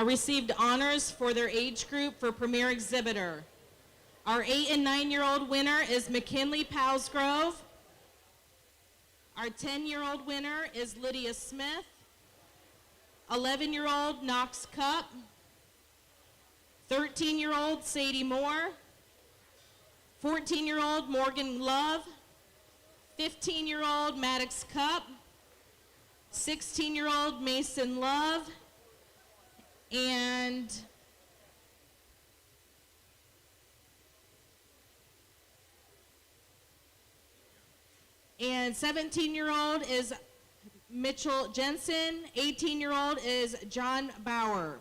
received honors for their age group for Premier Exhibitor. Our 8 and 9-year-old winner is McKinley Palsgrove. Our 10-year-old winner is Lillia Smith. 11-year-old Knox Cup. 13-year-old Sadie Moore. 14-year-old Morgan Love. 15-year-old Maddox Cup. 16-year-old Mason Love. And 17-year-old is Mitchell Jensen. 18-year-old is John Bauer.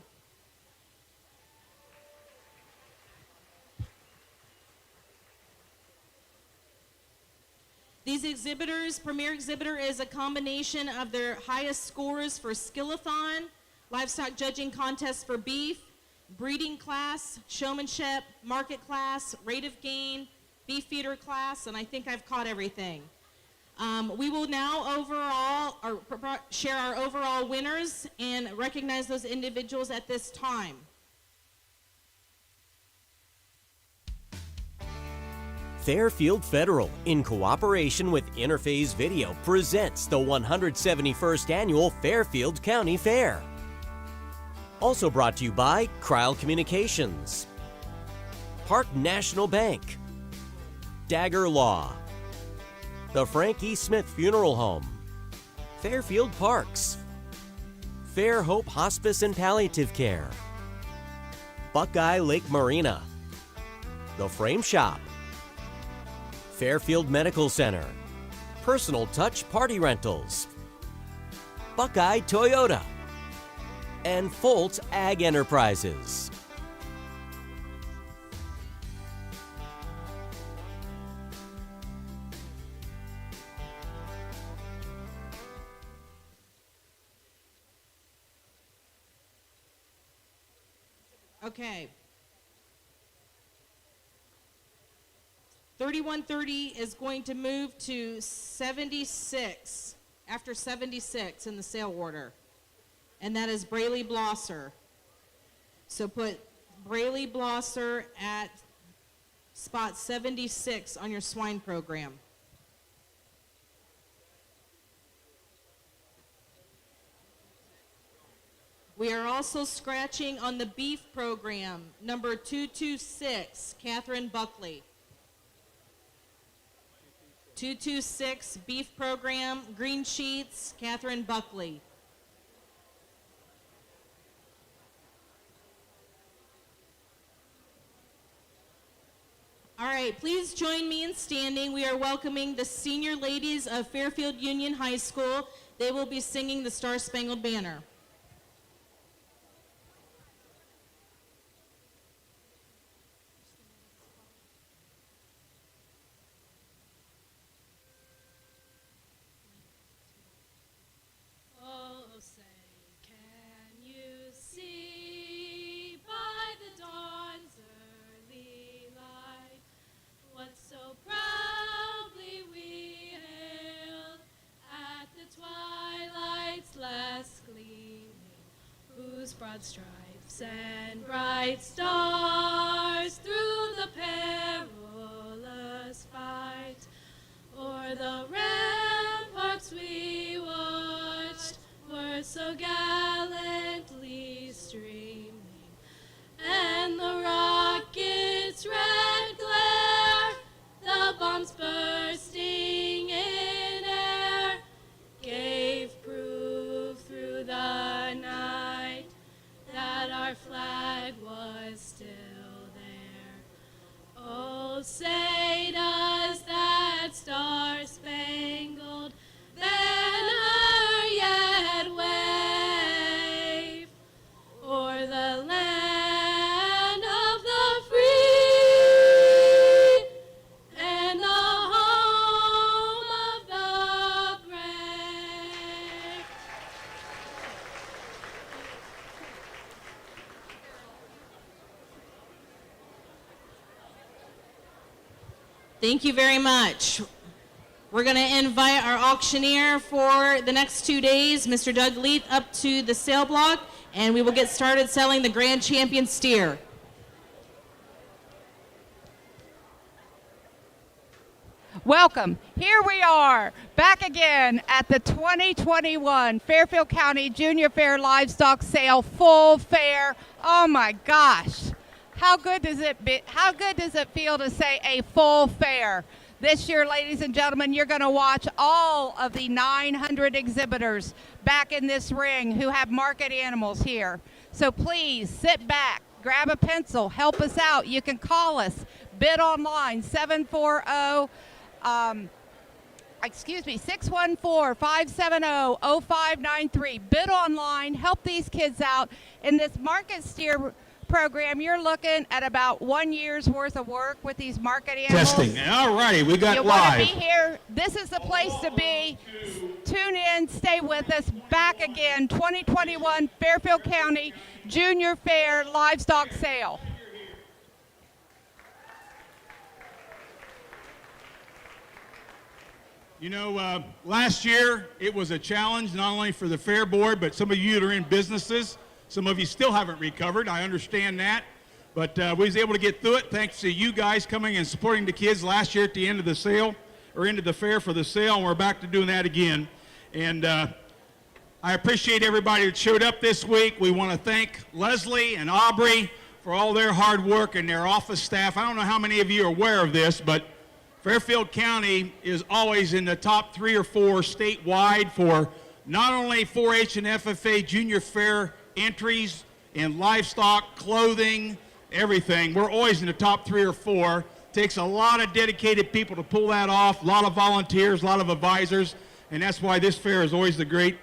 These exhibitors, Premier Exhibitor is a combination of their highest scores for Skillathon, livestock judging contests for beef, breeding class, showmanship, market class, rate of gain, beef feeder class, and I think I've caught everything. We will now share our overall winners and recognize those individuals at this time. Fairfield Federal, in cooperation with Interphase Video, presents the 171st Annual Fairfield County Fair. Also brought to you by Cryle Communications, Park National Bank, Dagger Law, the Frank E. Smith Funeral Home, Fairfield Parks, Fair Hope Hospice and Palliative Care, Buckeye Lake Marina, The Frame Shop, Fairfield Medical Center, Personal Touch Party Rentals, Buckeye Toyota, and Foltz Ag Enterprises. Okay. 3130 is going to move to 76, after 76 in the sale order. And that is Braley Blosser. So put Braley Blosser at spot 76 on your swine program. We are also scratching on the beef program, number 226, Katherine Buckley. 226 beef program, green sheets, Katherine Buckley. All right, please join me in standing. We are welcoming the senior ladies of Fairfield Union High School. They will be singing the Star-Spangled Banner. Broad stripes and bright stars through the perilous fight, o'er the ramparts we watched were so gallantly streaming, and the rocket's red glare, the bombs bursting in air, gave proof through the night that our flag was still there. Oh, say does that star-spangled banner yet wave o'er the land of the free and the home of the brave? Thank you very much. We're going to invite our auctioneer for the next 2 days, Mr. Doug Leith, up to the sale block, and we will get started selling the Grand Champion steer. Welcome. Here we are, back again at the 2021 Fairfield County Junior Fair Livestock Sale Full Fair. Oh my gosh. How good does it feel to say a full fair? This year, ladies and gentlemen, you're going to watch all of the 900 exhibitors back in this ring who have market animals here. So please sit back, grab a pencil, help us out. You can call us, bid online, 614-570-0593. Bid online, help these kids out. In this market steer program, you're looking at about 1 year's worth of work with these market animals. Testing. All righty, we got you live. want to be here. This is the place to be. Tune in, stay with us. Back again, 2021 Fairfield County Junior Fair Livestock Sale. You know, last year it was a challenge not only for the fair board, but some of you that are in businesses. Some of you still haven't recovered. I understand that. But we was able to get through it thanks to you guys coming and supporting the kids last year at the end of the sale, or into the fair for the sale, and we're back to doing that again. And I appreciate everybody that showed up this week. We want to thank Leslie and Aubrey for all their hard work and their office staff. I don't know how many of you are aware of this, but Fairfield County is always in the top 3 or 4 statewide for not only 4-H and FFA junior fair entries in livestock, clothing, everything. We're always in the top 3 or 4. Takes a lot of dedicated people to pull that off, a lot of volunteers, a lot of advisors, and that's why this fair is always the great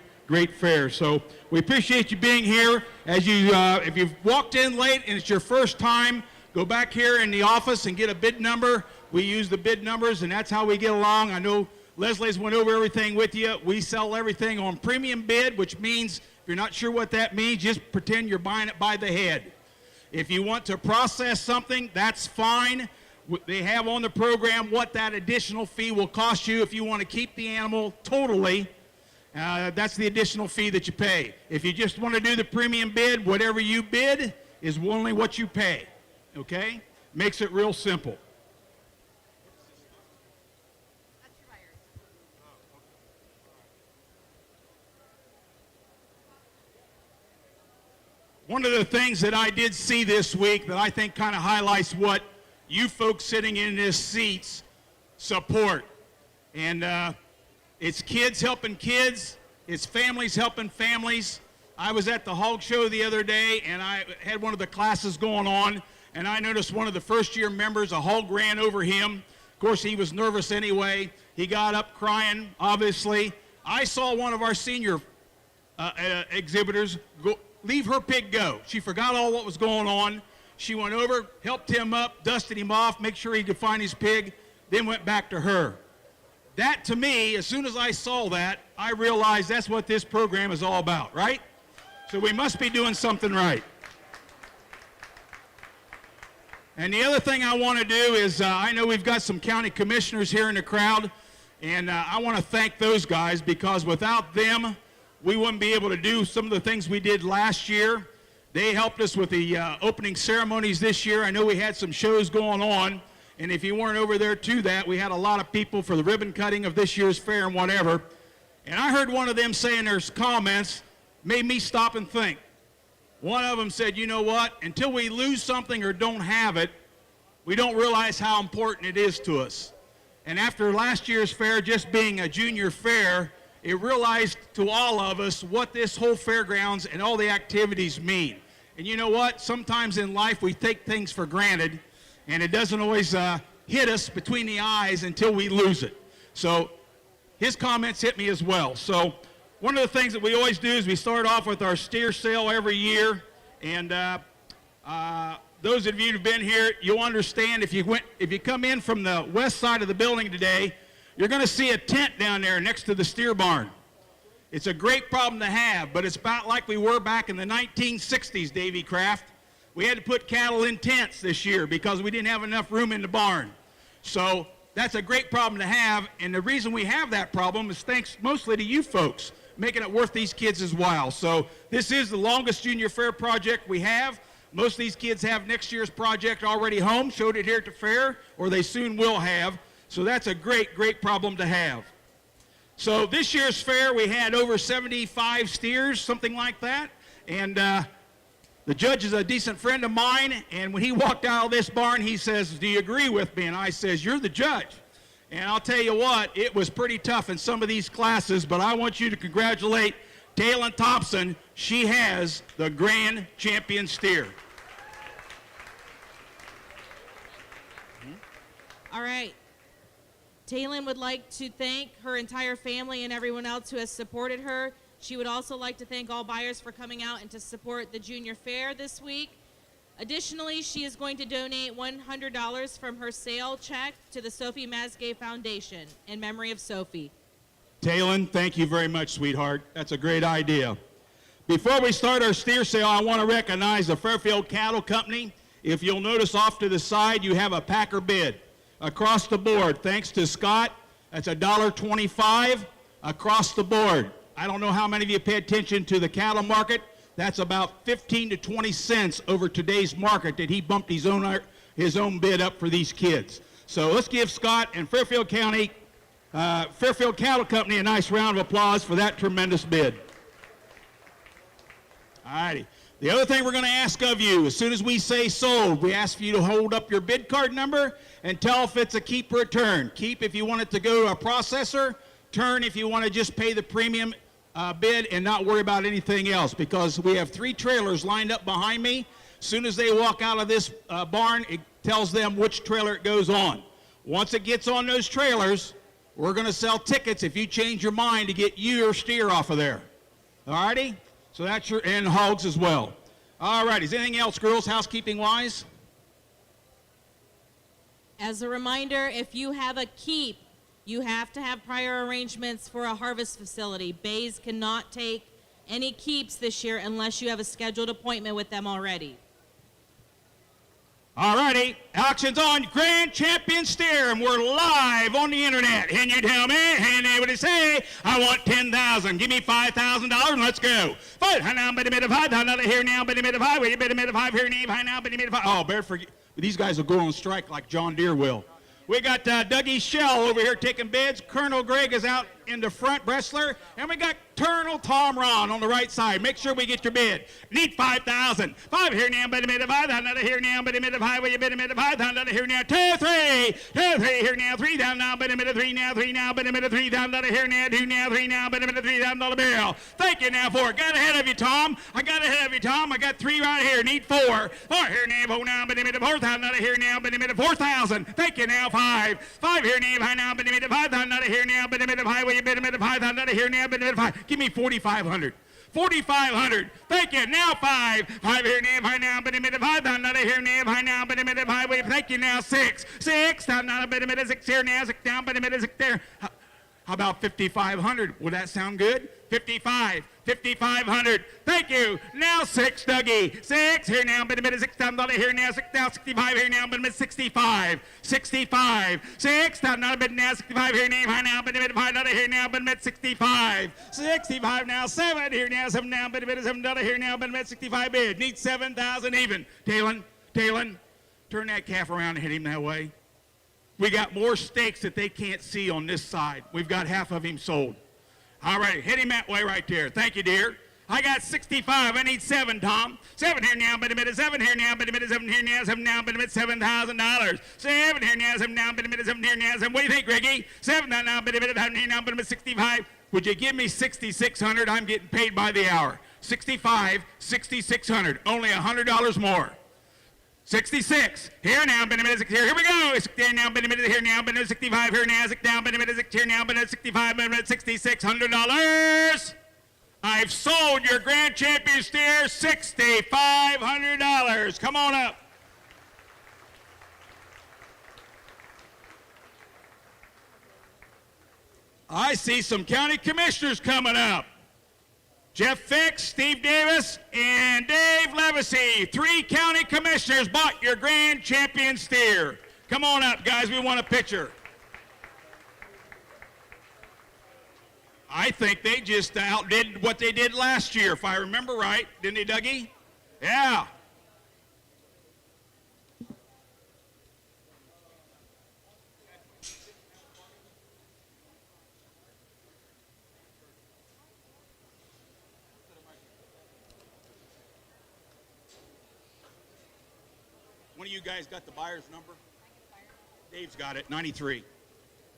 fair. So we appreciate you being here. As you, if you've walked in late and it's your first time, go back here in the office and get a bid number. We use the bid numbers, and that's how we get along. I know Leslie's went over everything with you. We sell everything on premium bid, which means if you're not sure what that means, just pretend you're buying it by the head. If you want to process something, that's fine. They have on the program what that additional fee will cost you if you want to keep the animal totally. That's the additional fee that you pay. If you just want to do the premium bid, whatever you bid is only what you pay. Okay? Makes it real simple. One of the things that I did see this week that I think kind of highlights what you folks sitting in these seats support. And it's kids helping kids. It's families helping families. I was at the Hog Show the other day, and I had one of the classes going on, and I noticed one of the first-year members, a hog ran over him. Of course, he was nervous anyway. He got up crying, obviously. I saw one of our senior exhibitors leave her pig go. She forgot all what was going on. She went over, helped him up, dusted him off, make sure he could find his pig, then went back to her. That, to me, as soon as I saw that, I realized that's what this program is all about, right? So we must be doing something right. And the other thing I want to do is, I know we've got some county commissioners here in the crowd, and I want to thank those guys, because without them, we wouldn't be able to do some of the things we did last year. They helped us with the opening ceremonies this year. I know we had some shows going on, and if you weren't over there to that, we had a lot of people for the ribbon cutting of this year's fair and whatever. And I heard one of them saying their comments made me stop and think. One of them said, you know what, until we lose something or don't have it, we don't realize how important it is to us. And after last year's fair just being a junior fair, it realized to all of us what this whole fairgrounds and all the activities mean. And you know what? Sometimes in life we take things for granted, and it doesn't always hit us between the eyes until we lose it. So his comments hit me as well. So one of the things that we always do is we start off with our steer sale every year. And those of you who've been here, you'll understand if you come in from the west side of the building today, you're going to see a tent down there next to the steer barn. It's a great problem to have, but it's about like we were back in the 1960s, Davy Kraft. We had to put cattle in tents this year because we didn't have enough room in the barn. So That's a great problem to have, and the reason we have that problem is thanks mostly to you folks, making it worth these kids' while. So this is the longest junior fair project we have. Most of these kids have next year's project already home, showed it here at the fair, or they soon will have. So that's a great, great problem to have. So this year's fair, we had over 75 steers, something like that. And the judge is a decent friend of mine, and when he walked out of this barn, he says, "Do you agree with me?" And I says, "You're the judge." And I'll tell you what, it was pretty tough in some of these classes, but I want you to congratulate Taylor Thompson. She has the grand champion steer. All right. Taylor would like to thank her entire family and everyone else who has supported her. She would also like to thank all buyers for coming out and to support the junior fair this week. Additionally, she is going to donate $100 from her sale check to the Sophie Masgay Foundation in memory of Sophie. Taylor, thank you very much, sweetheart. That's a great idea. Before we start our steer sale, I want to recognize the Fairfield Cattle Company. If you'll notice off to the side, you have a packer bid. Across the board, thanks to Scott, that's $1.25 across the board. I don't know how many of you pay attention to the cattle market. That's about 15 to 20 cents over today's market that he bumped his own bid up for these kids. So let's give Scott and Fairfield Cattle Company a nice round of applause for that tremendous bid. All righty. The other thing we're going to ask of you, as soon as we say sold, we ask for you to hold up your bid card number and tell if it's a keep or a turn. Keep if you want it to go to a processor, turn if you want to just pay the premium bid and not worry about anything else, because we have 3 trailers lined up behind me. As soon as they walk out of this barn, it tells them which trailer it goes on. Once it gets on those trailers, we're going to sell tickets if you change your mind to get your steer off of there. All righty? So that's your, and hogs as well. All right, is anything else, girls, housekeeping-wise? As a reminder, if you have a keep, you have to have prior arrangements for a harvest facility. Bays cannot take any keeps this year unless you have a scheduled appointment with them already. All righty, auction's on, grand champion steer, and we're live on the internet. And you tell me, and they would say, I want $10,000. Give me $5,000 and let's go. $5,000 here now, but $5,000. Will you bid $5 here now, but $5,000. Oh, better forget. These guys will go on strike like John Deere will. We got Dougie Shell over here taking bids. Colonel Greg is out in the front, wrestler. And we got Colonel Tom Ron on the right side. Make sure we get your bid. Need 5,000. 5 here now, but $5,000 here now, but $5,000. Will you bid $5,000 here now? 2, 3. 2, 3 here now. $3,000 now, but $3 now, $3 now, but $3,000 here now. 2 now, 3 now, but $3,000 bill. Thank you now for it. Got ahead of you, Tom. I got ahead of you, Tom. I got 3 right here. Need 4. 4 here now, 4 now, but $4,000 here now, but $4,000. Thank you now. 5. 5 here now, but $5,000 here now, but $5,000. Will you bid $5,000 here now, but $5,000. Give me 4,500. 4,500. Thank you. Now 5. 5 here now, but $5,000 here now, but $5,000. Thank you now. 6. 6 down, but 6 here now, 6 down, but 6 there. How about 5,500? Would that sound good? 55. 5,500. Thank you. Now 6, Dougie. 6 here now, but $6,000 here now, 6 down, 65 here now, but 65. 65. 6 down, but now 65 here now, but $5 here now, but 65. 65 now, 7 here now, 7 down, but $7 here now, but 65 bid. Need 7,000 even. Taylor, turn that calf around and hit him that way. We got more steaks that they can't see on this side. We've got half of him sold. All right, hit him that way right there. Thank you, dear. I got 65. I need 7, Tom. 7 here now, but $7 here now, but $7 here now, 7 now, but $7,000. 7 here now, 7 now, but $7 here now, 7. What do you think, Greggy? 7 now, but $7 here now, but 65. Would you give me 6,600? I'm getting paid by the hour. 65, 6,600. Only $100 more. 66. Here now, but here we go. 60 now, but here now, but 65 here now, 6 down, but here now, but 65, but $6,600. I've sold your grand champion steer $6,500. Come on up. I see some county commissioners coming up. Jeff Fix, Steve Davis, and Dave Levacy. 3 county commissioners bought your grand champion steer. Come on up, guys. We want a picture. I think they just outdid what they did last year, if I remember right. Didn't they, Dougie? Yeah. One of you guys got the buyer's number? Dave's got it, 93,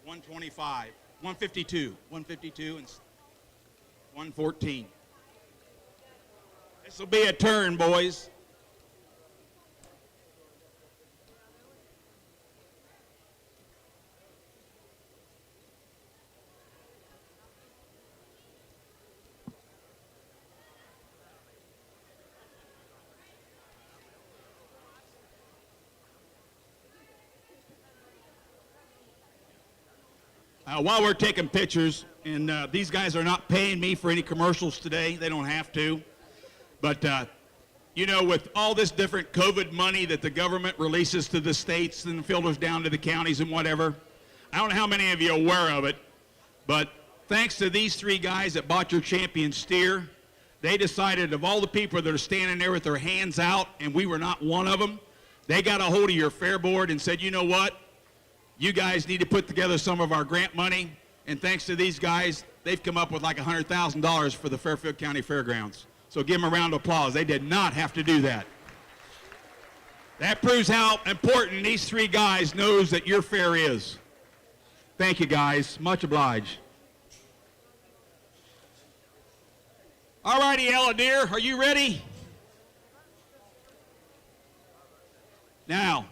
125, 152, 152, and 114. This will be a turn, boys. While we're taking pictures, and these guys are not paying me for any commercials today. They don't have to. But, you know, with all this different COVID money that the government releases to the states and filters down to the counties and whatever, I don't know how many of you are aware of it, but thanks to these three guys that bought your champion steer, they decided of all the people that are standing there with their hands out, and we were not one of them, they got a hold of your fair board and said, you know what? You guys need to put together some of our grant money, and thanks to these guys, they've come up with like $100,000 for the Fairfield County Fairgrounds. So give them a round of applause. They did not have to do that. That proves how important these three guys knows that your fair is. Thank you, guys. Much obliged. All righty, Ella dear, are you ready? Now,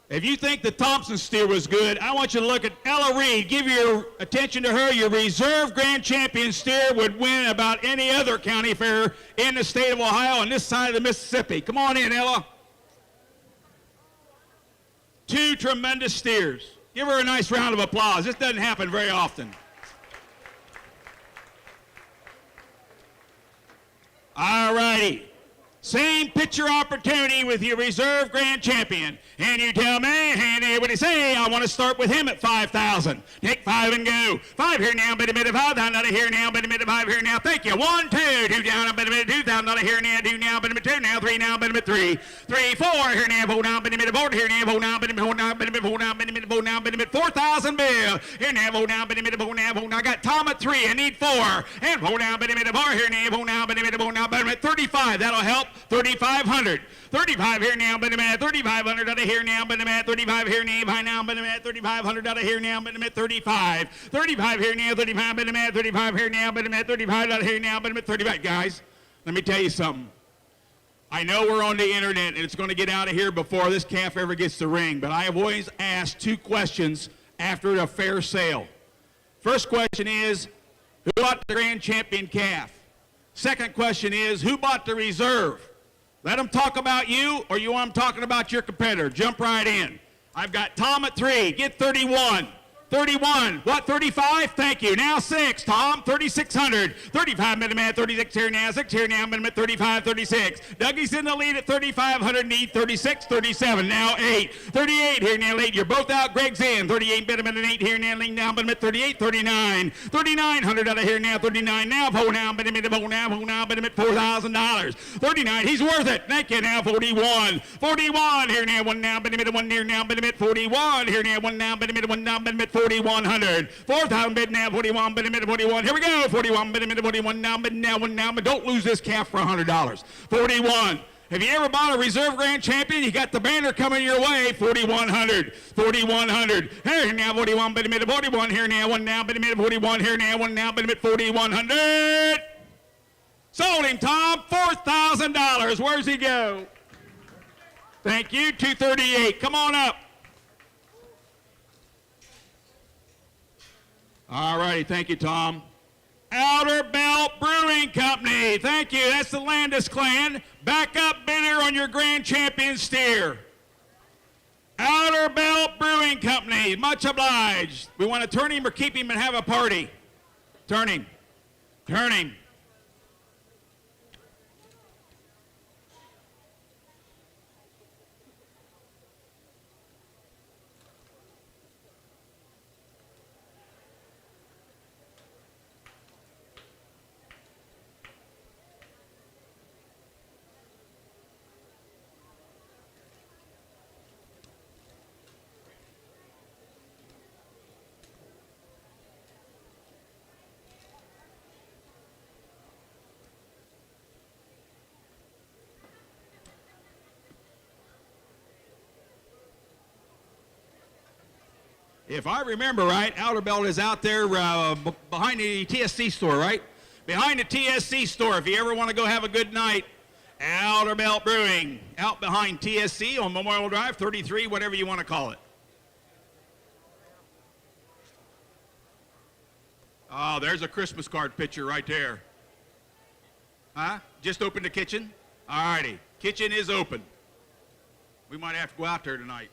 if you think the Thompson steer was good, I want you to look at Ella Reed. Give your attention to her. Your reserve grand champion steer would win about any other county fair in the state of Ohio on this side of the Mississippi. Come on in, Ella. Two tremendous steers. Give her a nice round of applause. This doesn't happen very often. All righty. Same picture opportunity with your reserve grand champion. And you tell me, and what do you say? I want to start with him at 5,000. Take 5 and go. 5 here now, bit a minute, 5 down, out of here now, bit a minute, 5 here now. Thank you. 1, 2, 2 down, bit a minute, 2,000 out of here now, 2 now, bit a minute, 2 now, 3 now, bit a minute, 3, 3, 4 here now, 4 down, bit a minute, 4 here now, 4 now, bit a minute, 4 now, bit a minute, 4 now, bit a minute, 4 now, bit a minute, 4,000 bill. Here now, 4 now, bit a minute, 4 now, 4 now. I got Tom at 3. I need 4. And 4 now, bit a minute, 4 here now, 4 now, bit a minute, 4 now, bit a minute, 35. That'll help. 3,500. 35 here now, but a minute, 3,500 out of here now, but a minute, 35 here now, by now, but a minute, 3,500 out of here now, but a minute, 35. 35 here now, 35, but a minute, 35 here now, but a minute, 35 out of here now, but a minute, 35. Guys, let me tell you something. I know we're on the internet, and it's going to get out of here before this calf ever gets to ring, but I have always asked 2 questions after a fair sale. First question is, who bought the grand champion calf? Second question is, who bought the reserve? Let them talk about you, or you want them talking about your competitor. Jump right in. I've got Tom at 3. Get 31. 31. What, 35? Thank you. Now 6. Tom, 3,600. 35 minute man, 36 here now. 6 here now, minute 35, 36. Dougie's in the lead at 3,500. Need 36, 37. Now 8. 38 here now, 8. You're both out. Greg's in. 38 minute 8 here now. Lean down, minute 38, 39. 3,900 out of here now. 39 now. 4 now, minute 4 now. 4 now, minute $4,000. 39. He's worth it. Thank you. Now 41. 41 here now. 1 now, minute 1 here now. Minute 41 here now. 1 now, minute 1 now. Minute 4,100. 4,000 bid now, 41, bid a minute, 41. Here we go. 41, bid a minute, 41 now, bid now, 1 now, but don't lose this calf for $100. 41. Have you ever bought a reserve grand champion? You got the banner coming your way. 4,100. 4,100. Here now, 41, bid a minute, 41. Here now, 1 now, bid a minute, 41. Here now, 1 now, bid a minute, 4,100. Sold him, Tom. $4,000. Where's he go? Thank you. 238. Come on up. All righty, thank you, Tom. Outer Belt Brewing Company, thank you. That's the Landis clan. Backup bidder on your grand champion steer. Outer Belt Brewing Company, much obliged. We want to turn him or keep him and have a party. Turn him. Turn him. If I remember right, Outerbelt is out there behind the TSC store, right? Behind the TSC store. If you ever want to go have a good night, Outerbelt Brewing, out behind TSC on Memorial Drive, 33, whatever you want to call it. Oh, there's a Christmas card picture right there. Huh? Just opened the kitchen? All righty. Kitchen is open. We might have to go out there tonight.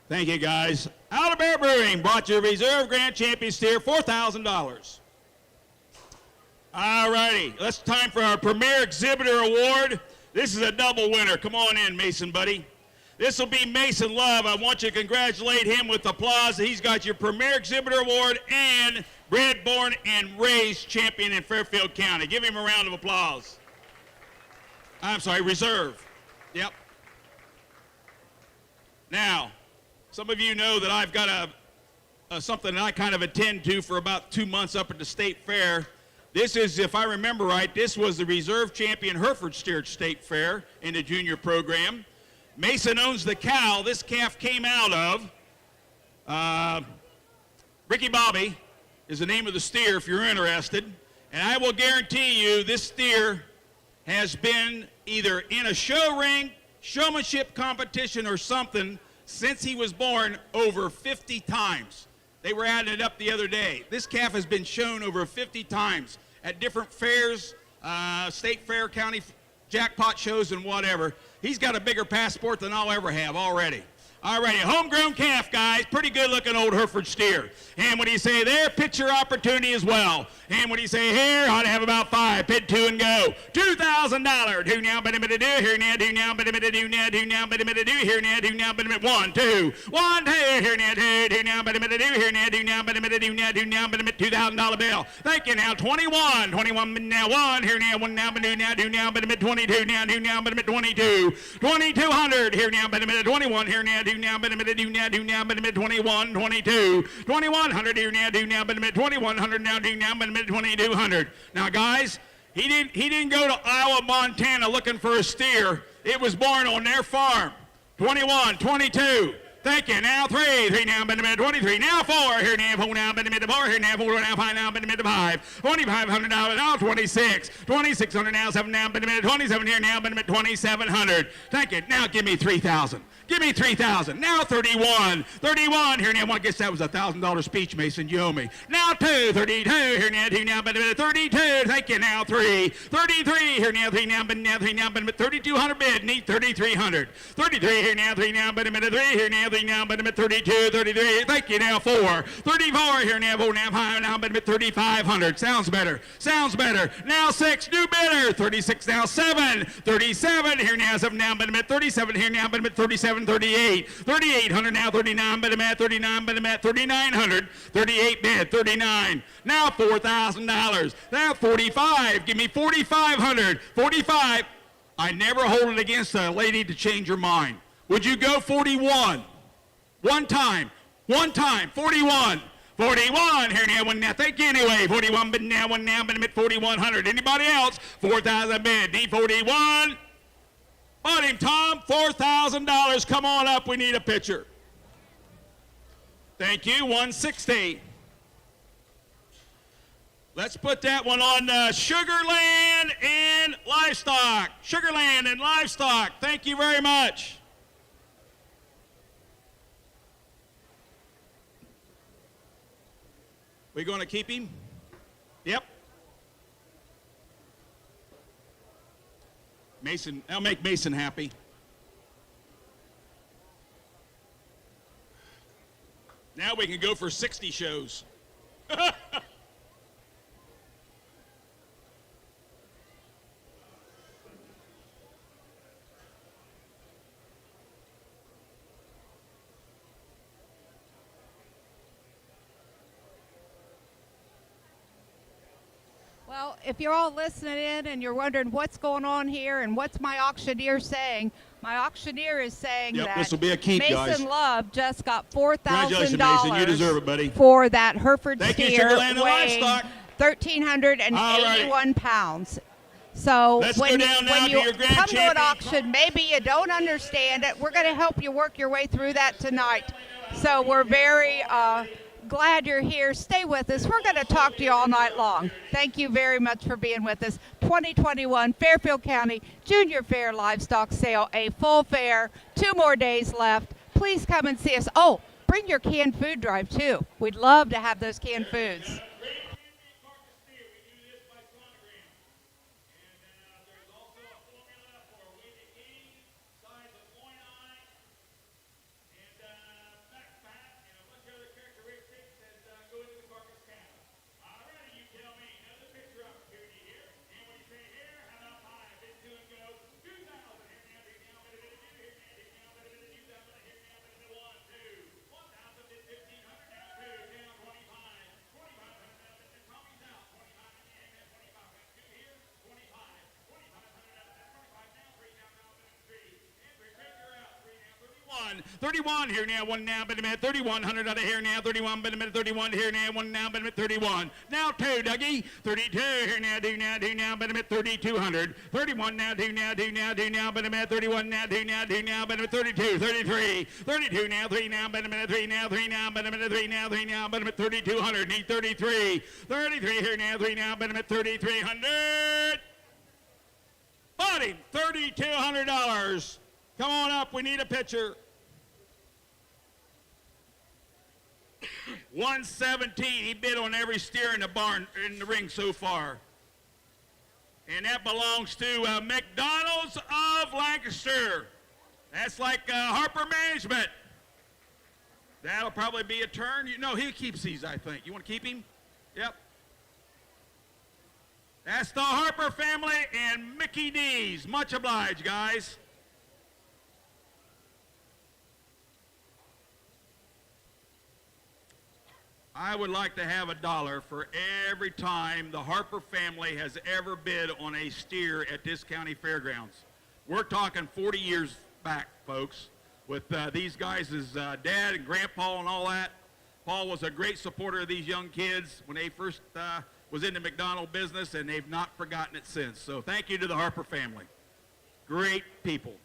Thank you, guys. Outerbelt Brewing brought you a Reserve Grand Champion steer, $4,000. All righty, it's time for our Premier Exhibitor Award. This is a double winner. Come on in, Mason, buddy. This will be Mason Love. I want you to congratulate him with applause. He's got your Premier Exhibitor Award and Bred, Born, and Raised Champion in Fairfield County. Give him a round of applause. I'm sorry, Reserve. Yep. Now, some of you know that I've got something that I kind of attend to for about 2 months up at the State Fair. This is, if I remember right, this was the Reserve Champion Hereford Steer State Fair in the junior program. Mason owns the cow this calf came out of. Ricky Bobby is the name of the steer if you're interested. And I will guarantee you this steer has been either in a show ring, showmanship competition, or something since he was born over 50 times. They were adding it up the other day. This calf has been shown over 50 times at different fairs, state fair, county jackpot shows, and whatever. He's got a bigger passport than I'll ever have already. All righty, homegrown calf, guys. Pretty good-looking old Hereford steer. And what do you say there? Picture opportunity as well. And what do you say here? Ought to have about 5. Pit 2 and go. $2,000. Do now, but a minute do. Here now, do now, but a minute do now, do now, but a minute do. Here now, do now, but a minute 1, 2. 1, 2. Here now, 2. Do now, but a minute do. Here now, do now, but a minute do now, do now, but a minute $2,000 bill. Thank you. Now 21. 21 now 1. Here now 1 now, but do now, do now, but a minute 22. Now do now, but a minute 22. 2200. Here now, but a minute 21. Here now, do now, but a minute do now, do now, but a minute 21, 22, 2100. Here now, do now, but a minute 2100. Now do now, but a minute 2200. Now, guys, he didn't go to Iowa, Montana looking for a steer. It was born on their farm. 21, 22. Thank you. Now 3. 3 now, but a minute 23. Now 4. Here now 4 now, but a minute 4. Here now 4 now 5 now, but a minute 5. $2,500 now 26. 2600 now 7 now, but a minute 27. Here now, but a minute 2700. Thank you. Now give me 3,000. Give me 3,000. Now 31. 31. Here now, I guess that was a $1,000 speech, Mason. You owe me. Now 2. 32. Here now 2 now, but a minute 32. Thank you. Now 3. 33. Here now 3 now, but now 3 now, but a minute 3,200 bid. Need 3,300. 33. Here now 3 now, but a minute 3. Here now 3 now, but a minute 32. 33. Thank you. Now 4. 34. Here now 4 now 5 now, but a minute 3,500. Sounds better. Sounds better. Now 6. New bidder. 36 now 7. 37. Here now 7 now, but a minute 37. Here now, but a minute 37. 38. 3800 now 39, but I'm at 39, but I'm at 3900. 38 bid, 39. Now $4,000. Now 45. Give me 4,500. 45. I never hold it against a lady to change her mind. Would you go 41? One time. 41. 41. Here now, 1 now. Thank you anyway. 41, but now 1 now, but I'm at 4,100. Anybody else? 4,000 bid. Need 41. Bought him, Tom. $4,000. Come on up. We need a pitcher. Thank you. 160. Let's put that one on Sugarland and Livestock. Sugarland and Livestock. Thank you very much. We going to keep him? Yep. Mason, I'll make Mason happy. Now we can go for 60 shows. if you're all listening in and you're wondering what's going on here and what's my auctioneer saying, my auctioneer is saying Yep, that this will be a keep, Mason guys. Love just got Congratulations, Mason. You deserve it, buddy. $4,000 for that Hereford Thank you, steer Sugarland weighing Livestock. 1,381 pounds. So Let's when, go down now when to you your grand come to an champion. auction, maybe you don't understand it. We're going to help you work your way through that tonight. So we're very glad you're here. Stay with us. We're going to talk to you all night long. Thank you very much for being with us. 2021 Fairfield County Junior Fair Livestock Sale, a full fair. 2 more days left. Please come and see us. Oh, bring your canned food drive too. We'd love to have those canned foods. $31. 31 here now, 1 now, but a minute, 3,100 out of here now, 31, but a minute, 31 here now, 1 now, but a minute, 31. Now 2, Dougie, 32 here now, do now, but a minute, 3,200. 31 now, do now, but a minute, 31 now, do now, but a minute, 32, 33. 32 now, 3 now, but a minute, 3 now, but a minute, 3 now, but a minute, 3,200. Need 33. 33 here now, 3 now, but a minute, 3,300. Buddy, $3,200. Come on up, we need a picture. 117, he bid on every steer in the barn, in the ring so far. And that belongs to McDonald's of Lancaster. That's like Harper Management. That'll probably be a turn. No, he keeps these, I think. You want to keep him? Yep. That's the Harper family and Mickey D's. Much obliged, guys. I would like to have $1 for every time the Harper family has ever bid on a steer at this county fairgrounds. We're talking 40 years back, folks, with these guys' dad and grandpa and all that. Paul was a great supporter of these young kids when they first was in the McDonald business, and they've not forgotten it since. So thank you to the Harper family. Great people.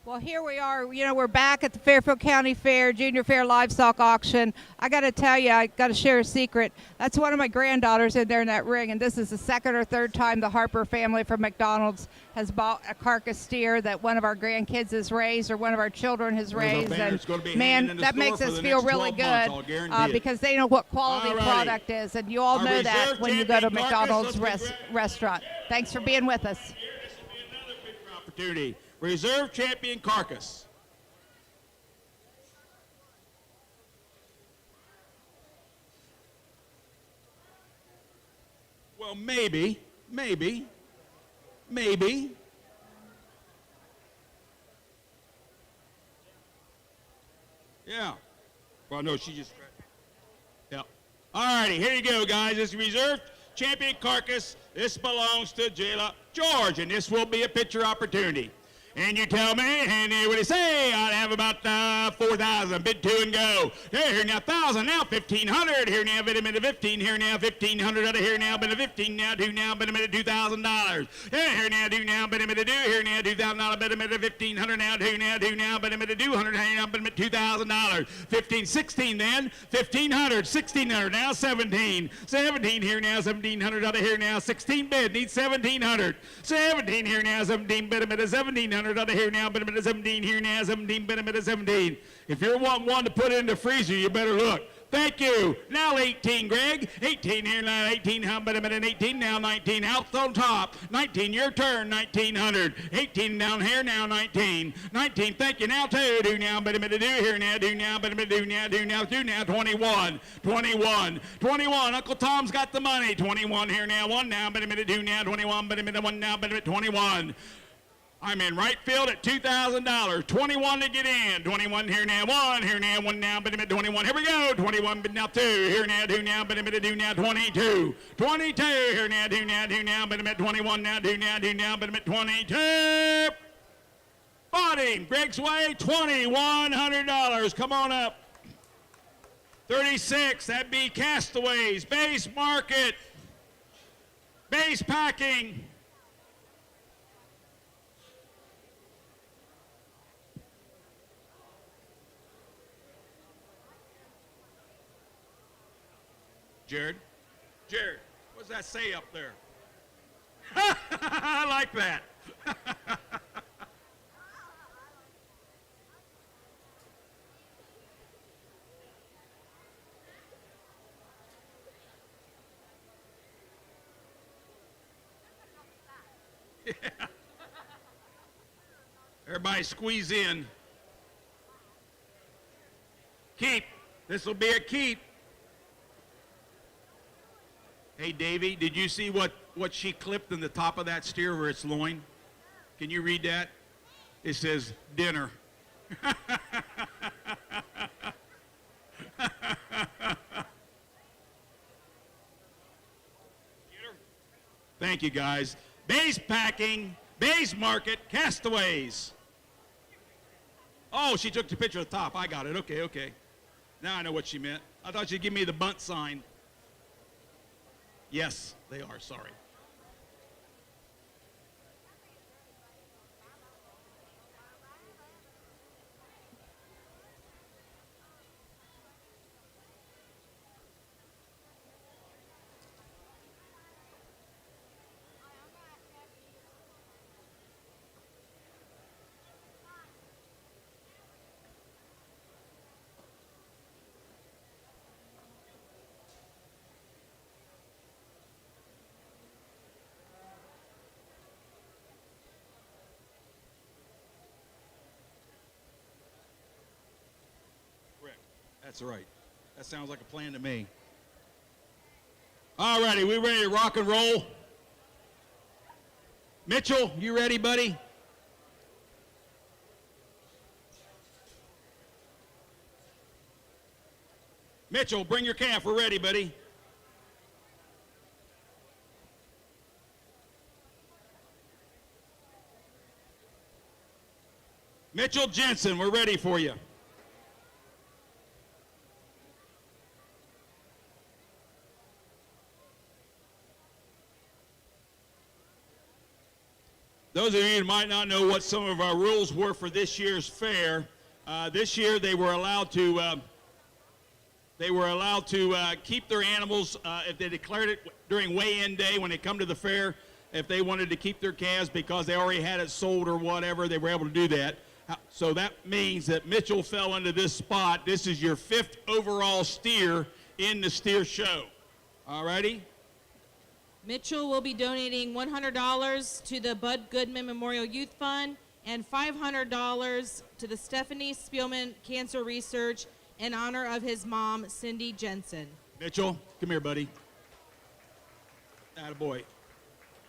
Well, here we are. You know, we're back at the Fairfield County Fair, Junior Fair Livestock Auction. I got to tell you, I got to share a secret. That's one of my granddaughters in there in that ring, and this is the second or third time the Harper family from McDonald's has bought a Carcass steer that one of our grandkids has raised or one of our children has raised. And man, that makes us feel really good because they know what quality product is, and you all know that when you go to McDonald's restaurant. Thanks for being with us. This will be another picture opportunity. Reserve Champion Carcass. Well, maybe. Yeah. Well, no, she just. Yep. All righty, here you go, guys. This is reserved champion Carcass. This belongs to Jayla George, and this will be a picture opportunity. And you tell me, and what do you say? I'd have about 4,000. Bid 2 and go. Here now, 1,000. Now 1,500. Here now, bid a minute 15. Here now, 1,500. Out of here now, bid a 15. Now do now, bid a minute $2,000. Here now, do now, bid a minute 2. Here now, $2,000. Bid a minute 1,500. Now do now, bid a minute 200. Here now, bid a minute $2,000. 15, 16 then. 1,500, 1,600. Now 17. 17 here now, 1,700. Out of here now, 16 bid. Needs 1,700. 17 here now, 17 bid a minute 1,700. Out of here now, bid a minute 17 here now, 17 bid a minute 17. If you're wanting one to put in the freezer, you better look. Thank you. Now 18, Greg. 18 here now, 18. How about a minute 18? Now 19. Out on top. 19, your turn. 1,900. 18 down here now, 19. 19, thank you. Now 2. Do now, but a minute do here now. Do now, but a minute do now. Do now, do now. 21. 21. 21. Uncle Tom's got the money. 21 here now. 1 now, but a minute do now. 21, but a minute 1 now, but a minute 21. I'm in right field at $2,000. 21 to get in. 21 here now. 1 here now. 1 now. But a minute 21. Here we go. 21. But now 2 here now. 2 now. But a minute do now. 22. 22 here now. 2 now. 2 now. But a minute 21 now. 2 now. 2 now. But a minute 22. Body. Breaks away. $2,100. Come on up. 36. That'd be Castaways. Base Market. Base Packing. Jared, what's that say up there? I like that. Yeah. Everybody squeeze in. Keep. This will be a keep. Hey, Davey, did you see what she clipped in the top of that steer where its loin? Can you read that? It says dinner. Thank you, guys. Base Packing, Base Market, Castaways. Oh, she took the picture of the top. I got it. Okay. Now I know what she meant. I thought she'd give me the bunt sign. Yes, they are. Sorry. That's right. That sounds like a plan to me. All righty, we ready to rock and roll? Mitchell, you ready, buddy? Mitchell, bring your calf. We're ready, buddy. Mitchell Jensen, we're ready for you. Those of you who might not know what some of our rules were for this year's fair, this year they were allowed to keep their animals if they declared it during weigh-in day when they come to the fair. If they wanted to keep their calves because they already had it sold or whatever, they were able to do that. So that means that Mitchell fell into this spot. This is your 5th overall steer in the steer show. All righty? Mitchell will be donating $100 to the Bud Goodman Memorial Youth Fund and $500 to the Stephanie Spielman Cancer Research in honor of his mom, Cindy Jensen. Mitchell, come here, buddy. Attaboy.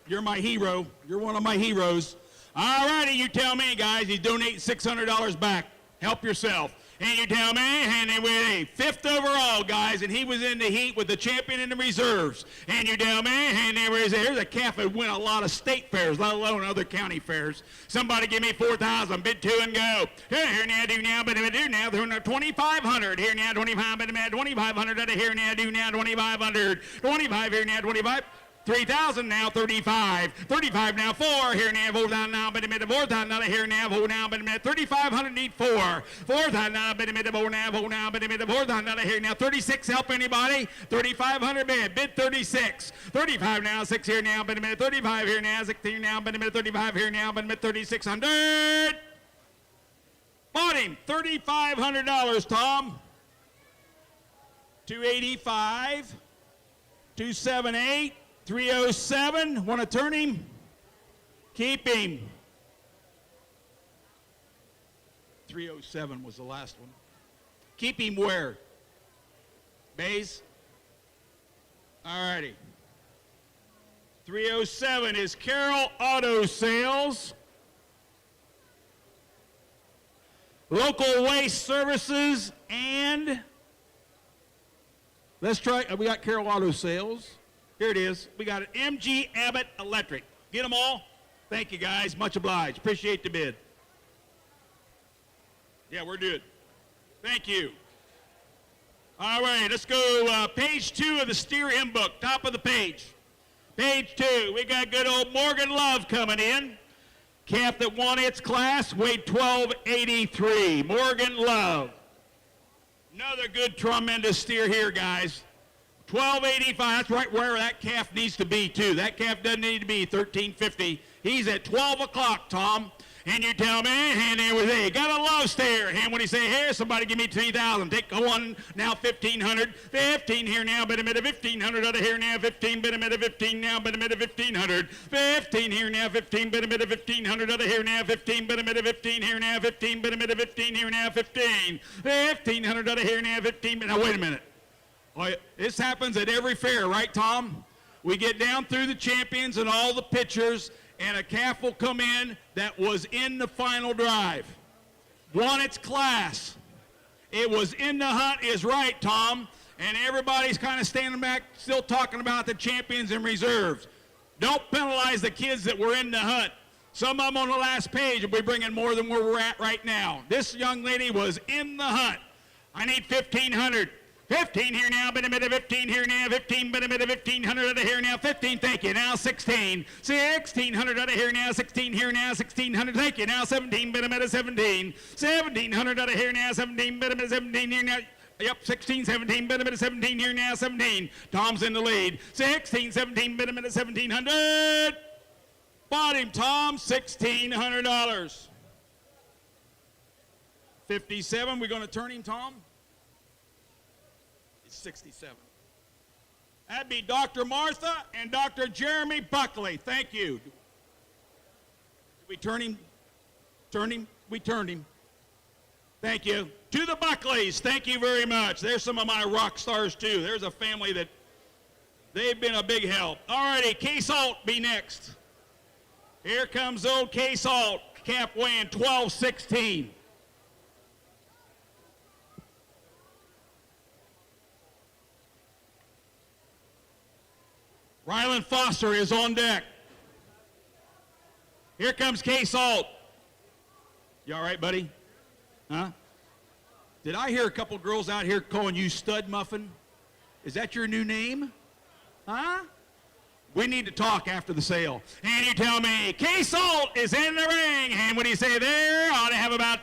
You're my hero. You're one of my heroes. All righty, you tell me, guys. He's donating $600 back. Help yourself. And you tell me, and they were a 5th overall, guys, and he was in the heat with the champion in the reserves. And you tell me, and there's a calf that win a lot of state fairs, let alone other county fairs. Somebody give me 4,000, bid 2 and go. Here now, do now, but do now, 2,500. Here now, 25, but 2,500 out of here now, do now, 2,500. 25 here now, 25. 3,000 now, 35. 35 now, 4 here now, 4,000 now, but a minute, 4,000 out of here now, 4 now, but a minute, 3,500 need 4. 4,000 now, but a minute, 4 now, 4 now, but a minute, 4,000 out of here now, 36, help anybody? 3,500 bid 36. 35 now, 6 here now, but a minute, 35 here now, 16 now, but a minute, 35 here now, but a minute, 3,600. Bought him, $3,500, Tom. 285, 278. 307, want to turn him? Keep him. 307 was the last one. Keep him where? Bays? All righty. 307 is Carroll Auto Sales. Local Waste Services and let's try, we got Carroll Auto Sales. Here it is. We got an MG Abbott Electric. Get them all? Thank you, guys. Much obliged. Appreciate the bid. Yeah, we're good. Thank you. All right, let's go page 2 of the Steer Hymn Book, top of the page. Page 2, we got good old Morgan Love coming in. Calf that won its class, weighed 1283. Morgan Love. Another good, tremendous steer here, guys. 1285, that's right where that calf needs to be, too. That calf doesn't need to be 1350. He's at 12 o'clock, Tom. And you tell me, and there was a, got a love stare. And when he say, here, somebody give me 3,000. Take one, now 1,500. 15 here now, but a minute, 1,500 out of here now. 15, but a minute, 15 now, but a minute, 1,500. 15 here now, 15, but a minute, 1,500 out of here now. 15, but a minute, 15 here now. 15, but a minute, 15 here now. 15. 1,500 out of here now. 15, but now wait a minute. Oh, this happens at every fair, right, Tom? We get down through the champions and all the pitchers, and a calf will come in that was in the final drive. Won its class. It was in the hunt is right, Tom. And everybody's kind of standing back, still talking about the champions and reserves. Don't penalize the kids that were in the hunt. Some of them on the last page will be bringing more than where we're at right now. This young lady was in the hunt. I need 1,500. 15 here now, but a minute, 15 here now, 15, but a minute, 1,500 out of here now, 15, thank you, now 16, 1,600 out of here now, 16 here now, 1,600, thank you, now 17, but a minute, 17, 1,700 out of here now, 17, but a minute, 17 here now, yep, 16, 17, but a minute, 17 here now, 17, Tom's in the lead, 16, 17, but a minute, 1,700, bought him, Tom, $1,600, 57, we're going to turn him, Tom? 67. That'd be Dr. Martha and Dr. Jeremy Buckley. Thank you. Did we turn him? Turn him? We turned him. Thank you. To the Buckleys, thank you very much. There's some of my rock stars, too. There's a family that they've been a big help. All righty, K-Salt be next. Here comes old K-Salt, calf weighing 1216. Ryland Foster is on deck. Here comes K-Salt. You all right, buddy? Huh? Did I hear a couple girls out here calling you Stud Muffin? Is that your new name? Huh? We need to talk after the sale. And you tell me, K-Salt is in the ring. And what do you say there? Ought to have about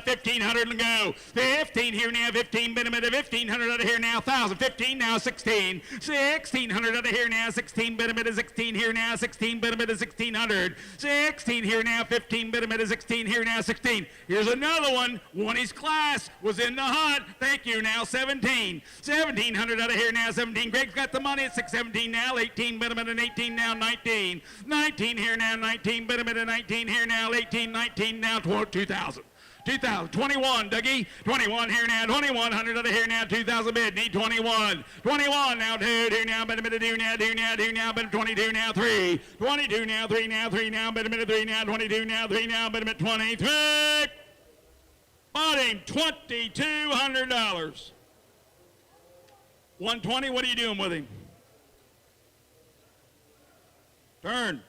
1,500 to go. 15 here now, 15, but a minute, 1,500 out of here now, 1,000, 15 now, 16, 1,600 out of here now, 16, but a minute, 16 here now, 16, but a minute, 1,600, 16 here now, 15, but a minute, 16 here now, 16. Here's another one. Won his class, was in the hunt. Thank you now, 17, 1,700 out of here now, 17. Greg's got the money at 617 now, 18, but a minute, 18 now, 19, 19 here now, 19, but a minute, 19 here now, 18, 19 now, 2,000. 2,000. 21, Dougie. 21 here now. 2,100 out of here now. 2,000 bid. Need 21. 21 now. 2 now. But a minute. 2 now. 2 now. 2 now. But 22 now. 3. 22 now. 3 now. 3 now. But a minute. 3 now. 22 now. 3 now. But a minute. 23. Bought him $2,200. 120. What are you doing with him? Turn.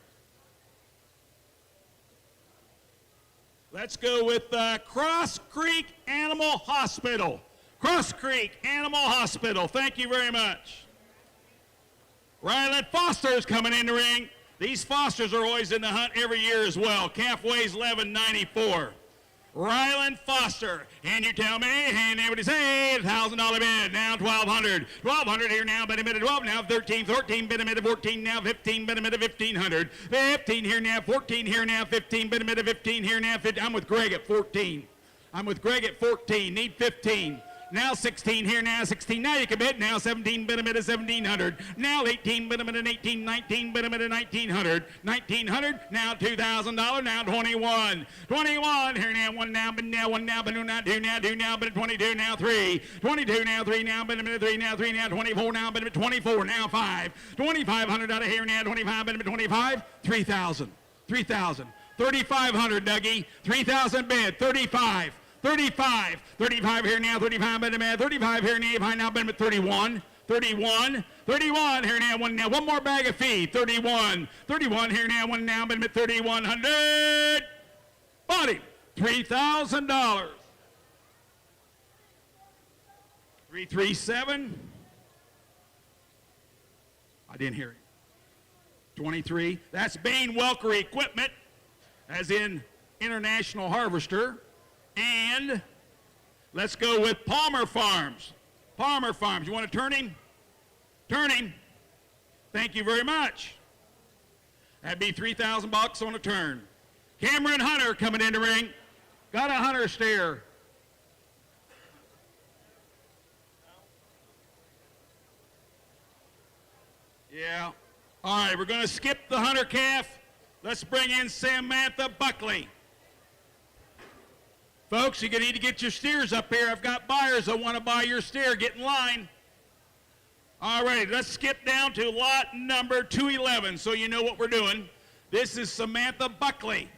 Let's go with Cross Creek Animal Hospital. Cross Creek Animal Hospital. Thank you very much. Ryland Foster's coming in the ring. These Fosters are always in the hunt every year as well. Calf weighs 1194. Ryland Foster. And you tell me, and everybody say, $1,000 bid. Now 1,200. 1,200 here now, but a minute 12 now, 13, 14, bid a minute 14 now, 15, bid a minute 1,500. 15 here now, 14 here now, 15, bid a minute 15 here now, 15. I'm with Greg at 14. I'm with Greg at 14. Need 15. Now 16 here now, 16. Now you can bid. Now 17, bid a minute 1,700. Now 18, bid a minute 18, 19, bid a minute 1,900. 1,900. Now $2,000. Now 21. 21 here now, 1 now, but now 1 now, but 2 now, 2 now, 2 now, but 22 now, 3. 22 now, 3 now, bid a minute 3 now, 3 now, 24 now, bid a minute 24 now, 5. 2,500 out of here now, 25, bid a minute 25. 3,000. 3,000. 3,500, Dougie. 3,000 bid. 35. 35. 35 here now, 35 bid a minute, 35 here now, bid a minute 31. 31. 31 here now, 1 now, 1 more bag of feed. 31. 31 here now, 1 now, bid a minute 3,100. Bought him $3,000. 337. I didn't hear it. 23. That's Bain Welker Equipment, as in International Harvester. And let's go with Palmer Farms. Palmer Farms. You want to turn him? Turn him. Thank you very much. That'd be $3,000 on a turn. Cameron Hunter coming in the ring. Got a Hunter steer. Yeah. All right, we're going to skip the Hunter calf. Let's bring in Samantha Buckley. Folks, you're going to need to get your steers up here. I've got buyers that want to buy your steer. Get in line. All right, let's skip down to lot number 211 so you know what we're doing. This is Samantha Buckley.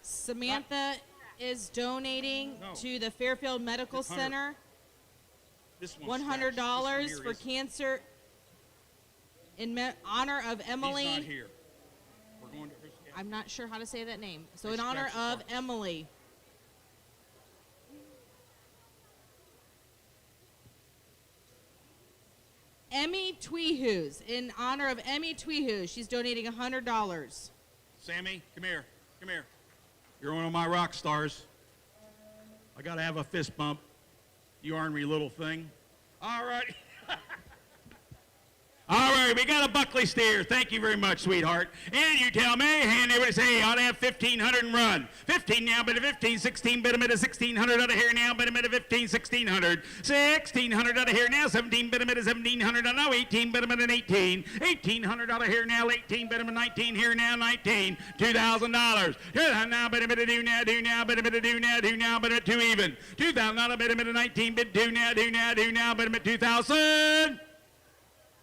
Samantha is donating to the Fairfield Medical Center This one's $100 for cancer in honor of Emily. He's not here. We're going to, I'm not sure how to say that name. So It's in honor special of parts. Emily. Emmy Tweehoos, in honor of Emmy Tweehoos, she's donating $100. Sammy, come here. Come here. You're one of my rock stars. I got to have a fist bump. You ornery little thing. All right. All right, we got a Buckley steer. Thank you very much, sweetheart. And you tell me, and everybody say, hey, I ought to have 1,500 and run. 15 now, bid a 15, 16, bid a minute, 1,600 out of here now, bid a minute, 15, 1,600. 1,600 out of here now, 17, bid a minute, 1,700 out now, 18, bid a minute, 18. 1,800 out of here now, 18, bid a minute, 19 here now, 19. $2,000. Now, bid a minute, do now, bid a minute, do now, bid a minute, 2 even. 2,000 out of bid a minute, 19, bid do now, bid a minute, 2,000.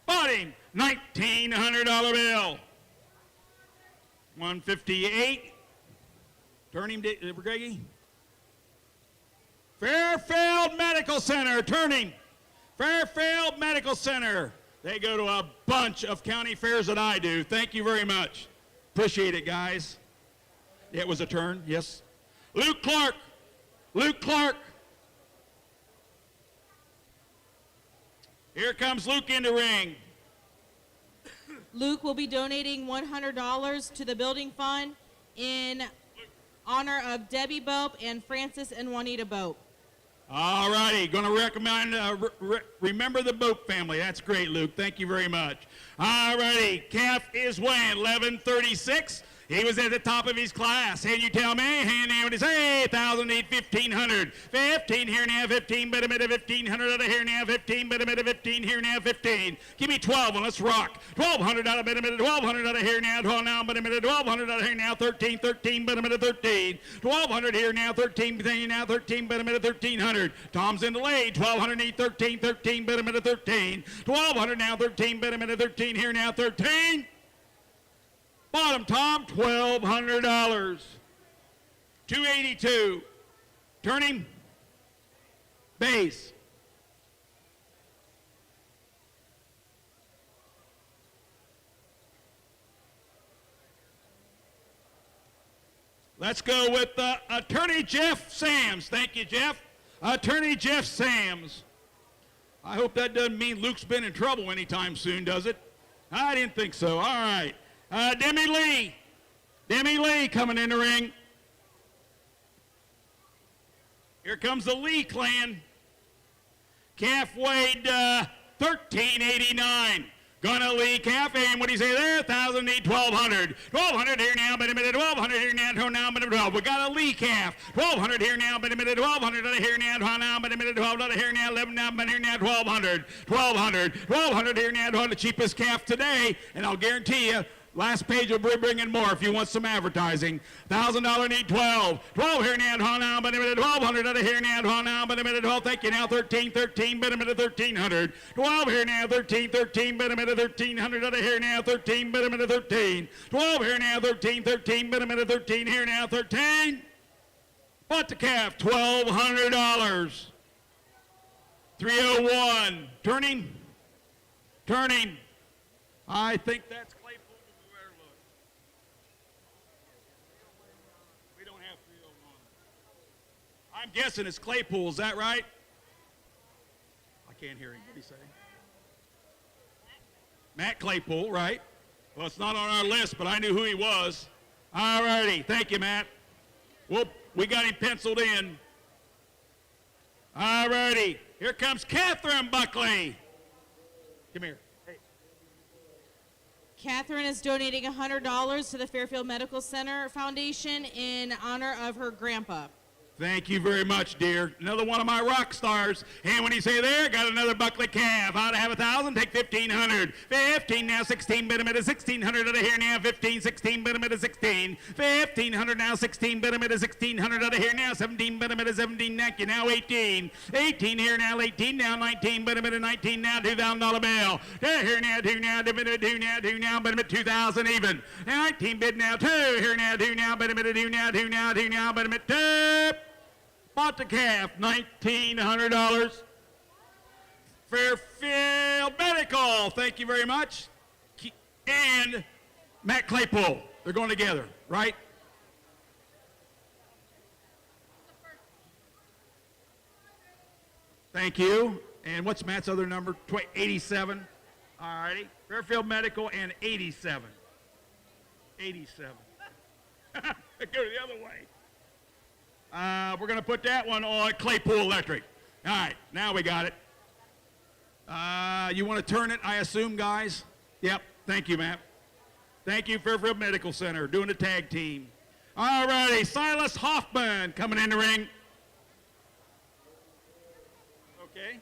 Bought him $1,900 bill. 158. Turn him, Greggy. Fairfield Medical Center. Turn him. Fairfield Medical Center. They go to a bunch of county fairs that I do. Thank you very much. Appreciate it, guys. Yeah, it was a turn. Yes. Luke Clark. Luke Clark. Here comes Luke in the ring. Luke will be donating $100 to the building fund in honor of Debbie Bope and Francis and Juanita Bope. All righty, going to recommend, remember the Bope family. That's great, Luke. Thank you very much. All righty, calf is weighing 1136. He was at the top of his class. And you tell me, hand down what he say, 1,000, 1,500. 15 here now, 15, but a minute, 1,500 out of here now, 15, but a minute, 15 here now, 15. Give me 12 and let's rock. 1,200 out of a minute, 1,200 out of here now, 12 now, but a minute, 1,200 out of here now, 13, 13, but a minute, 13. 1,200 here now, 13, now 13, but a minute, 1,300. Tom's in the lead, 1,200, 13, 13, but a minute, 13. 1,200 now, 13, but a minute, 13 here now, 13. Bottom, Tom, $1,200. 282. Turning. Base. Let's go with Attorney Jeff Sams. Thank you, Jeff. Attorney Jeff Sams. I hope that doesn't mean Luke's been in trouble anytime soon, does it? I didn't think so. All right. Demi Lee. Demi Lee coming in the ring. Here comes the Lee clan. Calf weighed 1389. Gonna Lee calf, and what do you say there? 1,000, 1,200. 1,200 here now, but a minute, 1,200 here now, but a minute, 12. We got a Lee calf. 1,200 here now, but a minute, 1,200 out of here now, 12 now, but a minute, 12 out of here now, 11 now, but here now, 1,200. 1,200. 1,200 here now, the cheapest calf today, and I'll guarantee you, last page will be bringing more if you want some advertising. $1,000 need 12. 12 here now, 12 now, but a minute, 1,200 out of here now, 12 now, but a minute, 12. Thank you now, 13, 13, but a minute, 1,300. 12 here now, 13, 13, but a minute, 1,300 out of here now, 13, but a minute, 13. 12 here now, 13, 13, but a minute, 13 here now, 13. Bought the calf, $1,200. 301. Turning. Turning. I think that's I'm guessing it's Claypool, is that right? I can't hear him. What did he say? Matt Claypool, right? Well, it's not on our list, but I knew who he was. All righty. Thank you, Matt. Whoop, we got him penciled in. All righty. Here comes Katherine Buckley. Come here. Hey. Katherine is donating $100 to the Fairfield Medical Center Foundation in honor of her grandpa. Thank you very much, dear. Another one of my rock stars. And when you say there, got another Buckley calf. Ought to have 1,000, take 1,500. 15 now, 16, bit a minute, 1,600 out of here now, 15, 16, bit a minute, 16. 1,500 now, 16, bit a minute, 1,600 out of here now, 17, bit a minute, 17, neck you now, 18. 18 here now, 18 now, 19, bit a minute, 19 now, $2,000 bill. Here now, 2 now, bit a minute, 2 now, 2 now, bit a minute, 2,000 even. 19 bid now, 2, here now, 2 now, bit a minute, 2 now, 2 now, 2 now, bit a minute, 2. Bought the calf, $1,900. Fairfield Medical, thank you very much. And Matt Claypool, they're going together, right? Thank you. And what's Matt's other number? 87. All righty. Fairfield Medical and 87. 87. Go the other way. We're going to put that one on Claypool Electric. All right, now we got it. You want to turn it, I assume, guys? Yep, thank you, Matt. Thank you, Fairfield Medical Center, doing the tag team. All righty, Silas Huffman coming in the ring. Okay.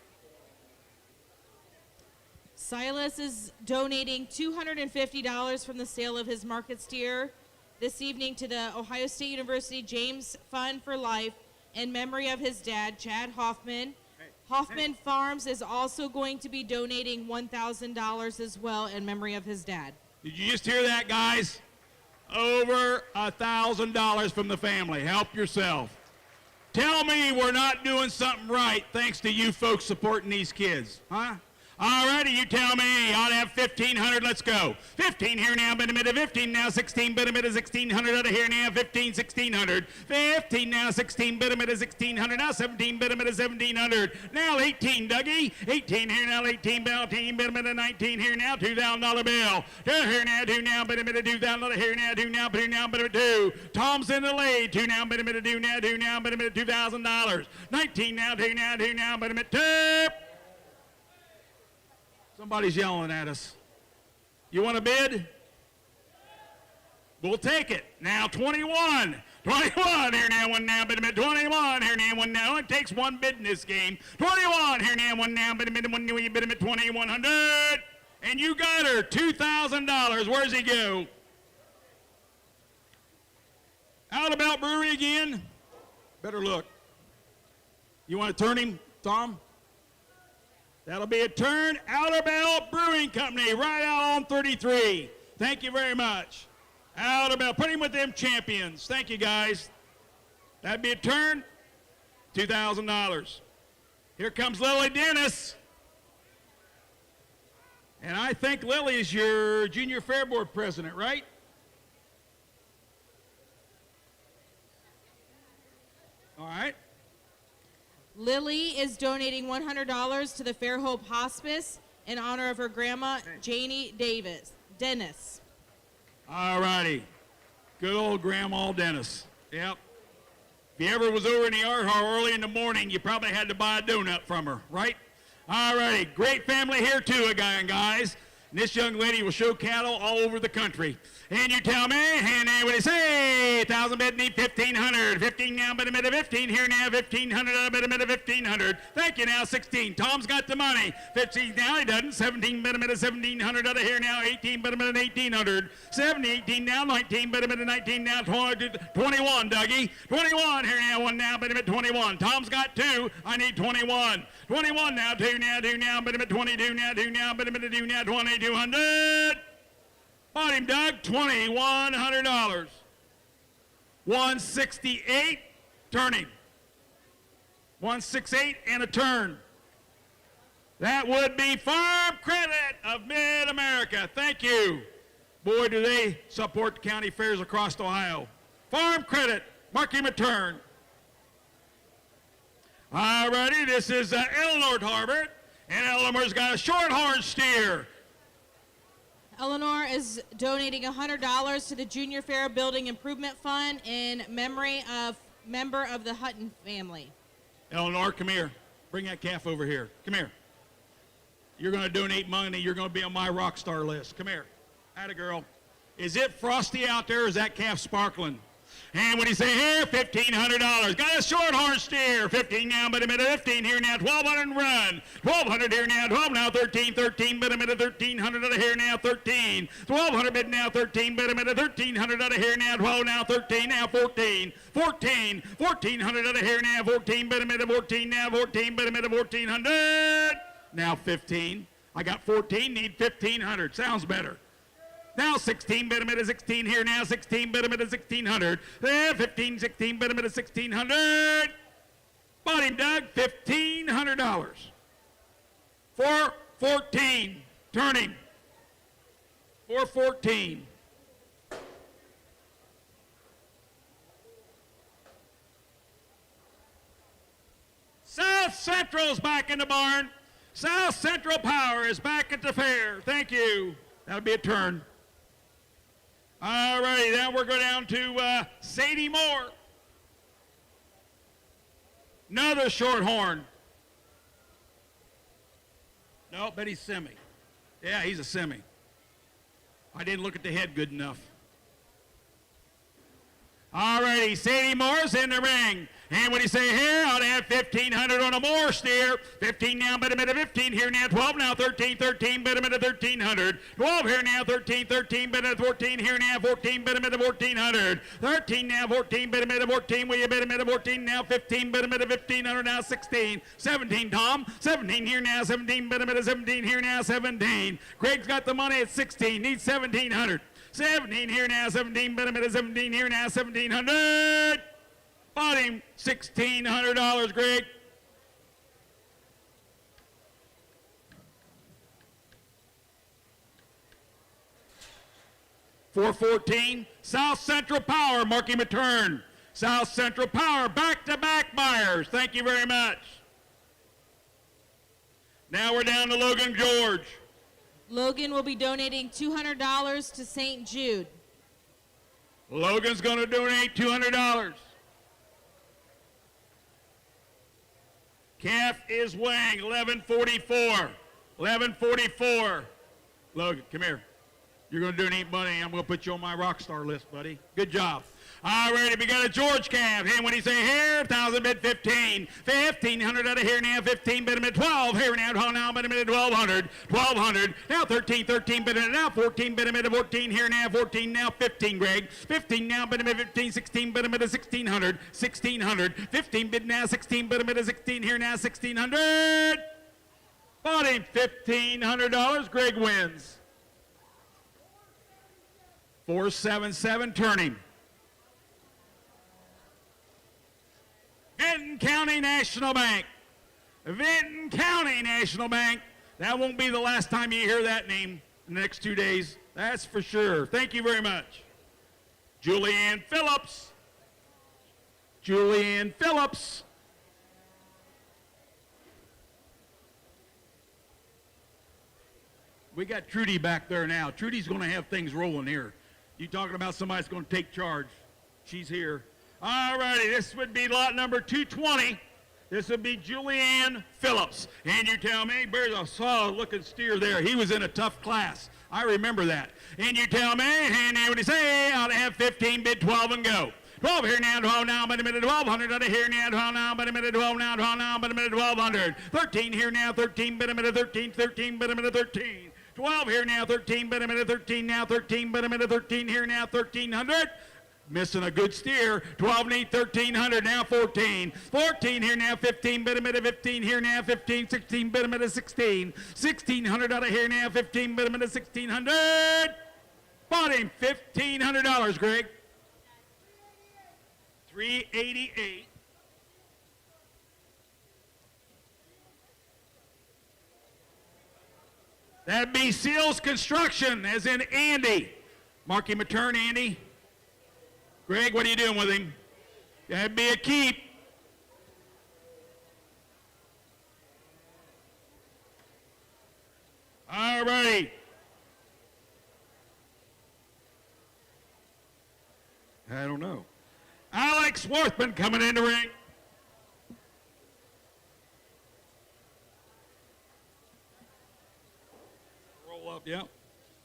Silas is donating $250 from the sale of his market steer this evening to the Ohio State University James Fund for Life in memory of his dad, Chad Hoffman. Hoffman Farms is also going to be donating $1,000 as well in memory of his dad. Did you just hear that, guys? Over $1,000 from the family. Help yourself. Tell me we're not doing something right thanks to you folks supporting these kids, huh? All righty, you tell me. I'll have 1,500. Let's go. 15 here now, bit a minute. 15 now, 16, bit a minute. 1,600 out of here now. 15, 1,600. 15 now, 16, bit a minute. 1,600 now. 17, bit a minute. 1,700. Now 18, Dougie. 18 here now. 18, bit a minute. 19 here now. $2,000 bill. 2 here now. 2 now, bit a minute. $2,000 here now. 2 now, bit a now, bit a minute. 2. Tom's in the lead. 2 now, bit a minute. 2 now. 2 now, bit a minute. $2,000. 19 now. 2 now. 2 now, bit a minute. 2. Somebody's yelling at us. You want to bid? We'll take it. Now 21. 21 here now, one now, bit a minute. 21 here now, one now. It takes one bid in this game. 21 here now, one now, bit a minute, one new, bit a minute, 2100. And you got her $2,000. Where's he go? Out about Brewery again. Better look. You want to turn him, Tom? That'll be a turn. Outer Bell Brewing Company, right out on 33. Thank you very much. Outer Bell, put him with them champions. Thank you, guys. That'd be a turn. $2,000. Here comes Lily Dennis. And I think Lily is your Junior Fair Board president, right? All right. Lily is donating $100 to the Fairhope Hospice in honor of her grandma, Janie Dennis. All righty. Good old Grandma Dennis. Yep. If you ever was over in the art hall early in the morning, you probably had to buy a donut from her, right? All righty. Great family here, too, guys. And this young lady will show cattle all over the country. And you tell me, and then what do you say? 1,000 bid, need 1,500. 15 now, bid a minute, 15 here now, 1,500, bid a minute, 1,500. Thank you now, 16. Tom's got the money. 15 now, he doesn't. 17 bid a minute, 1,700 out of here now. 18 bid a minute, 1,800. 70, 18 now, 19 bid a minute, 19 now, 20, 21, Dougie. 21 here now, one now, bid a minute, 21. Tom's got two. I need 21. 21 now, two now, bid a minute, 22 now, two now, bid a minute, two now, 2,200. Bought him, Doug, $2,100. 168, turning. 168 and a turn. That would be Farm Credit of Mid-America. Thank you. Boy, do they support the county fairs across Ohio. Farm Credit, mark him a turn. All righty, this is Eleanor Tarbert, and Eleanor's got a shorthorn steer. Eleanor is donating $100 to the Junior Fair Building Improvement Fund in memory of member of the Hutton family. Eleanor, come here. Bring that calf over here. Come here. You're going to donate money. You're going to be on my rock star list. Come here. Atta girl. Is it frosty out there, or is that calf sparkling? And what do you say here? $1,500. Got a shorthorn steer. 15 now, but a minute. 15 here now. 1,200 run. 1,200 here now. 12 now. 13. 13, but a minute. 1,300 out of here now. 13. 1,200 bid now. 13, but a minute. 1,300 out of here now. 12 now. 13 now. 14. 14. 1,400 out of here now. 14, but a minute. 14 now. 14, but a minute. 1,400. Now 15. I got 14. Need 1,500. Sounds better. Now 16, bid a minute, 16 here now, 16, bid a minute, 1,600. 15, 16, bid a minute, 1,600. Bought him, Doug, $1,500. 414, turning. 414. South Central's back in the barn. South Central Power is back at the fair. Thank you. That'll be a turn. All righty, now we're going down to Sadie Moore. Another shorthorn. No, but he's semi. Yeah, he's a semi. I didn't look at the head good enough. All righty, Sadie Moore's in the ring. And what do you say here? I'll have 1,500 on a Moore steer. 15 now, bid a minute, 15 here now, 12 now, 13, 13, bid a minute, 1,300. 12 here now, 13, 13, bid a minute, 14 here now, 14, bid a minute, 1,400. 13 now, 14, bid a minute, 14, will you bid a minute, 14 now, 15, bid a minute, 1,500 now, 16. 17, Tom. 17 here now, 17, bid a minute, 17 here now, 17. Craig's got the money at 16, needs 1,700. 17 here now, 17, bid a minute, 17 here now, 1,700. Bought him $1,600, Greg. $414. South Central Power, mark him a turn. South Central Power, back-to-back buyers. Thank you very much. Now we're down to Logan George. Logan will be donating $200 to St. Jude. Logan's going to donate $200. Calf is weighing 1144. 1144. Logan, come here. You're going to do an eat money. I'm going to put you on my rock star list, buddy. Good job. All righty, we got a George calf. And when he say here, 1,000 bid 15. 1,500 out of here now, 15 bid a minute, 12. Here now, hold now, bid a minute, 1,200. 1,200. Now 13, 13 bid a minute, now 14 bid a minute, 14 here now, 14 now, 15, Greg. 15 now, bid a minute, 15, 16 bid a minute, 1,600. 1,600. 15 bid now, 16 bid a minute, 16 here now, 1,600. Bought him $1,500. Greg wins. 477, turn him. Vinton County National Bank. Vinton County National Bank. That won't be the last time you hear that name in the next 2 days. That's for sure. Thank you very much. Julianne Phillips. Julianne Phillips. We got Trudy back there now. Trudy's going to have things rolling here. You talking about somebody that's going to take charge. She's here. All righty, this would be lot number 220. This would be Julianne Phillips. And you tell me, there's a solid-looking steer there. He was in a tough class. I remember that. And you tell me, and what do you say? I'll have 15, bid 12 and go. 12 here now, 12 now, but a minute, 1,200 out of here now, 12 now, but a minute, 12 now, 12 now, but a minute, 1,200. 13 here now, 13, but a minute, 13, 13, but a minute, 13. 12 here now, 13, but a minute, 13 now, 13, but a minute, 13 here now, 1,300. Missing a good steer. 12 need 1,300 now, 14. 14 here now, 15 bid a minute, 15 here now, 15, 16 bid a minute, 16. 1,600 out of here now, 15 bid a minute, 1,600. Bought him $1,500, Greg. 388. That'd be Seals Construction, as in Andy. Mark him a turn, Andy. Greg, what are you doing with him? That'd be a keep. All right. I don't know. Alex Worthman coming in the ring. Roll up, yeah.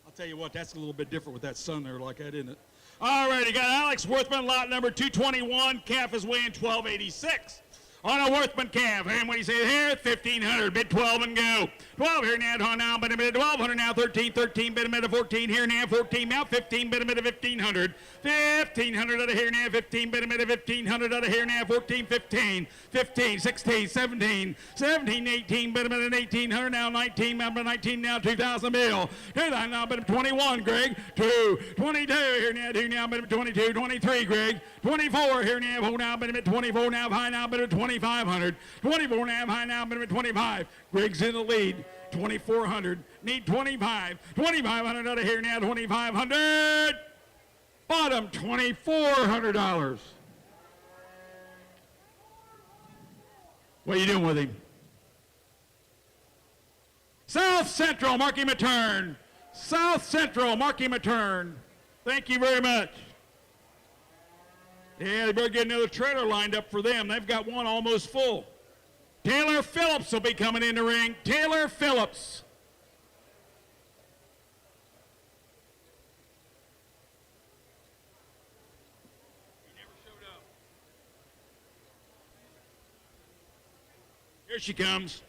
I'll tell you what, that's a little bit different with that sun there like that, isn't it? All right, you got Alex Worthman, lot number 221. Calf is weighing 1286. On a Worthman calf, and when he says here, 1,500, bid 12 and go. 12 here now, but a minute, 1,200 now, 13, 13, bid a minute, 14 here now, 14 now, 15, bid a minute, 1,500. 1,500 out of here now, 15, bid a minute, 1,500 out of here now, 14, 15, 15, 16, 17, 17, 18, bid a minute, 1,800 now, 19, number 19 now, 2,000 bill. 2,000 now, bid 21, Greg. 2, 22 here now, 2 now, bid 22, 23, Greg. 24 here now, hold now, bid 24 now, high now, bid 2,500. 24 now, high now, bid 25. Greg's in the lead. 2,400. Need 25. 2,500 out of here now. 2,500. Bottom $2,400. What are you doing with him? South Central, mark him a turn. South Central, mark him a turn. Thank you very much. Yeah, they better get another trailer lined up for them. They've got one almost full. Taylor Phillips will be coming in the ring. Taylor Phillips. He never showed up. Here she comes.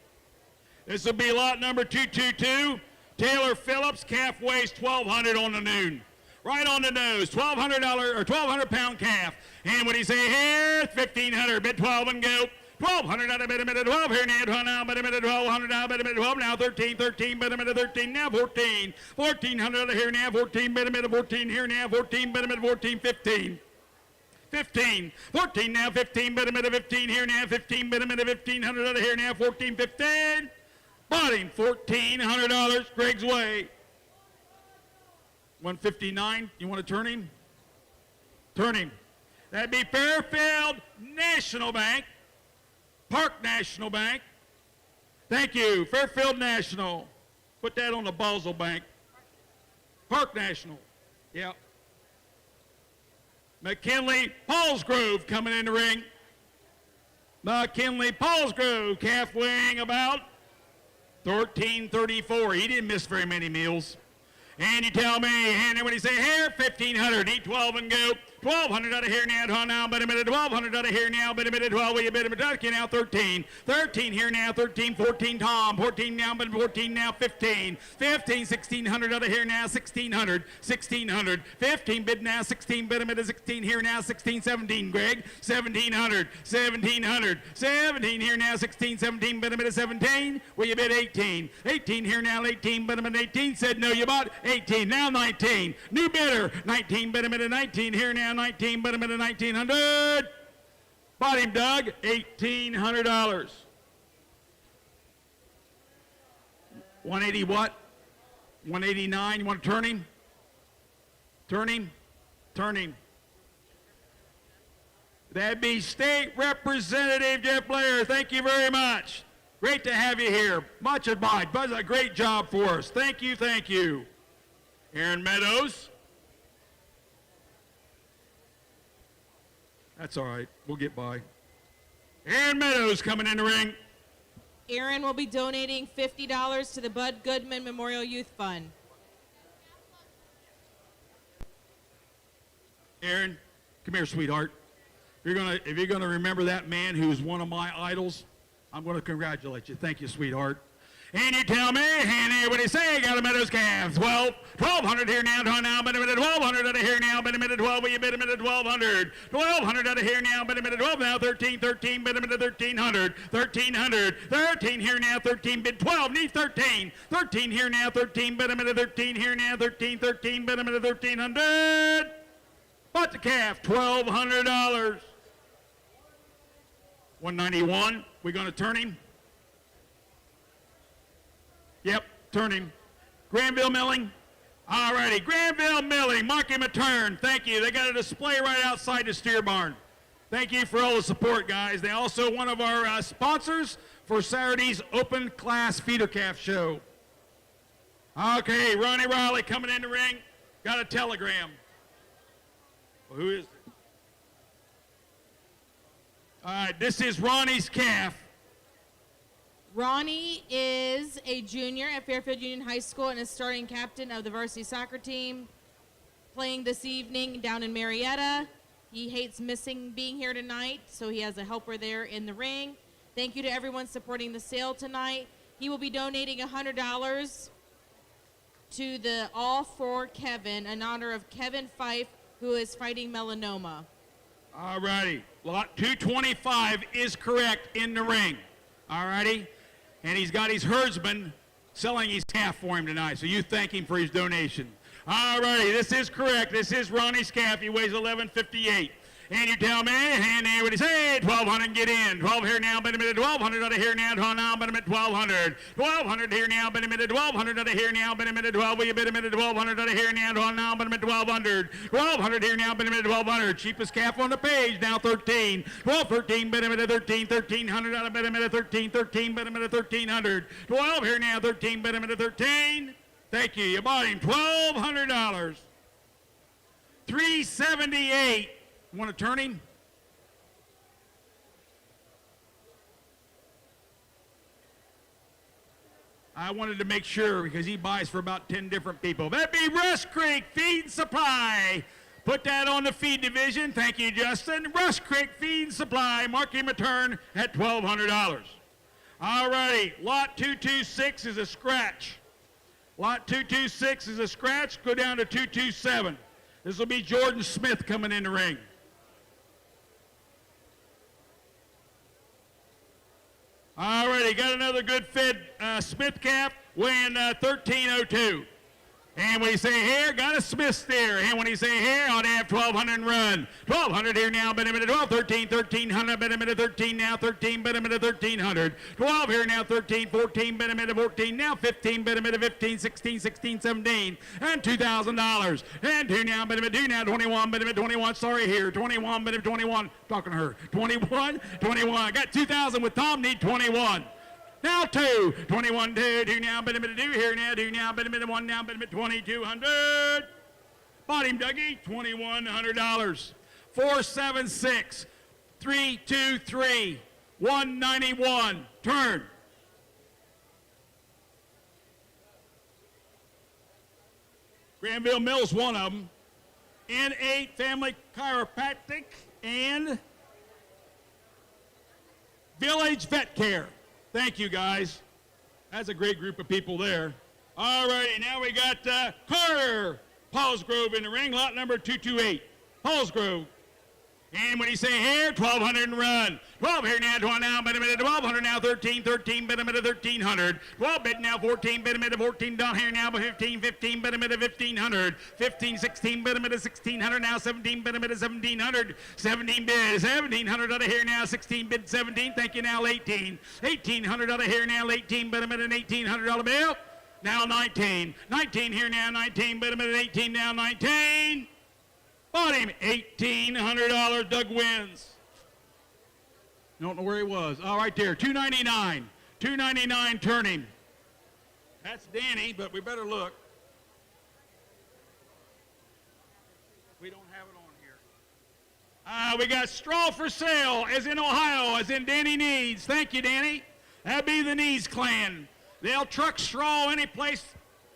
This will be lot number 222. Taylor Phillips, calf weighs 1,200 on the noon. Right on the nose, $1,200 or 1,200-pound calf. And when he say here, 1,500, bid 12 and go. 1,200 out of bid a minute 12 here now, 12 now, bid a minute 1,200 now, bid a minute 12 now, 13, 13, bid a minute 13 now, 14, 1,400 out of here now, 14, bid a minute 14 here now, 14, bid a minute 14, 15. 15, 14 now, 15, bid a minute 15 here now, 15, bid a minute 1,500 out of here now, 14, 15. Bought him $1,400, Greg's way. 159, you want to turn him? Turn him. That'd be Fairfield National Bank. Park National Bank. Thank you, Fairfield National. Put that on the Basel Bank. Park National. Yep. McKinley Paulsgrove coming in the ring. McKinley Paulsgrove, calf weighing about 1,334. He didn't miss very many meals. And you tell me, and when you say here, 1,500, eat 12 and go. 1,200 out of here now, but a minute, 1,200 out of here now, but a minute, 12, will you bid him a ducky now, 13. 13 here now, 13, 14, Tom, 14 now, but 14 now, 15. 15, 1,600 out of here now, 1,600, 1,600. 15 bid now, 16, bid him at a 16 here now, 16, 17, Greg. 1,700, 1,700. 17 here now, 16, 17, bid him at a 17, will you bid 18. 18 here now, 18, bid him at 18, said no, you bought 18, now 19. New bidder, 19, bid him at a 19 here now, 19, but him at a 1,900. Bought him, Doug, $1,800. 180 what? 189. You want to turn him? Turn him? Turn him. That'd be State Representative Jeff Blair. Thank you very much. Great to have you here. Much obliged. Buzz, a great job for us. Thank you, thank you. Aaron Meadows. That's all right. We'll get by. Aaron Meadows coming in the ring. Aaron will be donating $50 to the Bud Goodman Memorial Youth Fund. Aaron, come here, sweetheart. If you're gonna remember that man who's one of my idols, I'm gonna congratulate you. Thank you, sweetheart. And you tell me, and here what do you say? Got a Meadows calf. 1,200 here now, but a minute, 1,200 out of here now, but a minute, 12, will you bid a minute, 1,200. 1,200 out of here now, but a minute, 12 now, 13, 13, bid a minute, 1,300. 1,300, 13 here now, 13, bid 12, need 13. 13 here now, 13, bid a minute, 13 here now, 13, 13, bid a minute, 1,300. Bought the calf, $1,200. 191, we gonna turn him? Yep, turn him. Granville Milling. All righty, Granville Milling, mark him a turn. Thank you. They got a display right outside the steer barn. Thank you for all the support, guys. They also one of our sponsors for Saturday's open class feeder calf show. Okay, Ronnie Riley coming in the ring. Got a telegram. Well, who is it? All right, this is Ronnie's calf. Ronnie is a junior at Fairfield Union High School and is starting captain of the varsity soccer team, playing this evening down in Marietta. He hates missing being here tonight, so he has a helper there in the ring. Thank you to everyone supporting the sale tonight. He will be donating $100 to the All for Kevin in honor of Kevin Fife, who is fighting melanoma. All righty, lot 225 is correct in the ring. All righty. And he's got his herdsman selling his calf for him tonight, so you thank him for his donation. All righty, this is correct. This is Ronnie's calf. He weighs 1158. And you tell me, and what do you say? 1,200, get in. 12 here now, but a minute, 1,200 out of here now, but a minute, 1,200. 1,200 here now, but a minute, 1,200 out of here now, but a minute, 12, will you bid a minute, 1,200 out of here now, but a minute, 1,200. 1,200 here now, but a minute, 1,200. Cheapest calf on the page, now 13. 12, 13, but a minute, 13, 1,300 out of bid a minute, 13, 13, but a minute, 1,300. 12 here now, 13, but a minute, 13. Thank you, you bought him $1,200. 378. Want to turn him? I wanted to make sure because he buys for about 10 different people. That'd be Rush Creek Feed and Supply. Put that on the feed division. Thank you, Justin. Rush Creek Feed and Supply. Mark him a turn at $1,200. All righty. Lot 226 is a scratch. Lot 226 is a scratch. Go down to 227. This will be Jordan Smith coming in the ring. All righty, got another good fed Smith calf weighing 1302. And when you say here, got a Smith steer. And when you say here, ought to have 1,200 and run. 1,200 here now, but a minute 12, 13, 1,300, but a minute 13 now, 13, but a minute 1,300. 12 here now, 13, 14, but a minute 14 now, 15, but a minute 15, 16, 16, 17, and $2,000. And 2 now, but a minute 2 now, 21, but a minute 21, sorry here, 21, but a minute 21, talking to her, 21, 21. Got 2,000 with Tom, need 21. Now 2, 21, 2 now, but a minute 2 here now, 2 now, but a minute 1 now, but a minute 2,200. Bought him, Dougie, $2,100. 476, 323, 191. Turn. Granville Mills, one of them. N8 Family Chiropractic and Village Vet Care. Thank you, guys. That's a great group of people there. All righty, now we got Carter Paulsgrove in the ring, lot number 228. Paulsgrove. And when you say here, 1,200 and run. 12 here now, 12 now, bid a minute, 1,200 now, 13, 13, bid a minute, 1,300. 12 bid now, 14, bid a minute, 14 down here now, 15, 15, bid a minute, 1,500. 15, 16, bid a minute, 1,600 now, 17, bid a minute, 1,700. 17 bid, 1,700 out of here now, 16 bid, 17, thank you now, 18. 1,800 out of here now, 18, bid a minute, $1,800 bill. Now 19. 19 here now, 19, bid a minute, 18 now, 19. Bought him $1,800. Doug wins. Don't know where he was. Oh, right there. $299. $299 turning. That's Danny, but we better look. We don't have it on here. We got straw for sale, as in Ohio, as in Danny Needs. Thank you, Danny. That'd be the Needs clan. They'll truck straw any place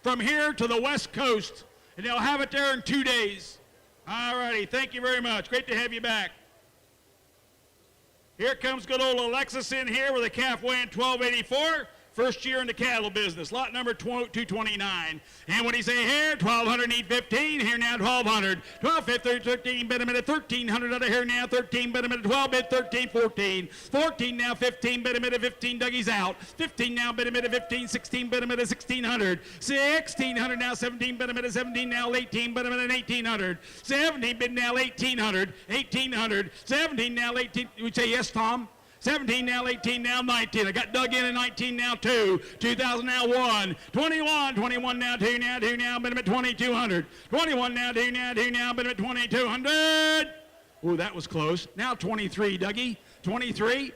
from here to the West Coast, and they'll have it there in 2 days. All righty, thank you very much. Great to have you back. Here comes good old Alexis in here with a calf weighing 1284. First year in the cattle business. Lot number 229. And when he say here, 1,200 need 15. Here now, 1,200. 12 bid 13, bid a minute, 1,300 out of here now, 13 bid a minute, 12 bid 13, 14. 14 now, 15 bid a minute, 15. Dougie's out. 15 now, bid a minute, 15. 16 bid a minute, 1,600. 1,600 now, 17 bid a minute, 17 now, 18 bid a minute, 1,800. 17 bid now, 1,800. 1,800. 17 now, 18. You would say yes, Tom? 17 now, 18 now, 19. I got Doug in at 19 now, 2. 2,000 now, 1. 21. 21 now, 2 now, 2 now, bid a minute, 2,200. 21 now, 2 now, 2 now, bid a minute, 2,200. Ooh, that was close. Now 23, Dougie. 23.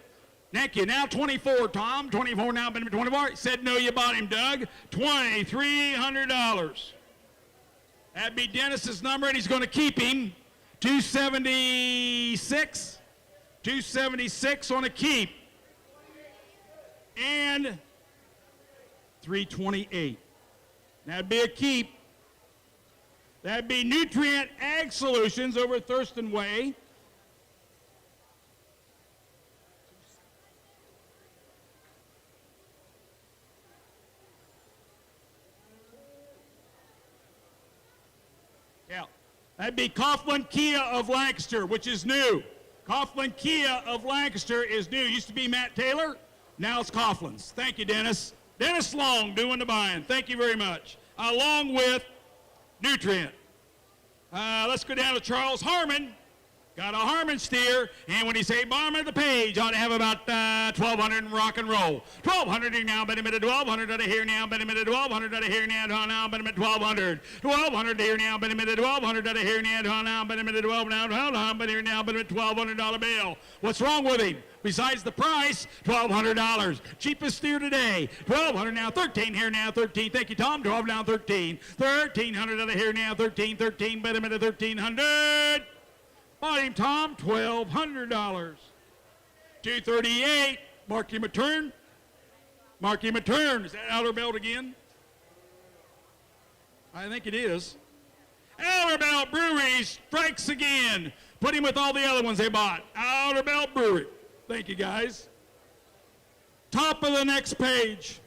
Thank you. Now 24, Tom. 24 now, bid a minute, 24. Said no, you bought him, Doug. $2,300. That'd be Dennis's number, and he's going to keep him. 276. 276 on a keep. And 328. That'd be a keep. That'd be Nutrient Ag Solutions over at Thurston Way. Yeah. That'd be Coughlin Kia of Lancaster, which is new. Coughlin Kia of Lancaster is new. Used to be Matt Taylor. Now it's Coughlin's. Thank you, Dennis. Dennis Long doing the buying. Thank you very much. Along with Nutrient. Let's go down to Charles Harmon. Got a Harmon steer, and when you say bottom of the page, ought to have about 1,200 in rock and roll. 1,200 here now, bid a minute, 1,200 out of here now, bid a minute, 1,200 out of here now, bid a minute, 1,200. 1,200 here now, bid a minute, 1,200 out of here now, bid a minute, 12 now, 1,200, bid here now, bid a minute, $1,200 bill. What's wrong with him? Besides the price, $1,200. Cheapest steer today. 1,200 now, 13 here now, 13. Thank you, Tom. 12 now, 13. 1,300 out of here now, 13, 13, bid a minute, 1,300. Bought him, Tom, $1,200. 238, Marky Matern. Marky Matern, is that Outer Belt again? I think it is. Outer Belt Brewery strikes again. Put him with all the other ones they bought. Outer Belt Brewery. Thank you, guys. Top of the next page.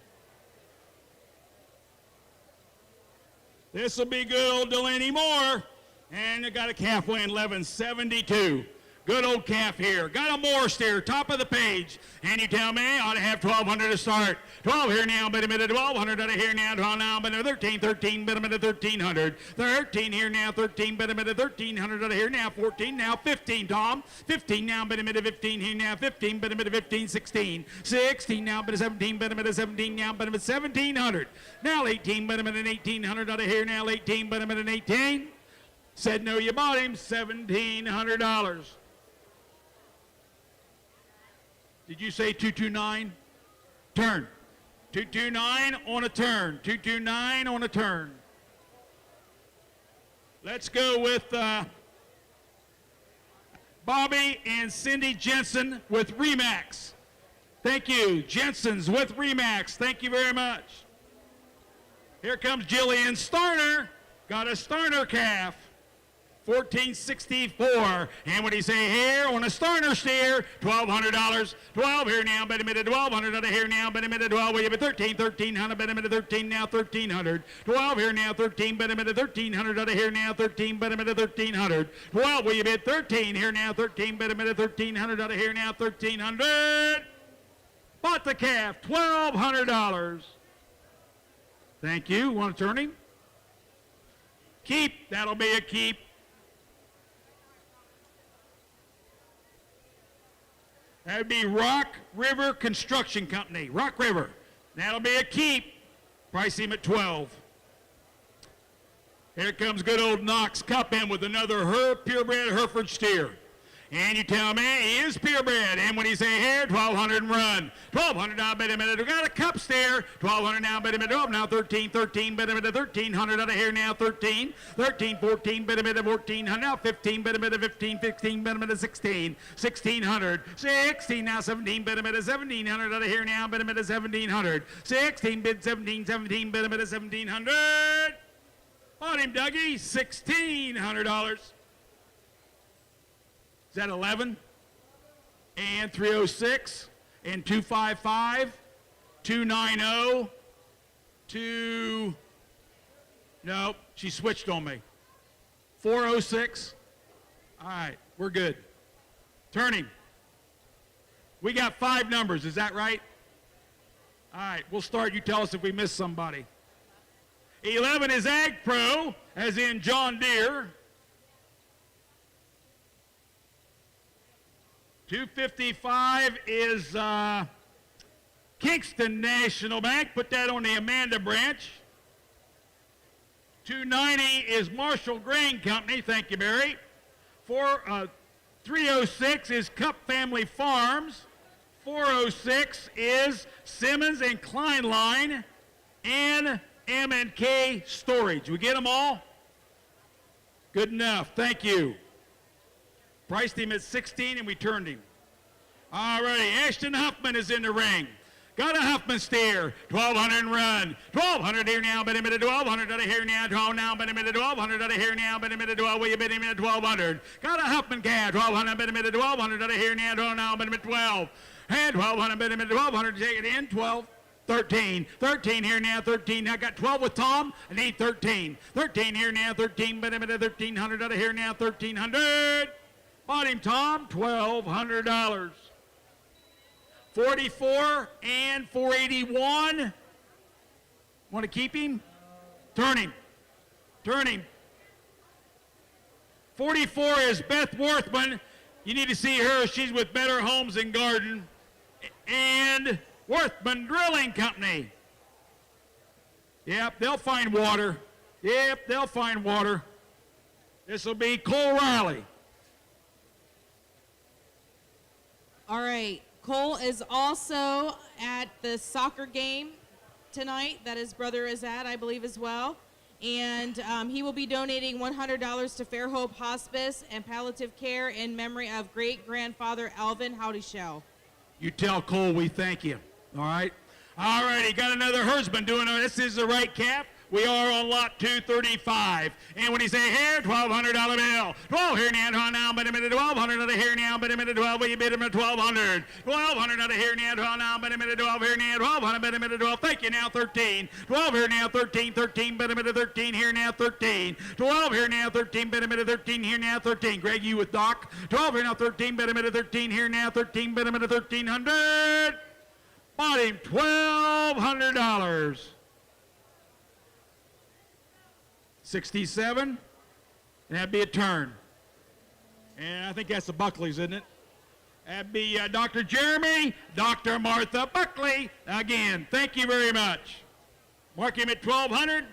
This will be good old Delaney Moore. And I got a calf weighing 1172. Good old calf here. Got a Moore steer, top of the page. And you tell me I ought to have 1,200 to start. 12 here now, bid a minute, 1,200 out of here now, 12 now, bid a minute, 13, 13, bid a minute, 1,300. 13 here now, 13, bid a minute, 1,300 out of here now, 14 now, 15, Tom. 15 now, bid a minute, 15 here now, 15, bid a minute, 15, 16. 16 now, bid a 17, bid a minute, 17 now, bid a minute, 1,700. Now 18, bid a minute, 1,800 out of here now, 18, bid a minute, 18. Said no, you bought him, $1,700. Did you say 229? Turn. 229 on a turn. 229 on a turn. Let's go with Bobby and Cindy Jensen with Remax. Thank you. Jensen's with Remax. Thank you very much. Here comes Jillian Starner. Got a Starner calf, $14.64. And what do you say here on a Starner steer? $1,200. 12 here now, bet a minute, 1,200 out of here now, bet a minute, 12. Will you bet 13, 1,300, bet a minute, 13 now, 1,300. 12 here now, 13, bet a minute, 1,300 out of here now, 13, bet a minute, 1,300. 12, will you bet 13 here now, 13, bet a minute, 1,300 out of here now, 1,300. Bought the calf, $1,200. Thank you. Want to turn him? Keep. That'll be a keep. That would be Rock River Construction Company. Rock River. That'll be a keep. Price him at 12. Here comes good old Knox Cup in with another purebred Hereford steer. And you tell me he is purebred. And when you say here, 1,200 and run. 1,200 now, bet a minute. We got a cup steer. 1,200 now, bet a minute. Oh, now 13, 13, bet a minute. 1,300 out of here now, 13. 13, 14, bet a minute. 1,400 now, 15, bet a minute. 15, 16, bet a minute. 16. 1,600. 16 now, 17, bet a minute. 1,700 out of here now, bet a minute. 1,700. 16, bid 17, 17, bet a minute. 1,700. Bought him, Dougie. $1,600. Is that 11? And 306 and 255, 290, 2. No, she switched on me. 406. All right, we're good. Turn him. We got 5 numbers, is that right? All right, we'll start. You tell us if we missed somebody. 11 is Ag Pro, as in John Deere. 255 is Kingston National Bank. Put that on the Amanda branch. 290 is Marshall Grain Company. Thank you, Barry. 306 is Cup Family Farms. 406 is Simmons and Klein Line and M&K Storage. We get them all? Good enough. Thank you. Priced him at 16 and we turned him. All righty, Ashton Huffman is in the ring. Got a Huffman steer, 1,200 and run. 1,200 here now, bet him at a 1,200 out of here now, 12 now, bet him at a 1,200 out of here now, bet him at a 12, will you bet him at 1,200? Got a Huffman calf, 1,200, bet him at a 1,200 out of here now, 12 now, bet him at 12. And 1,200, bet him at 1,200, take it in, 12. 13. 13 here now, 13. I got 12 with Tom. I need 13. 13 here now, 13, bet him at a 1,300 out of here now, 1,300. Bought him, Tom, $1,200. 44 and 481. Want to keep him? Turn him. Turn him. 44 is Beth Worthman. You need to see her. She's with Better Homes and Garden. And Worthman Drilling Company. Yep, they'll find water. Yep, they'll find water. This will be Cole Riley. All right. Cole is also at the soccer game tonight that his brother is at, I believe, as well. And he will be donating $100 to Fair Hope Hospice and Palliative Care in memory of great-grandfather Alvin Howdyshell. You tell Cole we thank you. All right? All righty, got another herdsman doing it. This is the right cap. We are on lot 235. And when you say here, $1,200 bill. 12 here now, 12 now, bet him at a 1,200 out of here now, bet him at a 12, will you bid him at 1,200? 1,200 out of here now, 12 now, bet him at a 12 here now, 1,200, bet him at a 12. Thank you now, 13. 12 here now, 13, 13, bet him at a 13 here now, 13. 12 here now, 13, bet him at a 13 here now, 13. Greg, you with Doc. 12 here now, 13, bet him at a 13 here now, 13, bet him at a 1,300. Bought him $1,200. 67, and that'd be a turn. And I think that's the Buckleys, isn't it? That'd be Dr. Jeremy, Dr. Martha Buckley. Again, thank you very much. Mark him at 1,200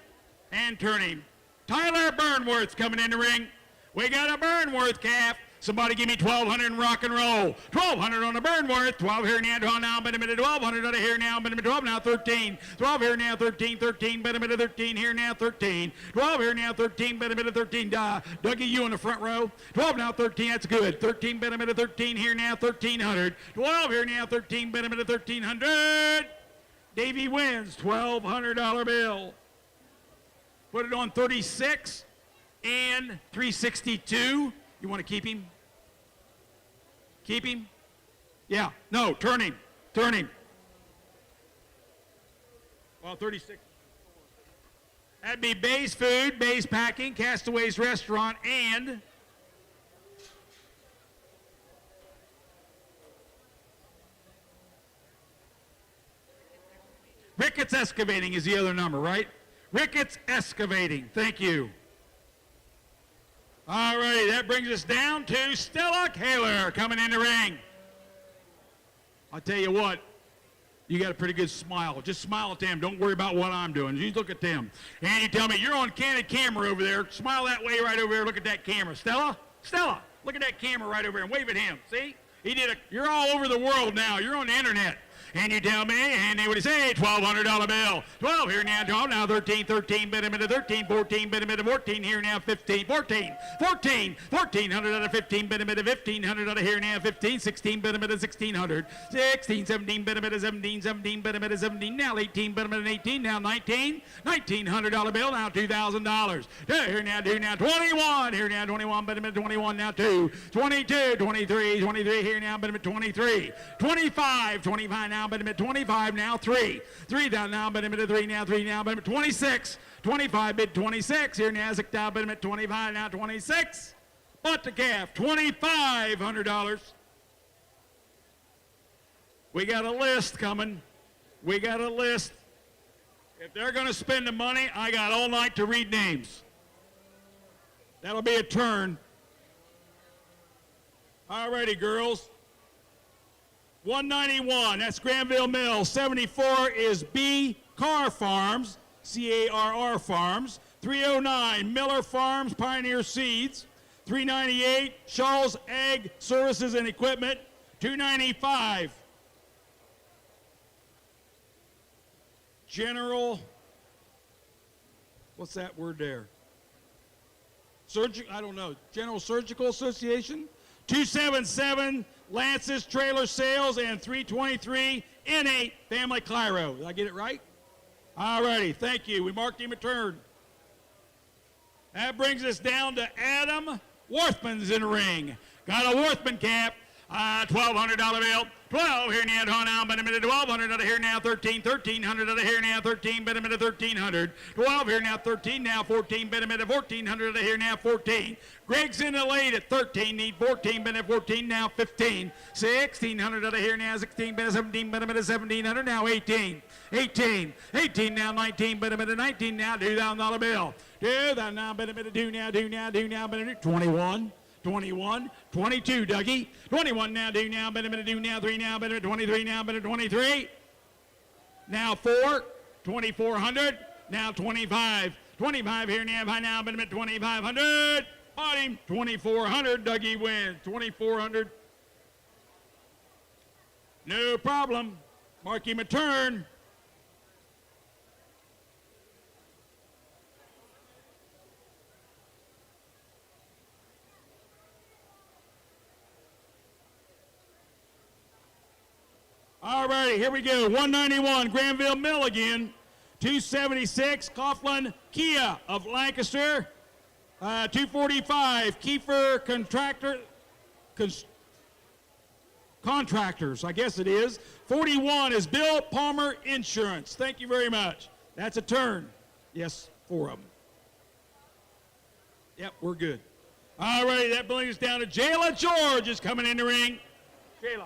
and turn him. Tyler Burnworth's coming in the ring. We got a Burnworth calf. Somebody give me 1,200 and rock and roll. 1,200 on the Burnworth. 12 here now, 12 now, bet him at a 1,200 out of here now, bet him at 12 now, 13. 12 here now, 13, 13, bet him at a 13 here now, 13. 12 here now, 13, bet him at a 13. Dougie, you in the front row. 12 now, 13, that's good. 13, bet him at a 13 here now, 1,300. 12 here now, 13, bet him at a 1,300. Davey wins, $1,200 bill. Put it on 36 and 362. You want to keep him? Keep him? Yeah. No, turn him. Turn him. Well, 36. That'd be Bay's Food, Bay's Packing, Castaways Restaurant, and Ricketts Excavating is the other number, right? Ricketts Excavating. Thank you. All righty, that brings us down to Stella Taylor coming in the ring. I'll tell you what, you got a pretty good smile. Just smile at them. Don't worry about what I'm doing. You look at them. And you tell me, you're on candid camera over there. Smile that way right over there. Look at that camera. Stella? Stella, look at that camera right over there and wave at him. See? You're all over the world now. You're on the internet. And you tell me, and they would say, $1,200 bill. 12 here now, 12 now, 13, 13, bit a minute, 13, 14, bit a minute, 14 here now, 15, 14, 14, 1,400 out of 15, bit a minute, 1,500 out of here now, 15, 16, bit a minute, 1,600, 16, 17, bit a minute, 17, 17, bit a minute, 17, now 18, bit a minute, 18, now 19, $1,900 bill, now $2,000. Here now, 21, here now, 21, bit a minute, 21, now 2, 22, 23, 23, here now, bit a minute, 23, 25, 25 now, bit a minute, 25 now, 3 down now, bit a minute, 3 now, bit a minute, 26, 25, bid 26, here now, Isaac down, bit a minute, 25 now, 26, butt to calf, $2,500. We got a list coming. We got a list. If they're going to spend the money, I got all night to read names. That'll be a turn. All righty, girls. 191, that's Granville Mills. 74 is B. Carr Farms, C-A-R-R Farms. 309, Miller Farms, Pioneer Seeds. 398, Shaw's Ag Services and Equipment. 295, General, what's that word there? I don't know, General Surgical Association. 277, Lance's Trailer Sales, and 323, N8 Family Clyro. Did I get it right? All righty, thank you. We marked him a turn. That brings us down to Adam Worthman's in the ring. Got a Worthman cap, $1,200 bill. 12 here now, but a minute, 1,200 out of here now, 13, 1,300 out of here now, 13, but a minute, 1,300. 12 here now, 13 now, 14, but a minute, 1,400 out of here now, 14. Greg's in the lead at 13, need 14, but at 14 now, 15. 1,600 out of here now, 16, but a 17, but a minute, 1,700 now, 18. 18 now, 19, but a minute, 19 now, $2,000 bill. 2,000 now, but a minute, 2 now, but a minute, 21. 21, 22, Dougie. 21 now, do now, but a minute, do now, 3 now, but a 23 now, but a 23. Now 4, 2,400. Now 25. 25 here now, by now, but a minute, 2,500. On him, 2,400. Dougie wins, 2,400. No problem. Mark him a turn. All righty, here we go. 191, Granville Mill again. 276, Coughlin Kia of Lancaster. 245, Kiefer Contractors, I guess it is. 41 is Bill Palmer Insurance. Thank you very much. That's a turn. Yes, 4 of them. Yep, we're good. All righty, that brings us down to Jayla George is coming in the ring. Jayla.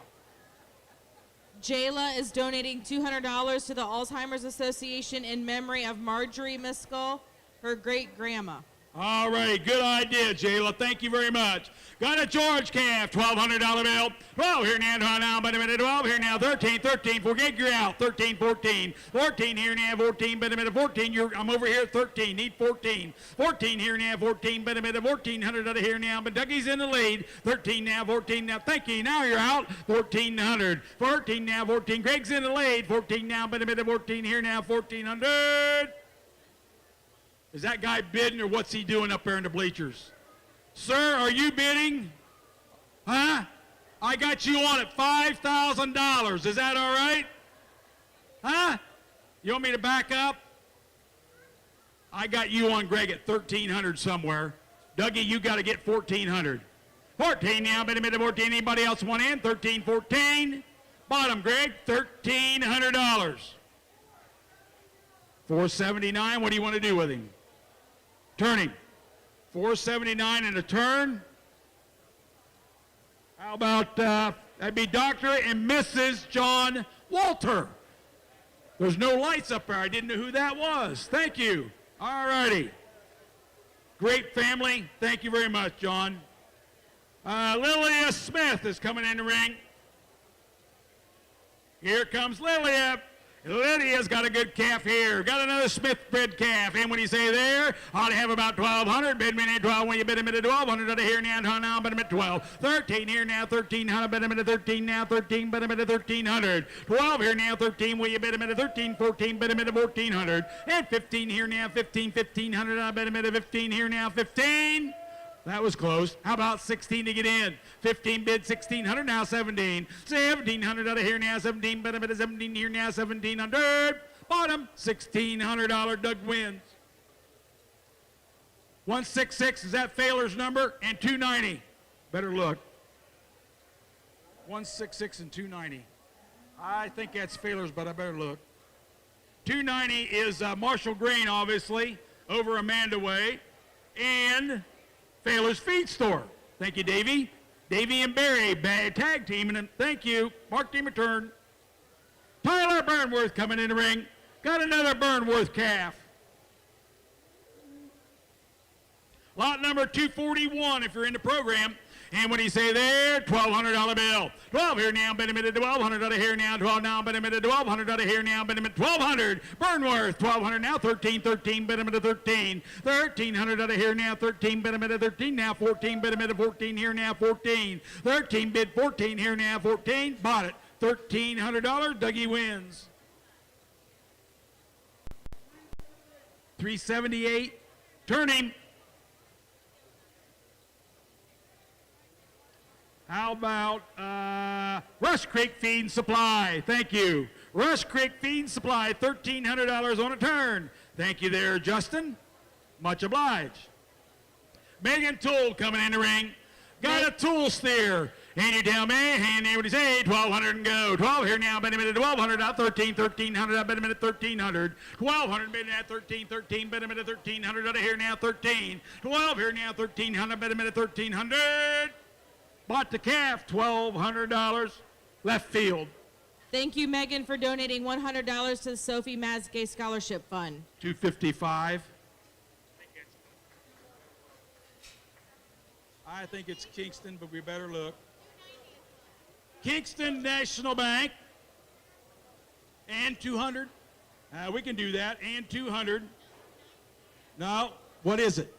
Jayla is donating $200 to the Alzheimer's Association in memory of Marjorie Miskell, her great-grandma. All right, good idea, Jayla. Thank you very much. Got a George calf, $1,200 bill. 12 here now, but a minute, 12 here now, 13, 13, forget you're out, 13, 14. 14 here now, 14, but a minute, 14, I'm over here at 13, need 14. 14 here now, 14, but a minute, 1,400 out of here now, but Dougie's in the lead. 13 now, 14 now, thank you, now you're out, 1,400. 14 now, 14, Greg's in the lead. 14 now, but a minute, 14 here now, 1,400. Is that guy bidding or what's he doing up there in the bleachers? Sir, are you bidding? Huh? I got you on at $5,000. Is that all right? Huh? You want me to back up? I got you on Greg at 1,300 somewhere. Dougie, you got to get 1,400. 14 now, bid to 14. Anybody else want in? 13, 14. Bottom, Greg, $1,300. 479, what do you want to do with him? Turn him. 479 and a turn. How about, that'd be Dr. and Mrs. John Walter. There's no lights up there. I didn't know who that was. Thank you. All righty. Great family. Thank you very much, John. Lillia Smith is coming in the ring. Here comes Lillia. Lydia's got a good calf here. Got another Smith bred calf. And when you say there, ought to have about 1,200. Bid me at 12. When you bid him at 1,200, out of here now, bid him at 12. 13 here now, 1,300. Bid him at 13 now, 13. Bid him at 1,300. 12 here now, 13. Will you bid him at 13? 14. Bid him at 1,400. And 15 here now, 15. 1,500. I bid him at 15 here now, 15. That was close. How about 16 to get in? 15 bid, 1,600, now 17. 1,700 out of here now, 17. Bid him at 17 here now, 1,700. Bottom, $1,600. Doug wins. 166, is that Failer's number? And 290. Better look. 166 and 290. I think that's Failer's, but I better look. 290 is Marshall Green, obviously, over Amanda Way. And Failer's Feed Store. Thank you, Davey. Davey and Barry, tag team, and thank you. Mark team return. Tyler Burnworth coming in the ring. Got another Burnworth calf. Lot number 241 if you're in the program. And what do you say there? $1,200 bill. 12 here now, bid him at 1,200 out of here now. 12 now, bid him at 1,200 out of here now. Bid him at 1,200. Burnworth, 1,200 now. 13, 13, bid him at 13. 1,300 out of here now. 13, bid him at 13 now. 14, bid him at 14 here now. 14. 13 bid 14 here now. 14. Bought it. $1,300. Dougie wins. 378. Turn him. How about Rush Creek Feed and Supply? Thank you. Rush Creek Feed and Supply, $1,300 on a turn. Thank you there, Justin. Much obliged. Megan Toole coming in the ring. Got a Toole steer. And you tell me, and there what you say, 1,200 and go. 12 here now, bid him at 1,200 out, 13, 1,300, I bid him at 1,300. 1,200 bid at 13, 13, bid him at 1,300 out of here now, 13. 12 here now, 1,300, bid him at 1,300. Bought the calf, $1,200, left field. Thank you, Megan, for donating $100 to the Sophie Mazgay Scholarship Fund. $255. I think it's Kingston, but we better look. Kingston National Bank, and 200. We can do that, and 200. No, what is it?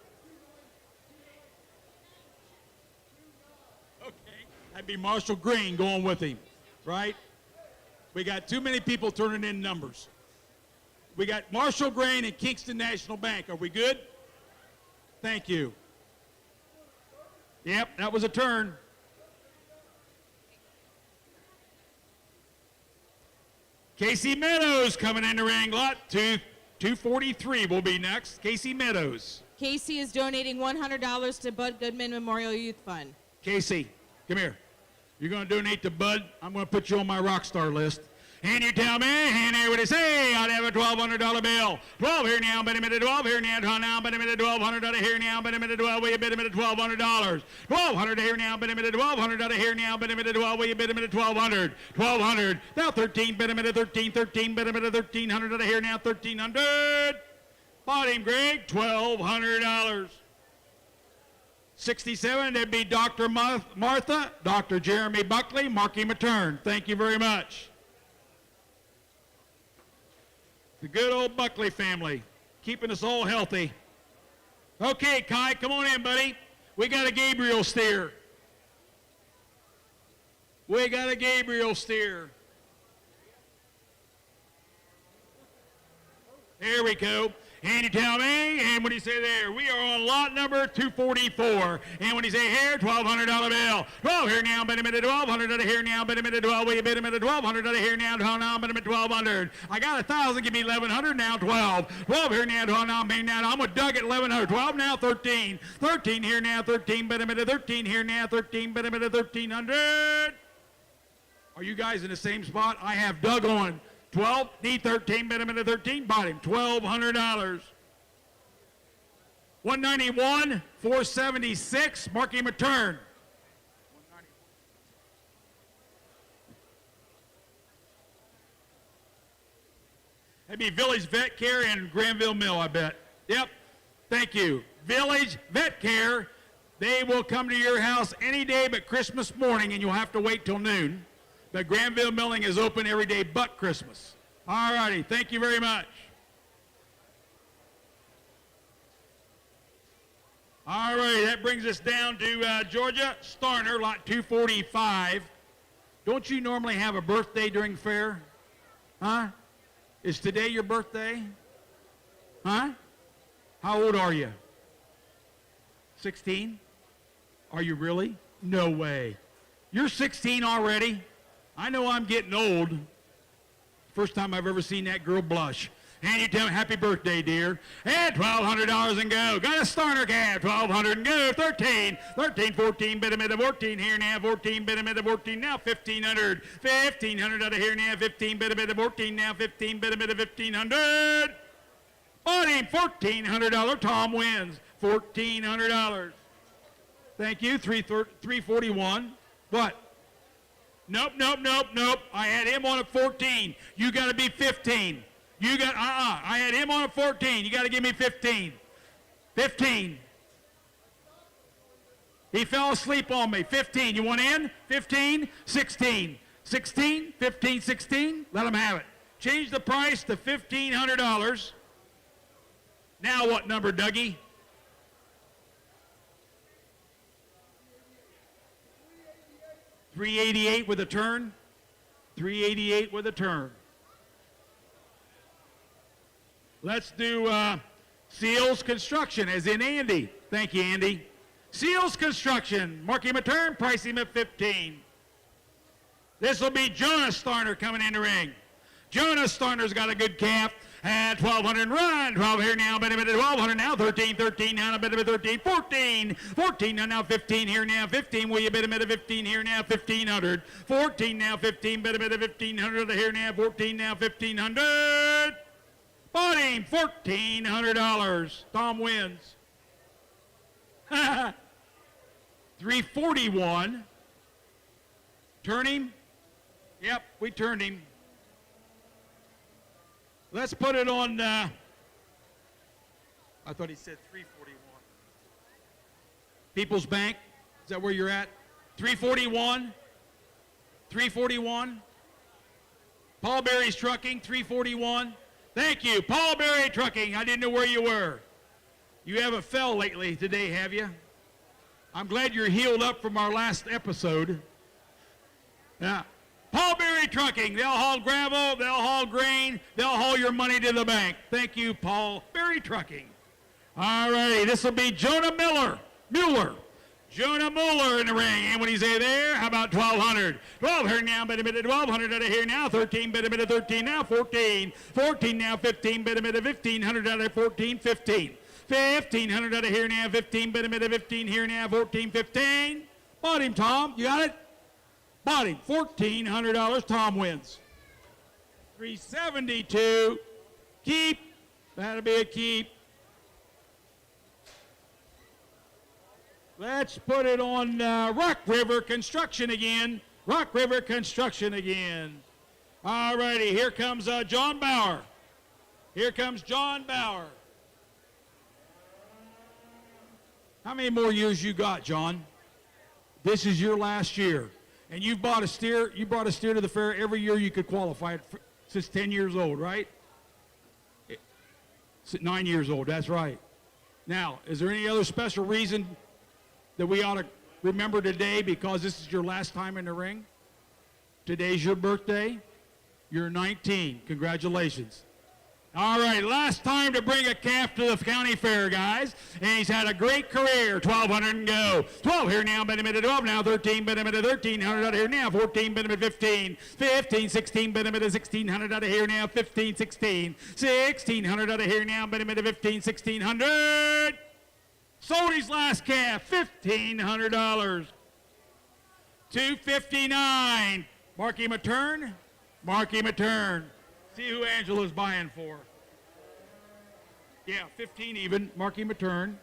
That'd be Marshall Green going with him, right? We got too many people turning in numbers. We got Marshall Green and Kingston National Bank. Are we good? Thank you. Yep, that was a turn. Casey Meadows coming in the ring. Lot 243 will be next. Casey Meadows. Casey is donating $100 to Bud Goodman Memorial Youth Fund. Casey, come here. You're going to donate to Bud. I'm going to put you on my rock star list. And you tell me, and there what they say, I'd have a $1,200 bill. 12 here now, bid him at 12 here now, bid him at 1,200 out of here now, bid him at 12, will you bid him at $1,200? 1,200 here now, bid him at 1,200 out of here now, bid him at 12, will you bid him at 1,200? 1,200, now 13, bid him at 13, 13, bid him at 1,300 out of here now, 1,300. Bought him, Greg, $1,200. 67, that'd be Dr. Martha, Dr. Jeremy Buckley, mark him a turn. Thank you very much. The good old Buckley family, keeping us all healthy. Okay, Kai, come on in, buddy. We got a Gabriel steer. We got a Gabriel steer. There we go. And you tell me, and what do you say there? We are on lot number 244. And when you say here, $1,200 bill. 12 here now, bid him at $1,200 out of here now, bid him at $1,200. Will you bid him at $1,200 out of here now? Now, bid him at $1,200. I got 1,000, give me 1,100 now, 12. 12 here now, 12 now, bid now. I'm with Doug at 1,100. 12 now, 13. 13 here now, 13, bid him at 13 here now, 13, bid him at 1,300. Are you guys in the same spot? I have Doug on 12, need 13, bid him at 13, bought him $1,200. 191, 476, mark him a turn. That'd be Village Vet Care and Granville Mill, I bet. Yep, thank you. Village Vet Care, they will come to your house any day but Christmas morning, and you'll have to wait till noon. But Granville Milling is open every day but Christmas. All righty, thank you very much. All right, that brings us down to Georgia Starner, lot 245. Don't you normally have a birthday during fair? Huh? Is today your birthday? Huh? How old are you? 16? Are you really? No way. You're 16 already? I know I'm getting old. First time I've ever seen that girl blush. And you tell me, happy birthday, dear. And $1,200 and go. Got a Starner cab, $1,200 and go. 13, 13, 14, bid him at 14 here now, 14, bid him at 14 now, 1,500. 1,500 out of here now, 15, bid him at 14 now, 15, bid him at 1,500. Bought him, $1,400. Tom wins, $1,400. Thank you, 341. What? Nope. I had him on a 14. You got to be 15. You got, I had him on a 14. You got to give me 15. 15. He fell asleep on me. 15. You want in? 15, 16. 16, 15, 16. Let him have it. Change the price to $1,500. Now what number, Dougie? $388 with a turn. $388 with a turn. Let's do Seals Construction, as in Andy. Thank you, Andy. Seals Construction. Mark him a turn. Price him at 15. This will be Jonas Starner coming in the ring. Jonas Starner's got a good calf. At 1,200 run. 12 here now. Bid him at 1,200 now. 13, 13 now. Bid him at 13. 14. 14 now. 15 here now. 15. Will you bid him at 15 here now? 1,500. 14 now. 15. Bid him at 1,500 here now. 14 now. 1,500. Bought him $1,400. Tom wins. 341. Turn him? Yep, we turned him. Let's put it on, I thought he said 341. People's Bank, is that where you're at? 341? 341? Paul Berry's Trucking, 341. Thank you, Paul Berry Trucking. I didn't know where you were. You haven't fell lately today, have you? I'm glad you're healed up from our last episode. Yeah. Paul Berry Trucking. They'll haul gravel, they'll haul grain, they'll haul your money to the bank. Thank you, Paul Berry Trucking. All righty, this will be Jonah Mueller. Jonah Mueller in the ring. And when he's there, how about 1,200? 12 here now, bid him at 1,200 out of here now. 13, bid him at 13 now. 14. 14 now, 15, bid him at 1,500 out of 14. 15. 1,500 out of here now. 15, bid him at 15 here now. 14, 15. Bought him, Tom. You got it? Bought him. $1,400. Tom wins. 372. Keep. That'll be a keep. Let's put it on Rock River Construction again. Rock River Construction again. All righty, here comes John Bauer. Here comes John Bauer. How many more years you got, John? This is your last year. And you brought a steer to the fair every year you could qualify it since 10 years old, right? 9 years old, that's right. Now, is there any other special reason that we ought to remember today because this is your last time in the ring? Today's your birthday. You're 19. Congratulations. All right, last time to bring a calf to the county fair, guys. And he's had a great career. 1,200 and go. 12 here now, bid him at 12 now. 13, bid him at 1,300 out of here now. 14, bid him at 15. 15, 16, bid him at 1,600 out of here now. 15, 16. 1,600 out of here now, bid him at 15, 1,600. Sold his last calf, $1,500. 259. Mark him a turn. Mark him a turn. See who Angela's buying for. Yeah, 15 even. Mark him a turn.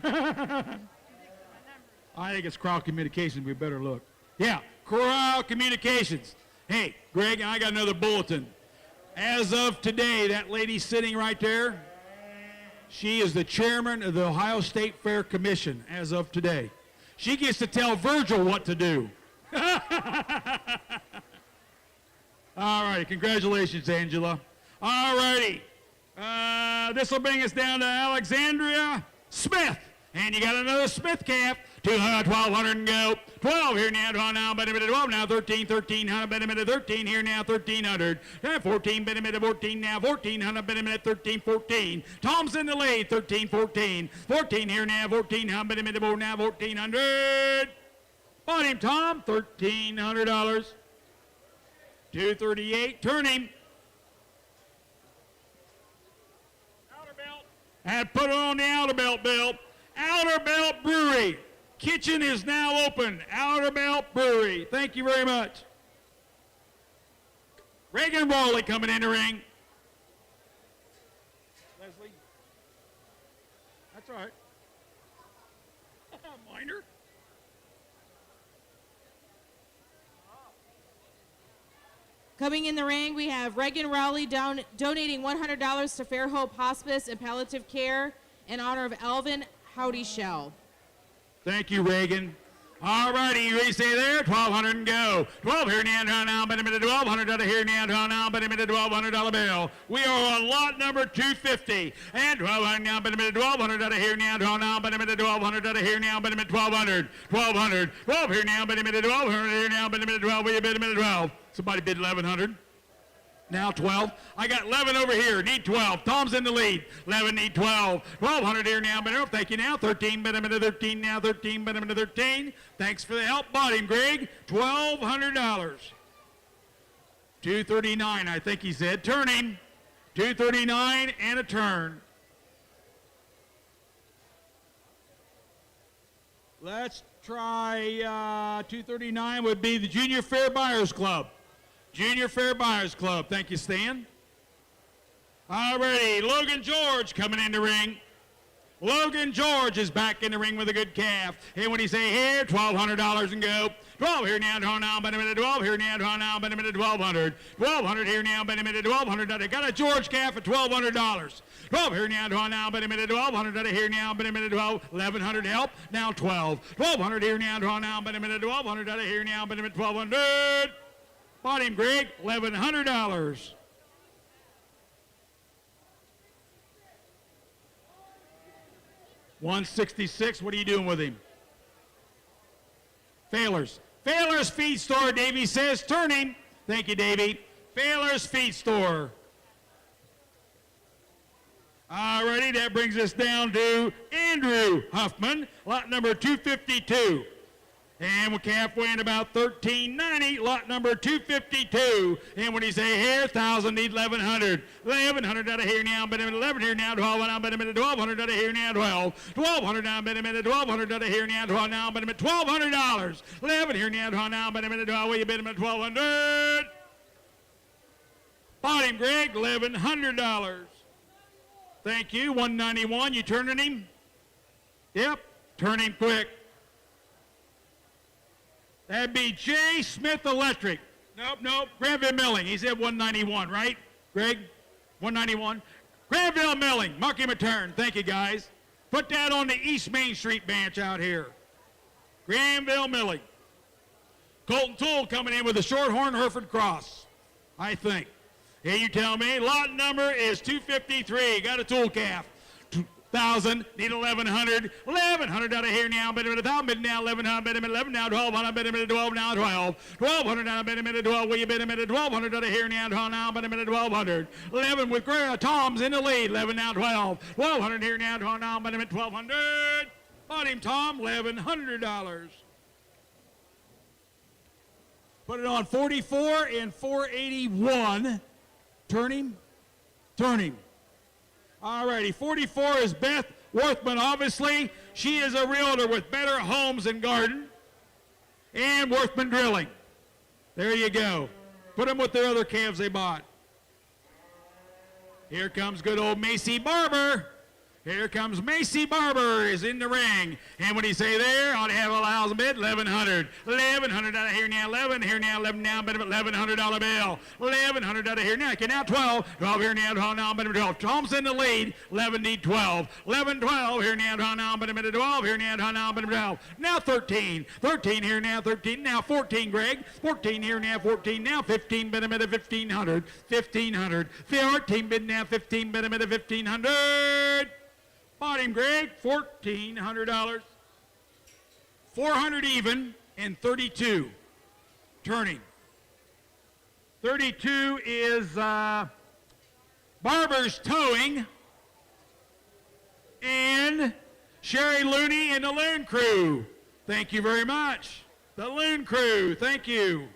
I think it's Crowd Communications. We better look. Yeah, Crowd Communications. Hey, Greg, I got another bulletin. As of today, that lady sitting right there, she is the chairman of the Ohio State Fair Commission as of today. She gets to tell Virgil what to do. All right, congratulations, Angela. All righty. This will bring us down to Alexandria Smith. And you got another Smith calf. 1,200 and go. 12 here now, 12 now, bet him at 12 now, 13, 1,300, bet him at 13 here now, 1,300. 14, bet him at 14 now, 1,400, bet him at 13, 14. Tom's in the lead, 13, 14. 14 here now, 1,400, bet him at 4 now, 1,400. Bought him, Tom, $1,300. 238, turn him. Outer belt. And put it on the outer belt, Bill. Outer Belt Brewery. Kitchen is now open. Outer Belt Brewery. Thank you very much. Reagan Raleigh coming in the ring. Leslie. That's all right. Minor. Coming in the ring, we have Reagan Rowley donating $100 to Fair Hope Hospice and Palliative Care in honor of Elvin Howdy Shell. Thank you, Reagan. All righty, you ready to stay there? 1,200 and go. 12 here now, bet him at 1,200 out of here now, bet him at $1,200 bill. We are on lot number 250. And 1,200 now, bet him at 1,200 out of here now, bet him at 1,200 out of here now, bet him at 1,200. 1,200. 12 here now, bet him at 1,200 here now, bet him at 12. Will you bid him at 12? Somebody bid 1,100. Now 12. I got 11 over here. Need 12. Tom's in the lead. 11 need 12. 1,200 here now. But thank you now. 13. Bet him at 13 now. 13. Bet him at 13. Thanks for the help. Bought him, Greg. $1,200. 239, I think he said. Turn him. 239 and a turn. Let's try 239 would be the Junior Fair Buyers Club. Junior Fair Buyers Club. Thank you, Stan. All righty, Logan George coming in the ring. Logan George is back in the ring with a good calf. And when he say here, $1,200 and go. 12 here now, bet him at 12 here now, bet him at 1,200. 1,200 here now, bet him at 1,200. I got a George calf at $1,200. 12 here now, bet him at 1,200 out of here now, bet him at 12. 1,100 help, now 12. 1,200 here now, bet him at 1,200 out of here now, bet him at 1,200. Bought him, Greg, $1,100. $166. What are you doing with him? Failers. Failers Feed Store, Davey says. Turn him. Thank you, Davey. Failers Feed Store. All righty, that brings us down to Andrew Huffman, lot number 252. And we're halfway in about 1,390, lot number 252. And when he say here, 1,000 need 1,100. 1,100 out of here now, bet him at 11 here now, 12 now, bet him at 1,200 out of here now, 12. 1,200 now, bet him at 1,200 out of here now, 12 now, bet him at $1,200. 11 here now, 12 now, bet him at 12. Will you bet him at 1,200? Bought him, Greg, $1,100. Thank you. 191. You turning him? Yep. Turn him quick. That'd be J. Smith Electric. Nope. Granville Milling. He said 191, right? Greg? 191. Granville Milling. Mark him a turn. Thank you, guys. Put that on the East Main Street bench out here. Granville Milling. Colton Toole coming in with a Shorthorn Hereford Cross, I think. Here you tell me. Lot number is 253. Got a Toole calf. 1,000, need 1,100, 1,100 out of here now, bid a minute, 1,000, bid now, 1,100, bid a minute, 11 now, 1,200, bid a minute, 12 now, 12, 1,200 now, bid a minute, 12, will you bid a minute, 1,200 out of here now, 12 now, bid a minute, 1,200, 11 with Tom's in the lead, 11 now, 12, 1,200 here now, 12 now, bid a minute, 1,200, bought him, Tom, $1,100. Put it on 44 and 481, turn him. All righty, 44 is Beth Worthman, obviously. She is a realtor with Better Homes and Garden and Worthman Drilling. There you go. Put them with their other calves they bought. Here comes good old Macy Barber. Here comes Macy Barber is in the ring. And when he say there, ought to have a 1,000 bid, 1,100. 1,100 out of here now, 11, here now, 11 now, bid $1,100 bill. 1,100 out of here now, okay, now 12. 12 here now, 12 now, bid 12. Tom's in the lead, 11 need 12. 11, 12, here now, 12 now, bid 12. Here now, 12 now, bid 12. Now 13. 13 here now, 13. Now 14, Greg. 14 here now, 14. Now 15, bid 1,500. 1,500. 14 bid now, 15, bid 1,500. Bought him, Greg, $1,400. 400 even and 32. Turning. 32 is Barber's Towing and Sherry Looney and the Loon Crew. Thank you very much. The Loon Crew, thank you.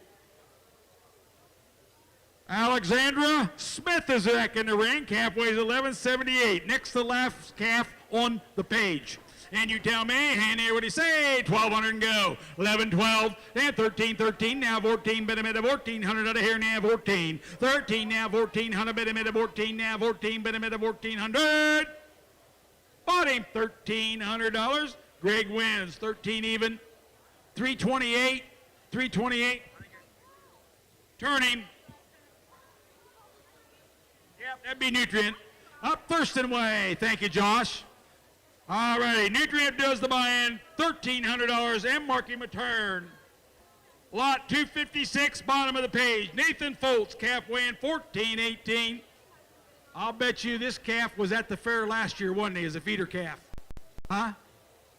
Alexandria Smith is back in the ring. Calf weighs 1178. Next to last calf on the page. And you tell me, and here what do you say? 1,200 and go. 11, 12, and 13, 13. Now 14, bid a minute, 1,400 out of here now, 14. 13 now, 1,400, bid a minute, 14 now, 14, bid a minute, 1,400. Bought him $1,300. Greg wins, 13 even. 328, 328. Turn him. Yep, that'd be Nutrient. Up Thurston Way. Thank you, Josh. All righty, Nutrient does the buy-in, $1,300, and mark him a turn. Lot 256, bottom of the page. Nathan Foltz, calf weighing 14-18. I'll bet you this calf was at the fair last year, wasn't he, as a feeder calf? Huh?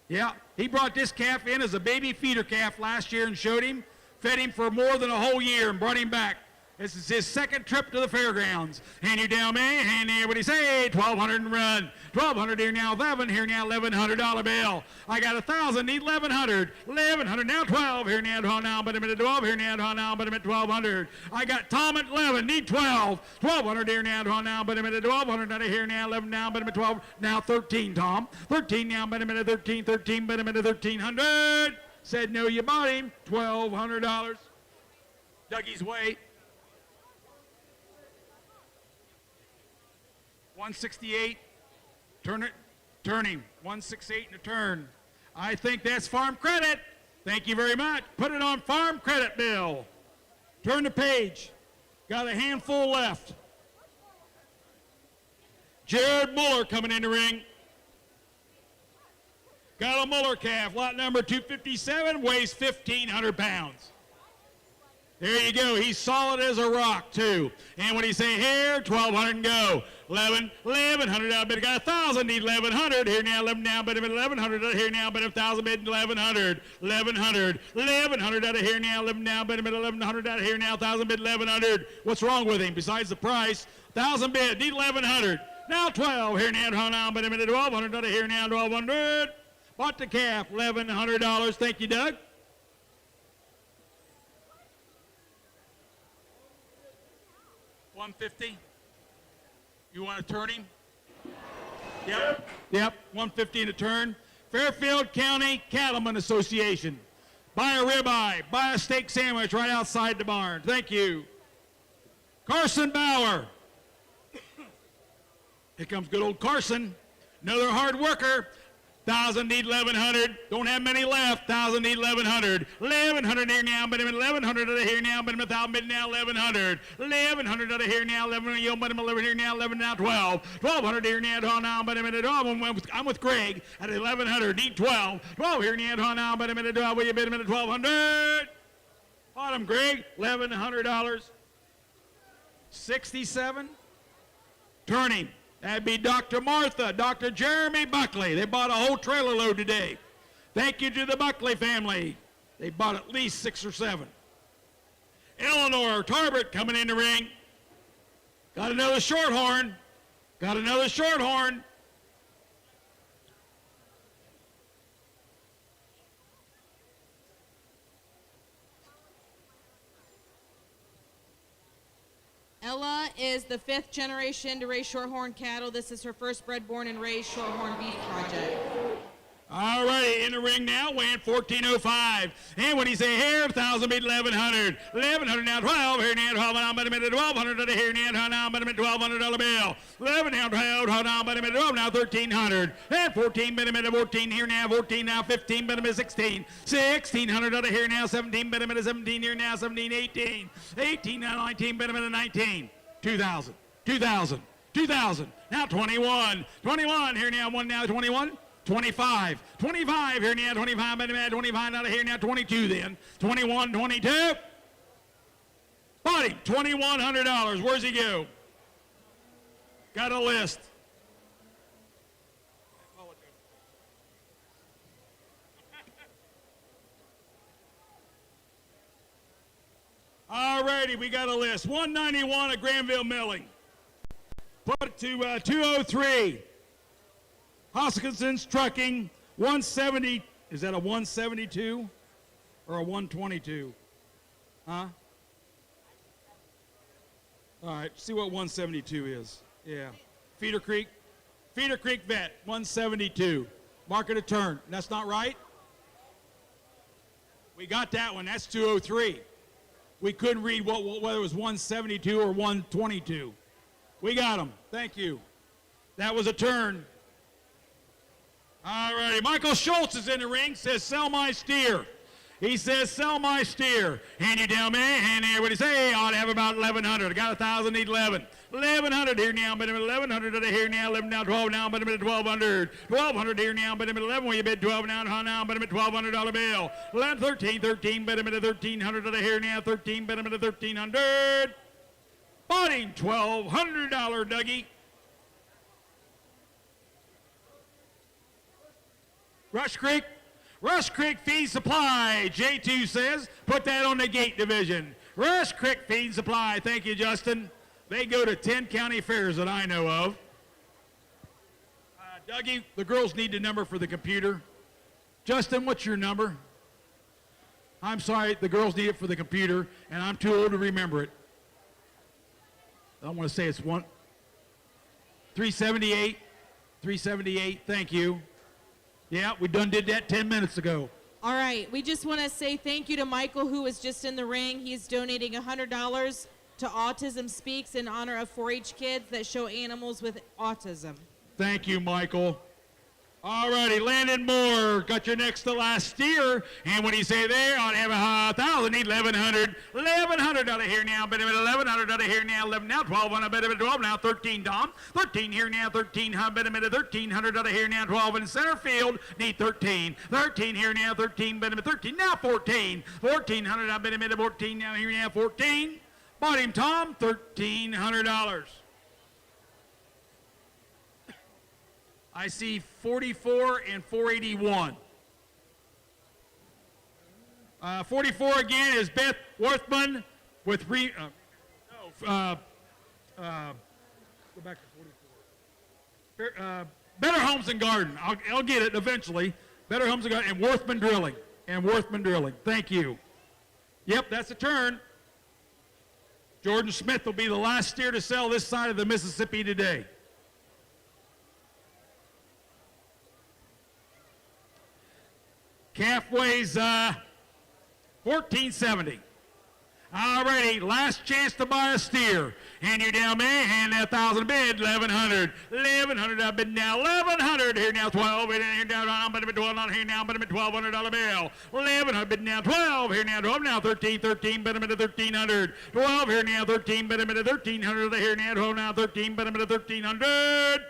Yeah, he brought this calf in as a baby feeder calf last year and showed him, fed him for more than a whole year and brought him back. This is his second trip to the fairgrounds. And you down me, and here what do you say? 1,200 and run. 1,200 here now, 11 here now, $1,100 bill. I got 1,000, need 1,100. 1,100 now, 12 here now, 12 now, but a minute 12 here now, 12 now, but a minute 1,200. I got Tom at 11, need 12. 1,200 here now, 12 now, but a minute 1,200 out of here now, 11 now, but a minute 12. Now 13, Tom. 13 now, but a minute 13, 13, but a minute 1,300. Said no, you bought him. $1,200. Dougie's way. 168, turn him, 168 and a turn. I think that's farm credit. Thank you very much. Put it on farm credit bill. Turn the page. Got a handful left. Jared Muller coming in the ring. Got a Muller calf, lot number 257, weighs 1,500 pounds. There you go. He's solid as a rock, too. And when he say here, 1,200 and go. 11, 1,100 out, but got 1,000, need 1,100. Here now, 11 now, but 1,100 out of here now, but 1,000, bid 1,100. 1,100, 1,100 out of here now, 11 now, but 1,100 out of here now, 1,000, bid 1,100. What's wrong with him besides the price? 1,000 bid, need 1,100. Now 12, here now, 12 now, but 1,200 out of here now, 1,200. Bought the calf, $1,100. Thank you, Doug. $150. You want to turn him? Yep. 150 and a turn. Fairfield County Cattlemen Association. Buy a ribeye, buy a steak sandwich right outside the barn. Thank you. Carson Bauer. Here comes good old Carson. Another hard worker. 1,000 need 1,100. Don't have many left. 1,000 need 1,100. 1,100 here now, but 1,100 out of here now, but 1,000 bid now 1,100. 1,100 out of here now, 11 but 11 here now, 11 now 12. 1,200 here now, 12 now, but 12. I'm with Greg at 1,100. Need 12. 12 here now, 12 now, but 12. Will you bid 1,200? Bottom, Greg, $1,100. 67. Turn him. That'd be Dr. Martha, Dr. Jeremy Buckley. They bought a whole trailer load today. Thank you to the Buckley family. They bought at least 6 or 7. Eleanor Tarbert coming in the ring. Got another shorthorn. Got another shorthorn. Ella is the 5th generation to raise shorthorn cattle. This is her first bred, born, and raised shorthorn beef project. All righty, in the ring now, weighing 1405. And when he say here, 1,000 beat 1,100. 1,100 now, 12. Here now, 12 on by the minute, 1,200 here now, by the minute, $1,200 bill. 11 now, 12, hold on by the minute, 12 now, 1,300. And 14 by the minute, 14 here now, 14 now, 15 by the minute, 16. 1,600 out of here now, 17 by the minute, 17 here now, 17, 18. 18 now, 19 by the minute, 19. 2,000, 2,000, 2,000. Now 21, 21 here now, 1 now, 21. 25, 25 here now, 25 by the minute, 25 out of here now, 22 then, 21, 22. Buddy, $2,100. Where's he go? Got a list. All righty, we got a list. 191 at Granville Milling. Put it to 203. Hoskinson's Trucking, 170. Is that a 172 or a 122? Huh? All right, see what 172 is. Yeah. Feeder Creek Vet, 172. Market a turn. That's not right? We got that one. That's 203. We couldn't read whether it was 172 or 122. We got them. Thank you. That was a turn. All righty, Michael Schultz is in the ring, says, sell my steer. He says, sell my steer. Hand you down, man, hand there. What do you say? I ought to have about 1,100. I got 1,000, need 11. 1,100 here now, but 1,100 here now, 11 now, 12 now, but 1,200. 1,200 here now, but 11 when you bid 12 now, but $1,200 bill. 11, 13, 13, but 1,300 here now, 13, but 1,300. Botting $1,200, Dougie. Rush Creek Feed Supply, J2 says, put that on the gate division. Rush Creek Feed Supply, thank you, Justin. They go to 10 county fairs that I know of. Dougie, the girls need the number for the computer. Justin, what's your number? I'm sorry, the girls need it for the computer, and I'm too old to remember it. I want to say it's 378, 378, thank you. Yeah, we done did that 10 minutes ago. All right, we just want to say thank you to Michael, who was just in the ring. He's donating $100 to Autism Speaks in honor of 4-H kids that show animals with autism. Thank you, Michael. All righty, Landon Moore got your next to last steer. And when you say there, I'd have 1,000, need 1,100. 1,100 out of here now, but 1,100 out of here now, 11 now, 12 on a bit of it, 12 now, 13, Dom. 13 here now, 1300, but 1,300 out of here now, 12 in center field, need 13. 13 here now, 13, but 13 now, 14. 1,400, I bet a minute, 14 now, here now, 14. Bought him, Tom, $1,300. I see 44 and 481. 44 again is Beth Worthman with go back to 44. Better Homes and Garden. I'll get it eventually. Better Homes and Garden and Worthman Drilling. Thank you. Yep, that's a turn. Jordan Smith will be the last steer to sell this side of the Mississippi today. Calf weighs 1470. All righty, last chance to buy a steer. Hand you down, man. Hand that 1,000 bid, 1,100. 1,100, I bid now, 1,100. Here now, 12. Here down, but 12 on here now, but $1,200 bill. 1,100, bid now, 12. Here now, 12 now, 13, 13, but 1,300. 12 here now, 13, but 1,300. Here now, 12 now, 13, but 1,300.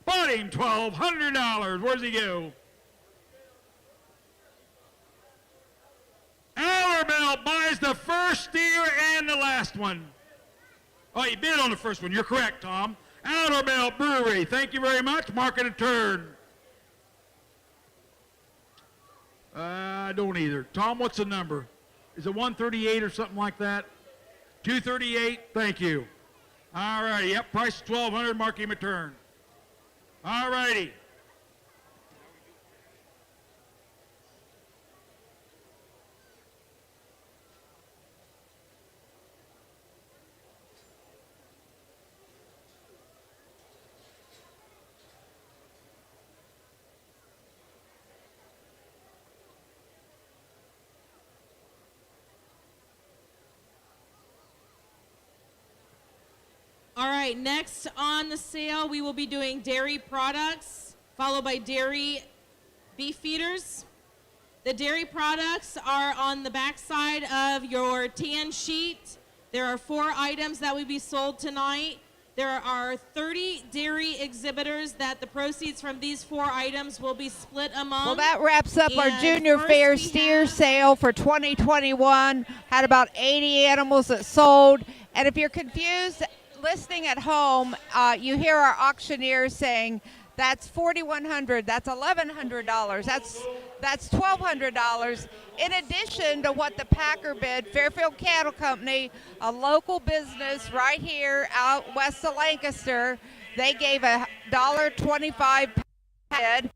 Bought him $1,200. Where's he go? Allerbell buys the first steer and the last one. Oh, he bid on the first one. You're correct, Tom. Outerbelt Brewery, thank you very much. Market a turn. I don't either. Tom, what's the number? Is it 138 or something like that? 238, thank you. All righty, yep, price is $1,200, mark him a turn. All righty. All right, next on the sale, we will be doing dairy products, followed by dairy beef feeders. The dairy products are on the back side of your tan sheet. There are 4 items that will be sold tonight. There are 30 dairy exhibitors that the proceeds from these 4 items will be split among. Well, that wraps up our And Junior first Fair we steer have- sale for 2021. Had about 80 animals that sold. And if you're confused, listening at home, you hear our auctioneers saying, that's $4,100, that's $1,100, that's $1,200. In addition to what the Packer bid, Fairfield Cattle Company, a local business right here out west of Lancaster, they gave a $1.25 bid.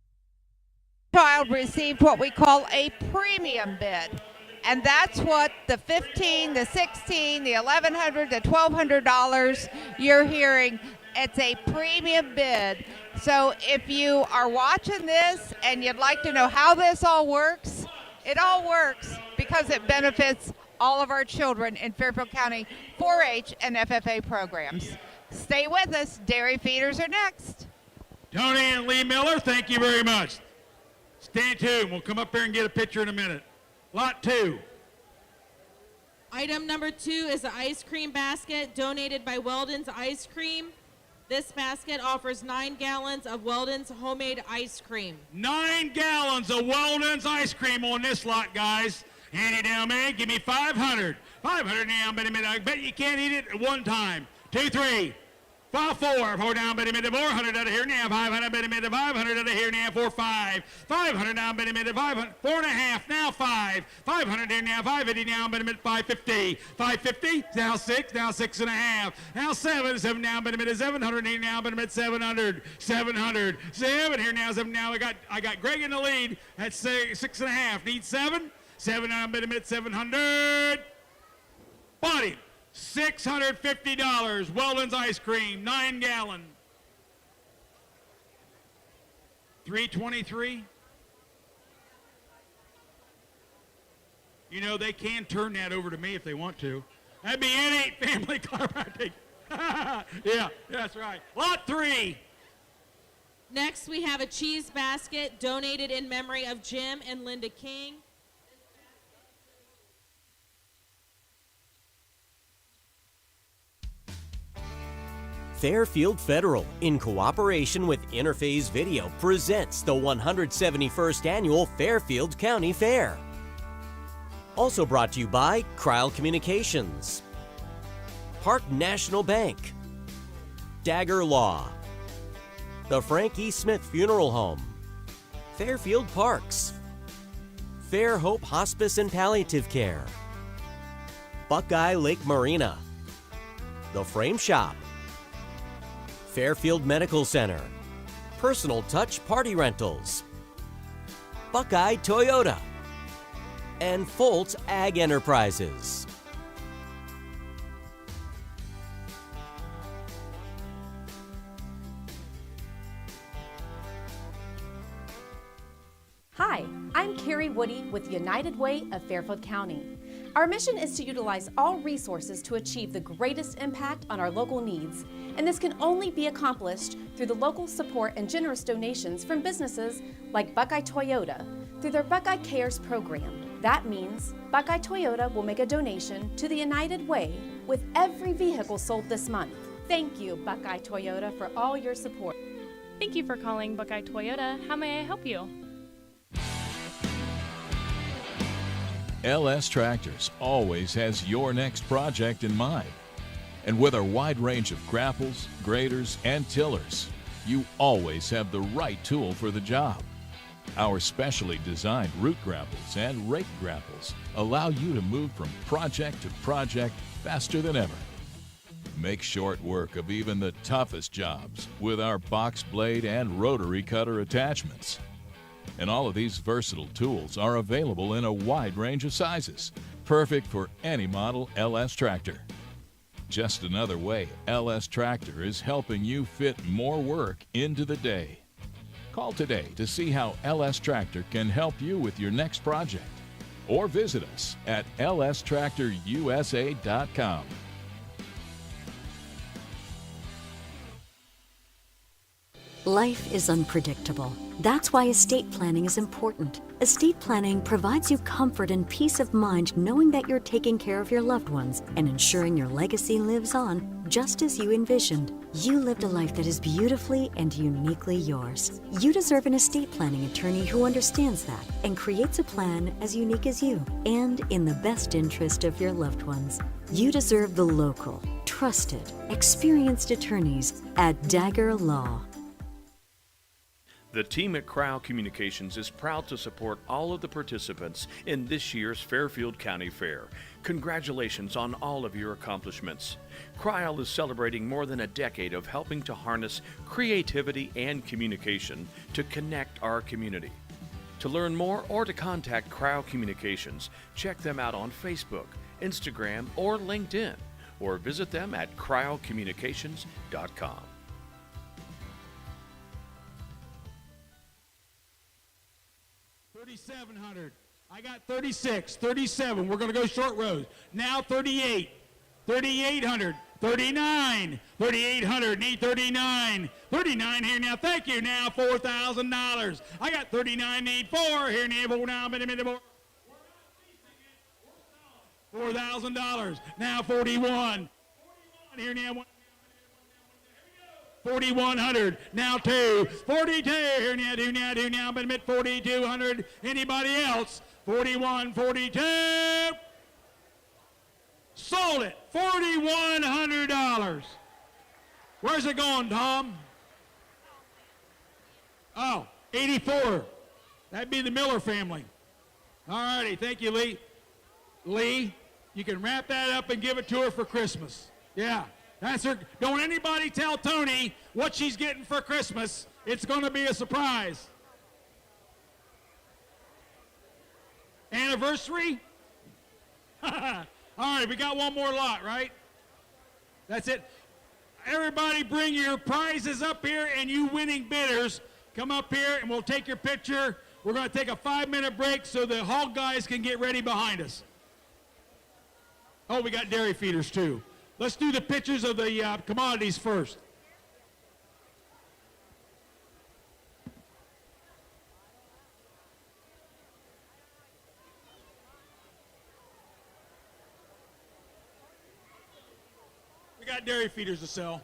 Child received what we call a premium bid. And that's what the $1,500, the $1,600, the $1,100, the $1,200 you're hearing. It's a premium bid. So if you are watching this and you'd like to know how this all works, it all works because it benefits all of our children in Fairfield County 4-H and FFA programs. Stay with us. Dairy feeders are next. Tony and Lee Miller, thank you very much. Stay tuned. We'll come up here and get a picture in a minute. Lot 2. Item number 2 is the ice cream basket donated by Weldon's Ice Cream. This basket offers 9 gallons of Weldon's homemade ice cream. 9 gallons of Weldon's ice cream on this lot, guys. Hand it down, man. Give me 500. 500 now, but I bet you can't eat it at one time. 2, 3. 5, 4. 4 down, but 400 out of here now. 500, but 500 out of here now. 4, 5. 500 down, but 500. 4.5 now. 5. 500 here now. 550 now, but 550. 550. Now 6. Now 6.5. Now 7. 7 down, but 700 here now, but 700. 700. 7 here now. 7 now. I got Greg in the lead at 6.5. Need 7. 7 down, but 700. Body. $650. Weldon's ice cream, 9 gallon. 323. You know, they can turn that over to me if they want to. That'd be N8 family chiropractic. Yeah, that's right. Lot 3. Next, we have a cheese basket donated in memory of Jim and Linda King. Fairfield Federal, in cooperation with Interphase Video, presents the 171st Annual Fairfield County Fair. Also brought to you by Cryle Communications, Park National Bank, Dagger Law, the Frank E. Smith Funeral Home, Fairfield Parks, Fair Hope Hospice and Palliative Care, Buckeye Lake Marina, The Frame Shop, Fairfield Medical Center, Personal Touch Party Rentals, Buckeye Toyota, and Foltz Ag Enterprises. Hi, I'm Carrie Woody with United Way of Fairfield County. Our mission is to utilize all resources to achieve the greatest impact on our local needs, and this can only be accomplished through the local support and generous donations from businesses like Buckeye Toyota through their Buckeye Cares program. That means Buckeye Toyota will make a donation to the United Way with every vehicle sold this month. Thank you, Buckeye Toyota, for all your support. Thank you for calling Buckeye Toyota. How may I help you? LS Tractors always has your next project in mind. And with our wide range of grapples, graders, and tillers, you always have the right tool for the job. Our specially designed root grapples and rake grapples allow you to move from project to project faster than ever. Make short work of even the toughest jobs with our box blade and rotary cutter attachments. And all of these versatile tools are available in a wide range of sizes, perfect for any model LS tractor. Just another way LS Tractor is helping you fit more work into the day. Call today to see how LS Tractor can help you with your next project, or visit us at lstractorusa.com. Life is unpredictable. That's why estate planning is important. Estate planning provides you comfort and peace of mind knowing that you're taking care of your loved ones and ensuring your legacy lives on just as you envisioned. You lived a life that is beautifully and uniquely yours. You deserve an estate planning attorney who understands that and creates a plan as unique as you and in the best interest of your loved ones. You deserve the local, trusted, experienced attorneys at Dagger Law. The team at Cryle Communications is proud to support all of the participants in this year's Fairfield County Fair. Congratulations on all of your accomplishments. Cryle is celebrating more than a decade of helping to harness creativity and communication to connect our community. To learn more or to contact Cryle Communications, check them out on Facebook, Instagram, or LinkedIn, or visit them at crylecommunications.com. $3,700. I got 36, 37. We're going to go short rows. Now 38, 3,800, 39, 3,800. Need 39, 39 here now. Thank you. Now $4,000. I got 39. Need 4 here now. $4,000. Now 41. Here now. 4,100, now 2, 42, here now, do now, but admit 4,200, anybody else? 41, 42, sold it, $4,100. Where's it going, Tom? Oh, 84, that'd be the Miller family. All righty, thank you, Lee. Lee, you can wrap that up and give it to her for Christmas. Yeah. That's her. Don't anybody tell Tony what she's getting for Christmas. It's going to be a surprise. Anniversary? All right, we got one more lot, right? That's it. Everybody bring your prizes up here, and you winning bidders, come up here and we'll take your picture. We're going to take a 5-minute break so the hog guys can get ready behind us. Oh, we got dairy feeders too. Let's do the pictures of the commodities first. We got dairy feeders to sell.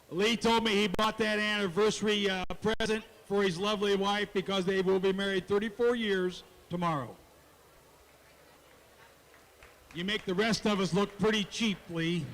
Lee told me he bought that anniversary present for his lovely wife because they will be married 34 years tomorrow. You make the rest of us look pretty cheap, Lee.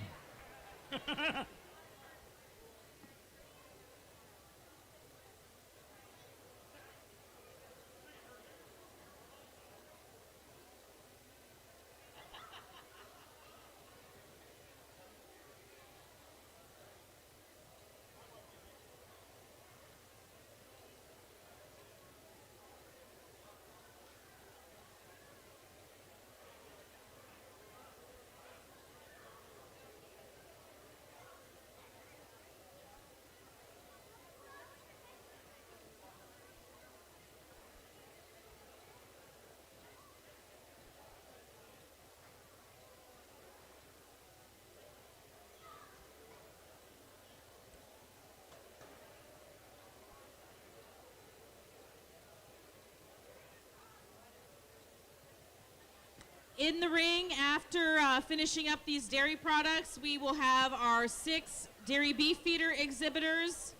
In the ring, after finishing up these dairy products, we will have our 6 dairy beef feeder exhibitors.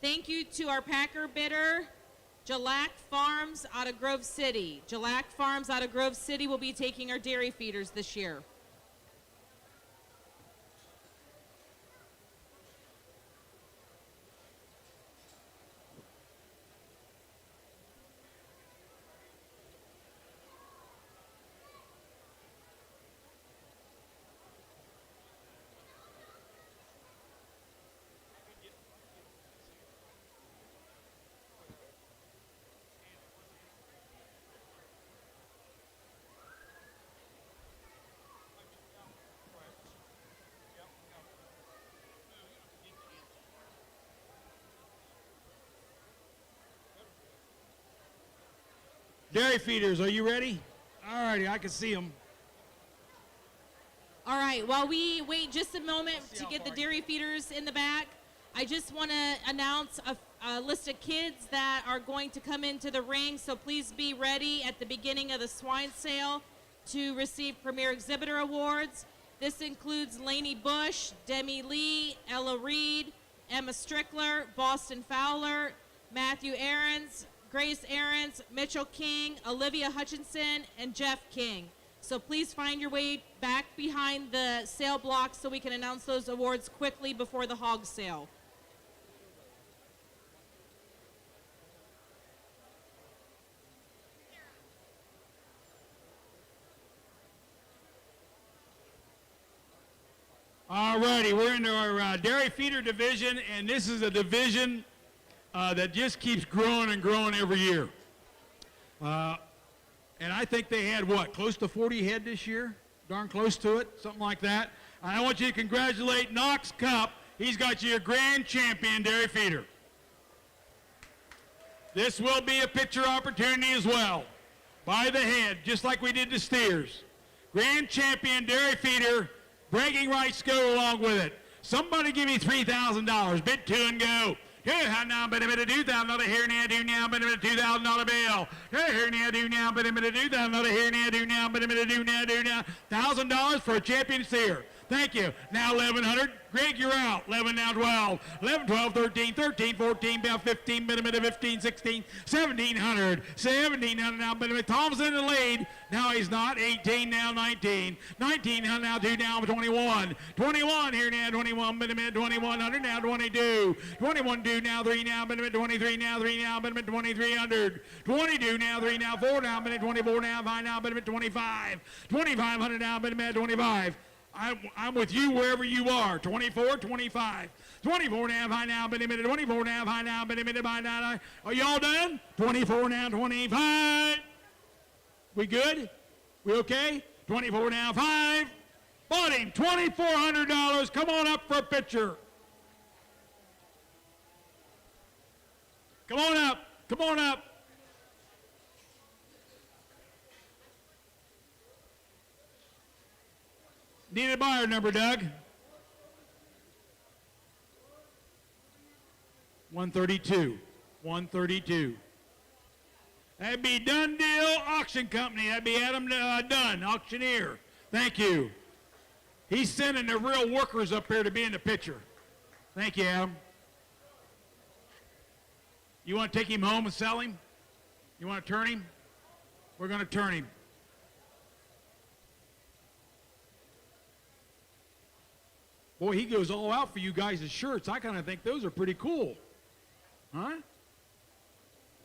Thank you to our packer bidder, Jalak Farms out of Grove City. Jalak Farms out of Grove City will be taking our dairy feeders this year. Dairy feeders, are you ready? All righty, I can see them. All right, while we wait just a moment to get the dairy feeders in the back, I just want to announce a list of kids that are going to come into the ring, so please be ready at the beginning of the swine sale to receive Premier Exhibitor Awards. This includes Lainey Bush, Demi Lee, Ella Reed, Emma Strickler, Boston Fowler, Matthew Aarons, Grace Aarons, Mitchell King, Olivia Hutchinson, and Jeff King. So please find your way back behind the sale block so we can announce those awards quickly before the hog sale. All righty, we're into our dairy feeder division, and this is a division that just keeps growing and growing every year. And I think they had, what, close to 40 head this year? Darn close to it, something like that. I want you to congratulate Knox Cup. He's got you a grand champion dairy feeder. This will be a picture opportunity as well. By the head, just like we did the steers. Grand champion dairy feeder, bragging rights go along with it. Somebody give me $3,000. Bid 2 and go. Yeah, now, but a bit of $2,000 here now, do now, but a bit of $2,000 bill. Here now, do now, but a bit of $2,000 here now, do now, but a bit of do now, $1,000 for a champion steer. Thank you. Now 1,100. Greg, you're out. 11 now 12. 11, 12, 13, 13, 14, about 15, minute 15, 16, 1,700. 1,700 now, but Tom's in the lead. Now he's not. 18 now 19. 19 now 2 now 21. 21 here now 21, minute 2,100 now 22. 21 2 now 3 now, minute 23 now 3 now, minute 2,300. 22 now 3 now 4 now, minute 24 now 5 now, minute 25. 2,500 now, minute 25. I'm with you wherever you are. 24, 25. 24 now, high now, but a minute. 24 now, high now, but a minute, by now. Are y'all done? 24 now, 25. We good? We okay? 24 now, 5. Bought him, $2,400. Come on up for a picture. Come on up. Come on up. Need a buyer number, Doug. 132. 132. That'd be Done Deal Auction Company. That'd be Adam Dunn, auctioneer. Thank you. He's sending the real workers up here to be in the picture. Thank you, Adam. You want to take him home and sell him? You want to turn him? We're going to turn him. Boy, he goes all out for you guys' shirts. I kind of think those are pretty cool. Huh?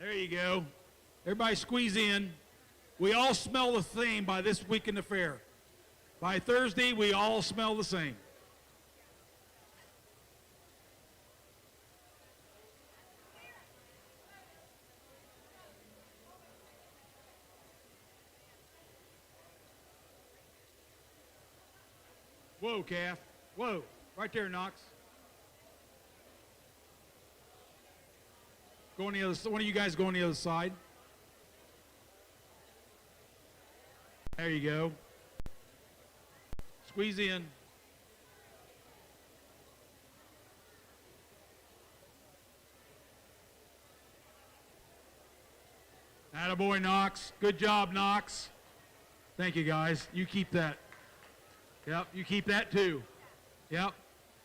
There you go. Everybody squeeze in. We all smell the same by this week in the fair. By Thursday, we all smell the same. Whoa, calf. Whoa, right there, Knox. Go on the other side. One of you guys go on the other side. There you go. Squeeze in. Attaboy, Knox. Good job, Knox. Thank you, guys. You keep that. Yep, you keep that too. Yep.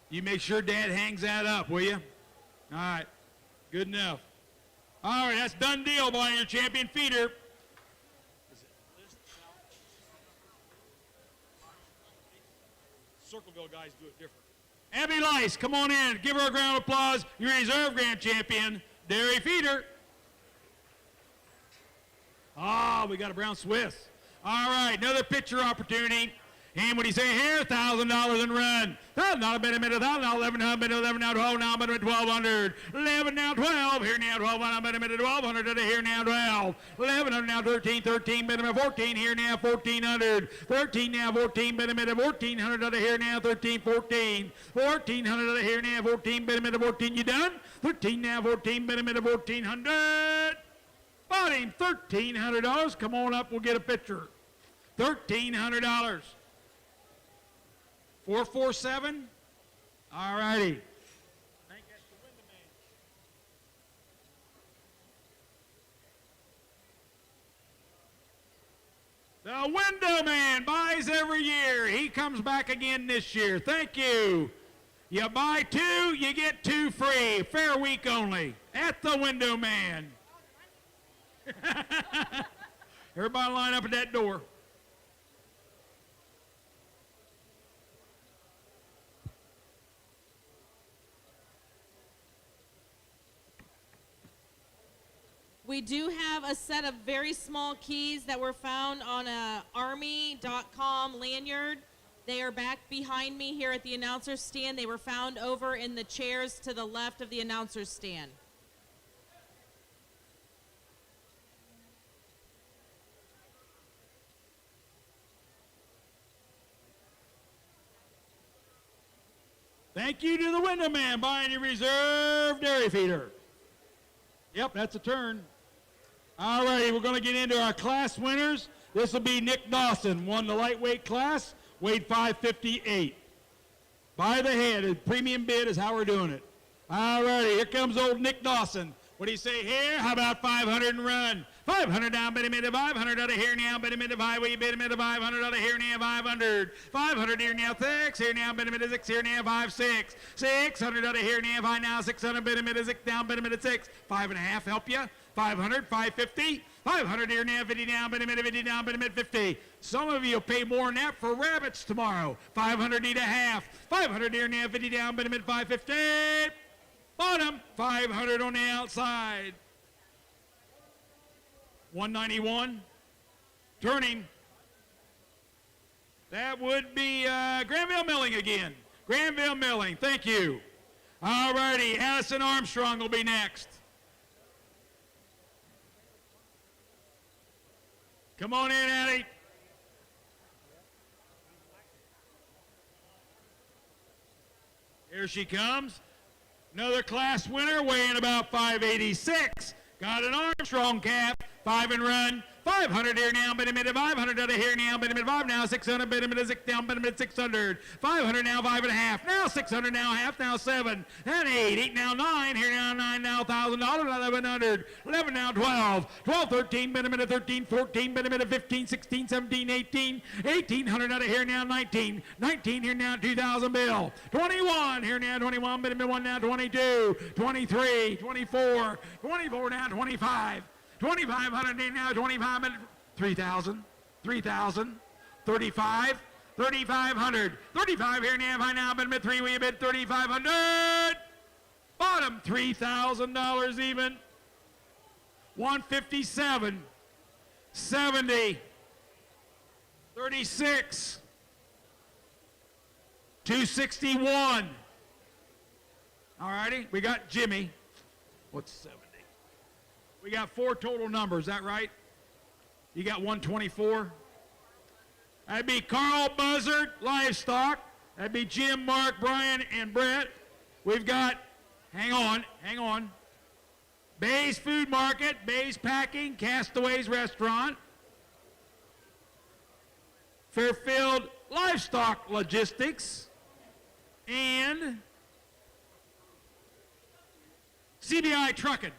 You make sure Dad hangs that up, will you? All right. Good enough. All right, that's done deal, boy, your champion feeder. Circleville guys do it different. Abby Lice, come on in. Give her a round of applause. Your reserve grand champion, dairy feeder. Ah, we got a brown Swiss. All right, another picture opportunity. And what do you say here? $1,000 and run. $1,000, $1,000, $1,100, $11 now, $12 now, $1,200. 11 now, 12. Here now, 12. $1,200. Here now, 12. 1,100 now, 13. 13, minimum 14. Here now, 1,400. 13 now, 14. Minimum 1,400. Here now, 13. 14. 1,400. Here now, 14. Minimum 14. You done? 13 now, 14. Minimum 1,400. Bought him $1,300. Come on up. We'll get a picture. $1,300. 447. All righty. The window man buys every year. He comes back again this year. Thank you. You buy two, you get two free. Fair week only. At the window man. Everybody line up at that door. We do have a set of very small keys that were found on a army.com lanyard. They are back behind me here at the announcer's stand. They were found over in the chairs to the left of the announcer's stand. Thank you to the window man buying your reserve dairy feeder. Yep, that's a turn. All righty, we're going to get into our class winners. This will be Nick Dawson, won the lightweight class, weighed 558. By the head, a premium bid is how we're doing it. All righty, here comes old Nick Dawson. What do you say here? How about 500 and run? 500 down, bid him into 500 out of here now, bid him into 5, will you bid him into 500 out of here now, 500. 500 here now, 6, here now, bid him into 6, here now, 5, 6. 600 out of here now, 5 now, 600, bid him into 6 down, bid him into 6. 5.5, help you? 500, 550. 500 here now, 50 down, bid him into 50 down, bid him at 50. Some of you will pay more than that for rabbits tomorrow. 500 need a half. 500 here now, 50 down, bid him at 550. Bottom, 500 on the outside. 191. Turning. That would be Granville Milling again. Granville Milling, thank you. All righty, Addison Armstrong will be next. Come on in, Addie. Here she comes. Another class winner weighing about 586. Got an Armstrong cap. 5 and run. 500 here now, bid him into 500 out of here now, bid him at 5 now, 600, bid him into 6 down, bid him at 600. 500 now, 5.5. Now 600 now, half now 7. And 8. 8 now 9. Here now 9 now, $1,000, 1,100. 11 now 12. 12, 13, bid him into 13, 14, bid him into 15, 16, 17, 18. 1,800 out of here now, 19. 19 here now, 2,000 bill. 21 here now, 21, bid him at 1 now, 22. 23, 24. 24 now, 25. 2,500 now, 25, 3,000, 3,000, 35, 3,500, 35 here now, by now, bid 3, will you bid 3,500? Bottom, $3,000 even. 157, 70, 36, 261. All righty, we got Jimmy. What's 70? We got 4 total numbers, is that right? You got 124? That'd be Carl Buzzard, Livestock. That'd be Jim, Mark, Brian, and Brett. We've got, hang on. Bay's Food Market, Bay's Packing, Castaways Restaurant. Fairfield Livestock Logistics. And CBI Trucking.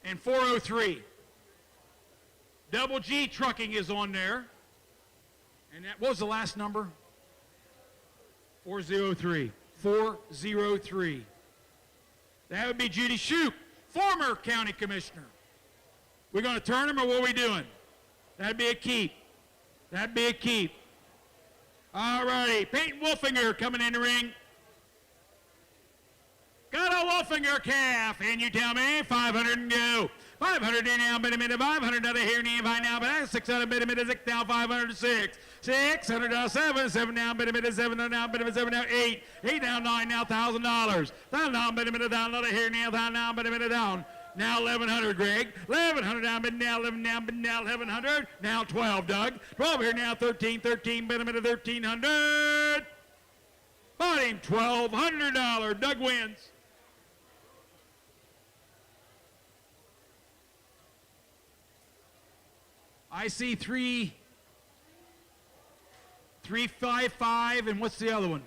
And 403. Double G Trucking is on there. And what was the last number? 403. 403. That would be Judy Shoup, former county commissioner. We're going to turn him, or what are we doing? That'd be a keep. That'd be a keep. All righty. Peyton Wolfinger coming in the ring. Got a Wolfinger calf, and you tell me 500 and go. 500 in now, bit a minute, 500 out of here, and five now, but that's 600, bit a minute, 6 now, 506. 600 now, 7 now, bit a minute, 7 now, bit a minute, 7 now, 8 now, 9 now, $1,000. 1,000 now, bit a minute, 1,000 out of here, now, 1,000 now, bit a minute, down. Now 1,100, Greg. 1,100 now, but now 11 now, but now 1,100. Now 12, Doug. 12 here now, 13, bit a minute, 1,300. Bought him $1,200. Doug wins. I see 355, and what's the other one?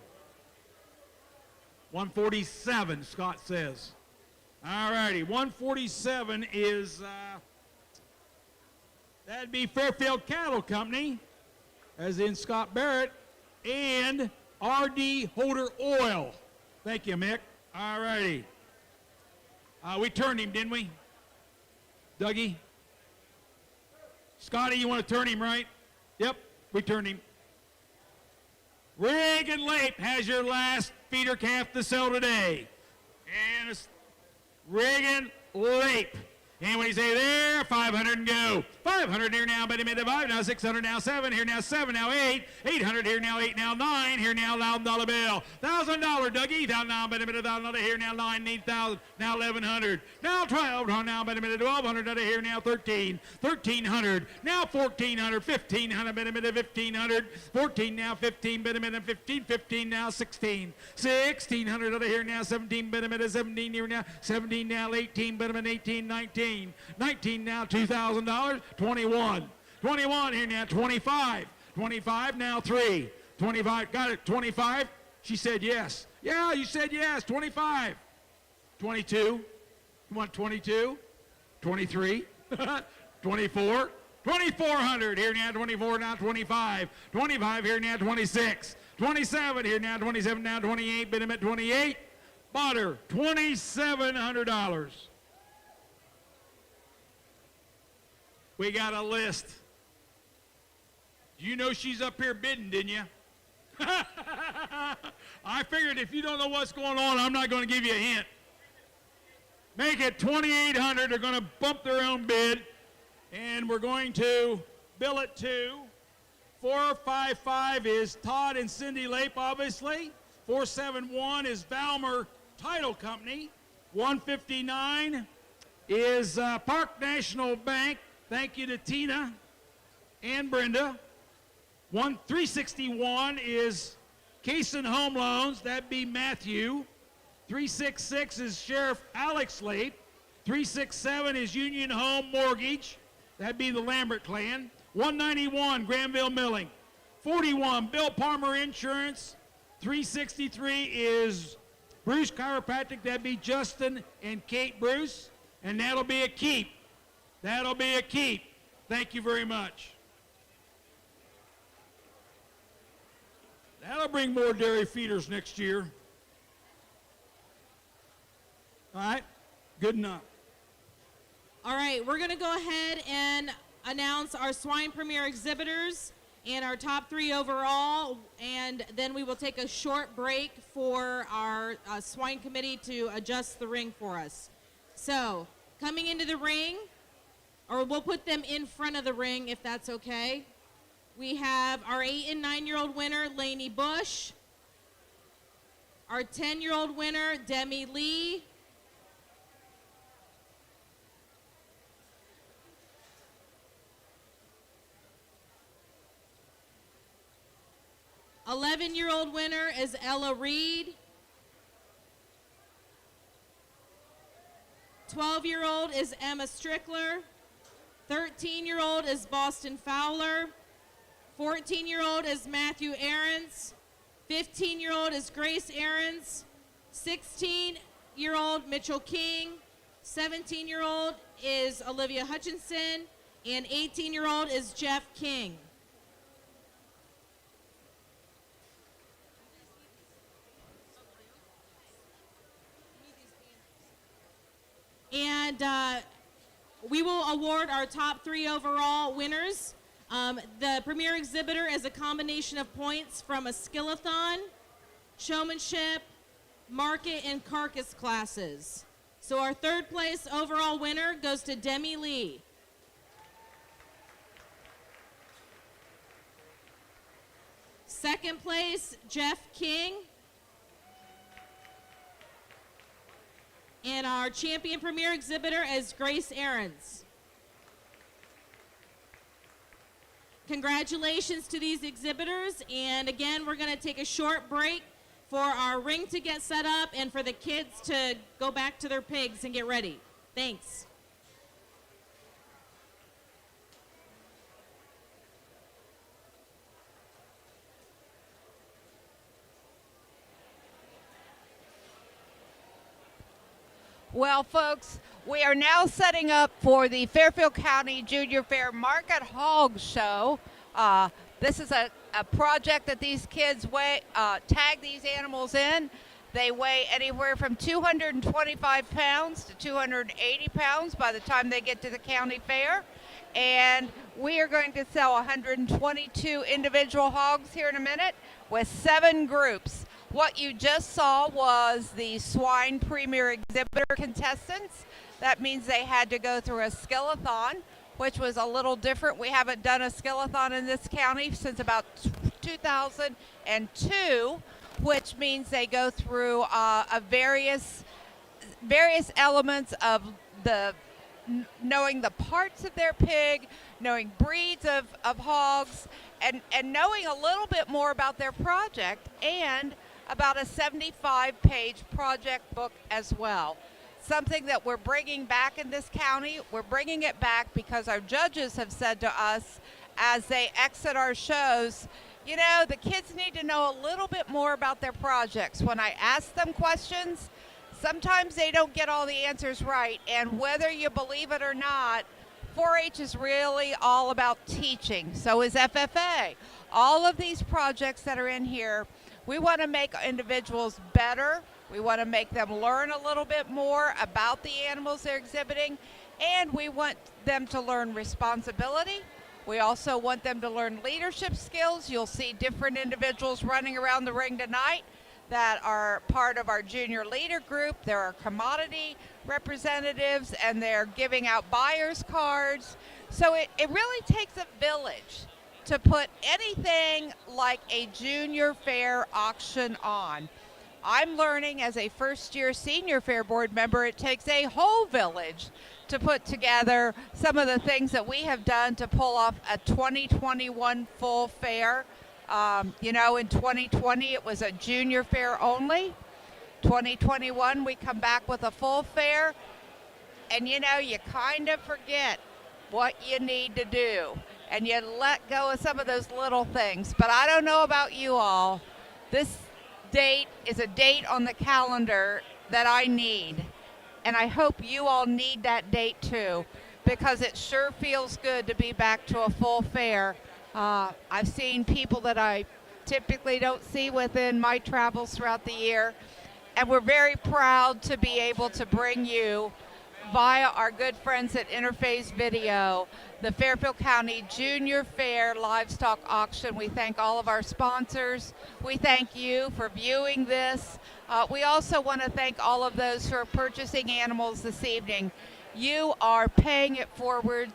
147, Scott says. All righty, 147 is, that'd be Fairfield Cattle Company, as in Scott Barrett, and R.D. Holder Oil. Thank you, Mick. All righty. We turned him, didn't we? Dougie? Scotty, you want to turn him, right? Yep, we turned him. Reagan Lape has your last feeder calf to sell today. And it's Reagan Lape. And when you say there, 500 and go. 500 here now, but a minute 5 now, 600 now, 7 here now, 7 now, 8. 800 here now, 8 now, 9 here now, $1,000 bill. $1,000, Dougie. 1,000 now, but a minute, $1,000 here now, 9, 8,000 now, 1,100. Now 12 now, but a minute, 1,200 out of here now, 13. 1,300 now, 1,400. 1,500, but a minute, 1,500. 14 now, 15, but a minute, 15. 15 now, 16. 1,600 out of here now, 17, but a minute, 17 here now, 17 now, 18, but a minute, 18, 19. 19 now, $2,000. 21. 21 here now, 25. 25 now, 3. 25, got it, 25. She said yes. Yeah, you said yes, 25. 22. You want 22? 23. 24. 2,400 here now, 24 now, 25. 25 here now, 26. 27 here now, 27 now, 28. Bid him at 28. Bought her $2,700. We got a list. You know she's up here bidding, didn't you? I figured if you don't know what's going on, I'm not going to give you a hint. Make it 2,800. They're going to bump their own bid, and we're going to bill it to 455 is Todd and Cindy Lape, obviously. 471 is Valmer Title Company. 159 is Park National Bank. Thank you to Tina and Brenda. 361 is Cason Home Loans. That'd be Matthew. 366 is Sheriff Alex Lape. 367 is Union Home Mortgage. That'd be the Lambert clan. 191 Granville Milling. 41 Bill Palmer Insurance. 363 is Bruce Chiropractic. That'd be Justin and Kate Bruce. And that'll be a keep. That'll be a keep. Thank you very much. That'll bring more dairy feeders next year. All right, good enough. All right, we're going to go ahead and announce our swine premier exhibitors and our top 3 overall, and then we will take a short break for our swine committee to adjust the ring for us. So, coming into the ring, or we'll put them in front of the ring if that's okay. We have our 8 and 9-year-old winner, Lainey Bush. Our 10-year-old winner, Demi Lee. Our 11-year-old winner is Ella Reed. 12-year-old is Emma Strickler. 13-year-old is Boston Fowler. 14-year-old is Matthew Aarons. 15-year-old is Grace Aarons. 16-year-old Mitchell King. 17-year-old is Olivia Hutchinson. And 18-year-old is Jeff King. And we will award our top 3 overall winners. The premier exhibitor is a combination of points from a skillathon, showmanship, market, and carcass classes. So our 3rd place overall winner goes to Demi Lee. Second place, Jeff King. And our champion premier exhibitor is Grace Ahrens. Congratulations to these exhibitors. And again, we're going to take a short break for our ring to get set up and for the kids to go back to their pigs and get ready. Thanks. Well, folks, we are now setting up for the Fairfield County Junior Fair Market Hog Show. This is a project that these kids tag these animals in. They weigh anywhere from 225 pounds to 280 pounds by the time they get to the county fair. And we are going to sell 122 individual hogs here in a minute with 7 groups. What you just saw was the swine premier exhibitor contestants. That means they had to go through a skillathon, which was a little different. We haven't done a skillathon in this county since about 2002, which means they go through various elements of knowing the parts of their pig, knowing breeds of hogs, and knowing a little bit more about their project, and about a 75-page project book as well. Something that we're bringing back in this county. We're bringing it back because our judges have said to us as they exit our shows, you know, the kids need to know a little bit more about their projects. When I ask them questions, sometimes they don't get all the answers right. And whether you believe it or not, 4-H is really all about teaching. So is FFA. All of these projects that are in here, we want to make individuals better. We want to make them learn a little bit more about the animals they're exhibiting, and we want them to learn responsibility. We also want them to learn leadership skills. You'll see different individuals running around the ring tonight that are part of our junior leader group. There are commodity representatives, and they're giving out buyer's cards. So it really takes a village to put anything like a junior fair auction on. I'm learning as a first-year senior fair board member, it takes a whole village to put together some of the things that we have done to pull off a 2021 full fair. You know, in 2020, it was a junior fair only. 2021, we come back with a full fair. And, you know, you kind of forget what you need to do. And you let go of some of those little things. But I don't know about you all. This date is a date on the calendar that I need. And I hope you all need that date too, because it sure feels good to be back to a full fair. I've seen people that I typically don't see within my travels throughout the year. And we're very proud to be able to bring you, via our good friends at Interface Video, the Fairfield County Junior Fair Livestock Auction. We thank all of our sponsors. We thank you for viewing this. We also want to thank all of those who are purchasing animals this evening. You are paying it forward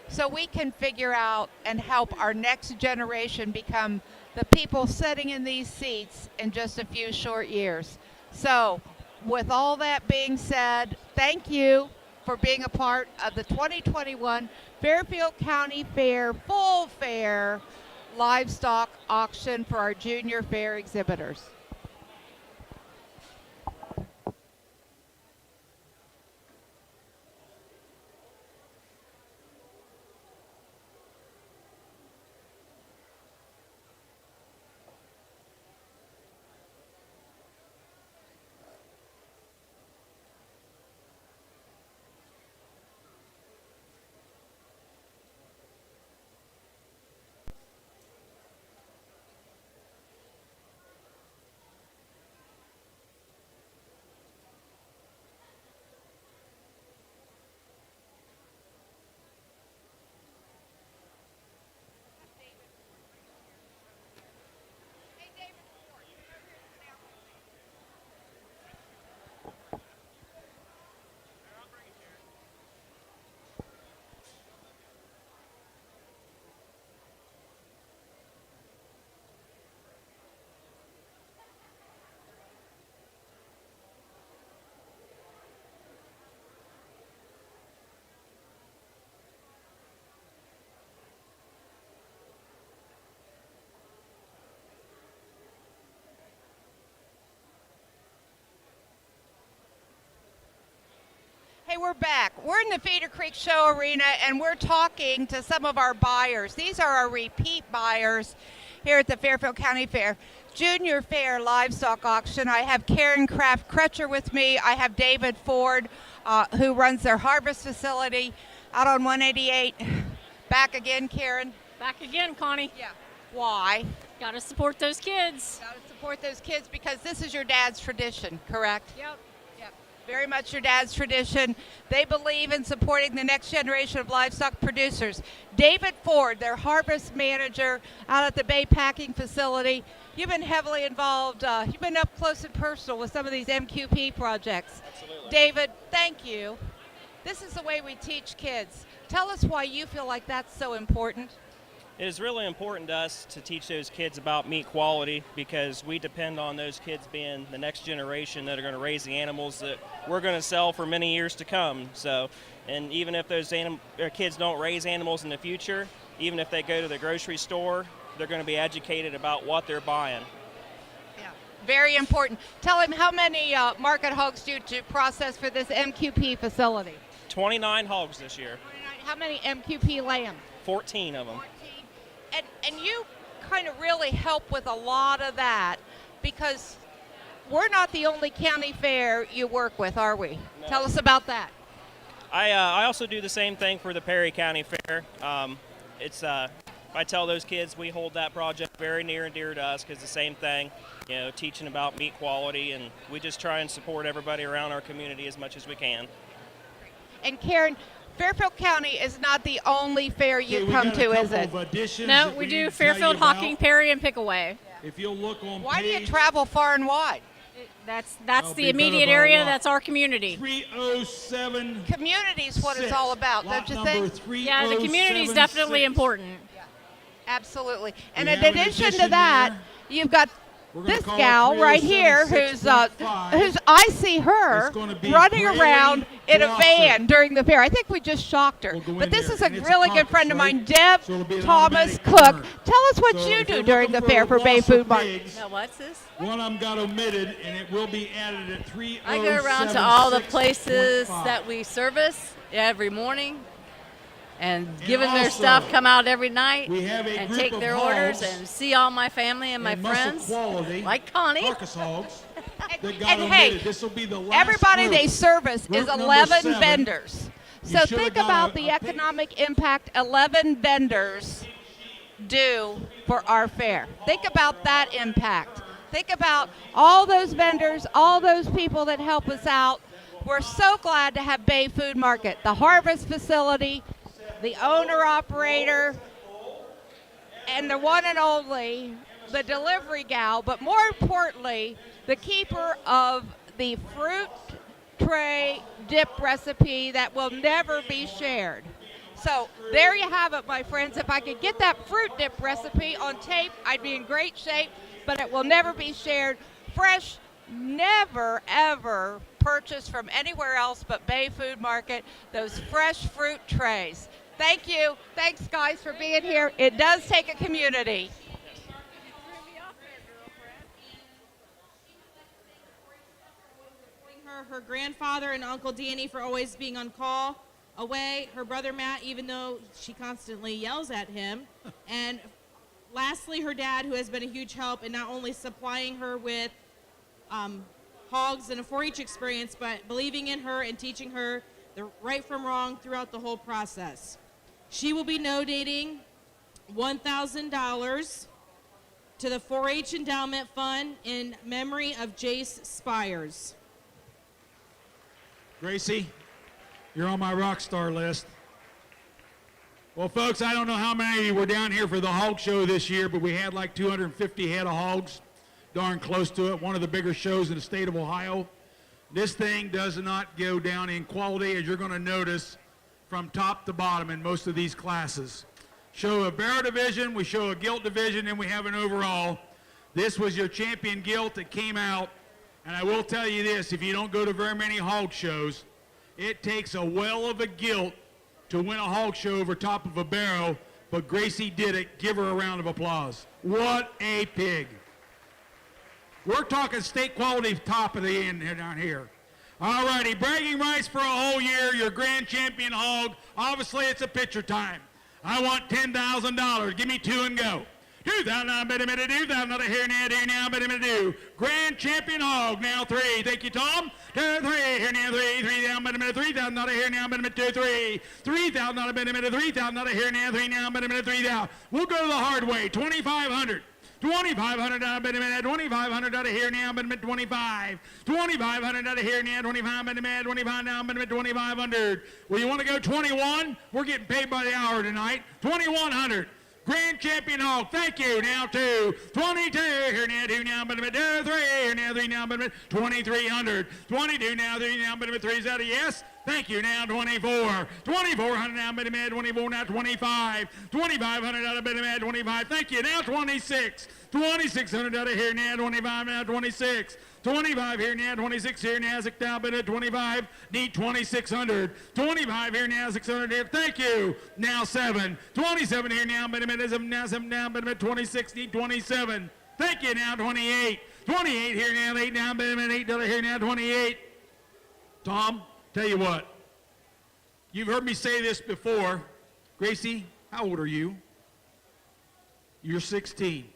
so we can figure out and help our next generation become the people sitting in these seats in just a few short years. So with all that being said, thank you for being a part of the 2021 Fairfield County Fair Full Fair Livestock Auction for our junior fair exhibitors. Hey, we're back. We're in the Feeder Creek Show Arena, and we're talking to some of our buyers. These are our repeat buyers here at the Fairfield County Fair. Junior Fair Livestock Auction. I have Karen Kraft Crutcher with me. I have David Ford, who runs their harvest facility out on 188. Back again, Karen. Back again, Connie. Yeah. Why? Got to support those kids. Got to support those kids because this is your dad's tradition, correct? Yep. Very much your dad's tradition. They believe in supporting the next generation of livestock producers. David Ford, their harvest manager out at the Bay Packing Facility. You've been heavily involved. You've been up close and personal with some of these MQP projects. Absolutely. David, thank you. This is the way we teach kids. Tell us why you feel like that's so important. It is really important to us to teach those kids about meat quality because we depend on those kids being the next generation that are going to raise the animals that we're going to sell for many years to come. So, and even if those kids don't raise animals in the future, even if they go to the grocery store, they're going to be educated about what they're buying. Yeah, very important. Tell him how many market hogs do you process for this MQP facility? 29 hogs this year. 29. How many MQP lambs? 14 of them. 14. And you kind of really help with a lot of that because we're not the only county fair you work with, are we? No. Tell us about that. I also do the same thing for the Perry County Fair. I tell those kids we hold that project very near and dear to us because the same thing, you know, teaching about meat quality, and we just try and support everybody around our community as much as we can. And Karen, Fairfield County is not the only fair you come to, is it? No, we do Fairfield, Hocking, Perry, and Pickaway. If you'll look on Why do you travel far and wide? That's the immediate area. That's our community. 307. Community's what it's all about, don't you think? Yeah, the community is definitely important. Absolutely. And in addition to that, you've got this gal right here who's I see her running around in a van during the fair. I think we just shocked her. But this is a really good friend of mine, Deb Thomas Cook. Tell us what you do during the fair for Bay Food Market. Now, what's this? One of them got omitted, and it will be added at 307. I go around to all the places that we service every morning and giving their stuff, come out every night and take their orders and see all my family and my friends, like Connie. Carcass hogs that got And omitted. hey, This will be the last everybody group. they service is Group number 11 7. vendors. You So should've think got about a the economic impact 11 vendors do for our fair. Think about that impact. Think about all those vendors, all those people that help us out. We're so glad to have Bay Food Market, the harvest facility, the owner-operator, and the one and only, the delivery gal, but more importantly, the keeper of the fruit tray dip recipe that will never be shared. So there you have it, my friends. If I could get that fruit dip recipe on tape, I'd be in great shape, but it will never be shared. Fresh, never, ever purchased from anywhere else but Bay Food Market, those fresh fruit trays. Thank you. Thanks, guys, for being here. It does take a community. Her grandfather and Uncle Danny for always being on call away. Her brother Matt, even though she constantly yells at him. And lastly, her dad, who has been a huge help in not only supplying her with hogs and a 4-H experience, but believing in her and teaching her the right from wrong throughout the whole process. She will be donating $1,000 to the 4-H Endowment Fund in memory of Jace Spires. Gracie, you're on my rock star list. Well, folks, I don't know how many of you were down here for the hog show this year, but we had like 250 head of hogs, darn close to it, one of the bigger shows in the state of Ohio. This thing does not go down in quality, as you're going to notice, from top to bottom in most of these classes. Show a barrel division, we show a gilt division, and we have an overall. This was your champion gilt that came out. And I will tell you this, if you don't go to very many hog shows, it takes a well of a gilt to win a hog show over top of a barrel, but Gracie did it. Give her a round of applause. What a pig. We're talking state quality top of the end down here. All righty, bragging rights for a whole year, your grand champion hog. Obviously, it's a picture time. I want $10,000. Give me 2 and go. 2,000, $2,000 here now, do now, do. Grand champion hog, now 3. Thank you, Tom. 2, 3, here now, 3, 3,000, $3,000 here now, 2, 3. $3,000, $3,000 here now, 3 now, 3,000. We'll go the hard way, 2,500. $2,500 $2,500 here now, but $25. $2,500 here now, $25 now, but $2,500. Well, you want to go 21? We're getting paid by the hour tonight. 2,100. Grand champion hog, thank you. Now 2, 22 here now, 2 now, but 3 here now, 3 now, but 2,300. 22 now, 3 now, but 3 is that a yes? Thank you. Now 24. 2,400 now, but 24 now 25. 2,500 out of bed 25. Thank you. Now 26. 2,600 out of here now, 25 now 26. 25 here now, 26 here now, 6 down, but at 25, need 2,600. 25 here now, 600 here, thank you. Now 7. 27 here now, but now 7 down, but at 26, need 27. Thank you. Now 28. 28 here now, 8 down, but at $8 here now, 28. Tom, tell you what, you've heard me say this before. Gracie, how old are you? You're 16.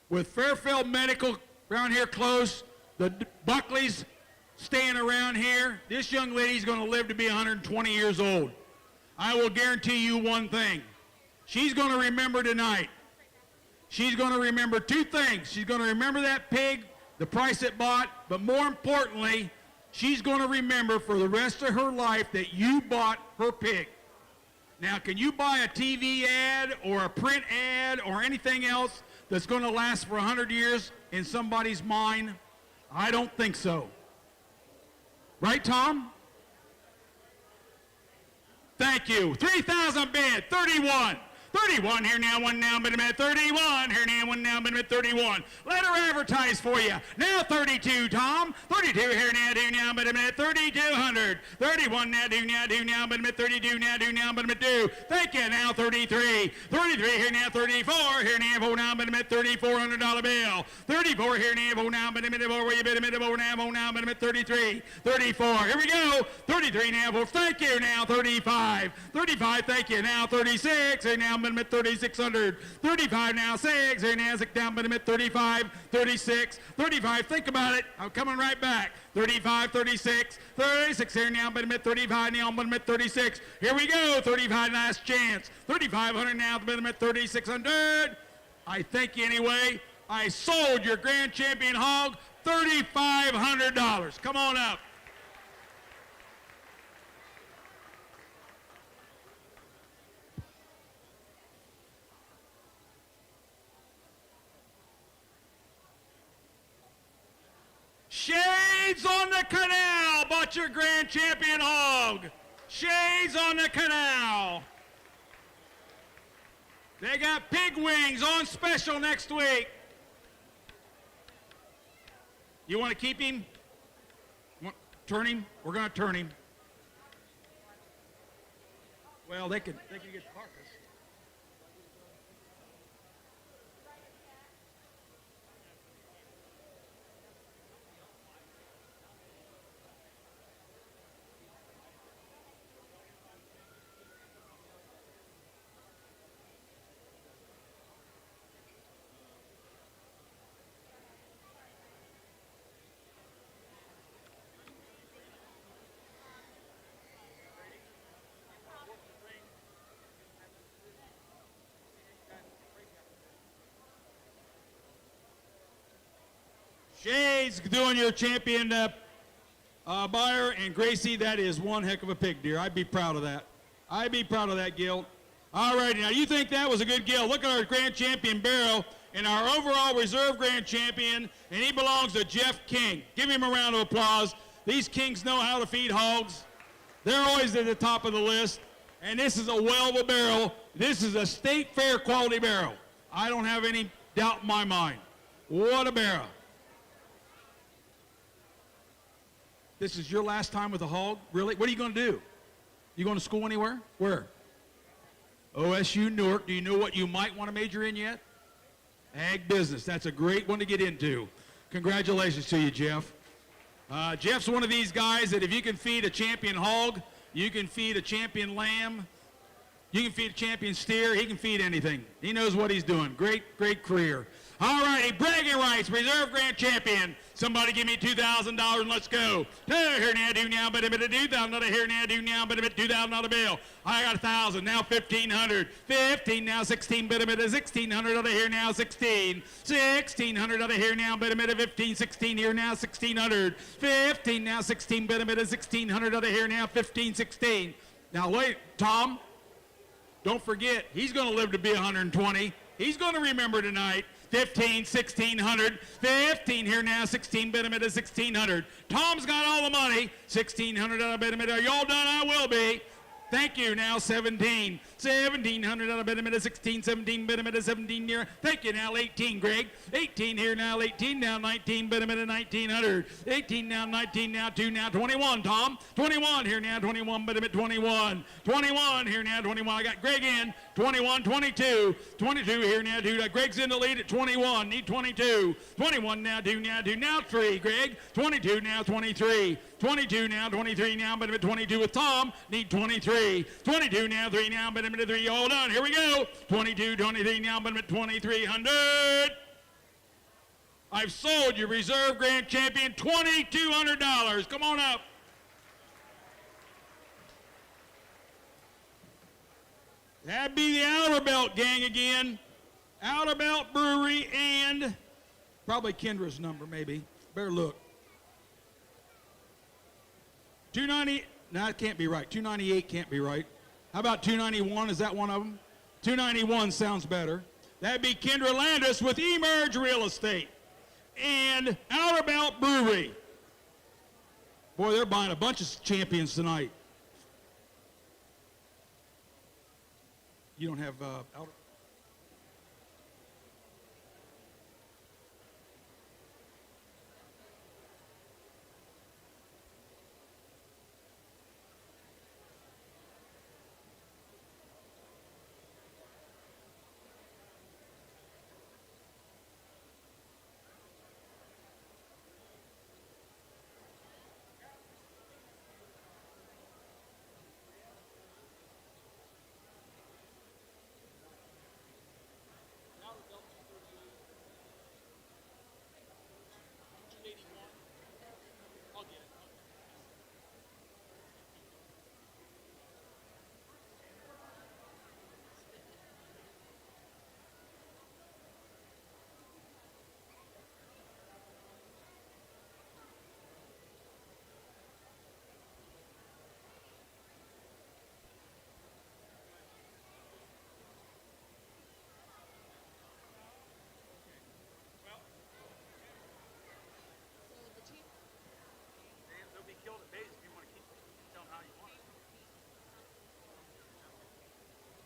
With Fairfield Medical around here close, the Buckleys staying around here, this young lady's going to live to be 120 years old. I will guarantee you one thing. She's going to remember tonight. She's going to remember 2 things. She's going to remember that pig, the price it bought, but more importantly, she's going to remember for the rest of her life that you bought her pig. Now, can you buy a TV ad or a print ad or anything else that's going to last for 100 years in somebody's mind? I don't think so. Right, Tom? Thank you. 3,000 bid, 31. 31 here now, 1 now, but at 31 here now, 1 now, but at 31. Let her advertise for you. Now 32, Tom. 32 here now, do now, but at 3,200. 31 now, do now, but at 32 now, do now, but at 2. Thank you. Now 33. 33 here now, 34 here now, 4 now, but at $3,400 bill. 34 here now, 4 now, but at 4 where you bid a minute, 4 now, but at 33. 34. Here we go. 33 now, 4. Thank you. Now 35. 35. Thank you. Now 36 here now. But I'm at 3,600. 35 now, 6. Here now, 6 down, but I'm at 35, 36, 35. Think about it. I'm coming right back. 35, 36, 36 here now, but I'm at 35 now, but I'm at 36. Here we go. 35, last chance. 3,500 now, but I'm at 3,600. I think anyway. I sold your grand champion hog $3,500. Come on up. Shades on the Canal, bought your grand champion hog. Shades on the Canal. They got pig wings on special next week. You want to keep him? Turn him? We're going to turn him. Well, they can get Carcass. Shades doing your champion Bauer and Gracie. That is one heck of a pig, dear. I'd be proud of that. I'd be proud of that, Gil. All righty, now you think that was a good Gil. Look at our grand champion barrel and our overall reserve grand champion, and he belongs to Jeff King. Give him a round of applause. These kings know how to feed hogs. They're always at the top of the list, and this is a well of a barrel. This is a state fair quality barrel. I don't have any doubt in my mind. What a barrel. This is your last time with a hog? Really? What are you going to do? You going to school anywhere? Where? OSU Newark. Do you know what you might want to major in yet? Ag business. That's a great one to get into. Congratulations to you, Jeff. Jeff's one of these guys that if you can feed a champion hog, you can feed a champion lamb, you can feed a champion steer, he can feed anything. He knows what he's doing. Great, great career. All righty, bragging rights, reserve grand champion. Somebody give me $2,000 and let's go. Here now, do now, but a bit of $2,000 here now, do now, but a bit $2,000 bill. I got 1,000 now, 1,500. 15 now, 16, but a bit of 1,600 out of here now, 16. 1,600 out of here now, but a bit of 15, 16 here now, 1,600. 15 now, 16, but a bit of 1,600 out of here now, 15, 16. Now wait, Tom, don't forget, he's going to live to be 120. He's going to remember tonight. 15, 1,600, 15 here now, 16 bit a minute, 1,600. Tom's got all the money, 1,600 out of bit a minute. Are you all done? I will be. Thank you. Now 17. 1,700 out of bit a minute, 16, 17 bit a minute, 17 here. Thank you. Now 18, Greg. 18 here now, 18 now, 19 bit a minute, 1,900. 18 now, 19 now, 2 now, 21, Tom. 21 here now, 21 bit a minute, 21. 21 here now, 21. I got Greg in. 21, 22. 22 here now, 2. Greg's in the lead at 21. Need 22. 21 now, 2 now, 2 now, 3, Greg. 22 now, 23. 22 now, 23 now, but a minute 22 with Tom. Need 23. 22 now, 3 now, but a minute 3. All done. Here we go. 22, 23 now, but a minute 2,300. I've sold your reserve grand champion $2,200. Come on up. That'd be the Outer Belt gang again. Outer Belt Brewery and probably Kendra's number, maybe. Better look. 290. No, that can't be right. 298 can't be right. How about 291? Is that one of them? 291 sounds better. That'd be Kendra Landis with Emerge Real Estate and Outer Belt Brewery. Boy, they're buying a bunch of champions tonight. You don't have Outer.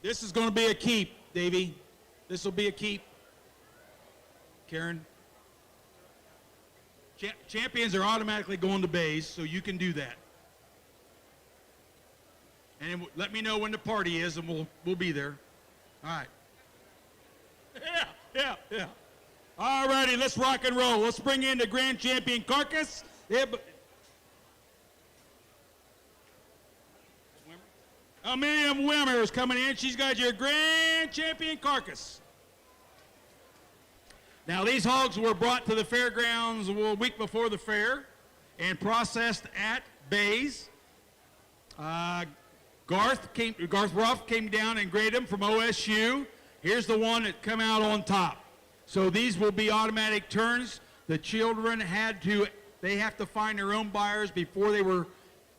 This is going to be a keep, Davey. This will be a keep. Karen. Champions are automatically going to bays, so you can do that. And let me know when the party is, and we'll be there. All right. Yeah. All righty, let's rock and roll. Let's bring in the grand champion Carcass. Miriam Wimmer is coming in. She's got your grand champion Carcass. Now, these hogs were brought to the fairgrounds a week before the fair and processed at bays. Garth Ruff came down and graded them from OSU. Here's the one that come out on top. So these will be automatic turns. The children have to find their own buyers before they were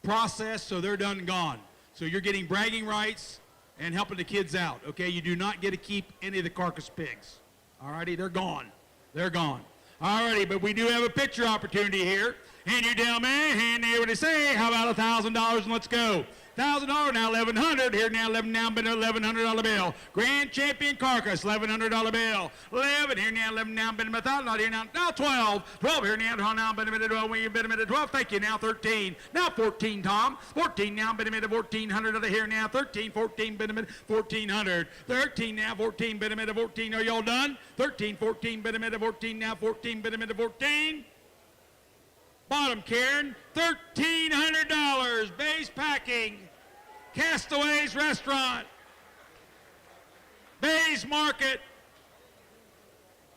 processed, so they're done and gone. So you're getting bragging rights and helping the kids out, okay? You do not get to keep any of the carcass pigs. All righty, they're gone. They're gone. All righty, but we do have a picture opportunity here. And you tell me, and they would say, how about $1,000 and let's go. $1,000 now, $1,100 here now, $1,100 bill. Grand champion Carcass, $1,100 bill. 11 here now, 11 now, $1,000 here now. Now 12 here now, $12. 12. Thank you now, 13. Now 14, Tom. 14 now, $1,400 here now. 13, 14, $1,400. 13 now, 14, $14. Are y'all done? 13, 14, $14 now, 14, $14. Bottom, Karen, $1,300. Bays Packing, Castaways Restaurant, Bays Market,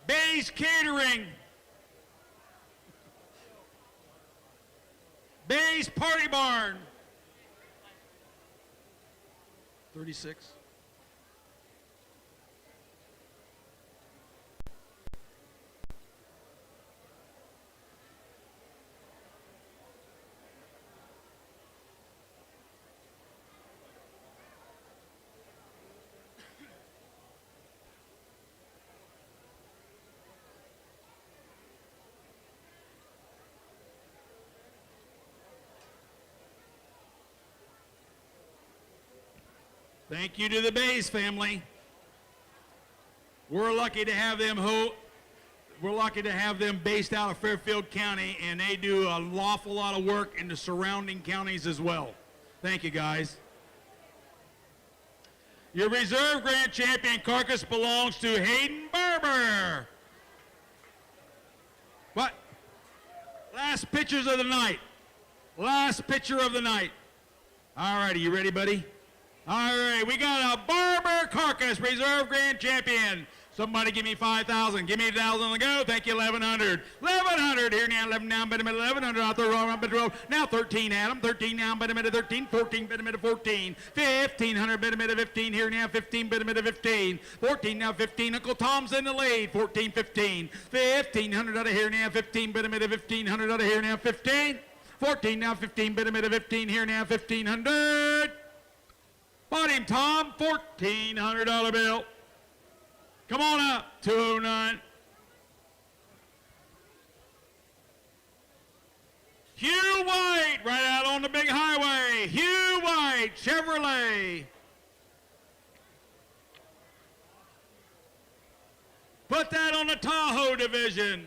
Bays Catering, Bays Party Barn, 36. Thank you to the Bays family. We're lucky to have them based out of Fairfield County, and they do an awful lot of work in the surrounding counties as well. Thank you, guys. Your reserve grand champion Carcass belongs to Hayden Barber. What? Last pictures of the night. Last picture of the night. All righty, you ready, buddy? All right, we got a Barber Carcass Reserve Grand Champion. Somebody give me 5,000. Give me 1,000 on the go. Thank you, 1,100. 1,100 here now. 11 down, bid 1,100 out there. Now 13, Adam. 13 now, bid 13. 14, bid 14. 1,500, bid 15 here now. 15, bid 15. 14 now, 15. Uncle Tom's in the lead. 14, 15. 1,500 out of here now. 15, bid 1,500 out of here now. 15. 14 now, 15, bid 15 here now. 1,500. Bought him, Tom, $1,400 bill. Come on up, 209. Hugh White, right out on the big highway. Hugh White, Chevrolet. Put that on the Tahoe division.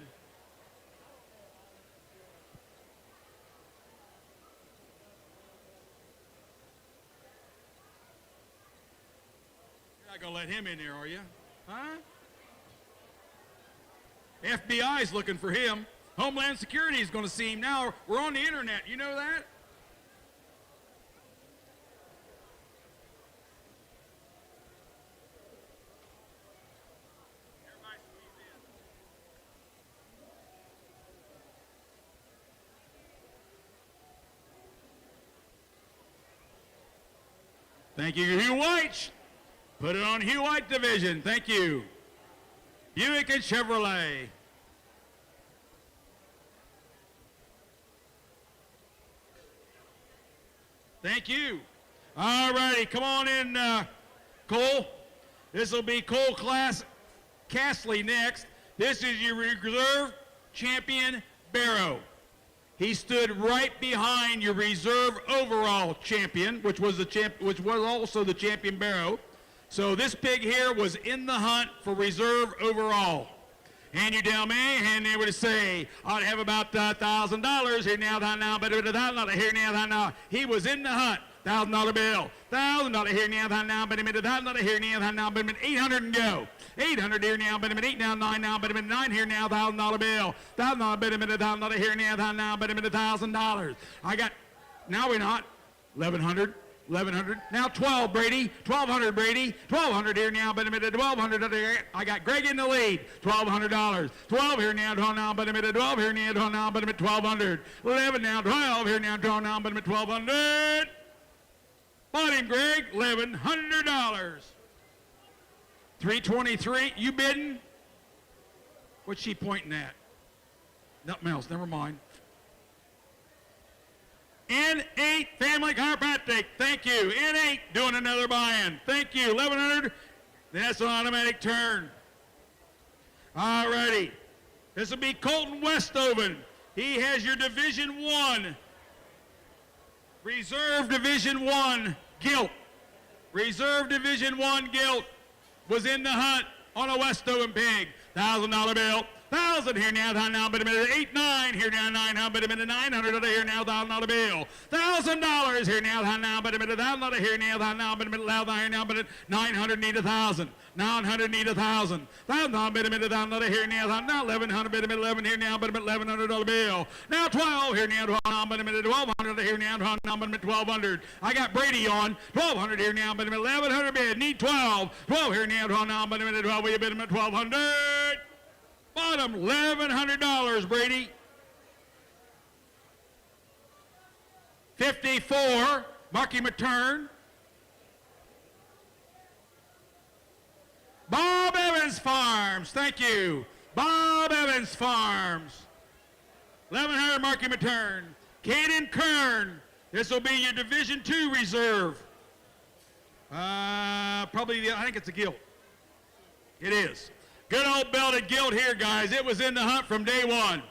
You're not going to let him in there, are you? Huh? FBI's looking for him. Homeland Security is going to see him now. We're on the internet. You know that? Thank you, Hugh White. Put it on Hugh White division. Thank you. Buick and Chevrolet. Thank you. All righty, come on in, Cole. This will be Cole Castley next. This is your reserve champion, Barrow. He stood right behind your reserve overall champion, which was also the champion Barrow. So this pig here was in the hunt for reserve overall. Hand you down, man, and they would say, I'd have about $1,000 here now, but $1,000 here now. He was in the hunt. $1,000 bill. $1,000 here now, but $1,000 here now, but $800 and go. 800 here now, but 8 now, 9 now, but 9 here now, $1,000 bill. $1,000 but $1,000 here now, but $1,000. I got, now we're not, 1,100. 1,100. Now 12, Brady. 1,200, Brady. 1,200 here now, but 1,200. I got Greg in the lead. $1,200. 12 here now, 12 now, but 12 here now, 12 now, but 1,200. 11 now, 12 here now, 12 now, but 1,200. Bought him, Greg. $1,100. 323. You bidding? What's she pointing at? Nothing else. Never mind. N8 Family Chiropractic, thank you. N8 doing another buy-in. Thank you. 1,100. That's an automatic turn. All righty. This will be Colton Westoven. He has your Division 1. Reserve Division 1 gilt. Reserve Division 1 gilt was in the hunt on a Westoven pig. $1,000 bill. 1,000 here now, but a minute, 8, 9 here now, 900, but a minute, 900 out of here now, $1,000 bill. $1,000 here now, but a minute, $1,000 out of here now, but a minute, $1,000 here now, but 900 need 1,000. 900 need 1,000. 1,000 but a minute, $1,000 out of here now, 1,100 but a minute, 11 here now, but a minute, $1,100 bill. Now 12 here now, 12 but a minute, 1,200 out of here now, 12 but a minute, 1,200. I got Brady on, 1,200 here now, but a minute, 1,100 bid. Need 12. 12 here now, 12 but a minute, 12 will you bid a minute, 1,200. Bottom, $1,100, Brady. 54, Marky Matern. Bob Evans Farms, thank you. Bob Evans Farms. 1,100, Marky Matern. Caden Kern, this will be your Division II reserve. Probably, I think it's a gilt. It is. Good old belted gilt here, guys. It was in the hunt from day one.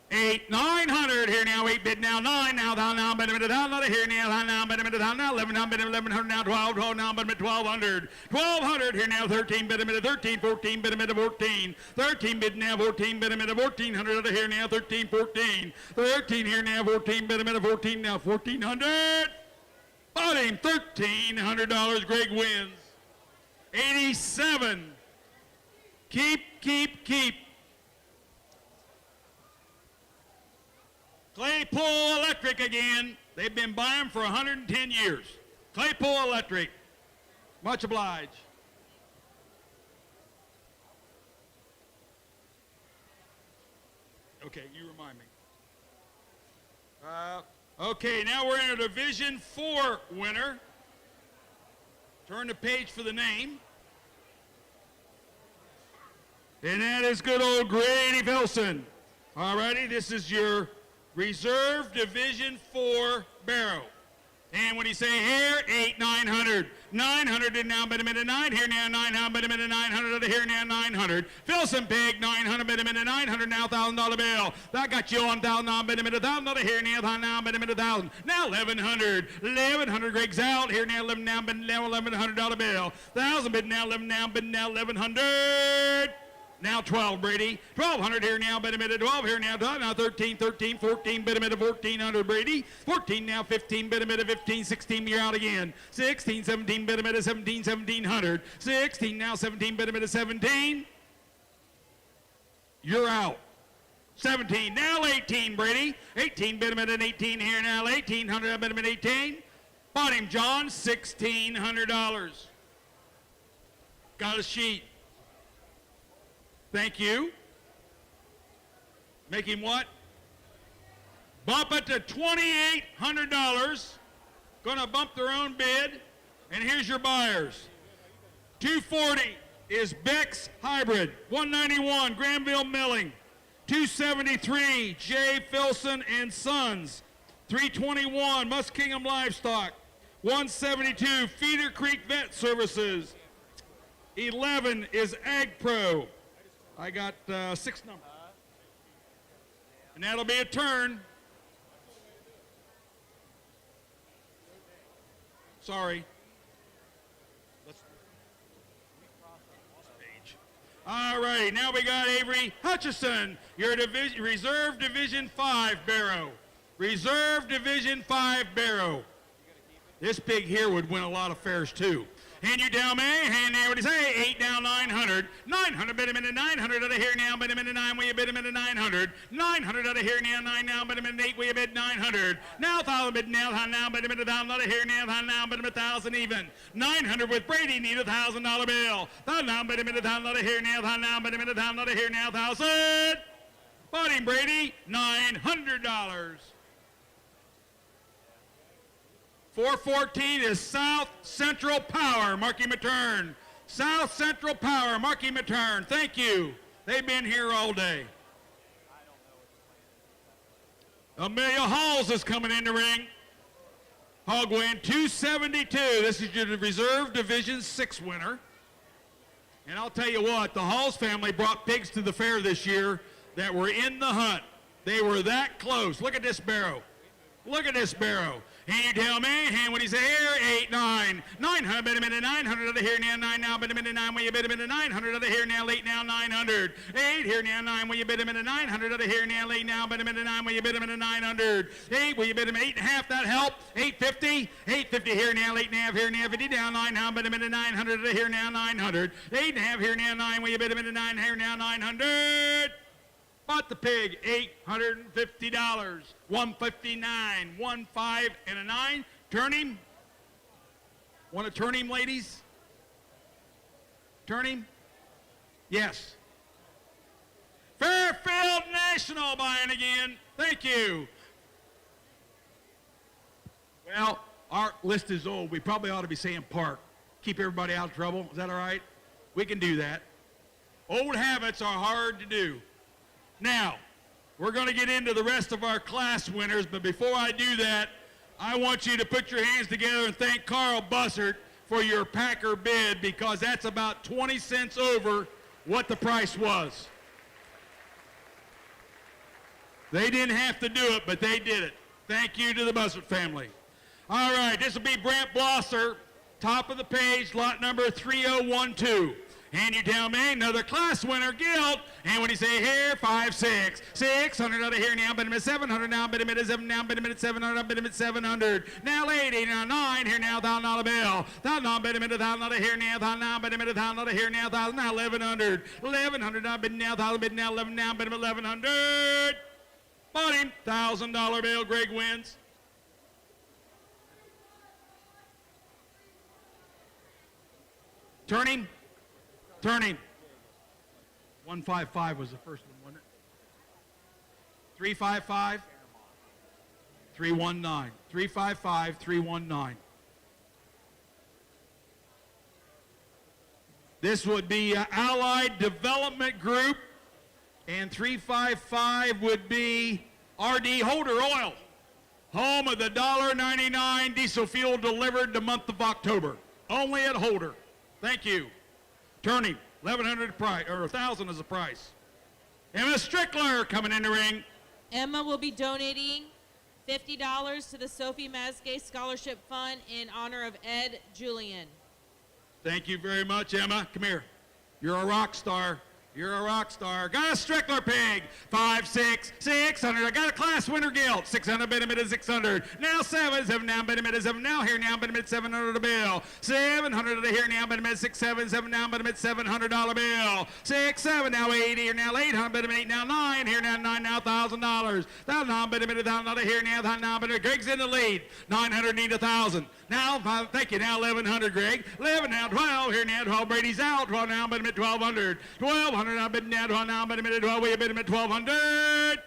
8, 900 here now, 8 bid now, 9 now, now, but a minute, now, here now, but a minute, now, 11, now, but 1,100 now, 12, 12 now, but 1,200. 1,200 here now, 13 bid a minute, 13, 14 bid a minute, 14. 13 bid now, 14 bid a minute, 1,400 out of here now, 13, 14. 13 here now, 14 bid a minute, 14 now, 1,400. Bought him $1,300, Greg wins. 87. Keep. Claypool Electric again. They've been buying for 110 years. Claypool Electric. Much obliged. Okay, you remind me. Okay, now we're in a Division 4 winner. Turn the page for the name. And that is good old Grady Filson. All righty, this is your Reserve Division 4 barrow. And when you say here, 8, 900. 900 and now, but a minute, 9 here now, 900, but a minute, 900 to here now, 900. Filson pig, 900, but a minute, 900 now, $1,000 bill. That got you on 1,000, but a minute, 1,000 to here now, but a minute, 1,000. Now 1,100. 1,100, Greg's out. Here now, 11 now, but now $1,100 bill. 1,000 bid now, 11 now, but now 1,100. Now 12, Brady. 1,200 here now, bid a minute. 12 here now, now 13, 13, 14, bid a minute, 1,400, Brady. 14 now, 15, bid a minute, 15, 16, you're out again. 16, 17, bid a minute, 17, 1,700. 16 now, 17, bid a minute, 17. You're out. 17, now 18, Brady. 18, bid a minute, 18 here now, 1,800, bid a minute, 18. Bought him, John, $1,600. Got a sheet. Thank you. Make him what? Bump it to $2,800. Gonna bump their own bid. And here's your buyers. 240 is Beck's Hybrid. 191 Granville Milling. 273 J. Filson and Sons. 321 Muskingum Livestock. 172 Feeder Creek Vet Services. 11 is Ag Pro. I got 6 numbers. And that'll be a turn. Sorry. All right, now we got Avery Hutchison, your Reserve Division 5 barrow. Reserve Division 5 barrow. This pig here would win a lot of fairs too. Hand you down, man. Hand there, what do you say? 8 down, 900. 900, bid a minute, 900 out of here now, bid a minute, 9, will you bid a minute, 900. 900 out of here now, 9 now, bid a minute, 8, will you bid 900. Now, 1,000 bid now, bid a minute, 1,000 out of here now, bid a minute, 1,000 even. 900 with Brady, need $1,000 bill. 1,000, bid a minute, 1,000 out of here now, bid a minute, 1,000 out of here now, 1,000. Bought him, Brady, $900. 414 is South Central Power, Marky Matern. South Central Power, Marky Matern. Thank you. They've been here all day. Amelia Halls is coming in the ring. Hog weighing 272. This is your Reserve Division 6 winner. And I'll tell you what, the Halls family brought pigs to the fair this year that were in the hunt. They were that close. Look at this barrow. Look at this barrow. And you tell me, and what do you say here? 8, 9, 900, bid a minute, 900 out of here now, 9 now, bid a minute, 9, will you bid a minute, 900 out of here now, 8 now, 900, 8 here now, 9, will you bid a minute, 900 out of here now, 8 now, bid a minute, 9, will you bid a minute, 900, 8, will you bid a minute, 8.5, that help, 850, 850 here now, 8.5 here now, 50 down, 9 now, bid a minute, 900 out of here now, 900, 8.5 here now, 9, will you bid a minute, 9 here now, 900. Bought the pig, $850, 159, 1, 5, and a 9. Turn him. Want to turn him, ladies? Turn him? Yes. Fairfield National buying again. Thank you. Well, our list is old. We probably ought to be saying park. Keep everybody out of trouble. Is that all right? We can do that. Old habits are hard to do. Now, we're going to get into the rest of our class winners, but before I do that, I want you to put your hands together and thank Carl Bussert for your Packer bid, because that's about 20 cents over what the price was. They didn't have to do it, but they did it. Thank you to the Bussert family. All right, this will be Brent Blosser, top of the page, lot number 3012. And you tell me, another class winner, Guilt. And when you say here, 5, 6, 600 out of here now, bid a minute 700 now, bid a minute 7 now, bid a minute 700, bid a minute 700. Now 80, now 9, here now, $1,000 bill. $1,000, bid a minute, $1,000 out of here now, $1,000, bid a minute, $1,000 out of here now, $1,000, now 1,100. 1,100 now, bid now, $1,000, bid now, 11 now, bid a minute, 1,100. Bought him, $1,000 bill, Greg wins. Turn him. Turning. 155 was the first one, wasn't it? 355, 319. 355, 319. This would be Allied Development Group, and 355 would be RD Holder Oil, home of the $1.99 diesel fuel delivered the month of October. Only at Holder. Thank you. Turning, 1,100 price, or 1,000 is the price. Emma Strickler coming in the ring. Emma will be donating $50 to the Sophie Mazgay Scholarship Fund in honor of Ed Julian. Thank you very much, Emma. Come here. You're a rock star. You're a rock star. Got a Strickler pig. 5, 6, 600. I got a class winner Guilt. 600, bid a minute, 600. Now 7, 7 now, bid a minute, 7 now, here now, bid a minute, 700 a bill. 700 to here now, bid a minute, 6, 7, 7 now, bid a minute, $700 bill. 6, 7 now, 80, here now, 800, bid a minute, now 9, here now, 9 now, $1,000. 1,000 now, bid a minute, 1,000 here now, 1,000 now, bid a minute. Greg's in the lead. 900 need 1,000. Now, thank you, now 1,100, Greg. 11 now, 12, here now, 12, Brady's out. 12 now, bid a minute, 1,200. 1,200 now, bid now, 12 now, bid a minute, 12, will you bid a minute, 1,200.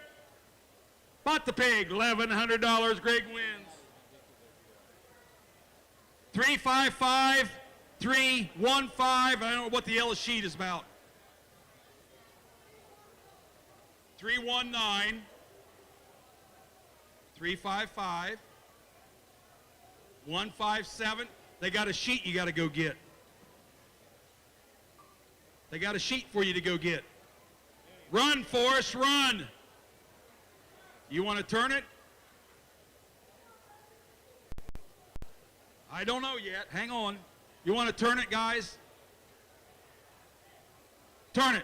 Bought the pig, $1,100, Greg wins. 355, 315, I don't know what the yellow sheet is about. 319, 355, 157. They got a sheet you got to go get. They got a sheet for you to go get. Run, Forrest, run. You want to turn it? I don't know yet. Hang on. You want to turn it, guys? Turn it.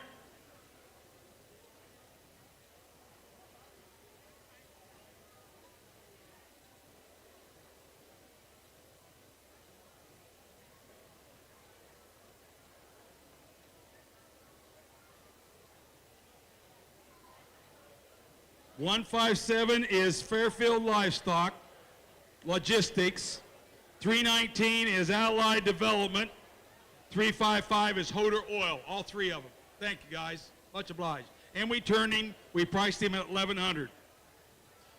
$157 is Fairfield Livestock Logistics. 319 is Allied Development. 355 is Holder Oil. All three of them. Thank you, guys. Much obliged. And we turned him. We priced him at $1,100.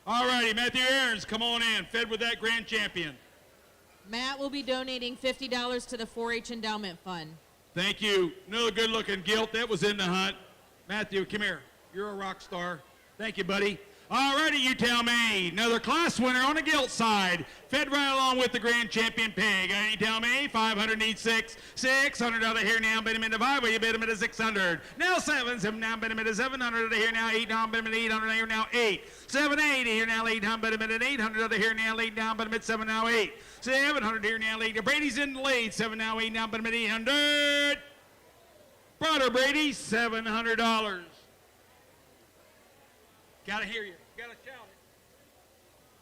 All righty, Matthew Aarons, come on in. Fed with that grand champion. Matt will be donating $50 to the 4-H Endowment Fund. Thank you. Another good-looking Guilt. That was in the hunt. Matthew, come here. You're a rock star. Thank you, buddy. Alrighty, you tell me. Another class winner on the gilt side. Fed right along with the grand champion pig. You tell me. 500 needs 6. 600 out of here now. Bid him into 5. Well, you bid him into 600. Now 7. 7 now. Bid him into 700 out of here now. 8 now. Bid him into 800 out of here now. 8. 7 8 here now. 800. Bid him into 800 out of here now. 8 down. Bid him at 7 now. 8. 700 here now. 8. Brady's in the lead. 7 now. 8 now. Bid him at 800. Brother Brady, $700. Gotta hear you. Gotta shout it.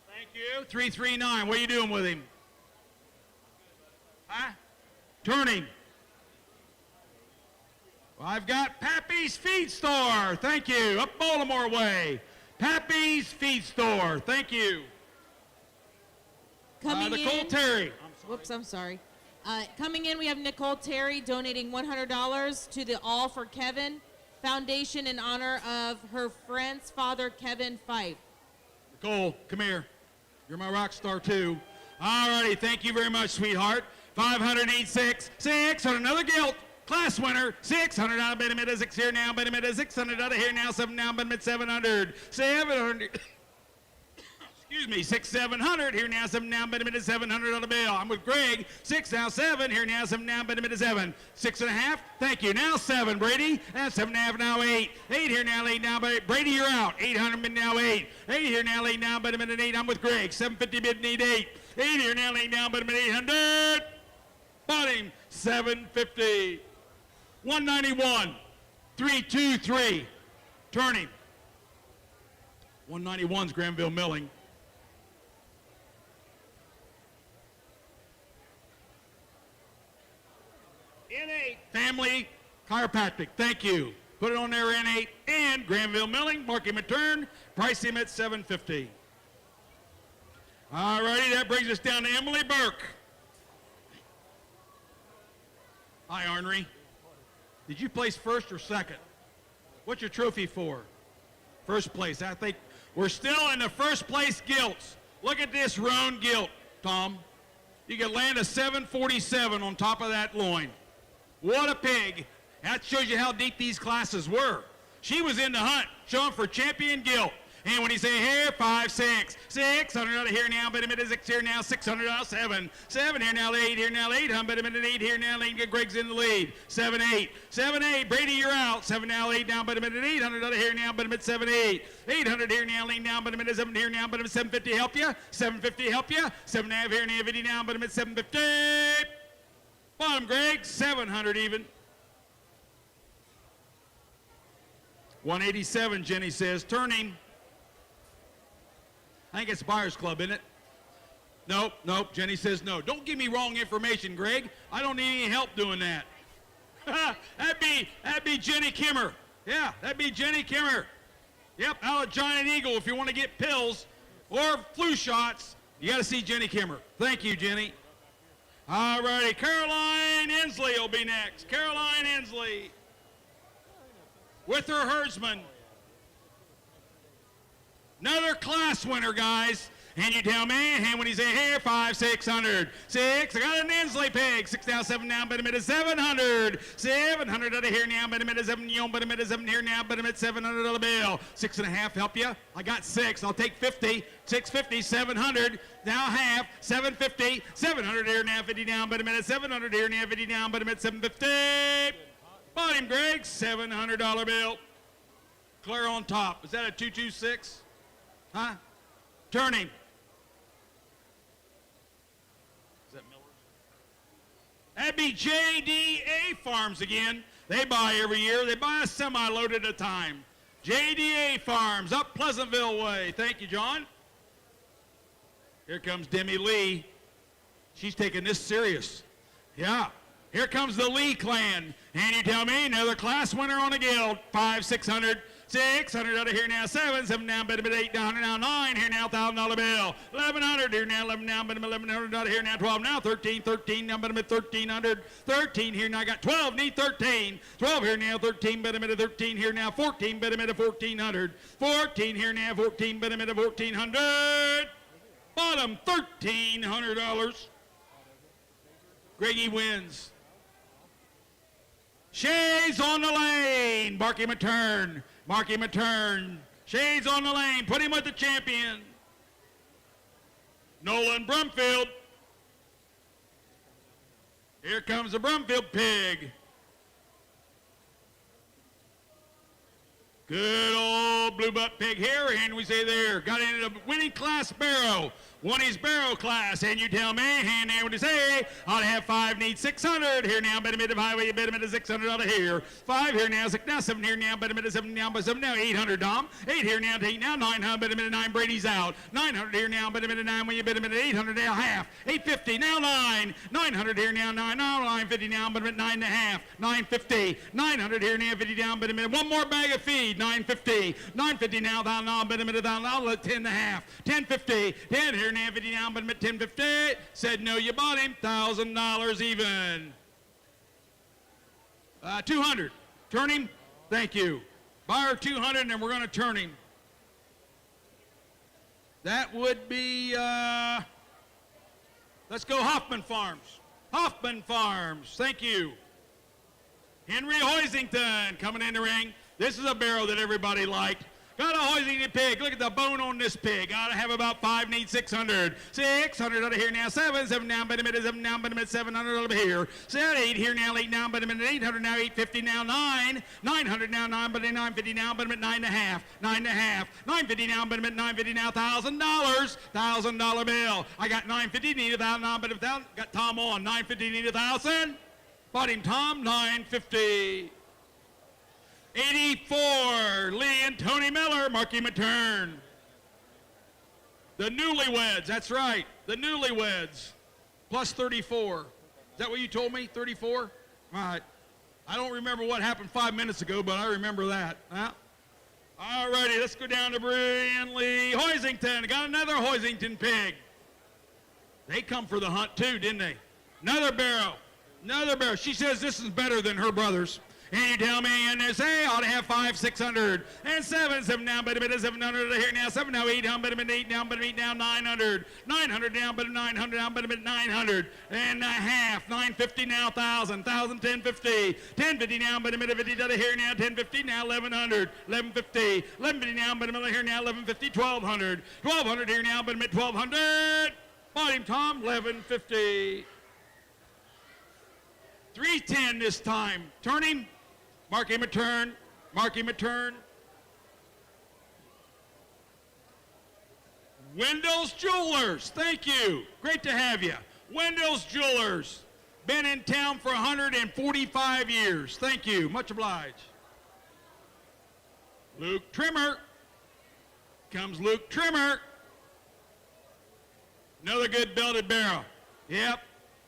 Thank you. 339. What are you doing with him? Huh? Turning. Well, I've got Pappy's Feed Store. Thank you. Up Baltimore way. Pappy's Feed Store. Thank you. Nicole Terry. Whoops, I'm sorry. Coming in, we have Nicole Terry donating $100 to the All for Kevin Foundation in honor of her friend's father, Kevin Fife. Nicole, come here. You're my rock star, too. All righty, thank you very much, sweetheart. 500 needs 6. 600, another gilt. Class winner, 600 out of bid him at 6 here now. Bid him at 600 out of here now. 7 now, bid him at 700. 700. Excuse me, 6, 700 here now, 7 now, bid him at 700 on the bill. I'm with Greg. 6 now, 7 here now, 7 now, bid him at 7. 6.5. Thank you. Now 7, Brady. Now 7.5 now 8. 8 here now, 8 now, Brady, you're out. 800 bid now 8. 8 here now, 8 now, bid him at 8. I'm with Greg. 750 bid need 8. 8 here now, 8 now, bid him at 800. Bought him 750. 191. 323. Turning. 191's Granville Milling. N8 Family Chiropractic. Thank you. Put it on there, N8 and Granville Milling. Mark him a turn. Price him at $750. All righty, that brings us down to Emily Burke. Hi, Ornery. Did you place first or second? What's your trophy for? First place. I think we're still in the first place gilts. Look at this roan gilt, Tom. You can land a 747 on top of that loin. What a pig. That shows you how deep these classes were. She was in the hunt, showing for champion gilt. And when you say here, 5, 6, 600 out of here now, but him at 6 here now, 600 out, 7, 7 here now, 8 here now, 800, but him at 8 here now, 8, Greg's in the lead, 7, 8, 7, 8, Brady, you're out, 7 now, 8 down, but him at 800 out of here now, but him at 7, 8, 800 here now, 8 down, but him at 7 here now, but him at 750, help you, 750, help you, 7.5 here now, 50 down, but him at 750, bottom, Greg, 700 even. 187, Jenny says, turning. I think it's Buyers Club, isn't it? Nope, nope. Jenny says no. Don't give me wrong information, Greg. I don't need any help doing that. That'd be Jenny Kimmer. Yeah, that'd be Jenny Kimmer. Yep, out of Giant Eagle. If you want to get pills or flu shots, you got to see Jenny Kimmer. Thank you, Jenny. All righty, Caroline Inslee will be next. Caroline Inslee with her herdsman. Another class winner, guys. And you tell me, and when you say here, 5, 600, 6, I got an Inslee pig, 6 down, 7 down, but I'm at 700, 700 out of here now, but I'm at 7, but I'm at 7 here now, but I'm at $700 bill, 6.5, help you? I got 6, I'll take 50, 650, 700, now half, 750, 700 here now, 50 down, but I'm at 700 here now, 50 down, but I'm at 750. Bought him, Greg, $700 bill. Claire on top, is that a 226? Huh? Turning. Is that Miller's? That'd be JDA Farms again. They buy every year. They buy a semi-load at a time. JDA Farms up Pleasantville way. Thank you, John. Here comes Demi Lee. She's taking this serious. Yeah. Here comes the Lee clan. And you tell me, another class winner on the guild. 5, 600. 600 out of here now, 7, 7 down, but 8 down, now 9 here now, $1,000 bill, 1,100 here now, 11 down, but 1,100 out of here now, 12 now, 13, 13 down, but I'm at 1,300, 13 here now, I got 12, need 13, 12 here now, 13, but I'm at 13 here now, 14, but I'm at 1,400, 14 here now, 14, but I'm at 1,400, bottom $1,300. Greggy wins. Shay's on the lane. Mark him a turn. Mark him a turn. Shades on the lane. Put him with the champion. Nolan Brumfield. Here comes the Brumfield pig. Good old blue butt pig here, and we say there. Got into the winning class barrow. Won his barrow class, and you tell me, hand down what you say. Ought to have 5, need 600. Here now, bet a minute of highway, bet a minute of 600 out of here. 5 here now, 6 now, 7 here now, bet a minute of 7 now, but 7 now, 800, Dom. 8 here now, 8 now, 900, bet a minute 9, Brady's out. 900 here now, bet a minute 9, when you bet a minute 800 now, half. 850, now 9. 900 here now, 9, now 950 now, bet a minute 9 and a half. 950, 900 here now, 50 down, bet a minute. One more bag of feed, 950. 950 now, thou now, bet a minute, thou now, 10 and a half. 1050, 10 here now, 50 down, but at 1050. Said no, you bought him. $1,000 even. 200. Turn him. Thank you. Bauer 200, and we're going to turn him. That would be, let's go Huffman Farms. Huffman Farms. Thank you. Henry Hoisington coming in the ring. This is a barrel that everybody liked. Got a Hoisington pig. Look at the bone on this pig. Ought to have about 5, need 600. 600 out of here now. 7, 7 down, but a minute, 7 down, but a minute, 700 over here. 7, 8 here now, 8 down, but a minute, 800 now, 850 now, 9. 900 now, 9, but a 950 now, but a minute, 9 and a half. 9 and a half. 950 now, but a minute, 950 now, $1,000. $1,000 bill. I got 950, need 1,000, but if that got Tom on. 950, need 1,000. Bought him Tom, 950. 84, Lee and Tony Miller, Marky Matern. The newlyweds, that's right, the newlyweds, plus 34. Is that what you told me, 34? All right. I don't remember what happened 5 minutes ago, but I remember that. All righty, let's go down to Brian Lee Hoisington. Got another Hoisington pig. They come for the hunt too, didn't they? Another barrow, another barrow. She says this is better than her brother's. And you tell me, and they say, ought to have 5, 600, and 7, 7 down, but a minute, 700 here now, 7 now, 8 down, but a minute, 8 down, but a minute down, 900, 900 down, but a 900 down, but a minute, 900, and a half, 950 now, 1,000, 1,000, 1050, 1050 now, but a minute, 50 down here now, 1050 now, 1,100, 1150, 1150 now, but a minute here now, 1150, 1,200, 1,200 here now, but a minute, 1,200, bought him, Tom, 1150. 310 this time, turn him. Mark him a turn. Mark him a turn. Wendell's Jewelers. Thank you. Great to have you. Wendell's Jewelers. Been in town for 145 years. Thank you. Much obliged. Luke Trimmer. Comes Luke Trimmer. Another good belted barrel. Yep.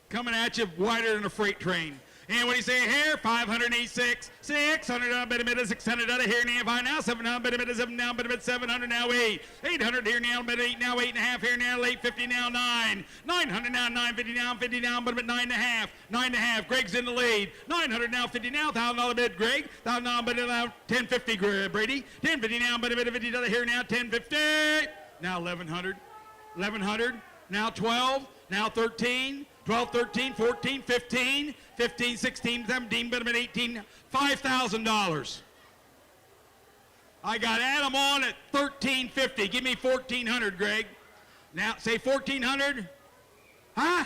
Coming at you wider than a freight train. And what do you say here? 586, 600 out of minute, 600 out of here now, 5 now, 700, but a minute, 7 now, but a minute, 700 now, 8. 800 here now, but 8 now, 8 and a half here now, 850 now, 9. 900 now, 950 now, 50 now, but a minute, 9 and a half. 9 and a half. Greg's in the lead. 900 now, 50 now, $1,000 bid, Greg. $1,000 bid, 1050, Brady. 1050 now, but a minute, 50 here now, 1050. Now 1100. 1100. Now 12. Now 13. 12, 13, 14, 15, 15, 16, 17, but I'm at 18, $5,000. I got Adam on at $1,350. Give me $1,400, Greg. Now, say $1,400. Huh?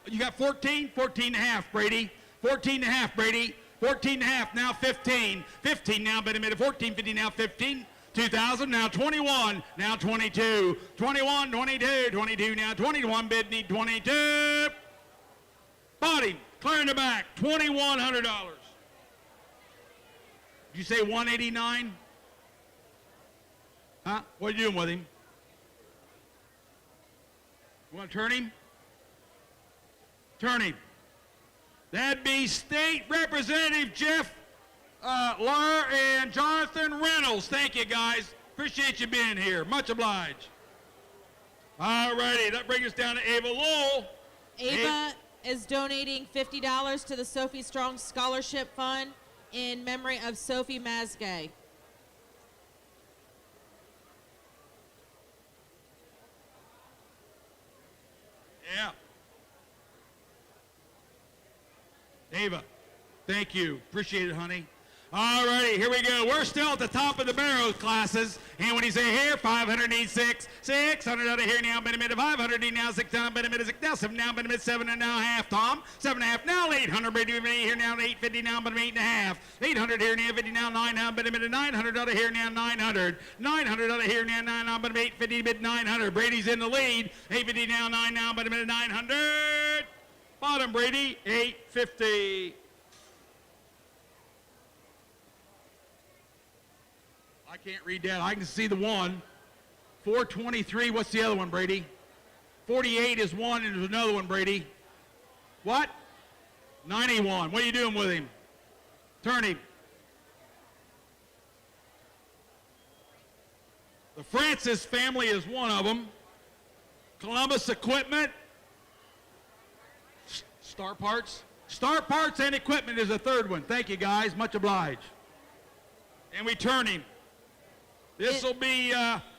You got 14? 14 and a half, Brady. 14 and a half, Brady. 14 and a half, now 15. 15 now, but I'm at 1450 now 15. 2,000, now 21, now 22, 21, 22, 22, now 21, bid need 22. Bought him, clearing the back, $2,100. Did you say 189? Huh? What are you doing with him? You want to turn him? Turn him. That'd be State Representative Jeff Laura and Jonathan Reynolds. Thank you, guys. Appreciate you being here. Much obliged. All righty, that brings us down to Ava Lowell. Ava is donating $50 to the Sophie Strong Scholarship Fund in memory of Sophie Mazgay. Yeah. Ava, thank you. Appreciate it, honey. All righty, here we go. We're still at the top of the barrel classes. And when you say here, 500 needs 6, 600 out of here now, been a minute, 500 need now, 6 down, been a minute, 6 now, 7 down, been a minute, 7 and now half, Tom. 7 and a half now, 800, been here now, 850 now, been 8 and a half. 800 here now, 50 now, 9 now, been a minute, 900 out of here now, 900. 900 out of here now, 9 now, been 850, bid 900. Brady's in the lead. 850 now, 9 now, been a minute, 900. Bottom, Brady, 850. I can't read that. I can see the one. 423. What's the other one, Brady? 48 is one, and there's another one, Brady. What? 91. What are you doing with him? Turn him. The Francis family is one of them. Columbus Equipment. Star Parts. Star Parts and Equipment is a third one. Thank you, guys. Much obliged. And we turn him. This will be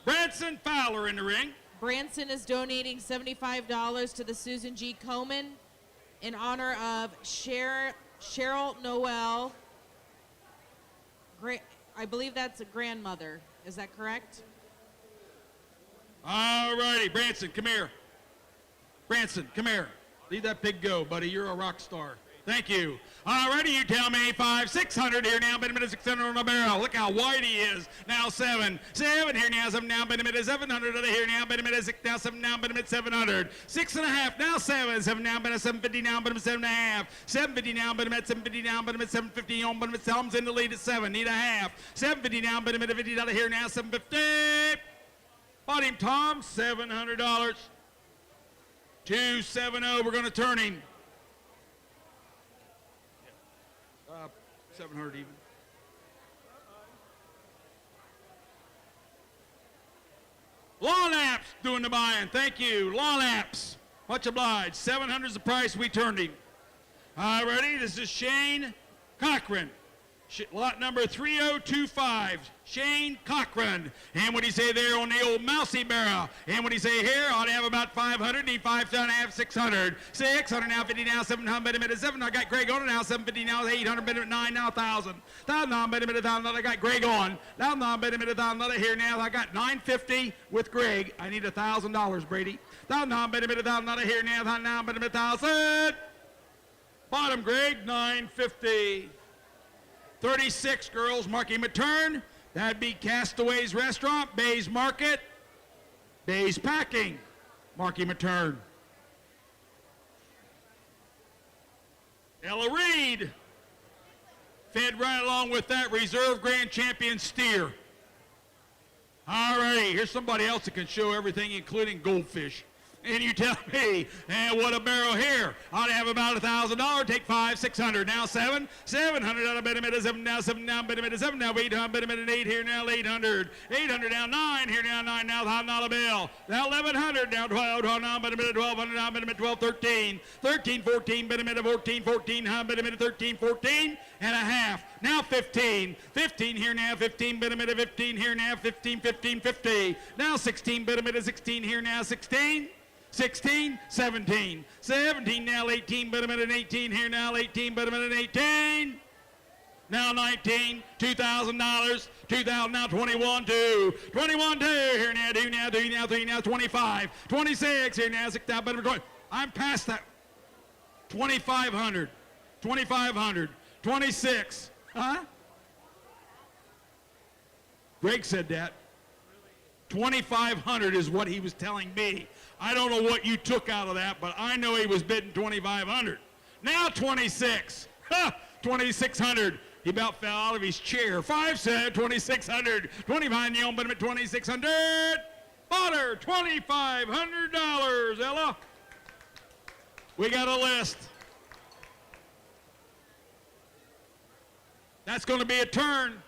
Branson Fowler in the ring. Branson is donating $75 to the Susan G. Komen in honor of Cheryl Noel. I believe that's a grandmother. Is that correct? All righty, Branson, come here. Branson, come here. Leave that pig go, buddy. You're a rock star. Thank you. All righty, you tell me. 5, 600 here now. Been a minute, 600 on the barrel. Look how wide he is. Now 7. 7 here now. 7 now. Been a minute, 700 out of here now. Been a minute, 6 now. 7 now. Been a minute, 700. 6 and a half now. 7. 7 now. Been a 750 now. Been a 7 and a half. 750 now. Been a minute, 750 now. Been a minute, 750 on. Been a minute, Tom's in the lead at 7. Need a half. 750 now. Been a minute, 50 out of here now. 750. Bought him, Tom. $700. 270. We're going to turn him. 700 even. Lawn Apps doing the buying. Thank you. Lawn Apps. Much obliged. 700 is the price. We turned him. All righty. This is Shane Cochran. Lot number 3025, Shane Cochran. And what do you say there on the old mousy barrel? And what do you say here? Ought to have about 500, need 5, 7.5, 600. 600 now, 50 now, 700, minute 7. I got Greg on it now, 750 now, 800, minute 9 now, 1,000. 1,000 now, minute 1,000. I got Greg on. 1,000 now, minute 1,000 here now. I got 950 with Greg. I need $1,000, Brady. 1,000 now, minute 1,000 here now. 1,000 now, minute 1,000. Bottom, Greg, 950. 36 girls, mark him a turn. That'd be Castaways Restaurant, Bays Market, Bays Packing. Mark him a turn. Ella Reed. Fed right along with that reserve grand champion steer. All right, here's somebody else that can show everything, including goldfish. And you tell me, and what a barrel here. Ought to have about $1,000. Take 5, 600. Now 7, 700 out of bed a minute, 7 now, 7 now, bed a minute, 7 now, 800, bed a minute, 8 here now, 800. 800 now, 9 here now, 9 now, $1,000 bill. Now 1,100 now, 12, 12 now, bed a minute, 1,200 now, bed a minute, 12, 13. 13, 14, bed a minute, 14, 14, bed a minute, 13, 14 and a half. Now 15. 15 here now, 15, bed a minute, 15 here now, 15, 15, 50. Now 16, bed a minute, 16 here now, 16. 16, 17, 17 now, 18, but a minute, 18 here now, 18, but a minute, 18. Now 19, $2,000, 2,000 now, 21, 2, 21, 2, here now, 2 now, 2 now, 3 now, 25, 26, here now, 6 now, but 20. I'm past that. 2,500, 2,500, 26, huh? Greg said that. 2,500 is what he was telling me. I don't know what you took out of that, but I know he was bidding 2,500. Now 26. 2,600. He about fell out of his chair. 5 said 2,600. 25 the but 2,600. Bought her $2,500, Ella. We got a list. That's going to be a turn.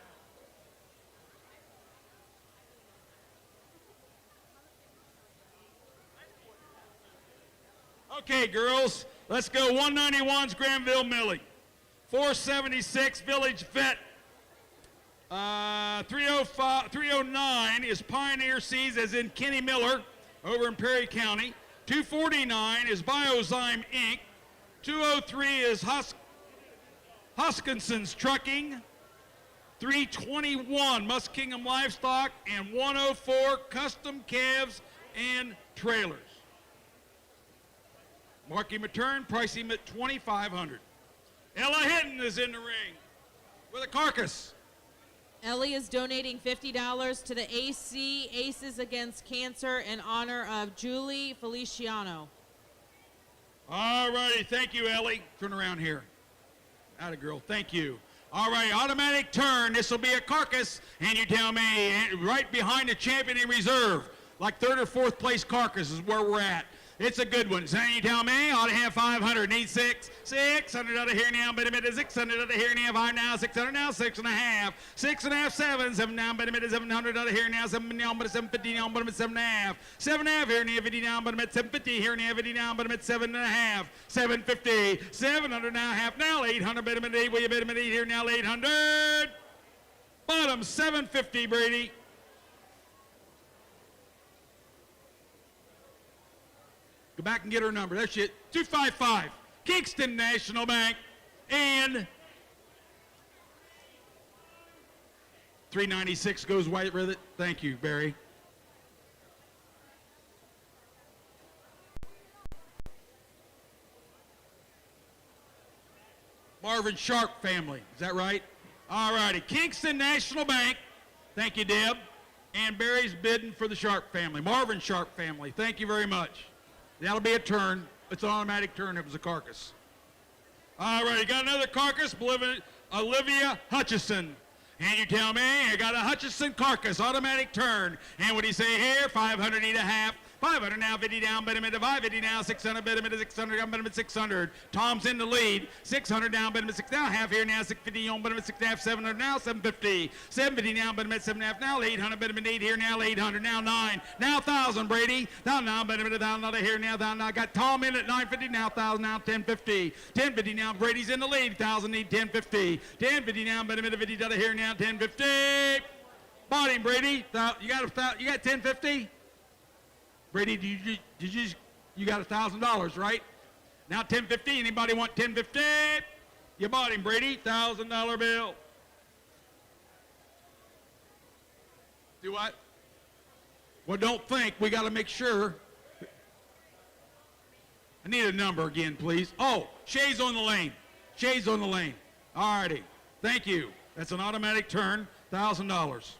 Okay, girls, let's go. 191's Granville Millie. 476 Village Vet. 309 is Pioneer Seeds, as in Kenny Miller over in Perry County. 249 is Biozyme Inc. 203 is Hoskinson's Trucking. 321 Musk Kingdom Livestock, and 104 Custom Calves and Trailers. Mark him a turn, price him at $2,500. Ella Hinton is in the ring with a Carcass. Ellie is donating $50 to the AC Aces Against Cancer in honor of Julie Feliciano. All righty, thank you, Ellie. Turn around here. Atta girl, thank you. All right, automatic turn. This will be a Carcass, and you tell me, right behind the champion in reserve, like third or fourth place Carcass is where we're at. It's a good one. So you tell me, ought to have 500. Need 600 out of here now, but a minute, 600 out of here now, 5 now, 600 now, 6.5, 6.5, 7 now, but a minute, 700 out of here now, 7 now, but 750 now, but a minute, 7.5, 7.5 here now, 50 now, but a minute, 750 here now, 50 now, but a minute, 7.5, 750, 700 now, half now, 800, but a minute, 8, will you bet a minute here now, 800. Bottom 750, Brady. Go back and get her number. That's it. 255. Kingston National Bank. And 396 goes right with it. Thank you, Barry. Marvin Sharp family. Is that right? All righty. Kingston National Bank. Thank you, Deb. And Barry's bidding for the Sharp family. Marvin Sharp family. Thank you very much. That'll be a turn. It's an automatic turn. It was a Carcass. All right, got another Carcass, Olivia Hutchison. And you tell me, I got a Hutchison Carcass, automatic turn. And what do you say here? 500, need a half. 500 now, 50 down, bet a minute, 550 now, 600, bet a minute, 600, down, bet a minute, 600. Tom's in the lead. 600 down, bet a minute, 6 now, half here now, 650 on, bet a minute, 6.5, 700 now, 750. 750 now, bet a minute, 7.5 now, 800, bet a minute, 8 here now, 800 now, 9. Now 1,000, Brady. Down now, bet a minute, 1,000 out of here now, down now. Got Tom in at 950 now, 1,000 now, 1050. 1050 now, Brady's in the lead. 1,000 need 1050. 1050 now, bet a minute, 50 out of here now, 1050. Bought him, Brady. You got 1050? Brady, you got $1,000, right? Now 1050. Anybody want 1050? You bought him, Brady. $1,000 bill. Do what? Well, don't think. We got to make sure. I need a number again, please. Oh, Shay's on the lane. Shay's on the lane. All righty. Thank you. That's an automatic turn. $1,000.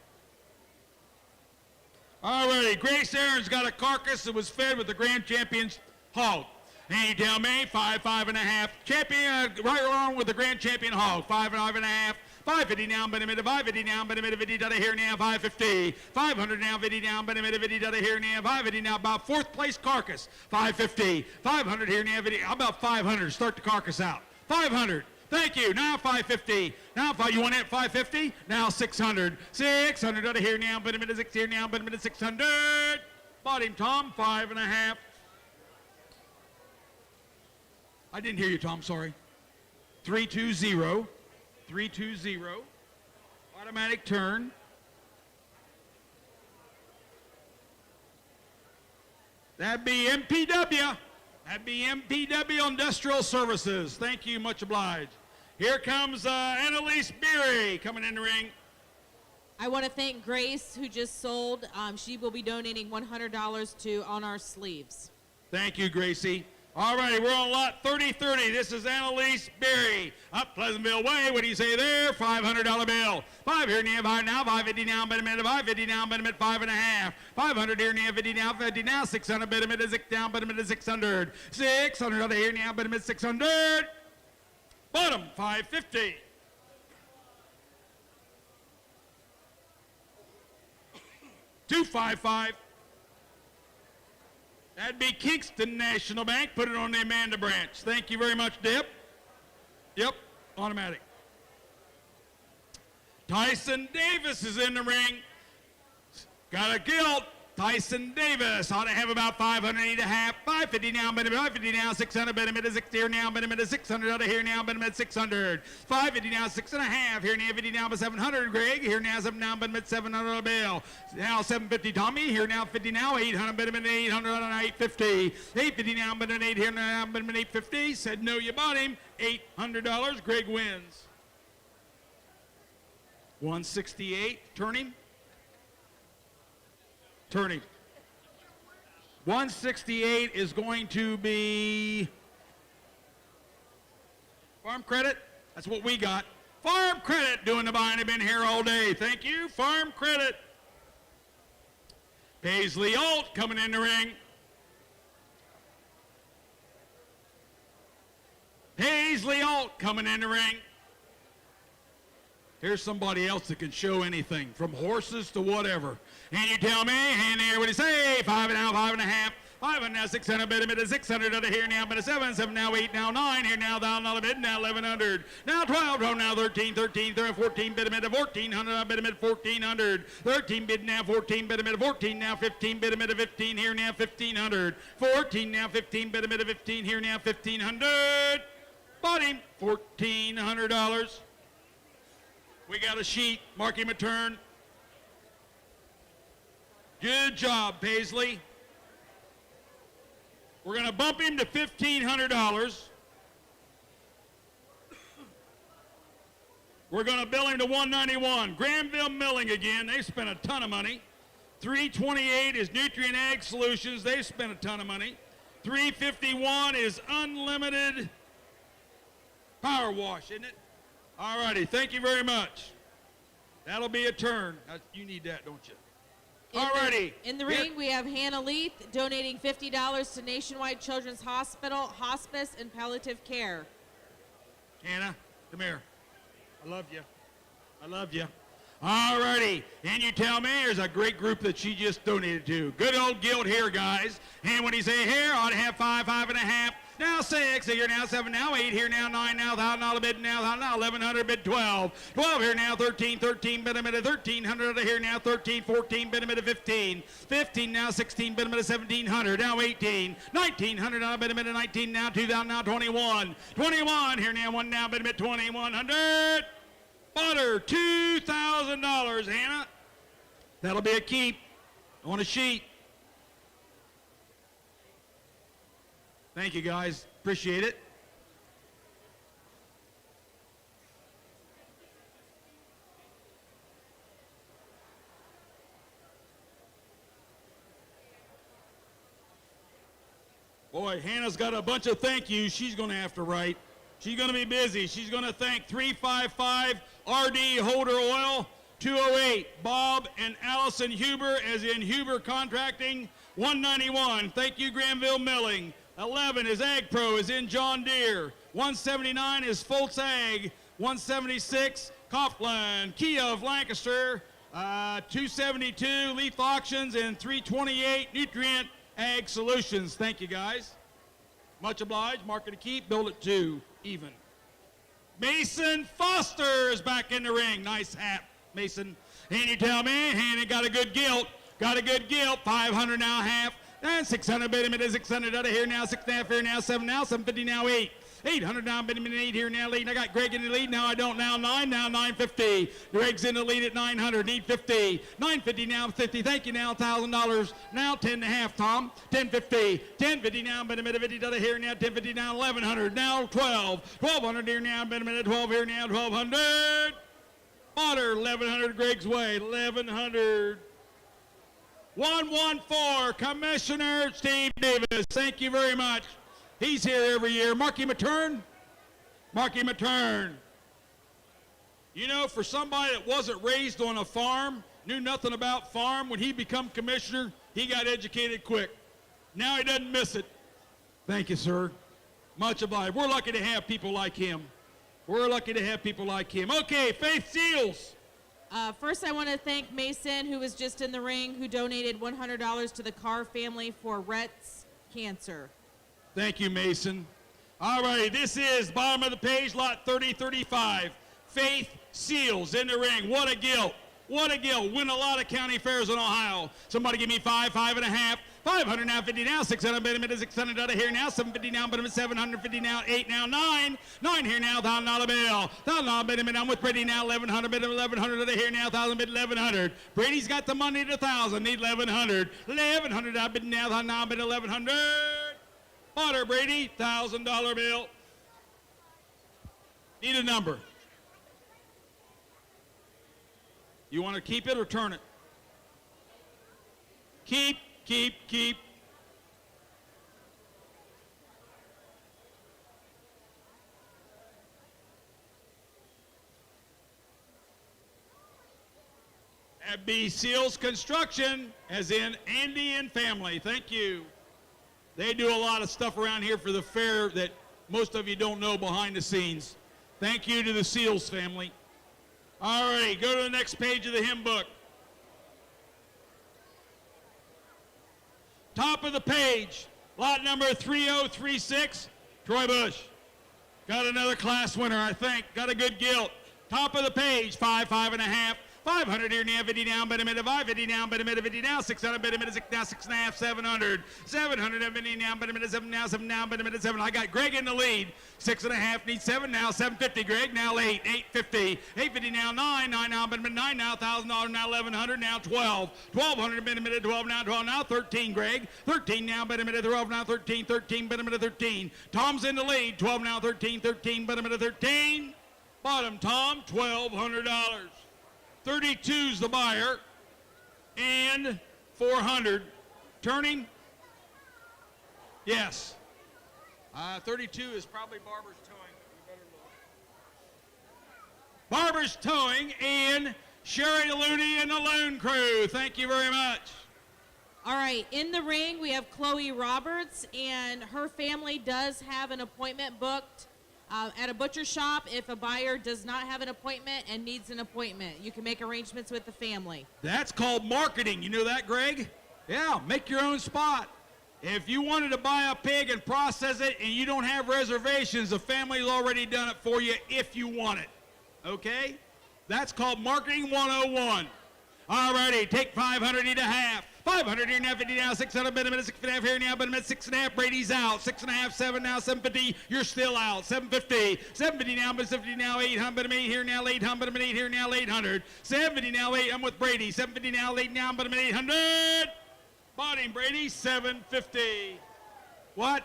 All righty, Grace Aaron's got a Carcass that was fed with the Grand Champion's Hog. And you tell me, 5, 5.5. Champion, right along with the Grand Champion Hog. 5, 5.5. 550 now, but a minute, 550 now, but a minute, 50 out of here now, 550. 500 now, 50 down, but a minute, 50 out of here now, 550 now, about fourth place Carcass. 550. 500 here now, 50. How about 500? Start the Carcass out. 500. Thank you. Now 550. Now you want it at 550? Now 600. 600 out of here now, but a minute 6 here now, but a minute 600. Bought him, Tom. 5.5. I didn't hear you, Tom. Sorry. 320. 320. Automatic turn. That'd be MPW. That'd be MPW Industrial Services. Thank you. Much obliged. Here comes Annalise Beery coming in the ring. I want to thank Grace, who just sold. She will be donating $100 to On Our Sleeves. Thank you, Gracie. All righty, we're on lot 3030. This is Annalise Berry. Up Pleasantville Way. What do you say there? $500 bill. 5 here now, 5 now, 550 now, bet a minute, 550 now, bet a minute, 5.5. 500 here now, 50 now, 50 now, 600, bet a minute, 6 down, bet a minute, 600. 600 out of here now, bet a minute, 600. Bottom, 550. $255. That'd be Kingston National Bank. Put it on the Amanda branch. Thank you very much, Deb. Yep, automatic. Tyson Davis is in the ring. Got a gilt. Tyson Davis ought to have about 500 a half. 550 now, bet a minute, 550 now, 600, bet a minute, 60 here now, bet a minute, 600 out of here now, bet a minute, 600. 550 now, 6.5, here now, 50 now, but 700, Greg, here now, 7 now, bet a minute, 700 a bill. Now 750, Tommy, here now, 50 now, 800, bet a minute, 800 on 850. 850 now, bet an 8 here now, bet a minute, 850. Said no, you bought him. $800, Greg wins. 168, turn him. Turn him. 168 is going to be Farm Credit. That's what we got. Farm Credit doing the buying. They've been here all day. Thank you, Farm Credit. Paisley Alt coming in the ring. Paisley Alt coming in the ring. Here's somebody else that can show anything, from horses to whatever. And you tell me, and there, what do you say? 5 and now, 5 and a half. 5 and now, 600, bit of 600 out of here now, bit of 7, 7 now, 8 now, 9 here now, down a bit, now 1100. Now 12, 12 now, 13, 13, 14, bit of 1400, bit of 1400. 13 bid now, 14, bit of 14 now, 15, bit of 15 here now, 1500. 14 now, 15, bit of 15 here now, 1500. Bought him, $1,400. We got a sheet. Mark him a turn. Good job, Paisley. We're going to bump him to $1,500. We're going to bill him to $191. Granville Milling again. They spent a ton of money. $328 is Nutrient Ag Solutions. They spent a ton of money. $351 is Unlimited Power Wash, isn't it? All righty, thank you very much. That'll be a turn. You need that, don't you? All righty. In the ring, we have Hannah Leith donating $50 to Nationwide Children's Hospital, Hospice, and Palliative Care. Hannah, come here. I love you. I love you. All righty. And you tell me, there's a great group that she just donated to. Good old Guild here, guys. And when you say here, ought to have 5, 5 and a half. Now 6, here now 7, now 8, here now 9, now $1,000 bid, now 1,100 bid, 12. 12 here now, 13, 13 bid a minute, 1,300 out of here now, 13, 14 bid a minute, 15. 15 now, 16 bid a minute, 1,700, now 18. 1,900 now bid a minute, 19 now, 2,000 now, 21. 21 here now, 1 now bid a minute, 2,100. Butter, $2,000, Hannah. That'll be a keep on a sheet. Thank you, guys. Appreciate it. Boy, Hannah's got a bunch of thank yous she's going to have to write. She's going to be busy. She's going to thank 355 RD Holder Oil, 208 Bob and Allison Huber, as in Huber Contracting, 191. Thank you, Granville Milling. 11 is Ag Pro, is in John Deere. 179 is Foltz Ag. 176 Coughlin, Kia of Lancaster. 272 Leaf Auctions, and 328 Nutrient Ag Solutions. Thank you, guys. Much obliged. Mark it to keep. Build it to even. Mason Foster is back in the ring. Nice hat, Mason. And you tell me, Hannah got a good gilt. Got a good gilt. 500 now, half. And 600 bid him. It is 600 out of here now. 6.5 here now. 7 now. 750 now. 8. 800 now. Bid him in 8 here now. Lead. I got Greg in the lead. Now I don't. Now 9. Now 950. Greg's in the lead at 900. Need 50. 950 now. 50. Thank you now. $1,000. Now 10.5. Tom. 1050. 1050 now. Bid him at 50 out of here now. 1050 now. 1100. Now 12. 1200 here now. Bid him at 12 here now. 1200. Otter. 1100 Greg's way. 1100. 114, Commissioner Steve Davis. Thank you very much. He's here every year. Mark him a turn. Mark him a turn. You know, for somebody that wasn't raised on a farm, knew nothing about farm, when he become commissioner, he got educated quick. Now he doesn't miss it. Thank you, sir. Much obliged. We're lucky to have people like him. We're lucky to have people like him. Okay, Faith Seals. First, I want to thank Mason, who was just in the ring, who donated $100 to the Carr family for Rhett's cancer. Thank you, Mason. All right, this is bottom of the page, lot 3035. Faith Seals in the ring. What a gilt. What a gilt. Win a lot of county fairs in Ohio. Somebody give me 5, 5 and a half. 500 now, 50 now, 600 bid him at 600 out of here now, 750 now, bid him at 750 now, 8 now, 9. 9 here now, $1,000 bill. $1,000 bid him at, I'm with Brady now, 1100 bid him 1100 out of here now, 1,000 bid 1100. Brady's got the money to 1,000, need 1100. 1100 out bid now, $1,000 bid 1100. Butter, Brady, $1,000 bill. Need a number. You want to keep it or turn it? Keep. That'd be Seals Construction, as in Andy and family. Thank you. They do a lot of stuff around here for the fair that most of you don't know behind the scenes. Thank you to the Seals family. All right, go to the next page of the hymn book. Top of the page, lot number 3036, Troy Bush. Got another class winner, I think. Got a good gilt. Top of the page, 5.5. 500 here now, 50 down, but a minute, 550 down, but a minute, 50 now, 600, but a minute, 6 now, 6.5, 700. 750 now, but a minute, 7 now, 7 now, but a minute, 7. I got Greg in the lead. 6.5, needs 7 now, 750, Greg, now 8, 850. 850 now, 9 now, but a minute, 9 now, $1,000 now, 1,100 now, 12. 1,200, but a minute, 12 now, 13, Greg. 13 now, but a minute, 12 now, 13, but a minute, 13. Tom's in the lead, 12 now, 13, but a minute, 13. Bottom, Tom, $1,200. 32's the buyer, and 400. Turning? Yes. 32 is probably Barber's Towing. Barber's Towing and Sherry Looney and the Loon Crew. Thank you very much. All right, in the ring, we have Chloe Roberts, and her family does have an appointment booked at a butcher shop. If a buyer does not have an appointment and needs an appointment, you can make arrangements with the family. That's called marketing. You know that, Greg? Yeah, make your own spot. If you wanted to buy a pig and process it and you don't have reservations, the family's already done it for you if you want it. Okay? That's called marketing 101. All righty, take 500 eat a half. 500 here now, 50 now, 600, but a minute, 6.5 here now, but a minute, 6.5, Brady's out. 6.5, 7 now, 750, you're still out. 750, 750 now, but 50 now, 800, but a minute here now, 800, but a minute here now, 800. 750 now, 8, I'm with Brady. 750 now, 8 now, but a minute, 800. Bought him, Brady, 750. What?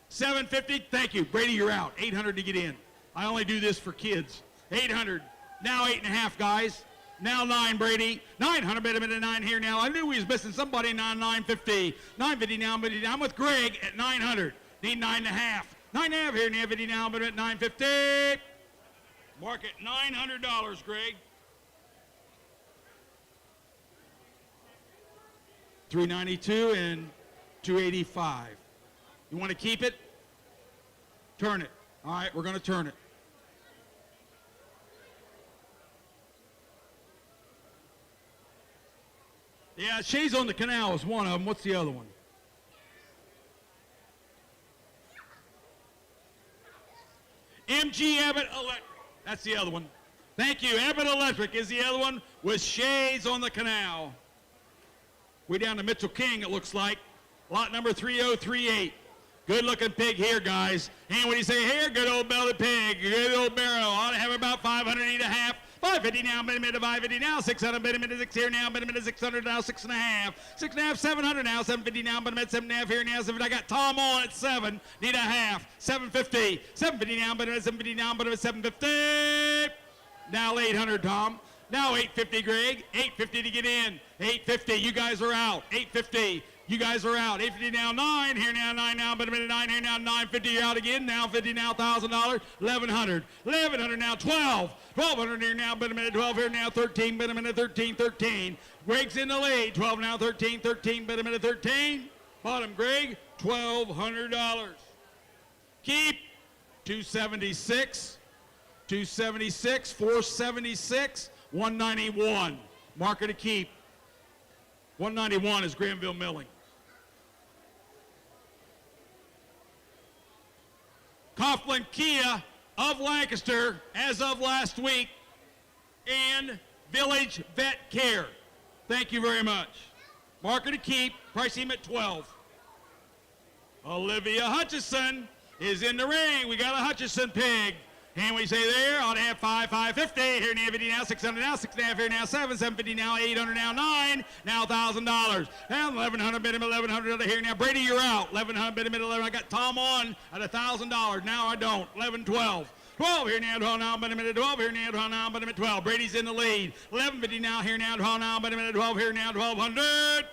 750, thank you. Brady, you're out. 800 to get in. I only do this for kids. 800, now 8.5, guys. Now 9, Brady. 900, but a minute, 9 here now. I knew we was missing somebody. Now 950. 950 now, but I'm with Greg at 900. Need 9.5. 9.5 here now, 50 now, but at 950. Mark it $900, Greg. 392 and 285. You want to keep it? Turn it. All right, we're going to turn it. Yeah, Shays on the Canal is one of them. What's the other one? MG Abbott Electric. That's the other one. Thank you. Abbott Electric is the other one with Shays on the Canal. We're down to Mitchell King, it looks like. Lot number 3038. Good looking pig here, guys. And what do you say here? Good old belly pig. Good old barrel. Ought to have about 500 eat a half. 550 now, but a minute, 550 now, 600, but a minute, 6 here now, but a minute, 600 now, 6.5. 6.5, 700 now, 750 now, but a minute, 7.5 here now, 7. I got Tom on at 7, need a half. 750, 750 now, but a minute, 750 now, but a minute, 750. Now 800, Tom. Now 850, Greg. 850 to get in. 850, you guys are out. 850. You guys are out. 850 now, 9 here now, 9 now, but a minute, 9 here now, 950, you're out again. Now 50 now, $1,000, 1,100. 1,100 now, 12. 1,200 here now, but a minute, 12 here now, 13, but a minute, 13, 13. Greg's in the lead. 12 now, 13, 13, but a minute, 13. Bottom, Greg, $1,200. Keep, 276, 276, 476, 191. Marker to keep. 191 is Granville Milling. Coughlin Kia of Lancaster as of last week, and Village Vet Care. Thank you very much. Marker to keep, price him at 12. Olivia Hutchison is in the ring. We got a Hutchison pig. And we say there, ought to have 550 here now, 50 now, 600 now, 6.5 here now, 750 now, 800 now, 9, now $1,000. Now 1,100, bid him 1,100 here now. Brady, you're out. 1,100, bid him 11. I got Tom on at $1,000. Now I don't. 11, 12. 12 here now, draw now, but a minute, 12 here now, draw now, but a minute, 12. Brady's in the lead. 11:50 now, here now, draw now, but a minute, 12 here now, 1,200.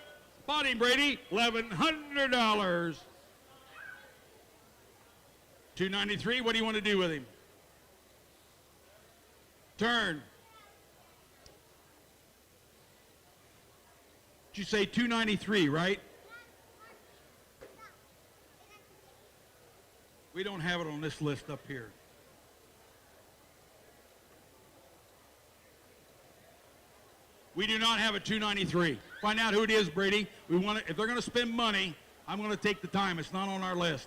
Spotting Brady, $1,100. $293, what do you want to do with him? Turn. Did you say $293, right? We don't have it on this list up here. We do not have a $293. Find out who it is, Brady. We want to, if they're going to spend money, I'm going to take the time. It's not on our list.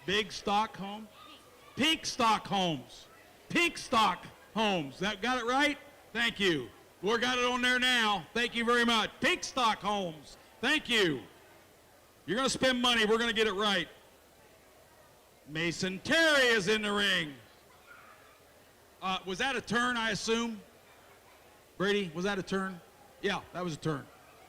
Big Stock Home? Pink Stock Homes. Pink Stock Homes. That got it right? Thank you. We got it on there now. Thank you very much. Pink Stock Homes. Thank you. You're going to spend money. We're going to get it right. Mason Terry is in the ring. Was that a turn, I assume? Brady, was that a turn? Yeah, that was a turn.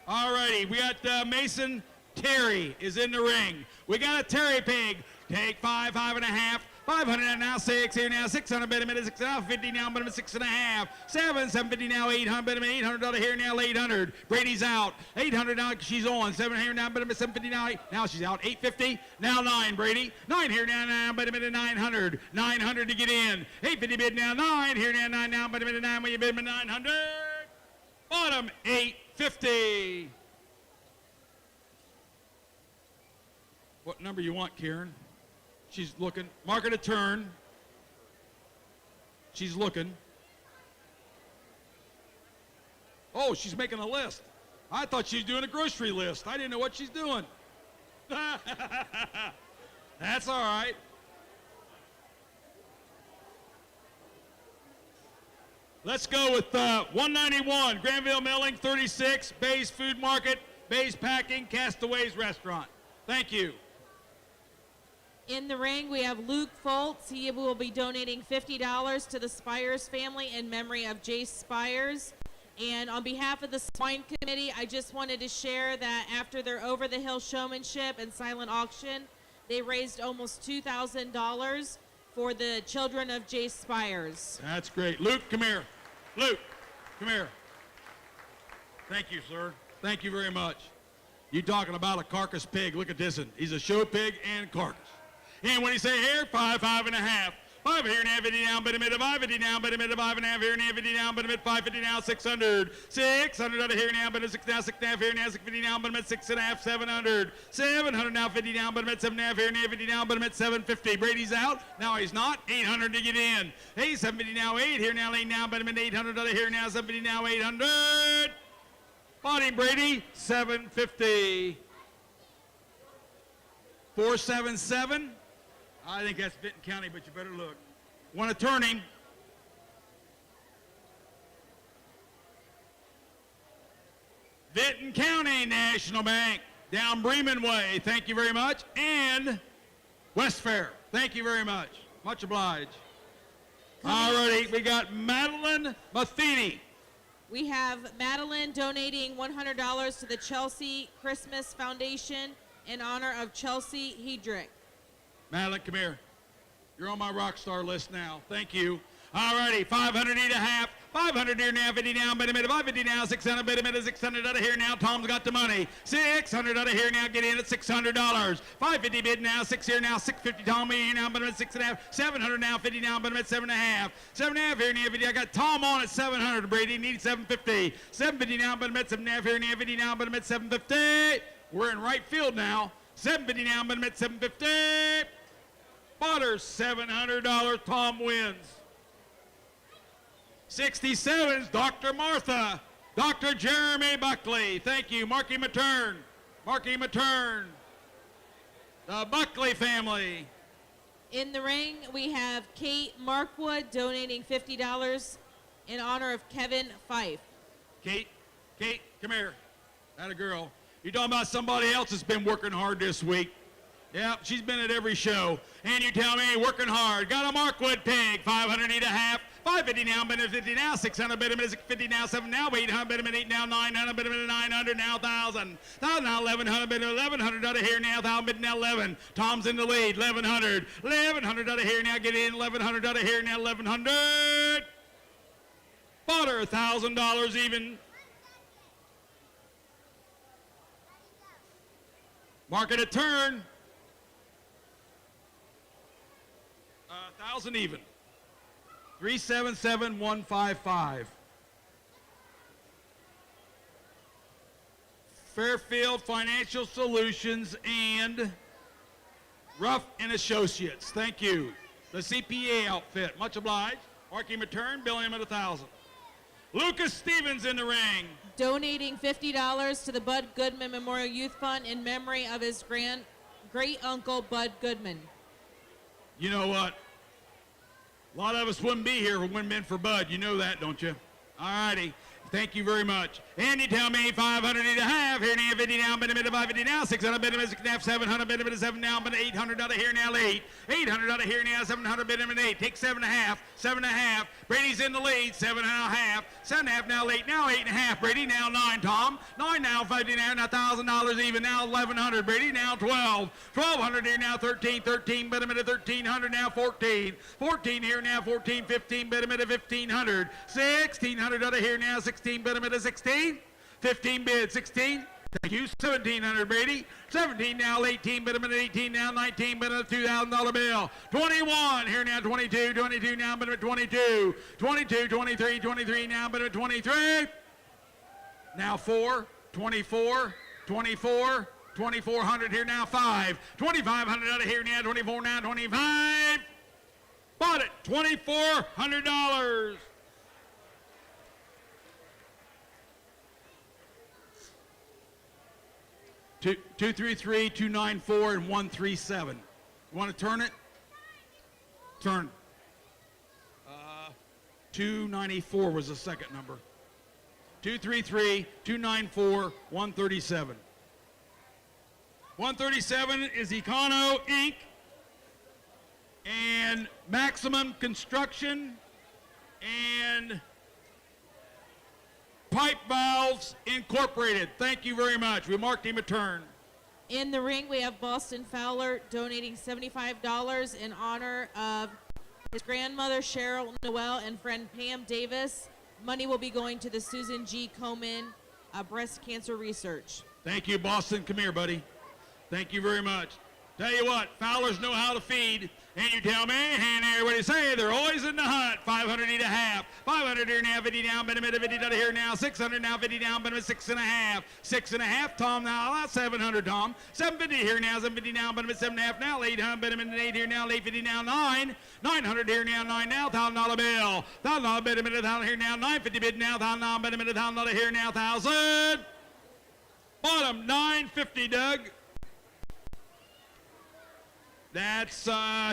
All righty, we got Mason Terry is in the ring. We got a Terry pig. Take 5, 5.5, 500 now, 6 here now, 600, bet a minute, 650 now, bet a minute, 6.5, 7, 750 now, 800, bet a minute, $800 here now, 800. Brady's out. 800 now, she's on. 7 here now, bet a minute, 750 now, now she's out. 850, now 9, Brady. 9 here now, bet a minute, 900. 900 to get in. 850 bid now, 9 here now, 9 now, bet a minute, 9 when you bid me 900. Bottom 850. What number you want, Karen? She's looking. Mark it a turn. She's looking. Oh, she's making a list. I thought she was doing a grocery list. I didn't know what she's doing. That's all right. Let's go with 191, Granville Milling, 36, Bays Food Market, Bays Packing, Castaways Restaurant. Thank you. In the ring, we have Luke Foltz. He will be donating $50 to the Spires family in memory of Jace Spires. And on behalf of the Swine Committee, I just wanted to share that after their over-the-hill showmanship and silent auction, they raised almost $2,000 for the children of Jace Spires. That's great. Luke, come here. Luke, come here. Thank you, sir. Thank you very much. You talking about a carcass pig. Look at this one. He's a show pig and carcass. And when you say here, 5, 5.5. 5 here and 50 down, but a minute, 550 down, but a minute, 5.5 here and 50 down, but a minute, 550 now, 600. 600 out of here now, but a 6 now, 6.5 here now, 650 down, but a minute, 6.5, 700. 700 now, 50 down, but a minute, 7.5 here and 50 down, but a minute, 750. Brady's out. Now he's not. 800 to get in. Hey, 750 now, 8 here now, 8 now, but a minute, 800 out of here now, 750 now, 800. Body Brady, 750. 477. I think that's Benton County, but you better look. Want to turn him. Benton County National Bank, down Bremen Way. Thank you very much. And West Fair. Thank you very much. Much obliged. All righty, we got Madeline Matheny. We have Madeline donating $100 to the Chelsea Christmas Foundation in honor of Chelsea Hedrick. Madeline, come here. You're on my rock star list now. Thank you. All righty, 500 and a half. 500 here now, 50 down, bet a minute, 550 now, 600, bet a minute, 600 out of here now. Tom's got the money. 600 out of here now, get in at $600. 550 bid now, 6 here now, 650 Tom here now, bet a minute, 6.5. 700 now, 50 down, bet a minute, 7.5. 7.5 here now, 50. I got Tom on at 700. Brady needs 750. 750 now, bet a minute, 7.5 here now, 50 down, bet a minute, 750. We're in right field now. 750 now, bet a minute, 750. Butters, $700. Tom wins. 67's Dr. Martha. Dr. Jeremy Buckley. Thank you. Marky Matern. Marky Matern. The Buckley family. In the ring, we have Kate Markwood donating $50 in honor of Kevin Fife. Kate, come here. That a girl. You're talking about somebody else that's been working hard this week. Yeah, she's been at every show. And you tell me, working hard. Got a Markwood pig, 500 and a half. 550 now, bid at 50 now, 600 bid at 650 now, 7 now, 800 bid at 8 now, 900 bid at 900 now, 1,000. 1,000 now, 1,100 bid at 1,100 out of here now, 1,000 bid now, 11. Tom's in the lead, 1,100. 1,100 out of here now, get in, 1,100 out of here now, 1,100. Bought her $1,000 even. Market a turn. 1,000 even. 377,155. Fairfield Financial Solutions and Ruff and Associates. Thank you. The CPA outfit. Much obliged. Marking return, billing him at 1,000. Lucas Stevens in the ring. Donating $50 to the Bud Goodman Memorial Youth Fund in memory of his great uncle Bud Goodman. You know what? A lot of us wouldn't be here if it wouldn't been for Bud. You know that, don't you? All righty. Thank you very much. And you tell me 500 and a half. Here now, 50 now, bid a 550 now, 600 bid a 6 and a half, 700 bid a 7 now, but 800 out of here now, 8. 800 out of here now, 700 bid a 8. Take 7 and a half, 7 and a half. Brady's in the lead, 7 and a half. 7 and a half now, 8 now, 8 and a half. Brady now 9, Tom. 9 now, 50 now, $1,000 even now, 1,100. Brady now 12. 1,200 here now, 13. 13 bid a 1,300 now, 14. 14 here now, 14. 15 bid a 1,500. 1,600 out of here now, 16 bid a 16. 15 bid, 16. Thank you. 1,700, Brady. 17 now, 18 bid a 18 now, 19 bid a $2,000 bill. 21 here now, 22. 22 now, bid a 22. 22, 23, 23 now, bid a 23. Now 4, 24, 24, 2,400 here now, 5. 2,500 out of here now, 24 now, 25. Bought it, $2,400. Two, 233, 294, and 137. You want to turn it? Turn. 294 was the second number. 233, 294, 137. 137 is Econo Inc. and Maximum Construction and Pipe Valves Incorporated. Thank you very much. We marked him a turn. In the ring, we have Boston Fowler donating $75 in honor of his grandmother, Cheryl Noel, and friend Pam Davis. Money will be going to the Susan G. Komen Breast Cancer Research. Thank you, Boston. Come here, buddy. Thank you very much. Tell you what, Fowlers know how to feed. And you tell me, and everybody say, they're always in the hunt. 500 eat a half. 500 here now, 50 down, bid a 50 out of here now. 600 now, 50 down, bid a 6 and a half. 6 and a half, Tom now. That's 700, Tom. 750 here now, 750 now, bid a 7 and a half now. 800, bid a 8 here now, 850 now, 9. 900 here now, 9 now, $1,000 bill. $1,000 bid a minute, 1,000 here now, 950 bid now, $1,000 bid a minute, $1,000 here now, 1,000. Bottom, 950, Doug. That's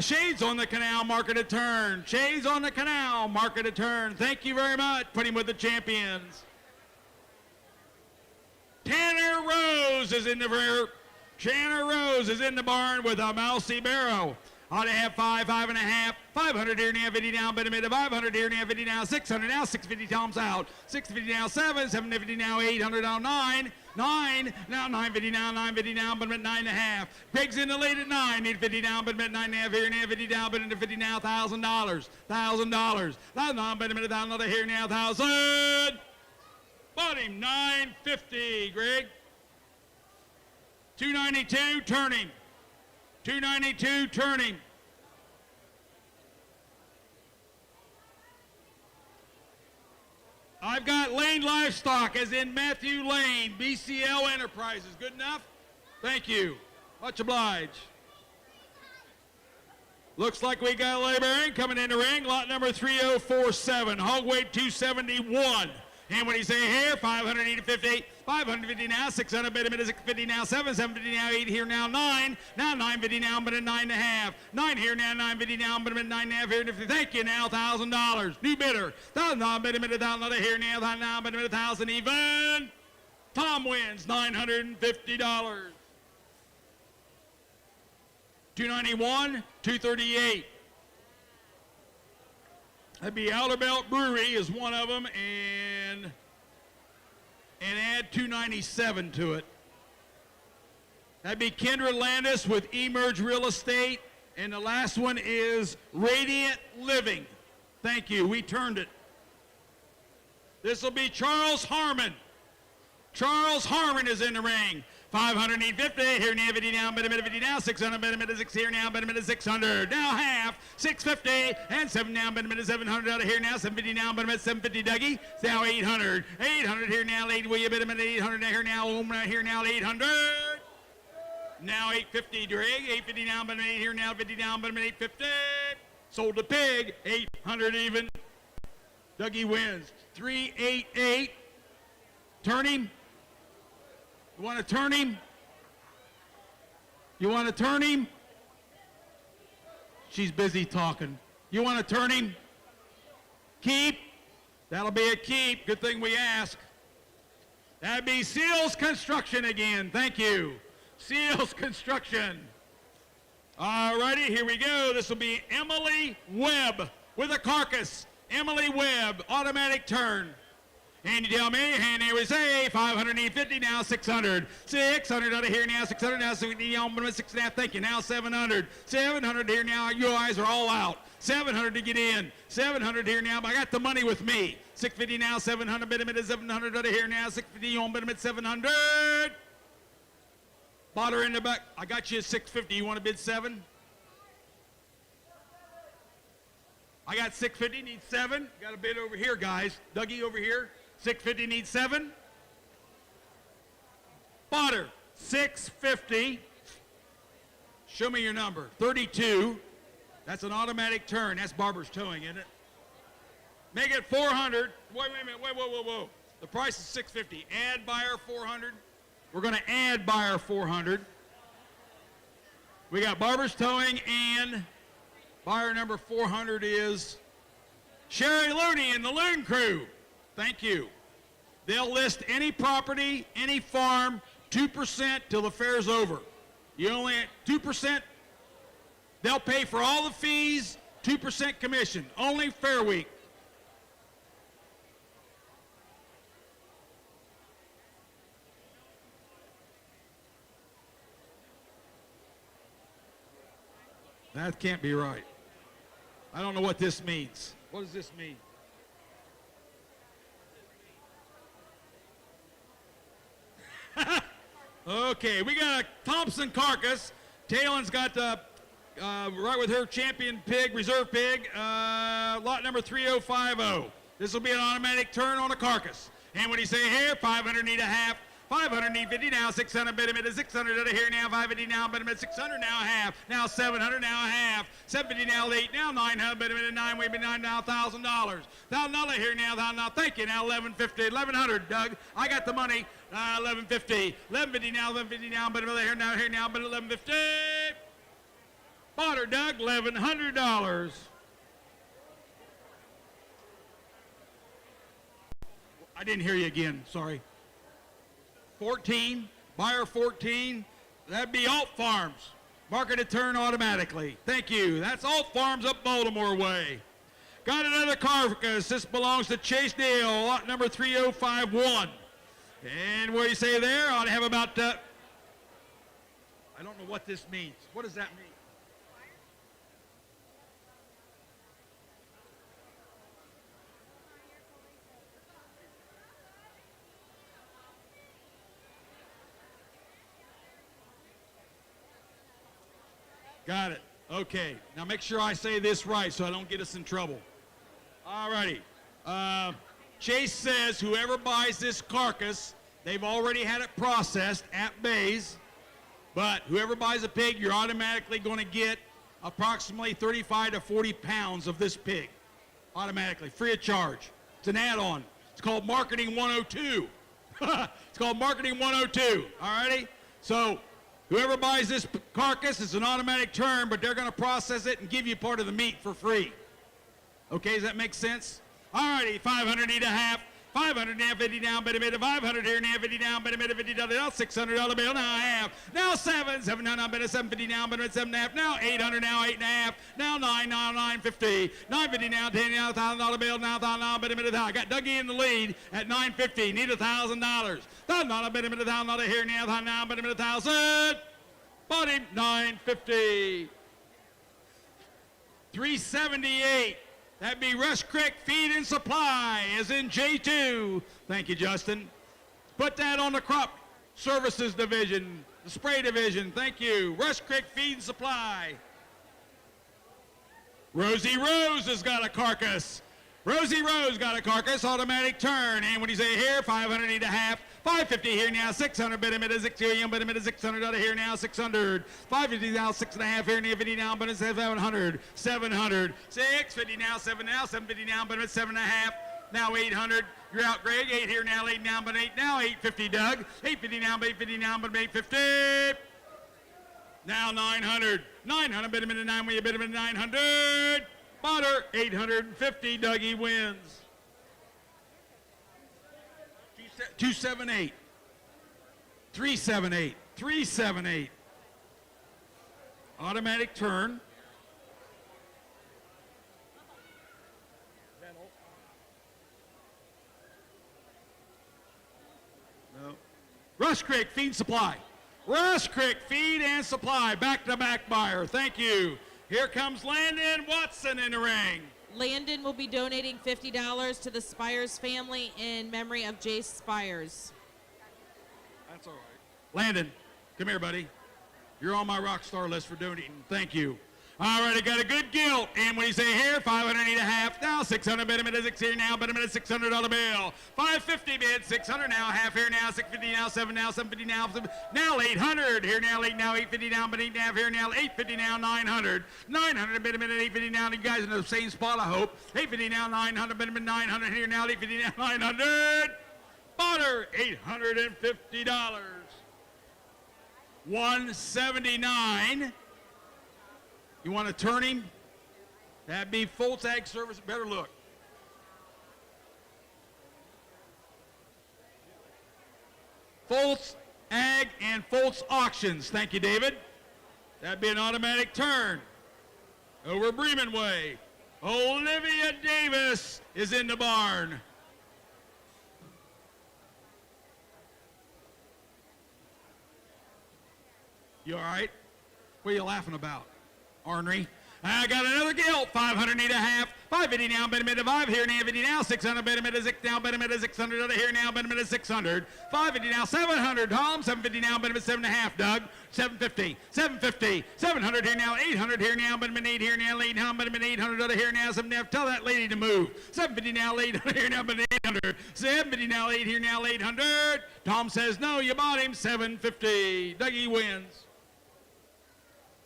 Shades on the Canal, market a turn. Shades on the Canal, market a turn. Thank you very much. Put him with the champions. Tanner Rose is in the rear. Tanner Rose is in the barn with a mousy barrow. Ought to have 5, 5 and a half. 500 here now, 50 down, bid a minute. 500 here now, 50 now, 600 now, 650 Tom's out. 650 now, 7, 750 now, 800 now, 9. 9, now 950 now, 950 down, but at 9 and a half. Pig's in the lead at 9, 850 down, but at 9 and a half here now, 50 down, but into 50 now, $1,000. $1,000. $1,000, but a minute, $1,000 here now, 1,000. Bought him, 950, Greg. 292, turning. 292, turning. I've got Lane Livestock, as in Matthew Lane, BCL Enterprises. Good enough? Thank you. Much obliged. Looks like we got a Librarian coming in the ring. Lot number 3047. Hog weight 271. And what do you say here? 550, 550 now, 600 bid a minute, 650 now, 7, 750 now, 8 here now, 9, now 950 now, but a 9 and a half, 9 here now, 950 now, but a 9 and a half here, thank you now, $1,000, new bidder, $1,000 bid a minute, $1,000 here now, $1,000 bid a minute, 1,000 even, Tom wins, $950. 291, 238. That'd be Outer Belt Brewery is one of them, and add 297 to it. That'd be Kendra Landis with Emerge Real Estate, and the last one is Radiant Living. Thank you. We turned it. This will be Charles Harmon. Charles Harmon is in the ring. 500, need 50, here now, 50 now, minute 50 now, 600, minute 6 here now, minute 600, now half, 650, and 7 now, minute 700 out of here now, 750 now, minute 750, Dougie, now 800, 800 here now, 8, will you minute 800 here now, here now, 800, now 850, Drake, 850 now, minute 8 here now, 50 now, minute 850, sold the pig, 800 even, Dougie wins, 388, turn him. You want to turn him? You want to turn him? She's busy talking. You want to turn him? Keep? That'll be a keep. Good thing we asked. That'd be Seals Construction again. Thank you. Seals Construction. All righty, here we go. This will be Emily Webb with a Carcass. Emily Webb, automatic turn. And you tell me, and here we say, 550 now, 600. 600 out of here now, 600 now, 6.5, thank you, now 700. 700 here now, you guys are all out. 700 to get in. 700 here now, but I got the money with me. 650 now, 700, bid 700 out of here now, 650 on bid 700. Bought her in the back. I got you at 650. You want to bid 7? I got 650, need 7. Got a bid over here, guys. Dougie over here. 650 needs 7. Bought her 650. Show me your number. 32. That's an automatic turn. That's Barber's Towing, isn't it? Make it 400. Wait a minute. Whoa. The price is 650. Add buyer 400. We're going to add buyer 400. We got Barber's Towing, and buyer number 400 is Sherry Looney and the Loon Crew. Thank you. They'll list any property, any farm, 2% till the fair's over. You only 2%. They'll pay for all the fees, 2% commission. Only Fair Week. That can't be right. I don't know what this means. What does this mean? Okay, we got a Thompson Carcass. Taylon's got the, right with her Champion Pig, Reserve Pig, lot number 3050. This will be an automatic turn on a Carcass. And what do you say here? 500 need a half. 500 need 50 now, 600 bid him at 600 out of here now, 550 now, bid him at 600 now a half, now 700 now a half, 750 now 8 now 900 bid him at 9, we've been 9 now $1,000. $1,000 here now, thank you now 1150, 1100 Doug, I got the money, 1150, 1150 now, bid him here now, bid 1150. Bought her Doug, $1,100. I didn't hear you again, sorry. 14, buyer 14, that'd be Alt Farms. Market a turn automatically. Thank you. That's Alt Farms up Baltimore way. Got another Carcass. This belongs to Chase Dale, lot number 3051. And what do you say there? I ought to have about, I don't know what this means. What does that mean? Got it. Okay. Now make sure I say this right so I don't get us in trouble. All righty. Chase says whoever buys this Carcass, they've already had it processed at Bays, but whoever buys a pig, you're automatically going to get approximately 35 to 40 pounds of this pig. Automatically, free of charge. It's an add-on. It's called Marketing 102. It's called Marketing 102. All righty? So whoever buys this Carcass, it's an automatic turn, but they're going to process it and give you part of the meat for free. Okay, does that make sense? All righty, 500 need a half. 500 now, 50 down, but a minute, 500 here now, 50 down, but a minute, $50 now, $600 bill, now half, now 7 down, but a 750 down, but a 7.5, now 800 now, 8.5, now 9, now 950, 950 now, 10 now, $1,000 bill, now $1,000, but a minute, I got Dougie in the lead at 950, need $1,000, $1,000, but a minute, $1,000 here now, $1,000, but a minute, 1,000, bought him, 950. 378. That'd be Rush Creek Feed and Supply is in J2. Thank you, Justin. Put that on the crop services division, the spray division. Thank you. Rush Creek Feed and Supply. Rosie Rose has got a carcass. Rosie Rose got a carcass, automatic turn. And when you say here, 500 need a half. 550 here now, 600, bid a minute, 600, bid a minute, $600 here now, 600. 550 now, 6.5 here now, 50 now, but it's 700. 700. 650 now, 7 now, 750 now, but it's 7.5. Now 800. You're out, Greg. 8 here now, 8 now, but 8 now, 850, Doug. 850 now, but 850 now, but 850. Now 900. 900, bid a minute, 9, when you bid a minute, 900. Butter, 850, Dougie wins. 278. 378. 378. Automatic turn. No. Rush Creek Feed Supply. Rush Creek Feed and Supply. Back-to-back buyer. Thank you. Here comes Landon Watson in the ring. Landon will be donating $50 to the Spires family in memory of Jace Spires. That's all right. Landon, come here, buddy. You're on my rock star list for donating. Thank you. All right, I got a good gilt. And when you say here, 500 need a half. Now 600 bid a minute, 6 here now, bid a minute, $600 bill. 550 bid, 600 now, half here now, 650 now, 7 now, 750 now, now 800 here now, 8 now, 850 now, but 8 and a half here now, 850 now, 900. 900 bid a minute, 850 now. You guys in the same spot, I hope. 850 now, 900 bid a minute, 900 here now, 850 now, 900. Butter, $850. 179. You want to turn him? That'd be Foltz Ag Service. Better look. Foltz Ag and Foltz Auctions. Thank you, David. That'd be an automatic turn. Over Bremen Way. Olivia Davis is in the barn. You all right? What are you laughing about? Ornery. I got another gilt. 500 need a half. 550 now, bid a minute, 5 here now, 50 now, 600 bid a minute, 6 now, bid a minute, 600 here now, bid a minute, 600. 550 now, 700, Tom. 750 now, bid a minute, 7.5, Doug. 750, 750, 700 here now, 800 here now, bid a minute, 8 here now, 8 now, bid a minute, 800 here now, 7.5. Tell that lady to move. 750 now, 800 here now, bid 800. 750 now, 8 here now, 800. Tom says no, you bought him. 750. Dougie wins.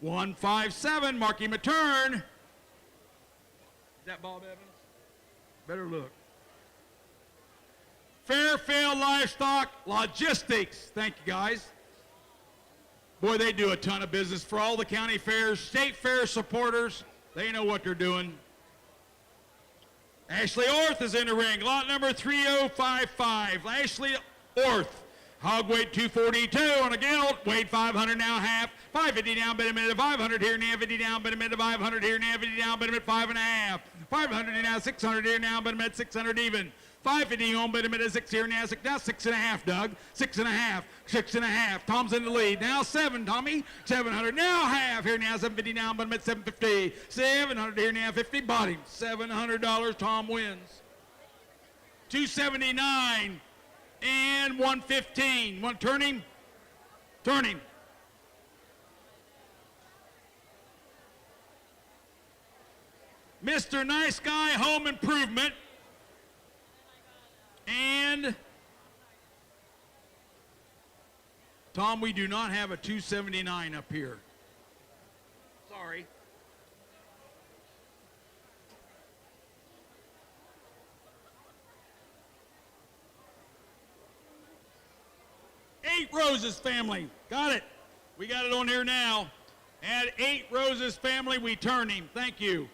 157, mark him a turn. Is that Bob Evans? Better look. Fairfield Livestock Logistics. Thank you, guys. Boy, they do a ton of business for all the county fairs, state fair supporters. They know what they're doing. Ashley Orth is in the ring. Lot number 3055. Ashley Orth. Hog weight 242 on a gilt. Weight 500 now, half. 550 down, bid a minute. 500 here now, 50 down, bid a minute. 500 here now, 50 down, bid a minute. 5.5. 500 here now, 600 here now, bid a minute. 600 even. 550 on, bid a minute. 6 here now, 6 now, 6.5, Doug. 6.5, 6.5. Tom's in the lead. Now 7, Tommy. 700 now, half here now. 750 down, bid a minute. 750. 700 here now, 50. Bought him. $700. Tom wins. 279. And 115. Want to turn him? Turn him. Mr. Nice Guy Home Improvement. And Tom, we do not have a 279 up here. Sorry. Eight Roses family. Got it. We got it on here now. At 8 Roses family, we turn him. Thank you.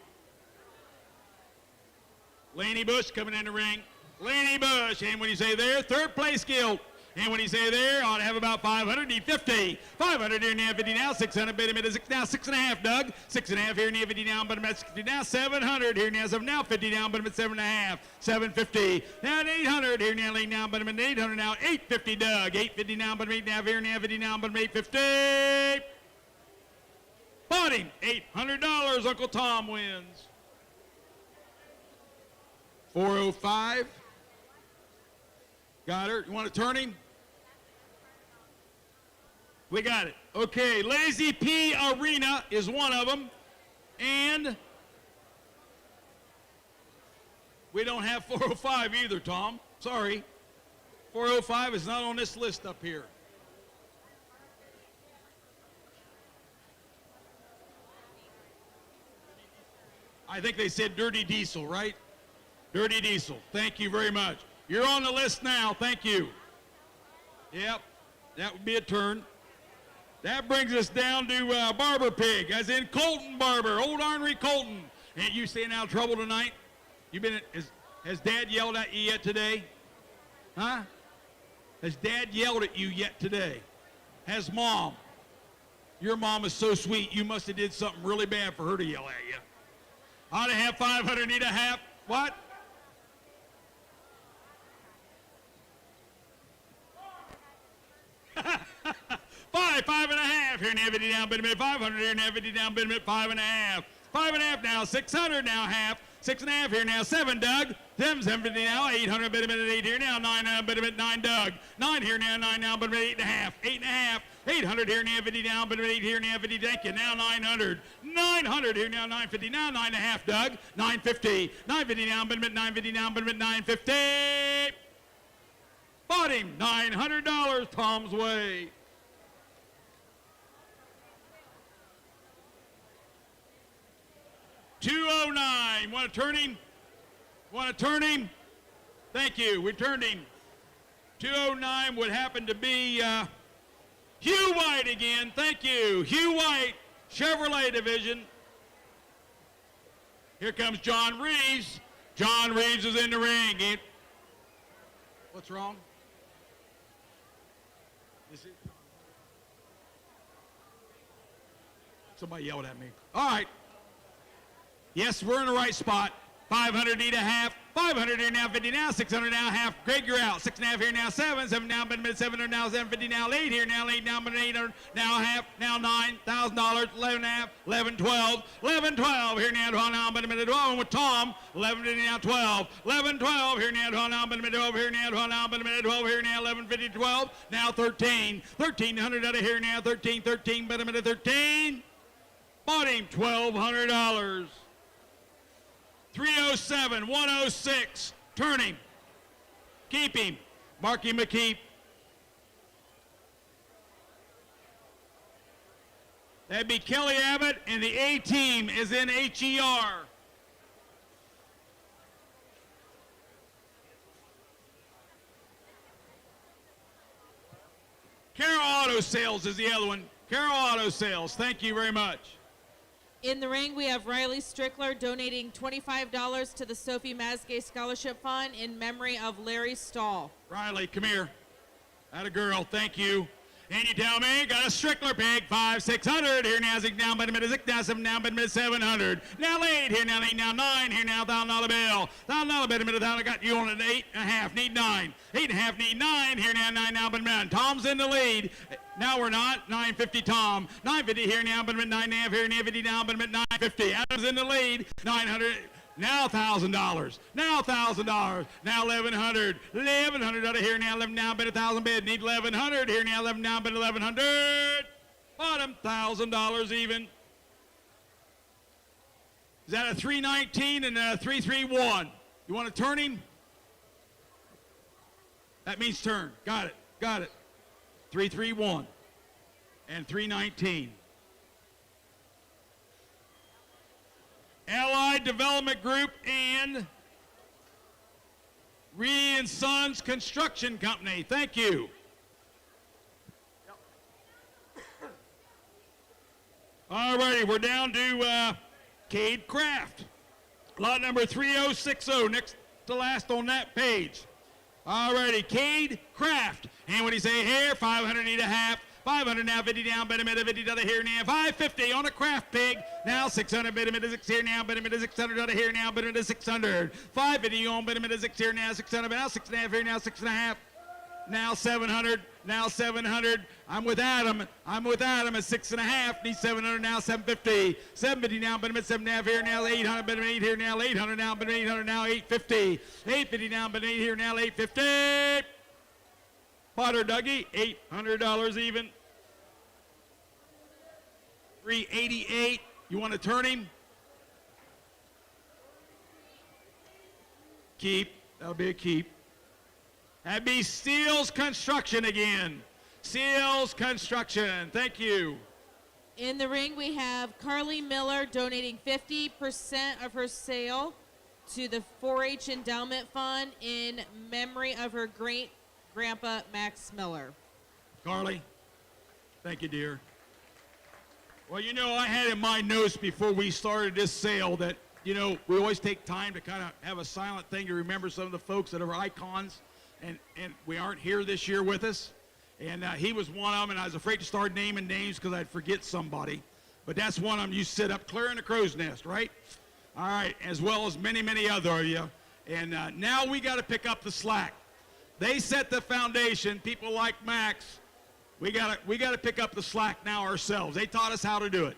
Laney Bush coming in the ring. Laney Bush, and when you say there, third place gilt. And when you say there, ought to have about 500, need 50. 500 here now, 50 now, 600, bid a minute, 6 now, 6.5, Doug. 6.5 here now, 50 down, but I'm at 60 now, 700 here now, 7 now, 50 down, but I'm at 7.5, 750. Now at 800 here now, late now, but I'm at 800 now, 850, Doug. 850 now, but I'm 8 now, here now, 50 down, but I'm 850. Bought him, $800, Uncle Tom wins. 405. Got her. You want to turn him? We got it. Okay, Lazy P Arena is one of them. And we don't have 405 either, Tom. Sorry. 405 is not on this list up here. I think they said Dirty Diesel, right? Dirty Diesel. Thank you very much. You're on the list now. Thank you. Yep, that would be a turn. That brings us down to Barber Pig, as in Colton Barber, Old Ornery Colton. Ain't you staying out of trouble tonight? You been? Has Dad yelled at you yet today? Huh? Has Dad yelled at you yet today? Has Mom? Your mom is so sweet. You must have did something really bad for her to yell at you. Ought to have 500. Need a half. What? Five and a half here now, 50 down, bid a minute, 500 here now, 50 down, bid a minute, 5.5. 5.5 now, 600 now, half. 6.5 here now, 7, Doug. 750 now, 800 bid a minute, 8 here now, 9 bid a minute, 9, Doug. 9 here now, 9 now, bid a minute, 8.5. 8.5. 800 here now, 50 down, bid a minute, 8 here now, 50, thank you. Now 900. 900 here now, 950 now, 9.5, Doug. 950. 950 down, bid a minute, 950 down, bid a minute, 950. Bought him, $900 Tom's way. $209. Want to turn him? Want to turn him? Thank you. We turned him. 209 would happen to be Hugh White again. Thank you. Hugh White, Chevrolet division. Here comes John Reeves. John Reeves is in the ring. What's wrong? Somebody yelled at me. All right. Yes, we're in the right spot. 500 need a half. 500 here now, 50 now, 600 now, half. Greg, you're out. 6.5 here now, 7. 7 now, but 700 now, 750 now, 8 here now, 8 now, but 800 now, half. Now $9,000, 11 half, 11, 12. 11, 12 here now, 12 now, but a minute 12 with Tom. 11 now, 12. 11, 12 here now, 12 now, but a minute 12 here now, 12 now, but a minute 12 here now, 11, 50, 12. Now 13. 1300 out of here now, 13, 13, but a minute 13. Bought him $1,200. 307, 106, turn him, keep him, Marky McKeep. That'd be Kelly Abbott, and the A team is in HER. Carroll Auto Sales is the other one. Carroll Auto Sales, thank you very much. In the ring, we have Riley Strickler donating $25 to the Sophie Masgay Scholarship Fund in memory of Larry Stahl. Riley, come here. Atta girl, thank you. And you tell me, got a Strickler pig, 5, 600. Here now, 6 down, but a minute, 6 down, 7 down, but a minute, 700. Now 8, here now, 8 now, 9, here now, $1,000 bill. $1,000 bid a minute, I got you on an 8.5, need 9. 8.5, need 9, here now, 9 now, but a minute. Tom's in the lead. Now we're not. 950 Tom. 950 here now, but a minute, 9.5 here, now 50 down, but a minute, 950. Adam's in the lead. 900. Now $1,000. Now $1,000. Now 1,100. 1,100 out of here now. 11 down, bid 1,000 bid. Need 1,100 here now. 11 down, bid 1,100. Bottom $1,000 even. Is that a 319 and a 331? You want to turn him? That means turn. Got it. Got it. 331 and 319. Allied Development Group and Reed & Sons Construction Company. Thank you. All righty, we're down to Cade Craft. Lot number 3060. to last on that page. Alrighty, Cade Kraft. And what do you say here? 500 need a half. 500 now, 50 down, bid a minute, 50 to the here now. 550 on a Kraft pig. Now 600, bid a minute, 6 here now, bid a minute, 600 to the here now, bid a minute, 600. 550 on, bid a minute, 6 here now, 600, but now 6.5 here now, 6.5. Now 700, now 700. I'm with Adam at 6.5. Need 700 now, 750. 750 now, but I'm at 7.5 here now, 800, but I'm 8 here now, 800 now, but 800 now, 850. 850 now, but 8 here now, 850. Potter Dougie, $800 even. 388. You want to turn him? Keep. That'll be a keep. That'd be Steele's Construction again. Steele's Construction. Thank you. In the ring, we have Carly Miller donating 50% of her sale to the 4-H Endowment Fund in memory of her great-grandpa, Max Miller. Carly, thank you, dear. Well, you know, I had in my notes before we started this sale that, you know, we always take time to kind of have a silent thing to remember some of the folks that are icons, and we aren't here this year with us. And he was one of them, and I was afraid to start naming names because I'd forget somebody. But that's one of them. You sit up clear in the crow's nest, right? All right, as well as many, many other of you. And now we got to pick up the slack. They set the foundation. People like Max, we got to pick up the slack now ourselves. They taught us how to do it.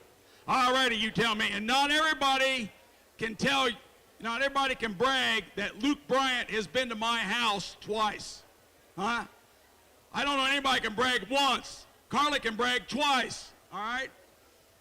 All righty, you tell me. And not everybody can brag that Luke Bryant has been to my house twice. Huh? I don't know anybody can brag once. Carly can brag twice. All right?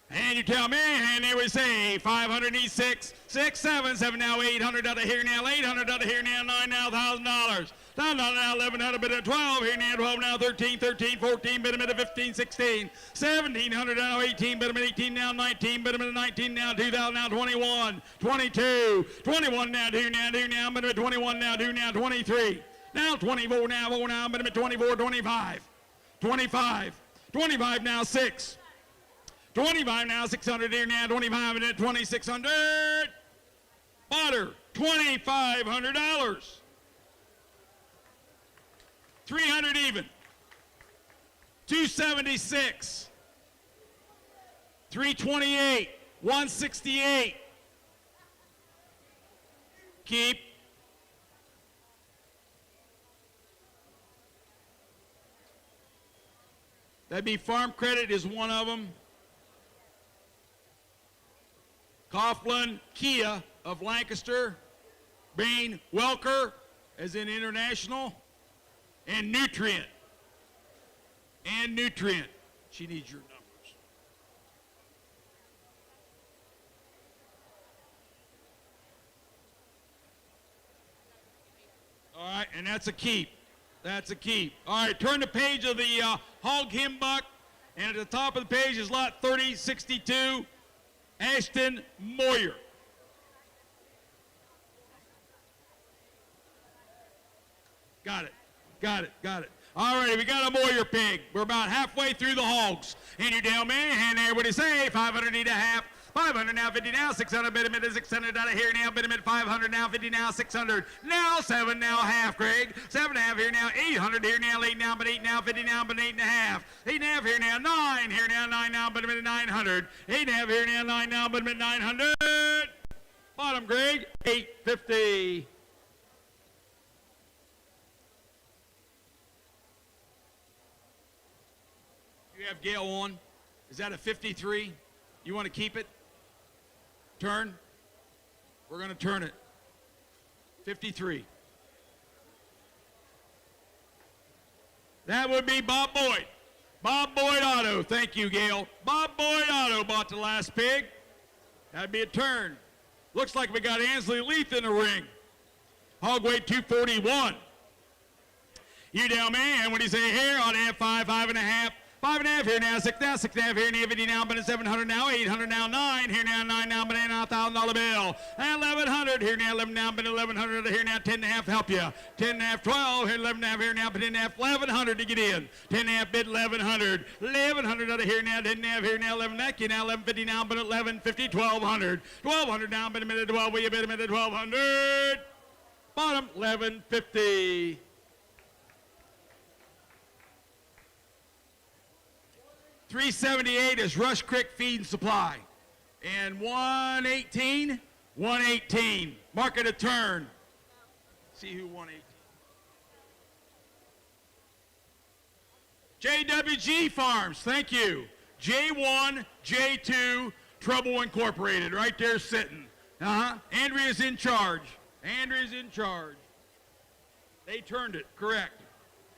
And you tell me, and there we say, 500 needs 6, 6, 7, 7 now, 800 out of here now, 800 out of here now, 9 now, $1,000. $1,000 now, 11 out of bit of 12, here now, 12 now, 13, 13, 14, bit of 15, 16, 1700 now, 18, bit of 18 now, 19, bit of 19 now, 2,000 now, 21, 22, 21 now, 2 now, 2 now, bit of 21 now, 2 now, 23. Now 24 now, 4 now, but I'm at 24, 25. 25. 25 now, 6. 25 now, 600 here now, 25 and at 2,600. Butter, $2,500. 300 even. 276. 328. 168. Keep. That'd be Farm Credit is one of them. Coughlin Kia of Lancaster. Bain Welker, as in International. And Nutrient. And Nutrient. She needs your numbers. All right, and that's a keep. That's a keep. All right, turn the page of the Hog Hymn Buck, and at the top of the page is lot 3062, Ashton Moyer. Got it, got it, got it. All righty, we got a Moyer pig. We're about halfway through the hogs. And you tell me, and everybody say, 500 need a half. 500 now, 50 now, 600, bid a minute, 600 out of here now, bid a minute, 500 now, 50 now, 600. Now 7 now, half, Greg. 7.5 here now, 800 here now, 8 now, but 8 now, 50 now, but 8.5. 8.5 here now, 9 here now, 9 now, but a minute, 900. 8.5 here now, 9 now, but a minute, 900. Bottom, Greg, 850. You have Gail on. Is that a 53? You want to keep it? Turn. We're going to turn it. 53. That would be Bob Boyd. Bob Boyd Auto. Thank you, Gail. Bob Boyd Auto bought the last pig. That'd be a turn. Looks like we got Ansley Leith in the ring. Hog weight 241. You tell me, and what do you say here? Ought to have 5, 5.5. 5.5 here now, 6 now, 6.5 here now, 50 now, but it's 700 now, 800 now, 9 here now, 9 now, but now, $1,000 bill. And 1,100 here now, 11 now, but 1,100 here now, 10.5 help you. 10.5, 12 here, 11.5 here now, but 10.5, 1,100 to get in. 10.5 bid 1,100. 1,100 out of here now, 10.5 here now, 11 neck you now, 11.50 now, but 11.50, 1,200. 1,200 now, but a minute 12, will you bid a minute 1,200? Bottom, 11.50. $3.78 is Rush Creek Feed and Supply. And 118, 118. Market a turn. See who 118. JWG Farms, thank you. J1, J2, Trouble Incorporated, right there sitting. Andrea's in charge. Andrea's in charge. They turned it, correct.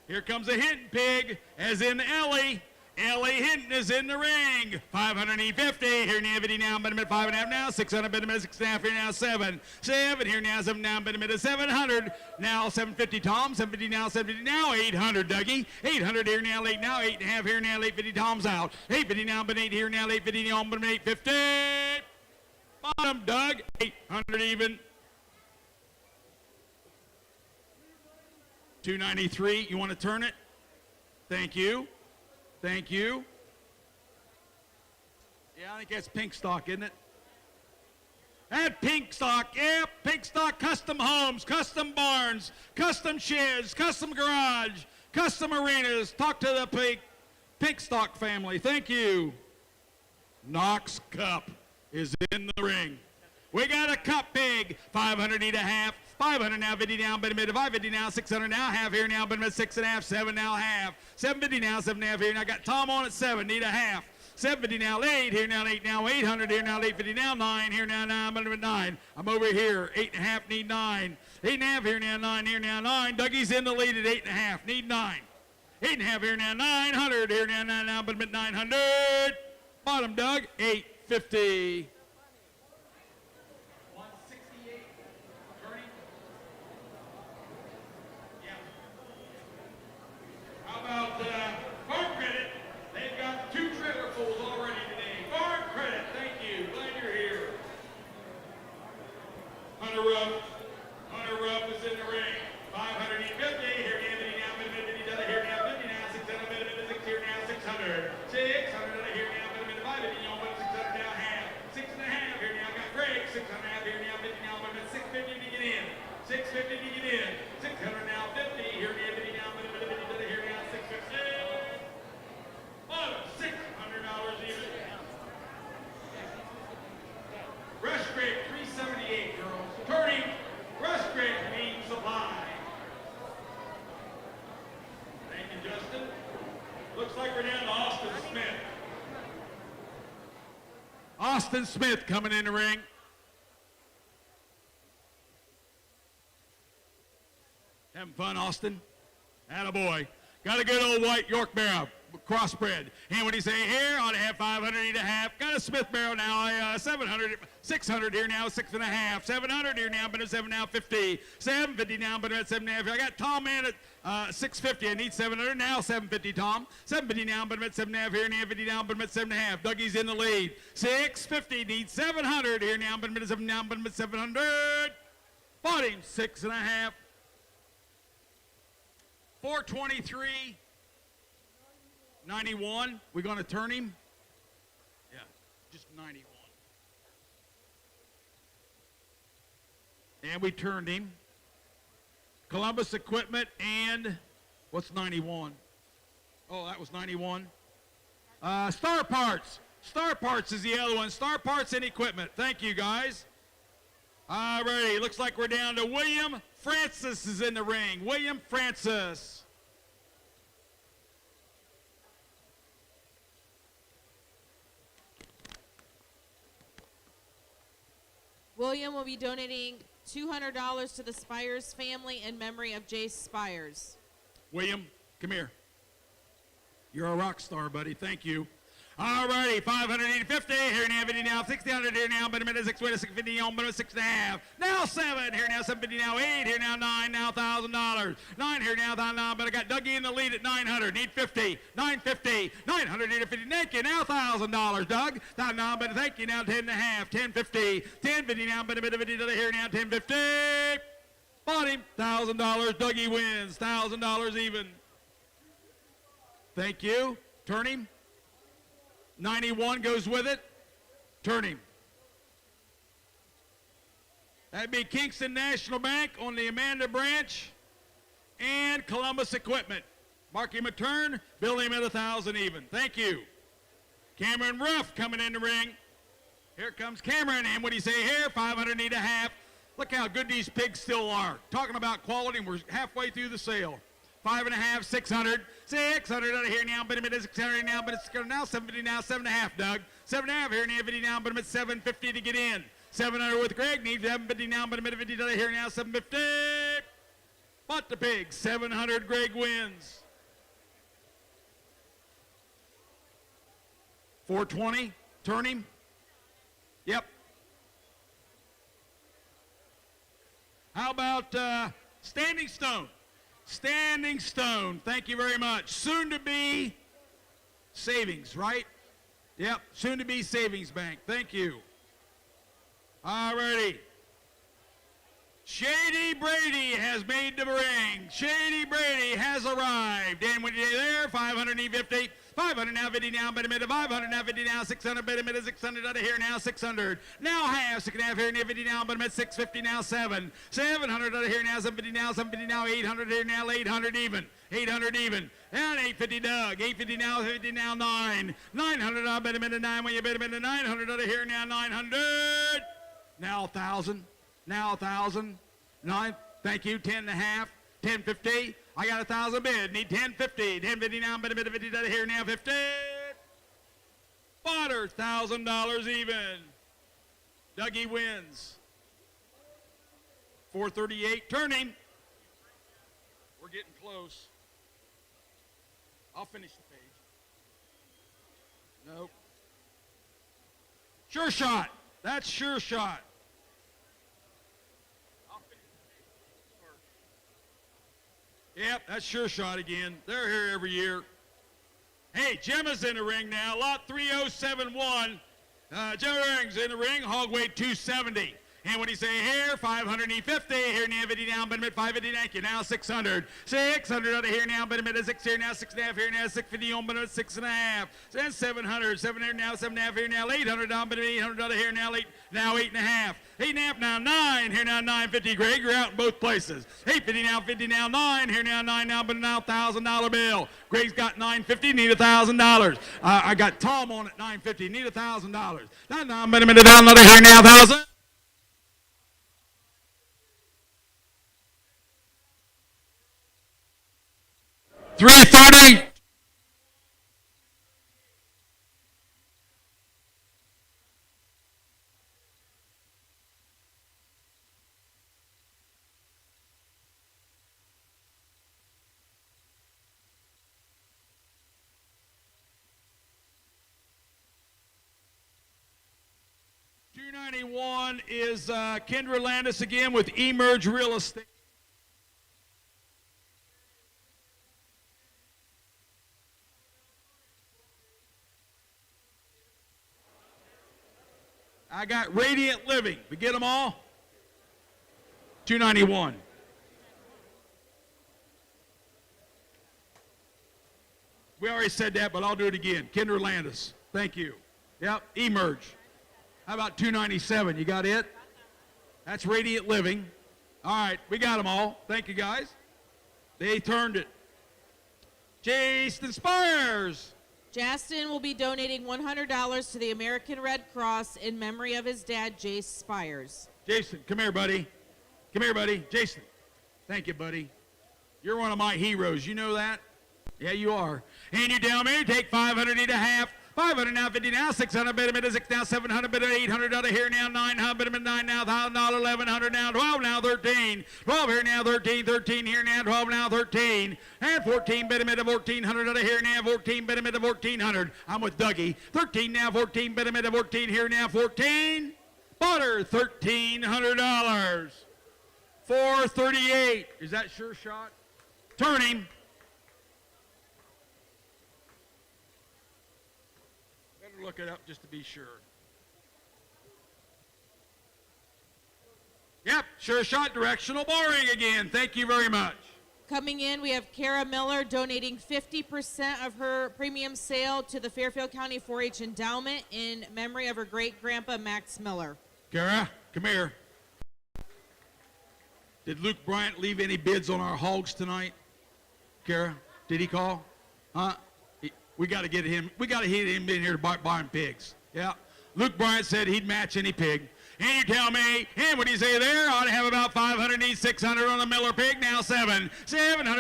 Here comes a Hinton pig, as in Ellie. Ellie Hinton is in the ring. 550. Here now, 50 now, but a minute 5.5 now. 600, but a minute 6.5. Here now, 7. 7. Here now, 7 now, but a minute 700. Now 750, Tom. 750 now, 750 now. 800, Dougie. 800 here now, 8 now. 8.5 here now, 850, Tom's out. 850 now, but 8 here now, 850 now, but 850. Bottom, Doug. 800 even. 293. You want to turn it? Thank you. Thank you. Yeah, I think that's pink stock, isn't it? That pink stock, yeah, pink stock, custom homes, custom barns, custom sheds, custom garage, custom arenas. Talk to the pink stock family. Thank you. Knox Cup is in the ring. We got a cup pig, 500 need a half, 500 now, 50 down, but a minute, 550 now, 600 now, half here now, but a minute, 6.5, 7 now, half, 750 now, 7.5 here now, got Tom on at 7, need a half, 750 now, 8 here now, 8 now, 800 here now, 850 now, 9 here now, 9, but a minute, 9, I'm over here, 8.5, need 9, 8.5 here now, 9 here now, 9, Dougie's in the lead at 8.5, need 9, 8.5 here now, 900 here now, 9 now, but a minute, 900, bottom, Doug, 850. About farm credit, they've got 2 trailer pulls already today. Farm credit, thank you. Glad you're here. Hunter Rupp is in the ring. 550 here, Anthony now, 50 here now, 50 now, 600, 6 here now, 600. 600 here now, 550 now, 600 now, half. 6.5 here now, got Greg. 600 here now, 50 now, 650 to get in. 650 to get in. 600 now, 50 here now, 50 now, 50 here now. $600 even. Rush Creek, 378, girls. Turning, Rush Creek Feed Supply. Thank you, Justin. Looks like we're down to Austin Smith. Austin Smith coming in the ring. Having fun, Austin? Attaboy. Got a good old white York barrel, crossbred. And when you say here, ought to have 500 and a half. Got a Smith barrel now, 700, 600 here now, 6.5. 700 here now, but it's 7 now, 50. 750 now, but it's 7.5. I got Tom in at 650. I need 700 now, 750 Tom. 750 now, but it's 7.5 here now, 50 now, but it's 7.5. Dougie's in the lead. 650 needs 700 here now, but it's 7 now, but it's 700. Bought him 6.5. 423, 91. We're going to turn him? Yeah, just 91. And we turned him. Columbus Equipment and what's 91? Oh, that was 91. Star Parts. Star Parts is the other one. Star Parts and Equipment. Thank you, guys. All righty, looks like we're down to William Francis is in the ring. William Francis. William will be donating $200 to the Spires family in memory of Jace Spires. William, come here. You're a rock star, buddy. Thank you. All righty, 550 here now, 50 now, 600 here now, but a minute, 650 on, but a 6.5. Now 7 here now, 750 now, 8 here now, 9 now, $1,000. 9 here now, $1,000, but I got Dougie in the lead at 900. Need 50, 950, 900 need a 50. Thank you now, $1,000, Doug. $1,000, but thank you now, 10.5, 1050, 1050 now, but a minute, 50 here now, 1050. Bought him, $1,000. Dougie wins, $1,000 even. Thank you. Turn him. 91 goes with it. Turn him. That'd be Kingston National Bank on the Amanda branch and Columbus Equipment. Mark him a turn, bill him at 1,000 even. Thank you. Cameron Ruff coming in the ring. Here comes Cameron, and what do you say here? 500 need a half. Look how good these pigs still are. Talking about quality, and we're halfway through the sale. 5.5, 600. 600 out of here now, but it's 600 now, but it's now 750 now, 7.5, Doug. 7.5 here, now 50 now, but it's 750 to get in. 700 with Greg, needs 750 now, but it's 50 out of here now, 750. But the pig, 700, Greg wins. 420, turn him. Yep. How about Standing Stone? Standing Stone, thank you very much. Soon to be savings, right? Yep, soon to be savings bank, thank you. All righty. Shady Brady has made the ring. Shady Brady has arrived. And when you're there, 550. 500 now, 50 now, but a minute, 500 now, 50 now, 600, but a minute, 600 out of here now, 600. Now half, 6.5 here now, 50 now, but a minute, 650 now, 7. 700 out of here now, 750 now, 750 now, 800 here now, 800 even. 800 even. And 850 Doug. 850 now, 50 now, 9. 900 now, bet a minute, 9. When you bet a minute, 900 out of here now, 900. Now 1,000. Now 1,000. 9. Thank you. 10.5. 1050. I got 1,000 bid. Need 1050. 1050 now, but a minute, 50 out of here now, 50. Potter, $1,000 even. Dougie wins. 438. Turning. We're getting close. I'll finish the page. Nope. Sure shot. That's sure shot. Yep, that's sure shot again. They're here every year. Hey, Gemma's in the ring now. Lot 3071. Gemma Ring's in the ring. Hog weight 270. And what do you say here? 550. Here now, 50 down, but a minute, 550. Thank you. Now 600. 600 out of here now, but a minute, 6 here now, 6.5 here now, 650 on, but a minute, 6.5. Then 700. 700 now, 7.5 here now, 800 down, but a minute, 800 out of here now, 8.5. 8.5 now, 9. Here now, 950. Greg, you're out in both places. 850 now, 50 now, 9. Here now, 9 now, but now $1,000 bill. Greg's got 950. Need $1,000. I got Tom on at 950. Need $1,000. Now, but a minute down, another here now, 1,000. 330. $291 is Kendra Landis again with Emerge Real Estate. I got Radiant Living. We get them all? $291. We already said that, but I'll do it again. Kendra Landis. Thank you. Yep, Emerge. How about $297? You got it? That's Radiant Living. All right, we got them all. Thank you, guys. They turned it. Jason Spires. Justin will be donating $100 to the American Red Cross in memory of his dad, Jace Spires. Jason, come here, buddy. Come here, buddy. Jason, thank you, buddy. You're one of my heroes. You know that? Yeah, you are. And you down there, take 500, need a half. 500 now, 50 now, 600, bit a minute, 6 now, 700, bit 800 out of here now, 900, bit a minute, 9 now, $1,000, 1,100 now, 12 now, 13. 12 here now, 13, 13 here now, 12 now, 13. And 14, bit a minute, 1,400 out of here now, 14, bit a minute, 1,400. I'm with Dougie. 13 now, 14, bit a minute, 14 here now, 14. Butter, $1,300. 438. Is that sure shot? Turn him. Look it up just to be sure. Yep, sure shot, directional boring again. Thank you very much. Coming in, we have Kara Miller donating 50% of her premium sale to the Fairfield County 4-H Endowment in memory of her great-grandpa, Max Miller. Kara, come here. Did Luke Bryant leave any bids on our hogs tonight? Kara, did he call? Huh? We got to get him. We got to hit him in here to buying pigs. Yeah. Luke Bryant said he'd match any pig. And you tell me, and what do you say there? I ought to have about 500, need 600 on the Miller pig. Now 700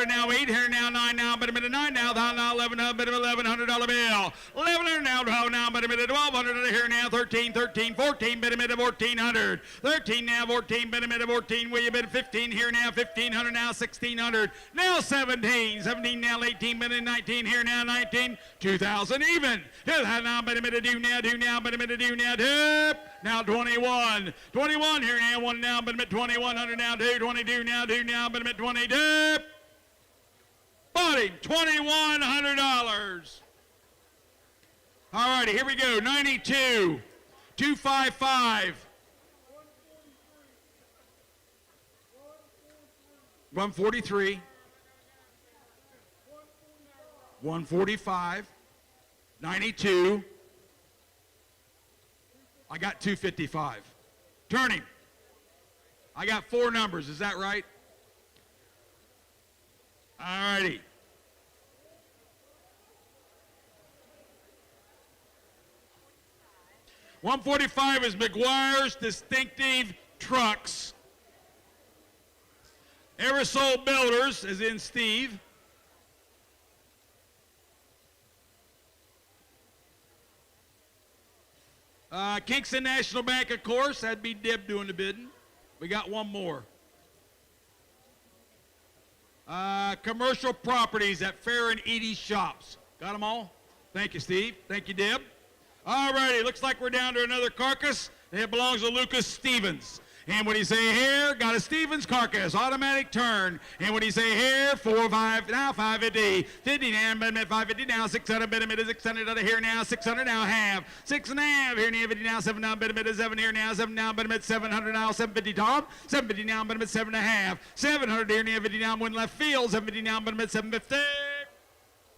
now 800 now 9 now, but a minute 9 now, now 11, bit of $1,100 bill. 1100 now 12 now, but a minute 1200 here now 13, 14, bit a minute 1400. 13 now 14, bit a minute 14. Will you bid 15 here now 1500 now 1600 now 17 now 18 bit 19 here now 19 2000 even. Now bit a minute do now bit a minute do now dip. Now 21 here now, 1 now, but at 2100 now, 22 now, 2 now, but at 22. Bought him, $2,100. All righty, here we go, 92, 255. 143. 145. 92. I got 255. Turning. I got 4 numbers. Is that right? All righty. $145 is McGuire's Distinctive Trucks. Aerosol Builders, as in Steve. Kingston National Bank, of course. That'd be Deb doing the bidding. We got one more. Commercial Properties at Fair and Edie Shops. Got them all? Thank you, Steve. Thank you, Deb. All righty, looks like we're down to another carcass. It belongs to Lucas Stevens. And what do you say here? Got a Stevens carcass, automatic turn. And what do you say here? 4, 5, now 550. 50 now, but 550 now, 600, bit a minute, 600 out of here now, 600 now, half. 6 and a half, here now, 50 now, 7 now, bit a minute, 7 here now, 7 now, bit a minute, 700 now, 750 Tom. 750 now, bit a minute, 7 and a half. 700 here now, 50 now, one left field, 750 now, bit a minute, 750.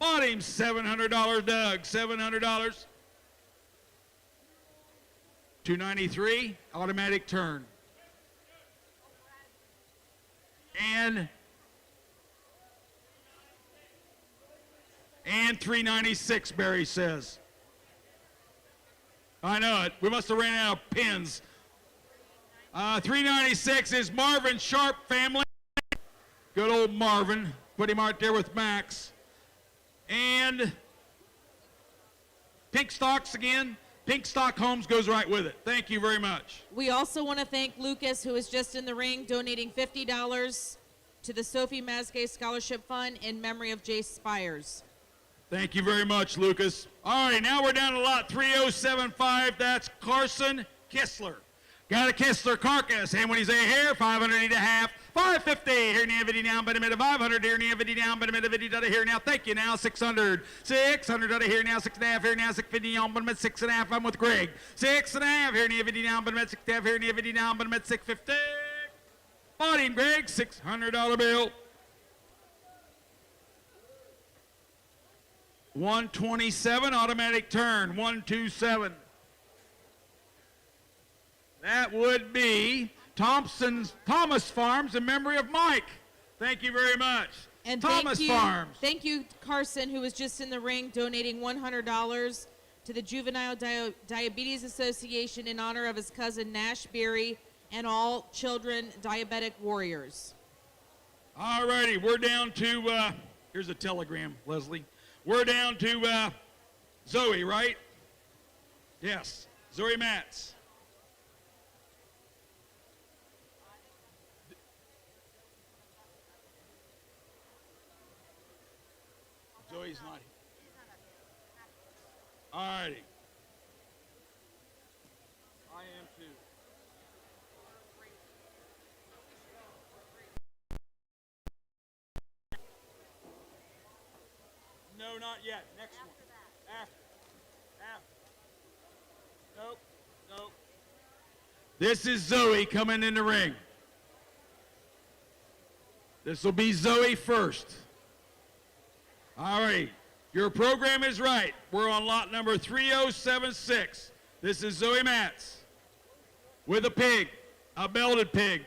Bought him $700, Doug, $700. 293, automatic turn. And 396, Barry says. I know it. We must have ran out of pins. 396 is Marvin Sharp family. Good old Marvin. Put him right there with Max. And Pink Stocks again. Pink Stock Homes goes right with it. Thank you very much. We also want to thank Lucas, who is just in the ring, donating $50 to the Sophie Mazgay Scholarship Fund in memory of Jace Spires. Thank you very much, Lucas. All right, now we're down to lot 3075. That's Carson Kistler. Got a Kistler carcass. And when you say here, 500 and a half. 550 here now, 50 down, but a minute 500 here now, 50 down, but a minute 50 out of here now. Thank you now, 600. 600 out of here now, 6 and a half here now, 650 on, but a minute 6 and a half. I'm with Greg. 6 and a half here now, 50 down, but a minute 6 and a half here now, 50 down, but a minute 650. Bought him, Greg, $600 bill. 127 automatic turn, 127. That would be Thomas Farms in memory of Mike. Thank you very much. And Thomas Farms. Thank you, Carson, who was just in the ring, donating $100 to the Juvenile Diabetes Association in honor of his cousin Nash Berry and all children diabetic warriors. All righty, we're down to, here's a telegram, Leslie. We're down to Zoe, right? Yes, Zoe Matz. Zoe's not here. All righty. I am too. No, not yet. Next one. After. Nope. Nope. This is Zoe coming in the ring. This will be Zoe first. All right. Your program is right. We're on lot number 3076. This is Zoe Matz with a pig, a belted pig.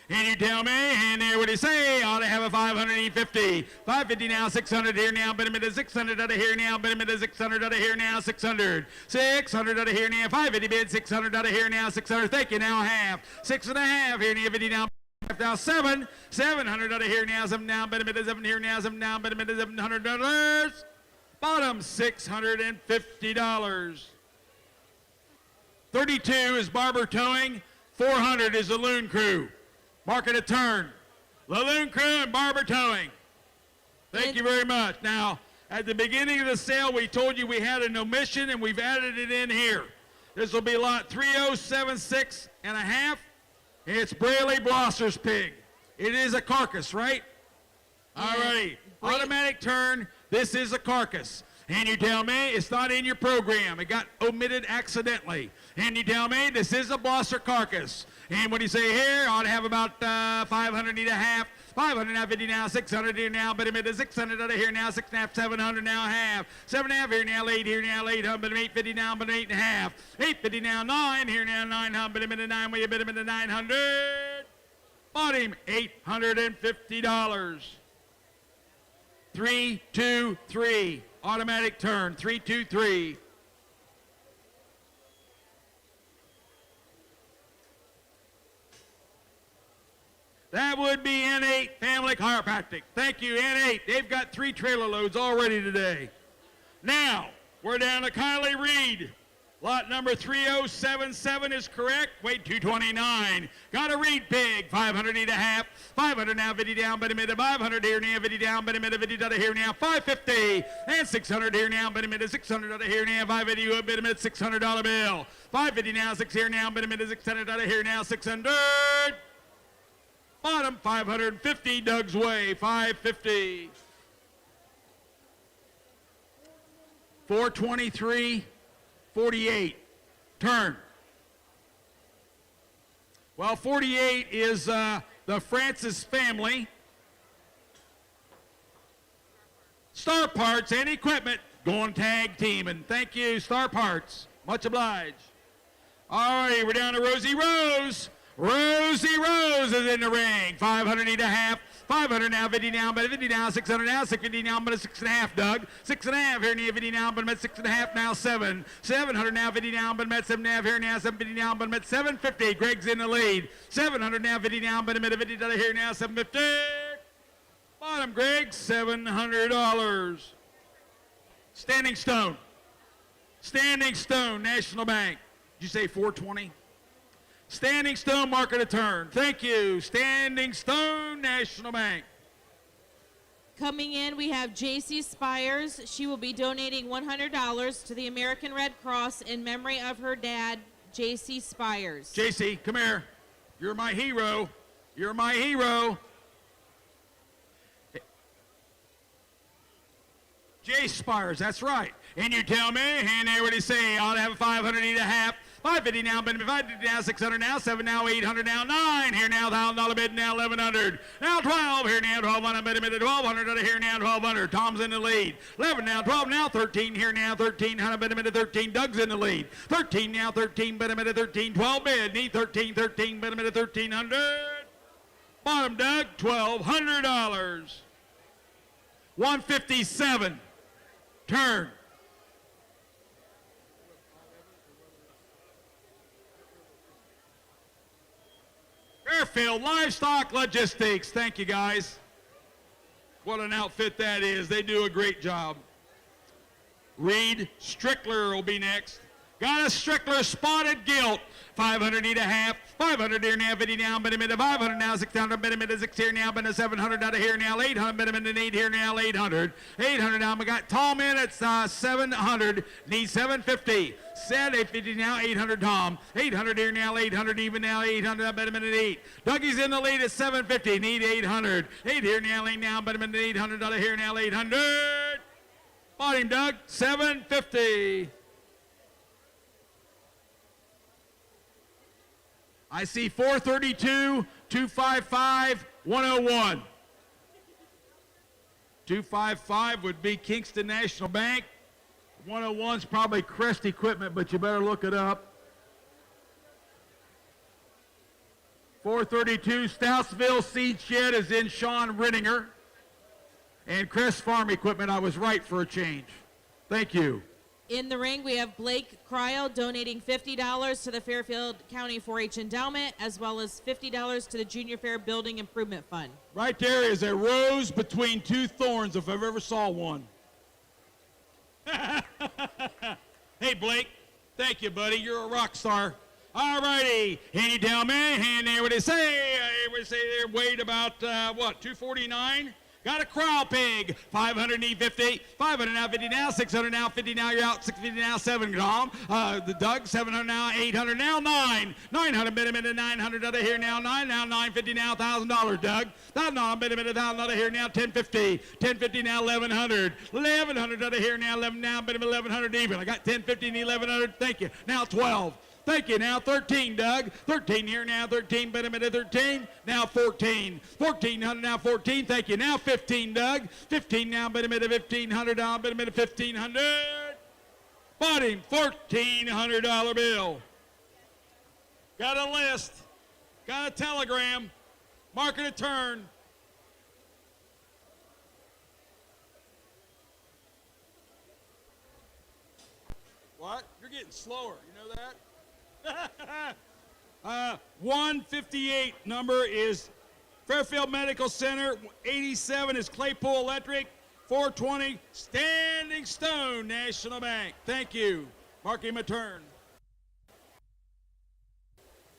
And you tell me, and there what do you say? Ought to have a 550. 550 now, 600 here now, but a minute 600 out of here now, but a minute 600 out of here now, 600. 600 out of here now, 550 bid, 600 out of here now, 600. Thank you, now half. 6.5 here now, 50 now. Now 700 out of here now, 7 down, but a minute 7 here now, 7 down, but a minute $700. Bottom $650. 32 is Barber Towing. 400 is the Loon Crew. Market a turn. The Loon Crew and Barber Towing. Thank you very much. Now, at the beginning of the sale, we told you we had an omission, and we've added it in here. This will be lot 3076 and a half. It's Braley Blosser's pig. It is a carcass, right? All righty. Automatic turn. This is a carcass. And you tell me it's not in your program. It got omitted accidentally. And you tell me this is a Blosser carcass. And what do you say here? Ought to have about 500 need a half. 500 now, 50 now, 600 here now, but a minute 600 out of here now, 6.5, 700 now, half. 7.5 here now, 8 here now, 800, but 850 now, but 8.5. 850 now, 9 here now, 900, but a minute 9, will you bid a minute 900? Bought him $850. 323. Automatic turn, 323. That would be N8 Family Chiropractic. Thank you, N8. They've got 3 trailer loads already today. Now, we're down to Kylie Reed. Lot number 3077 is correct. Weight 229. Got a Reed pig. 500 need a half. 500 now, 50 down, but a minute. 500 here now, 50 down, but a minute. 50 out of here now. 550 and 600 here now, but a minute. 600 out of here now. 580 a bit a minute. $600 bill. 550 now, 6 here now, but a minute. 600 out of here now. 600. Bottom 550. Doug's Way. 550. 423. 48. Turn. Well, 48 is the Francis family. Star Parts and Equipment going tag team. And thank you, Star Parts. Much obliged. All right, we're down to Rosie Rose. Rosie Rose is in the ring. 500 need a half. 500 now, 50 now, but 50 now, 600 now, 650 now, but a 6.5, Doug. 6.5 here, near 50 now, but I'm at 6.5 now, 7. 700 now, 50 now, but I'm at 7.5 here now, 750 now, but I'm at 750. Greg's in the lead. 700 now, 50 now, but I'm at 50 here now, 750. Bottom, Greg, $700. Standing Stone. Standing Stone, National Bank. Did you say 420? Standing Stone, market a turn. Thank you. Standing Stone, National Bank. Coming in, we have J.C. Spires. She will be donating $100 to the American Red Cross in memory of her dad, J.C. Spires. J.C., come here. You're my hero. You're my hero. J. Spires, that's right. And you tell me, and there what do you say? I'll have a 500 need a half. 550 now, but 550 now, 600 now, 7 now, 800 now, 9 here now, $1,000 bid now, 1100. Now 12 here now, 1200, bid a minute, 1200 out of here now, 1200. Tom's in the lead. 11 now, 12 now, 13 here now, 1300, bid a minute, 13. Doug's in the lead. 13 now, 13, bid a minute, 13. 12 bid, need 13, 13, bid a minute, 1300. Bottom, Doug, $1,200. 157. Turn. Fairfield Livestock Logistics. Thank you, guys. What an outfit that is. They do a great job. Reed Strickler will be next. Got a Strickler Spotted Gilt. 500 need a half. 500 here now, 50 now, but a minute. 500 now, 600, but a minute, 6 here now, but a 700 out of here now, 800, but a minute, 8 here now, 800. 800 now, we got Tom in at 700, need 750. Said 850 now, 800 Tom. 800 here now, 800 even now, 800, but a minute, 8. Dougie's in the lead at 750, need 800. 8 here now, 8 now, but a minute, 800 out of here now, 800. Bought him, Doug, 750. I see 432, 255, 101. 255 would be Kingston National Bank. 101's probably Crest Equipment, but you better look it up. 432 Stoutsville Seed Shed is in Sean Rittinger. And Crest Farm Equipment, I was right for a change. Thank you. In the ring, we have Blake Cryle donating $50 to the Fairfield County 4-H Endowment, as well as $50 to the Junior Fair Building Improvement Fund. Right there is a rose between two thorns, if I've ever saw one. Hey, Blake. Thank you, buddy. You're a rock star. All righty. Handy down, man. Hand there. What do they say? Everybody say they're weighed about, 249? Got a crowd pig, 500 need 50, 500 now 50 now, 600 now 50 now, you're out, 650 now, 7 Tom. The Doug, 700 now, 800 now, 900 minute, 900 out of here now, 9 now, 950 now, $1,000 Doug. $1,000 minute, 1,000 out of here now, 1050, 1050 now, 1100 out of here now, 11 now, minute, 1100 even. I got 1050 and 1100, thank you. Now 12. Thank you. Now 13, Doug. 13 here now. 13, but a minute 13. Now 14. 1400 now 14. Thank you. Now 15, Doug. 15 now, but a minute 1500 down, but a minute 1500. Bought him $1,400 bill. Got a list. Got a telegram. Marking a turn. What? You're getting slower. You know that? 158 number is Fairfield Medical Center. 87 is Claypool Electric. 420 Standing Stone National Bank. Thank you. Mark him a turn.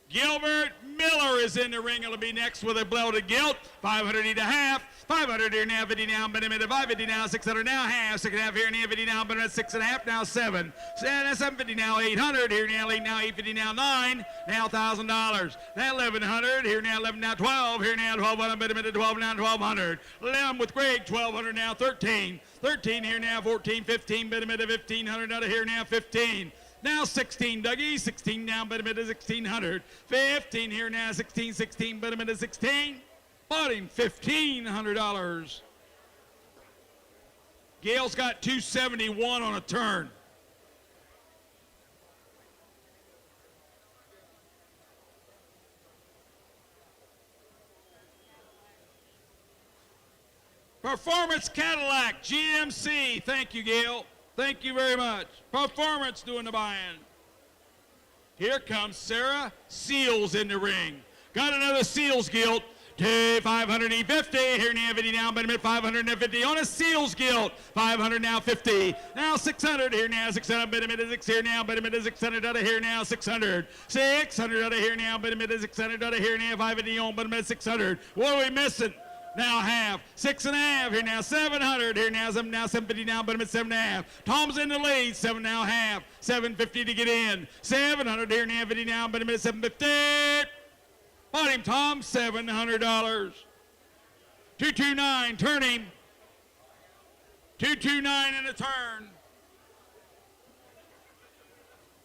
Gilbert Miller is in the ring. It'll be next with a bloated gilt. 500 need a half. 500 here now, 50 now, but a minute, 550 now, 600 now, half, 6.5 here now, 50 now, but a 6.5 now, 7. 750 now, 800 here now, 8 now, 850 now, 9. Now $1,000. Now 1100 here now, 11 now, 12 here now, 1200, but a minute, 12 now, 1200. 11 with Greg, 1200 now, 13. 13 here now, 14, 15, but a minute, 1500 out of here now, 15. Now 16, Dougie, 16 down, but a minute, 1600. 15 here now, 16, 16, but a minute, 16. Bought him $1,500. Gail's got 271 on a turn. Performance Cadillac, GMC. Thank you, Gail. Thank you very much. Performance doing the buy-in. Here comes Sarah Seals in the ring. Got another Seals gilt. 550 here now, 50 now, but a minute, 550 on a Seals gilt. 500 now, 50 now, 600 here now, 600 but a minute, 6 here now, but a minute, 600 out of here now, 600 out of here now, but a minute, 600 out of here now, 550 on, but a minute, 600. What are we missing? Now half, 6.5 here now, 700 here now, 7 now, 750 now, but I'm at 7.5. Tom's in the lead, 7 now half, 750 to get in, 700 here now, 50 now, but I'm at 750. Bought him, Tom, $700. 229, turn him. 229 in a turn.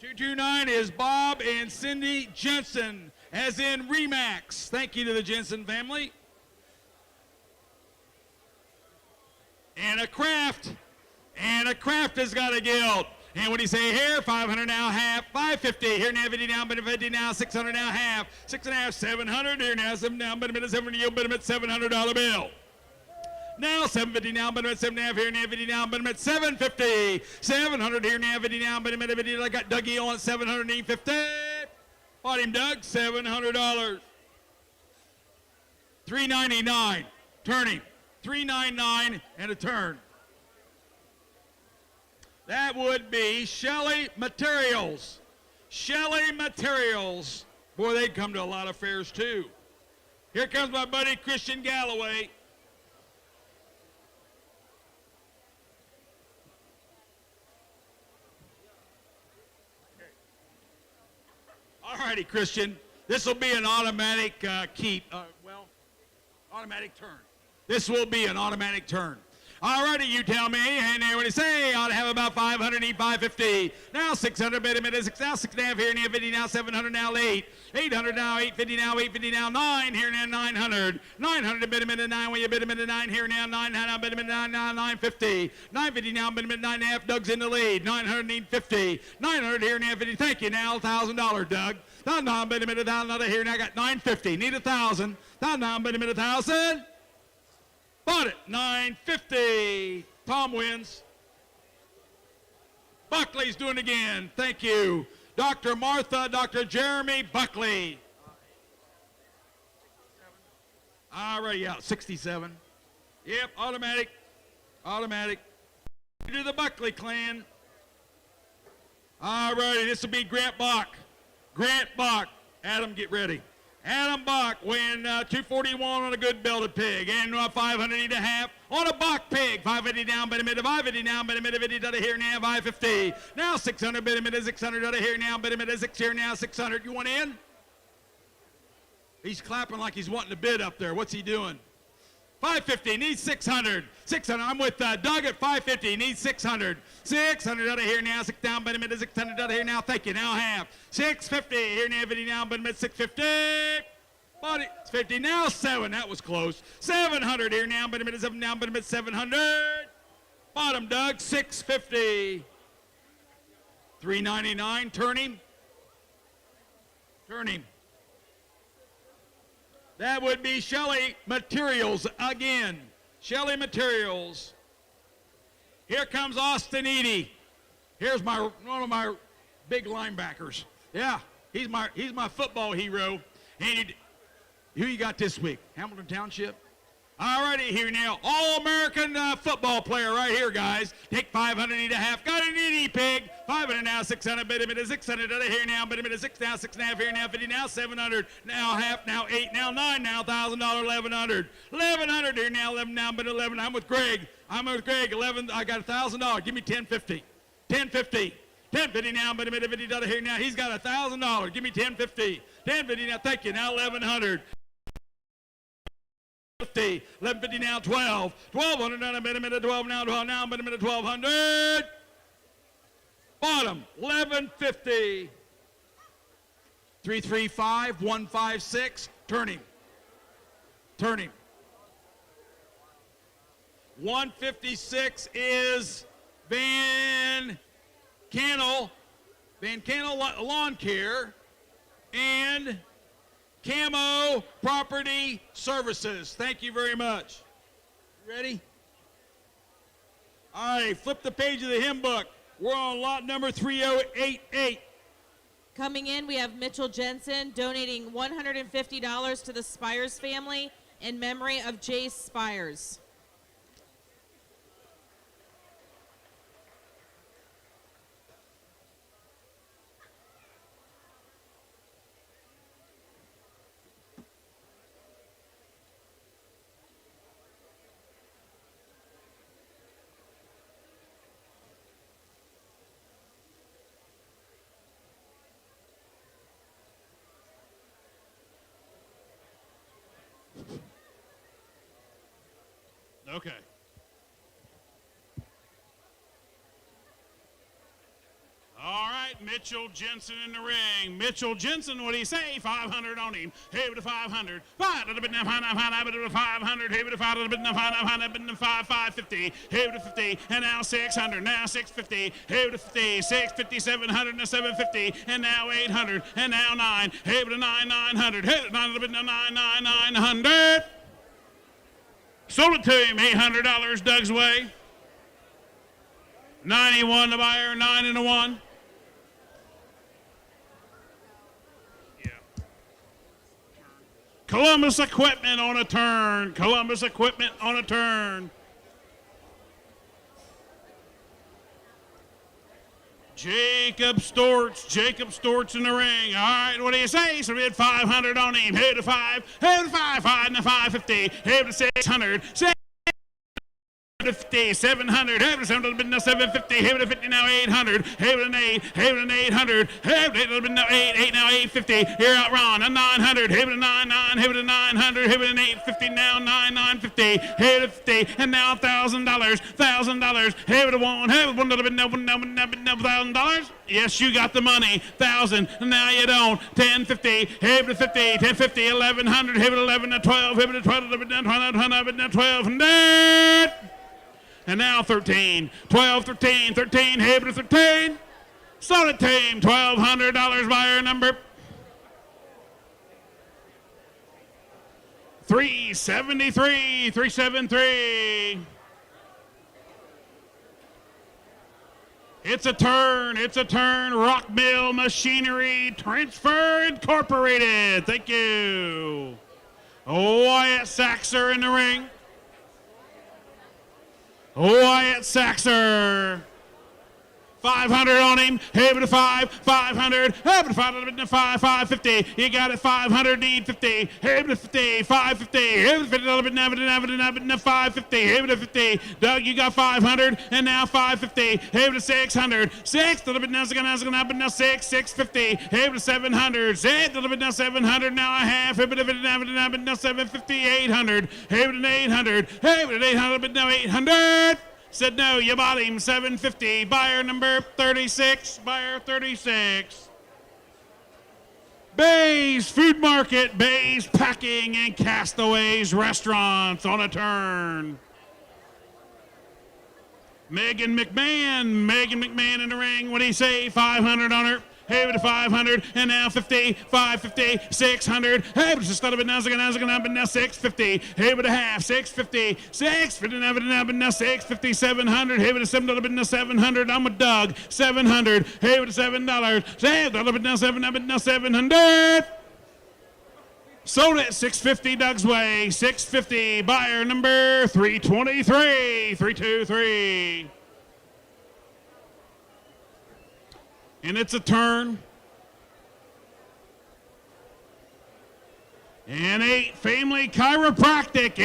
229 is Bob and Cindy Jensen, as in Remax. Thank you to the Jensen family. And a Kraft has got a gilt. And what do you say here? 500 now, half, 550 here now, 50 now, but 50 now, 600 now, half, 6.5, 700 here now, 7 now, but a minute, 70, but a minute, $700 bill. Now 750 now, but a minute, 7.5 here now, 50 now, but a minute, 750, 700 here now, 50 now, but a minute, 50. I got Dougie on 750. Bought him, Doug, $700. 399. Turn him. 399 and a turn. That would be Shelley Materials. Shelley Materials. Boy, they'd come to a lot of fairs too. Here comes my buddy Christian Galloway. All righty, Christian. This will be an automatic automatic turn. This will be an automatic turn. All righty, you tell me. And there, what do you say? Ought to have about 500, need 550. Now 600, bid a minute, 6 now, 6.5 here, now 50 now, 700 now, 8. 800 now, 850 now, 850 now, 9 here now, 900. 900 bid a minute, 9, when you bid a minute, 9 here now, 9 now, bid a minute, 9 now, 950. 950 now, bid a minute, 9.5, Doug's in the lead. 900 need 50. 900 here now, 50. Thank you now, $1,000, Doug. $1,000, bid a minute, $1,000 out of here. Now I got $950. Need $1,000. $1,000, bid a minute, $1,000. Bought it. $950. Tom wins. Buckley's doing it again. Thank you. Dr. Jeremy Buckley. All right, yeah, 67. Yep, automatic. To the Buckley clan. All righty, this will be Grant Bach. Adam, get ready. Adam Bach weighing 241 on a good belted pig, and 500 and a half on a Bach pig. 550 down, bid a minute, 550 down, bid a minute, 50 out of here now, 550. Now 600, bid a minute, 600 out of here now, bid a minute, 6 here now, 600. You want in? He's clapping like he's wanting to bid up there. What's he doing? 550, needs 600. 600, I'm with Doug at 550, needs 600. 600 out of here now, 6 down, but a minute, 600 out of here now, thank you, now half. 650, here now, 50 down, but a minute, 650. Body, 50, now 7, that was close. 700 here now, but a minute, 7 down, but a minute, 700. Bottom, Doug, 650. 399, turn him. That would be Shelley Materials again. Shelley Materials. Here comes Austin Eady. Here's one of my big linebackers. Yeah, he's my football hero. And who you got this week? Hamilton Township. All righty, here now. All-American football player right here, guys. Take 500, need a half. Got an Eady pig. 500 now, 600, bid a minute, 600 out of here now, bid a minute, 6 now, 6 and a half here now, 50 now, 700, now half, now 8, now 9, now $1,000, 1,100. 1,100 here now, 11 now, bid 11. I'm with Greg. 11, I got $1,000. Give me 1050. 1050. 1050 now, bid a minute, 50 out of here now. He's got $1,000. Give me 1050. 1050 now, thank you. Now 1,100. 1150 now, 12. 1,200 now, a minute, 12 now, 12 now, but a minute, 1,200. Bottom, 1150. 335, 156. Turn him. 156 is Van Cannell Lawn Care and Camo Property Services. Thank you very much. Ready? All right, flip the page of the hymn book. We're on lot number 3088. Coming in, we have Mitchell Jensen donating $150 to the Spires family in memory of Jace Spires. Okay. All right, Mitchell Jensen in the ring. Mitchell Jensen, what do you say? 500 on him. Hey, with a 500. 500, 500. Hey, with a 500, 550. Hey, with a 50. And now 600. Now 650. Hey, with a 50. 650, 700, and 750. And now 800. And now 9. Hey, with a 900. Hey, with a 900. Sold it to him, $800 Doug's way. 91 the buyer, 9 and a 1. Yeah. Columbus Equipment on a turn. Jacob Storts in the ring. All right, what do you say? So we had 500 on him. Hey to 5, 5 and a 550. Hey to 600. 50, 700, hey, 750, hey, 50, now 800, hey, an 8, hey, an 800, hey, now 8 now 850, here out Ron, a 900, hey, a 99, hey, a 900, hey, an 850, now 950, hey, 50, and now $1,000, hey, with a 1, hey, with $1,000. Yes, you got the money, 1,000, now you don't, 1050, hey, with 50, 1050, 1,100, hey, with 11, 12, hey, with 12, 1,200. And now 13, 12, 13, hey, but 13. Sold it to him, $1,200 buyer number. 373, 373. It's a turn. Rock Mill Machinery Transfer Incorporated. Thank you. Wyatt Saxer in the ring. Wyatt Saxer. 500 on him. Haven to 500. Haven to 550. You got it, 500, need 50. Haven to 50, 550. Haven to 50, 550. Haven to 50. Doug, you got 500, and now 550. Haven to 600. 6, a little bit now, now 650. Haven to 700. 6, a little bit now, 700, now a half. Haven to 50, now 750, 800. Haven to 800. Haven to 800, but now 800. Said no, you bought him, 750. Buyer number 36, buyer 36. Bay's Food Market, Bay's Packing and Castaways Restaurants on a turn. Megan McMahon in the ring. What do you say? 500 on her. Haven to 500, and now 50, 550, 600. Haven to start up now, now 650. Haven to half, 650, 650, now 650, 700. Haven to 7, now 700. I'm with Doug, 700. Haven to $7. Haven now 7, now 700. Sold at 650 Doug's way, 650. Buyer number 323, 323. And it's a turn. And 8 Family Chiropractic.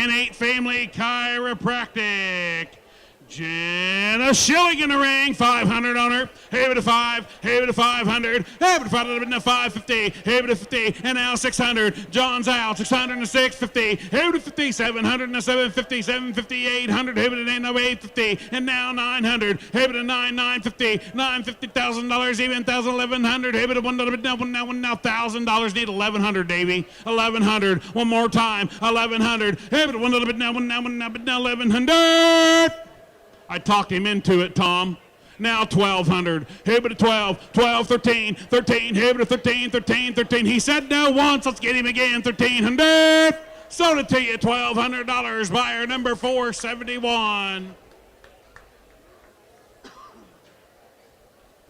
Jenna Schilling in the ring, 500 on her. Haven to 5, Haven to 500. Haven to 550, Haven to 50, and now 600. John's out, 600 and 650. Haven to 50, 700 and 750, 750, 800. Haven to 8, now 850, and now 900. Haven to 950, $950,000 even, 1,100. Haven to $1 now $1,000. Need 1,100, Davey. 1,100. One more time, 1,100. Haven to $1 now 1,100. I talked him into it, Tom. Now 1,200. Haven to 12, 12, 13, 13. Haven to 13, 13, 13. He said no once. Let's get him again. 1,300. Sold it to you, $1,200. Buyer number 471.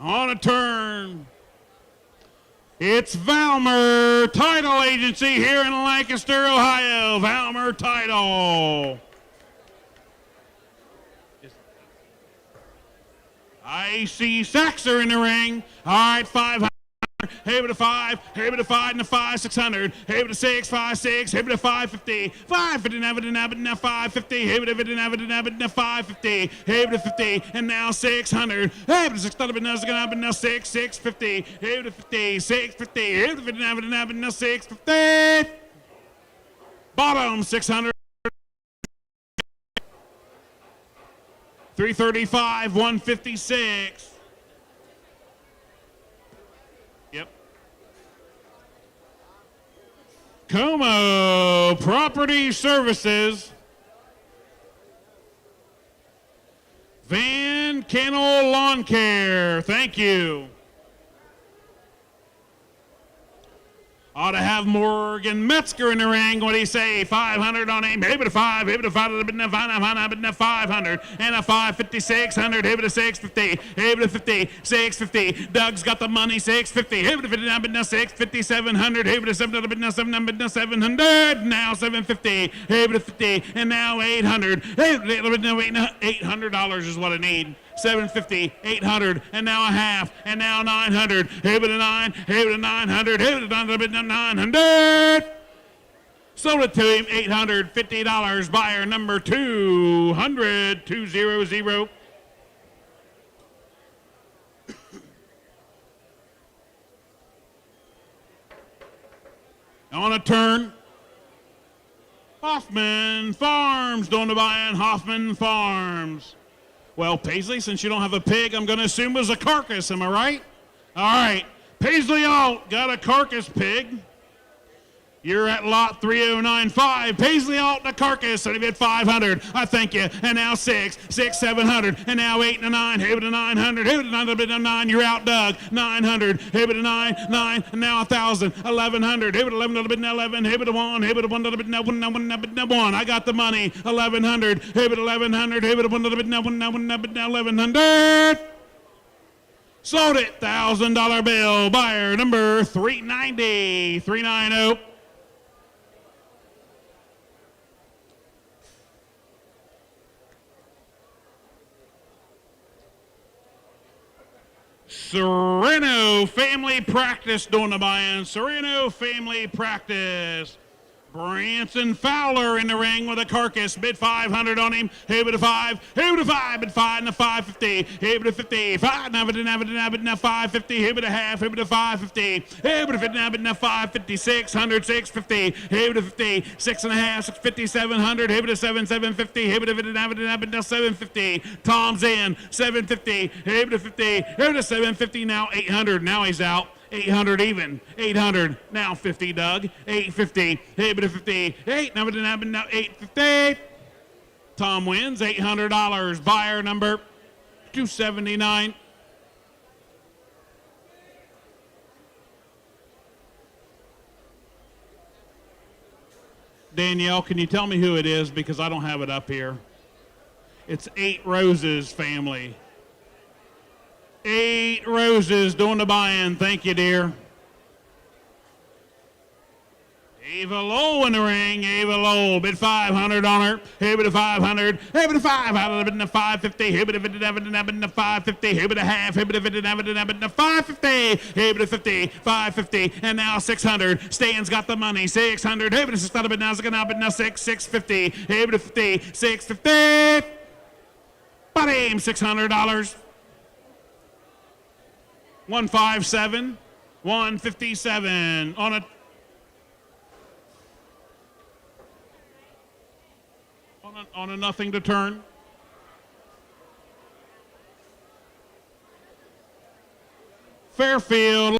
On a turn. It's Valmer Title Agency here in Lancaster, Ohio. Valmer Title. I see Saxer in the ring. All right, 500. Haven to 5, Haven to 5, and the 5, 600. Haven to 6, 5, 6. Haven to 550, 550, now 550. Haven to 50, now 550. Haven to 50, and now 600. Haven to 600, now 6, 650. Haven to 50, 650. Haven to 50, now 650. Bottom 600. 335, 156. Yep. Como Property Services. Van Kennel Lawn Care. Thank you. Ought to have Morgan Metzger in the ring. What do you say? 500 on him. Haven to 5. Haven to 5. 500. And a 550, 600. Haven to 650. Haven to 50. 650. Doug's got the money. 650. Haven to 50. Now 650. 700. Haven to 700. Now 700. Now 750. Haven to 50. And now 800. $800 is what I need. 750, 800, and now a half, and now 900. Haven to 9, Haven to 900, Haven to 900. Sold it to him, $850. Buyer number 200, 200. On a turn. Hoffman Farms, doing the buy-in, Hoffman Farms. Well, Paisley, since you don't have a pig, I'm going to assume it was a carcass. Am I right? All right. Paisley Alt got a carcass pig. You're at lot 3095. Paisley Alton to Carcass. So they bid 500. I thank you. And now 6, 700. And now 8 and 9. Hey, to 900. Hey, to 9. You're out, Doug. 900. Hey, to 9. And now 1,000. 1,100. Hey, to 11. 11. Hey, to 1. Hey, to 1. I got the money. 1,100. Hey, to 1,100. Hey, to 1. 1,100. Sold it. $1,000 bill. Buyer number 390. 390. Sereno Family Practice doing the buy-in. Sereno Family Practice. Branson Fowler in the ring with a Carcass. Bid 500 on him. Hey, bid a 5. Hey, bid a 5. Bid 5 and a 550. Hey, bid a 50. 5. Now, bid a 550. Hey, bid a half. Hey, bid a 550. Hey, bid a 50. Now, bid a 550. 600. 650. Hey, bid a 50. 6 and a half. 650. 700. Hey, bid a 7. 750. Hey, bid a 50. Now, bid a 750. Tom's in. 750. Hey, bid a 50. Hey, bid a 750. Now 800. Now he's out. 800 even. 800. Now 50, Doug. 850. Hey, but a 50. 8. Now 850. Tom wins. $800. Buyer number 279. Danielle, can you tell me who it is? Because I don't have it up here. It's 8 Roses family. 8 Roses doing the buy-in. Thank you, dear. Ava Lowell in the ring. Ava Lowell bid 500 on her. Hey, bid a 500. Hey, bid a 5. Out of the bid a 550. Hey, bid a 50. Bid a 550. Hey, bid a half. Hey, bid a 50. Bid a 550. Hey, bid a 50. 550. And now 600. Stan's got the money. 600. Hey, bid a 6. Bid now 6. 650. Hey, bid a 50. 650. Buddy, $600. 157, 157 on a nothing to turn. Fairfield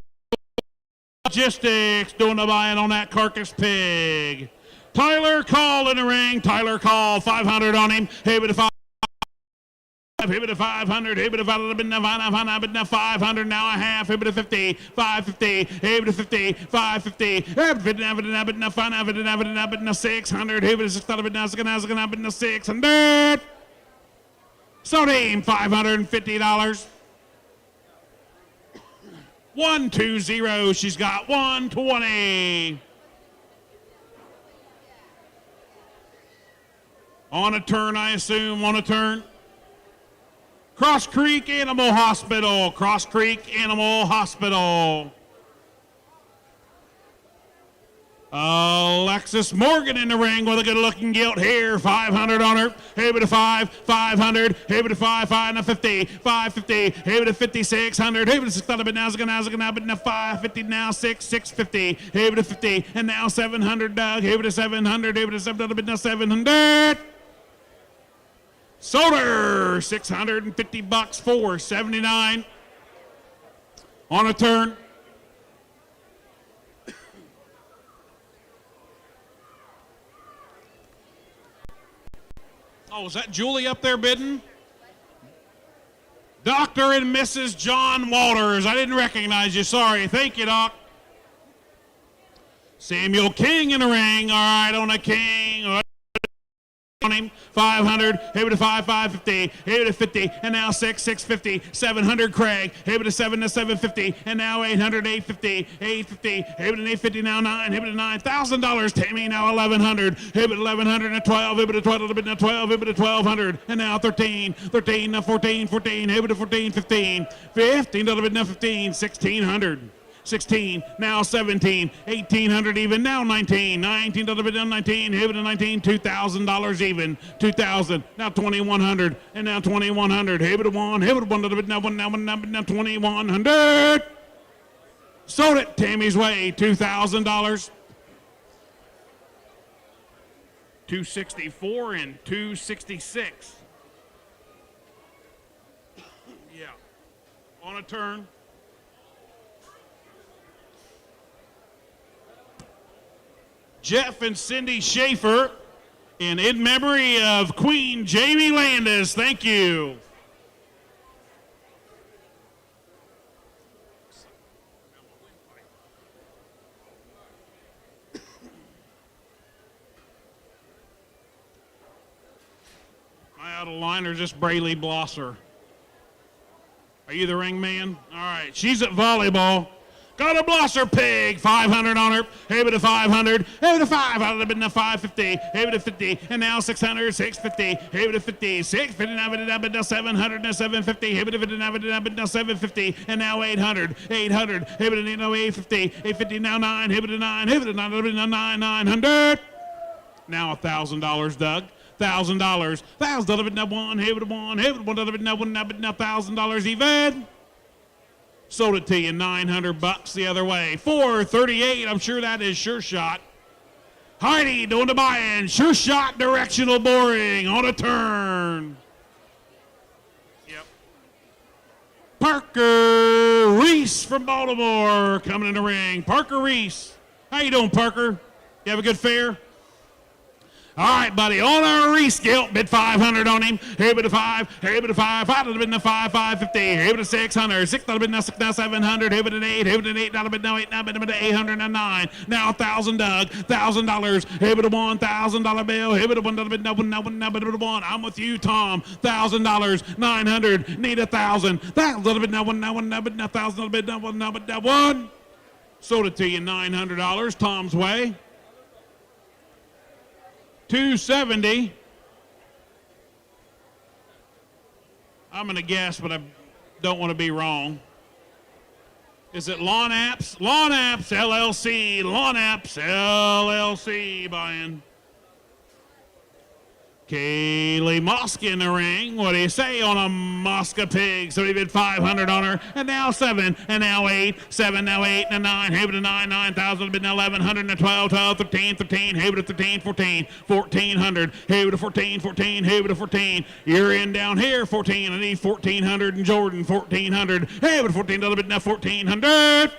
Logistics doing the buy-in on that Carcass pig. Tyler Call in the ring. Tyler Call 500 on him. Hey, but if I Hey, bid a 500. Hey, bid a 500. Now a half. Hey, bid a 50. 550. Hey, bid a 50. 550. Hey, bid a 600. Hey, bid a 600. Now 600. Sold him $550. 120. She's got 120. On a turn, I assume. On a turn. Cross Creek Animal Hospital. Cross Creek Animal Hospital. Alexis Morgan in the ring with a good-looking gilt here. 500 on her. Hey, bid a 5. 500. Hey, bid a 5. 5 and a 50. 550. Hey, bid a 50. 600. Hey, bid a 600. But now 550. Now 650. Hey, bid a 50. And now 700, Doug. Hey, bid a 700. Hey, bid a 700. But now 700. Sold her $650 for 79 on a turn. Oh, is that Julie up there bidding? Dr. and Mrs. John Walters. I didn't recognize you. Sorry. Thank you, Doc. Samuel King in the ring. All right, on a King. All right. On him, 500, hey, bid a 5, 550, hey, bid a 50, and now 650, 700, Craig, hey, bid a 7 to 750, and now 800, 850, 850, hey, bid an 850, now 9, hey, bid a $9,000, Tammy, now 1,100, hey, bid 1,100 and 12, hey, bid a 12, bid a 12, hey, bid a 1,200, and now 13, 13, now 14, 14, hey, bid a 14, 15, 15, bid now 15, 1,600. 16, now 17, 1,800 even, now 19, 19, 19, hey, bid a 19, $2,000 even, 2,000, now 2,100, and now 2,100, hey, bid a 1, hey, bid a 1, now 2,100. Sold it Tammy's way, $2,000. 264 and 266. Yeah. On a turn. Jeff and Cindy Schaefer, and in memory of Queen Jamie Landis. Thank you. Am I out of line or just Brayley Blosser? Are you the ring man? All right, she's at volleyball. Got a Blosser pig, 500 on her. Hey, with a 500. Hey, with a 5. I'd have been a 550. Hey, with a 50. And now 600, 650. Hey, with a 50. 650. Now, with a 700 and a 750. Hey, with a 50. Now, with a 750. And now 800. 800. Hey, with a 850. 850. Now 9. Hey, with a 9. Hey, with a 9. Hey, with a 9. 900. Now $1,000, Doug. $1,000. $1,000. Now 1. Hey, with a 1. Hey, with a 1. Now $1,000 even. Sold it to you, $900 the other way. 438, I'm sure that is Sure Shot. Heidi doing the buy-in. Sure Shot directional boring on a turn. Yep. Parker Reese from Baltimore coming in the ring. Parker Reese. How you doing, Parker? You have a good fair? All right, buddy, on our Reese Gilt, bid 500 on him. Here with a 5, here with a 5, 5 would have been the 5, 550. Here with a 600, 6 would have been the 6, now 700. Here with an 8, here with an 8, now been no 8, now been 800 and 9. Now 1,000, Doug, $1,000. Here with a $1,000 bill. Here with a 1, now been a 1. I'm with you, Tom. $1,000, 900. Need 1,000. That little bit now 1, now 1, now been 1,000, bit now 1, now been 1. Sold it to you, $900. Tom's way. 270. I'm going to guess, but I don't want to be wrong. Is it Lawn Apps? Lawn Apps LLC. Lawn Apps LLC buying. Kaylee Moska in the ring. What do you say on a Moska pig? So he bid 500 on her. And now 7. And now 8. 7, now 8. And 9. Hey, with a 9. 9,000. Bid now 1,100. And 12. 12. 13. 13. Hey, with a 13. 14. 1,400. Hey, with a 14. 14. Hey, with a 14. You're in down here. 14. I need 1,400. And Jordan. 1,400. Hey, with a 14. Bid now 1,400.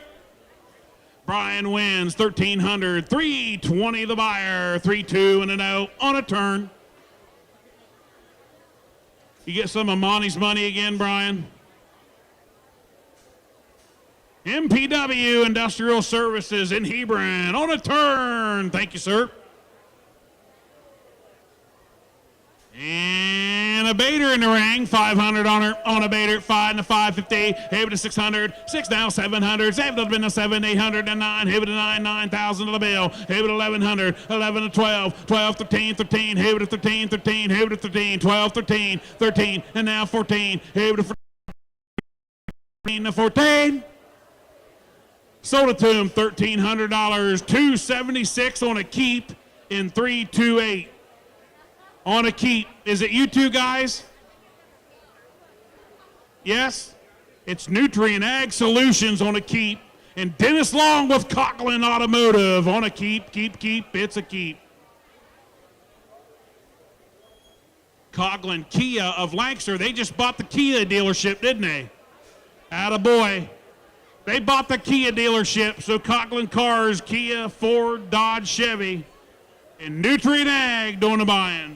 Brian wins. 1,300. 320 the buyer. 3-2 and a 0 on a turn. You get some of Monty's money again, Brian? MPW Industrial Services in Hebron on a turn. Thank you, sir. And a Bader in the ring, 500 on her, on a Bader, 5 and a 550, hit with a 600, 6 now 700, 7 been a 7, 800 and 9, hit with a 9, 9,000 on the bill, hit with 1,100, 11 to 12, 12, 13, 13, hit with a 13, 13, hit with a 13, 12, 13, 13, and now 14, hit with a 14 to 14. Sold it to him, $1,300, 276 on a keep in 328. On a keep. Is it you two guys? Yes? It's Nutrient Ag Solutions on a keep. And Dennis Long with Coughlin Automotive on a keep, keep. It's a keep. Coughlin Kia of Lancaster. They just bought the Kia dealership, didn't they? Attaboy. They bought the Kia dealership. So Coughlin Cars, Kia, Ford, Dodge, Chevy. And Nutrient Ag doing the buying.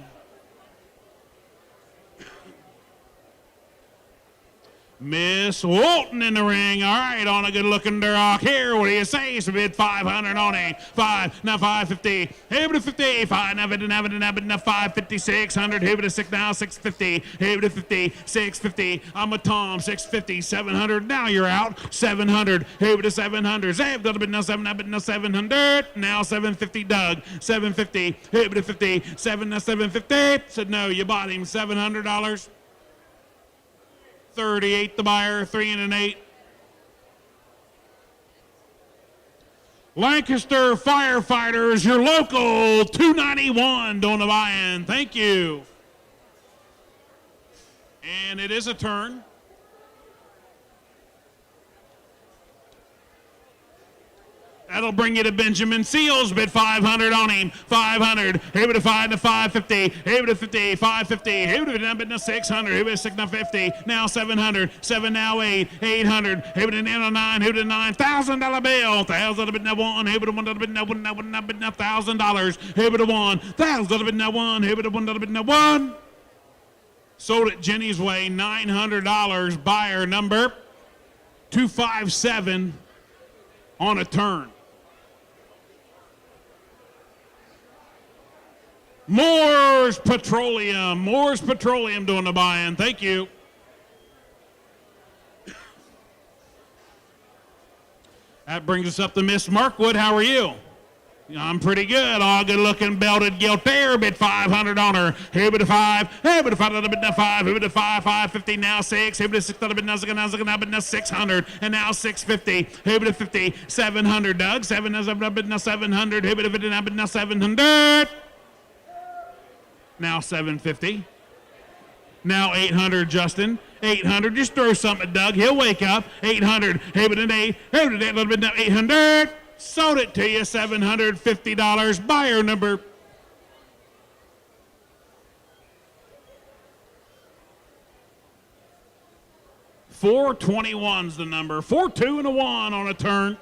Miss Walton in the ring. All right, on a good-looking Duroc here. What do you say? So bid 500 on a 5, now 550. Hey, with a 50, 5, now 550, 600. Hey, with a 6, now 650. Hey, with a 50, 650. I'm a Tom, 650, 700. Now you're out, 700. Hey, with a 700. Hey, with a bit now 7, now 700. Now 750, Doug, 750. Hey, with a 50, 7, now 750. Said no, you bought him $700. 38 the buyer, 3 and an 8. Lancaster Firefighters, your local 291 doing the buy-in. Thank you. And it is a turn. That'll bring you to Benjamin Seals. Bid 500 on him. 500. Able to 5 to 550. Able to 50. 550. Able to bid to 600. Able to 650. Now 700. 7 now 8. 800. Able to 9. Able to $9,000 bill. $1,000 bid now 1. Able to 1 bid now 1. Now bid now $1,000. Able to 1. $1,000 bid now 1. Able to 1 bid now 1. Sold it Jenny's way. $900. Buyer number 257 on a turn. Moore's Petroleum. Moore's Petroleum doing the buy-in. Thank you. That brings us up to Miss Markwood. How are you? I'm pretty good. All good-looking belted gilt there. Bid 500 on her. Here bid 5. Here bid 5. Bid now 5. Here bid 5. 550 now 6. Here bid 6. Bid now 600 and now 650. Here bid 50. 700. Doug. 7 bid now 700. Here bid now 700. Now 750. Now 800, Justin. 800. Just throw something at Doug. He'll wake up. 800. Hey, but an 8. Hey, but a little bit now 800. Sold it to you. $750. Buyer number 421's the number. 4, 2, and a 1 on a turn.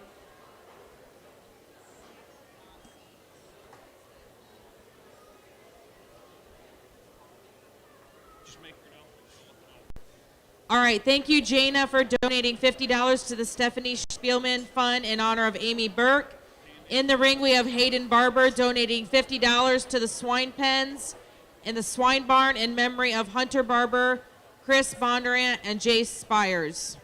All right, thank you, Jana, for donating $50 to the Stephanie Spielman Fund in honor of Amy Burke. In the ring, we have Hayden Barber donating $50 to the Swine Pens in the Swine Barn in memory of Hunter Barber, Chris Bondurant, and Jace Spires.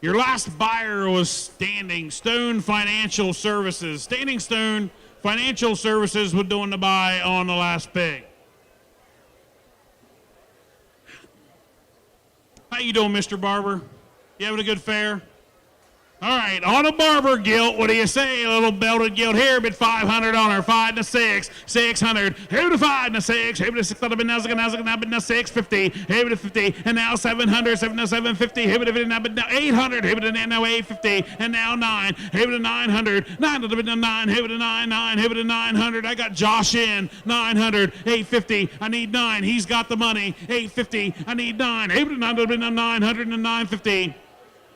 Your last buyer was Standing Stone Financial Services. Standing Stone Financial Services was doing the buy on the last pig. How you doing, Mr. Barber? You having a good fair? All right, on a Barber gilt, what do you say? A little belted gilt here, bid 500 on her, 5 to 6, 600, here to 5 to 6, here to 6, now bid now 650, here to 50, and now 700, 7 to 750, here to 50, now bid now 800, here to now 850, and now 9, here to 900, 9 to bid now 9, here to 9, here to 900. I got Josh in, 900, 850, I need 9, he's got the money, 850, I need 9, here to 9 to bid now 900 and 950.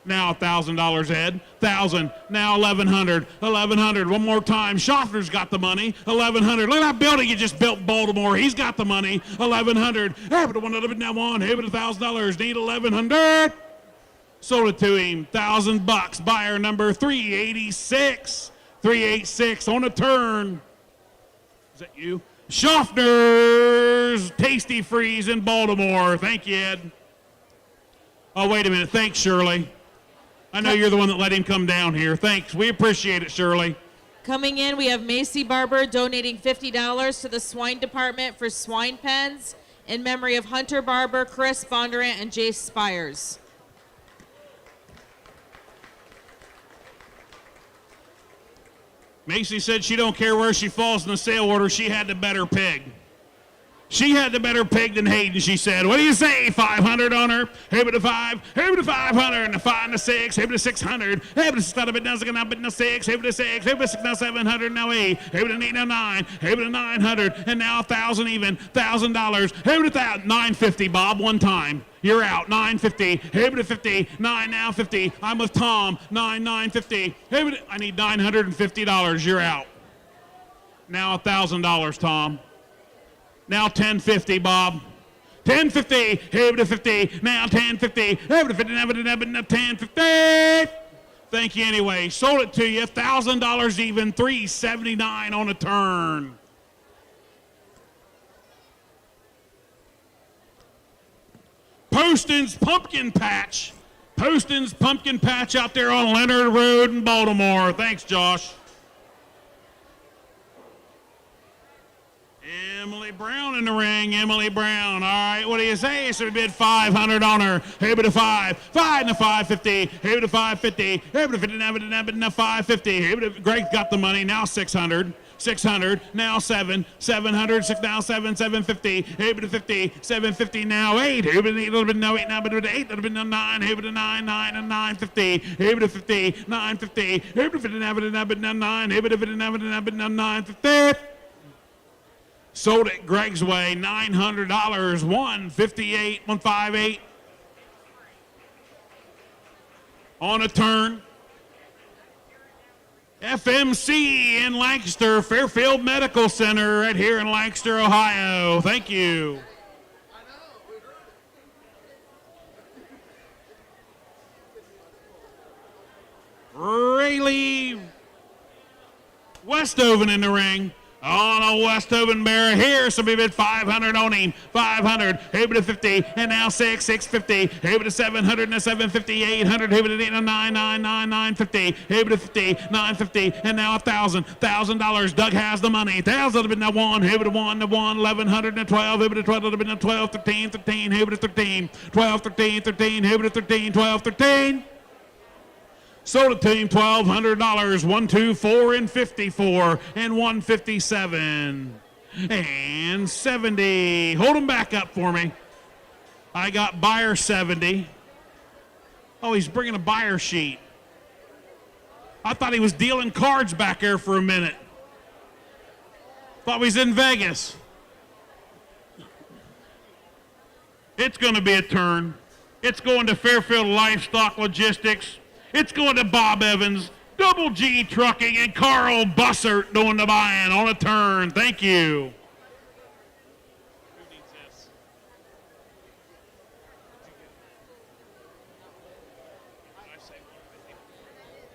Now $1,000, Ed. 1,000. Now 1,100. 1,100. One more time. Schaffner's got the money. 1,100. Look at that building you just built in Baltimore. He's got the money. 1,100. Hey, but one other bit now on. Hey, but $1,000. Need 1,100. Sold it to him. $1,000. Buyer number 386. 386 on a turn. Is that you? Schaffner's Tasty Freeze in Baltimore. Thank you, Ed. Oh, wait a minute. Thanks, Shirley. I know you're the one that let him come down here. Thanks. We appreciate it, Shirley. Coming in, we have Macy Barber donating $50 to the Swine Department for swine pens in memory of Hunter Barber, Chris Bondurant, and Jace Spires. Macy said she don't care where she falls in the sale order. She had the better pig. She had the better pig than Hayden, she said. What do you say? 500 on her. Here to 5. Here to 500. And 5 to 6. Here to 600. Here to 6. Bit now 6. Here to 6. Here to 6. Now 700. Now 8. Here to 8. Now 9. Here to 900. And now 1,000 even. $1,000. Here to 950, Bob. One time. You're out. 950. Here to 50. 9 now 50. I'm with Tom. 950. I need $950. You're out. Now $1,000, Tom. Now 1050, Bob. 1050, here to 50, now 1050, here to 50, now 1050. Thank you anyway. Sold it to you, $1,000 even, $379 on a turn. Poston's Pumpkin Patch. Poston's Pumpkin Patch out there on Leonard Road in Baltimore. Thanks, Josh. Emily Brown in the ring. Emily Brown. All right, what do you say? So we bid 500 on her. Here to 5. 5 to 550. Here to 550. Here to 50. Now 550. Here to Greg got the money. Now 600. 600, now 7, 700, 6 now 7, 750, able to 50, 750 now 8, able to 8, a little bit now 8, now but 8, a little bit now 9, able to 9, 9 and 950, able to 50, 950, able to 50 now but now 9, able to 50 now but now 950. Sold it Greg's way, $900, 158, 158. On a turn. FMC in Lancaster, Fairfield Medical Center right here in Lancaster, Ohio. Thank you. Rayleigh Westoven in the ring. On a Westoven bear here, so we bid 500 on him, 500, able to 50, and now 6, 650, able to 700, and 750, 800, able to 8, 9, 9, 9, 950, able to 50, 950, and now $1,000. Doug has the money, 1,000 would have been now 1, able to 1, 1,100, and 12, able to 12, would have been now 12, 13, 13, able to 13, 12, 13, 13, able to 13, 12, 13. Sold it to him $1,200, 124 and 54 and 157 and 70. Hold them back up for me. I got buyer 70. Oh, he's bringing a buyer sheet. I thought he was dealing cards back there for a minute. Thought he was in Vegas. It's going to be a turn. It's going to Fairfield Livestock Logistics. It's going to Bob Evans, Double G Trucking, and Carl Bussert doing the buy-in on a turn. Thank you. Who needs this?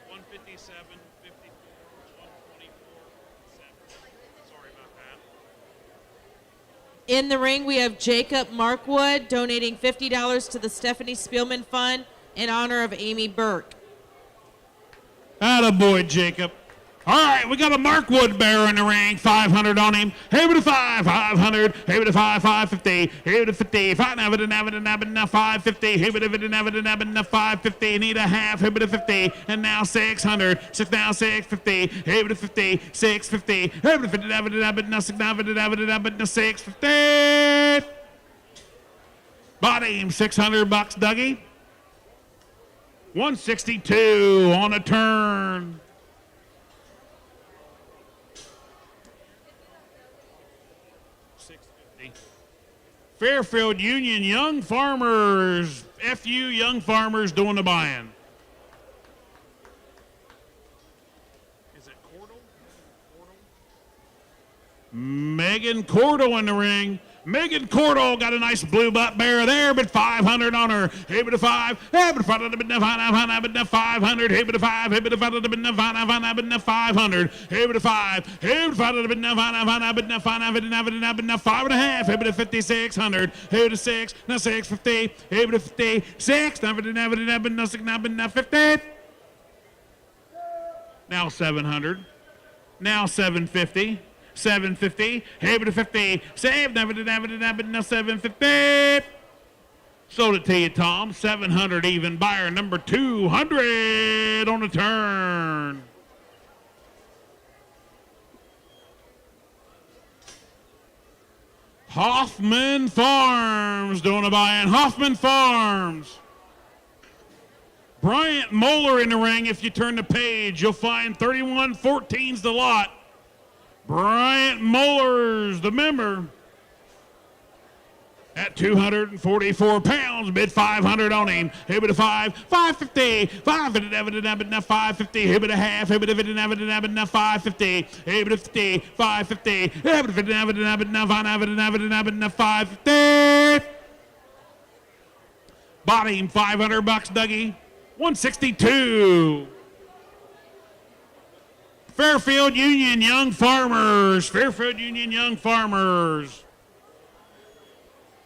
157, 54, 124, 7. Sorry about that. In the ring, we have Jacob Markwood donating $50 to the Stephanie Spielman Fund in honor of Amy Burke. Attaboy, Jacob. All right, we got a Markwood bear in the ring, 500 on him. Hey to 5, 500. Hey to 5, 550. Hey to 50, 5, now 550. Hey to 550. Need a half. Hey to 50, and now 600. 6 now 650. Hey to 50, 650. Hey to 50, now 650. Body him, $600, Dougie. 162 on a turn. Fairfield Union Young Farmers, FU Young Farmers doing the buy-in. Is it Cordell? Megan Cordell in the ring. Megan Cordell got a nice blue butt bear there, but 500 on her. Able to 5, able to 5, able to 500, able to 5, able to 5, able to 500, able to 5, able to 5, able to 5 and a half, able to 5,600, able to 6, now 650, able to 56, now 50, now 700, now 750. 750, able to 50, save, now 750. Sold it to you, Tom. 700 even. Buyer number 200 on the turn. Hoffman Farms doing a buy-in. Hoffman Farms. Bryant Moeller in the ring. If you turn the page, you'll find 3114's the lot. Bryant Moeller's the member at 244 pounds, bid 500 on him. Able to 5, 550, 550, 550, able to half, able to 50, 550, able to 50, 550, able to 50, 550. Bought him $500, Dougie. 162. Fairfield Union Young Farmers. Fairfield Union Young Farmers.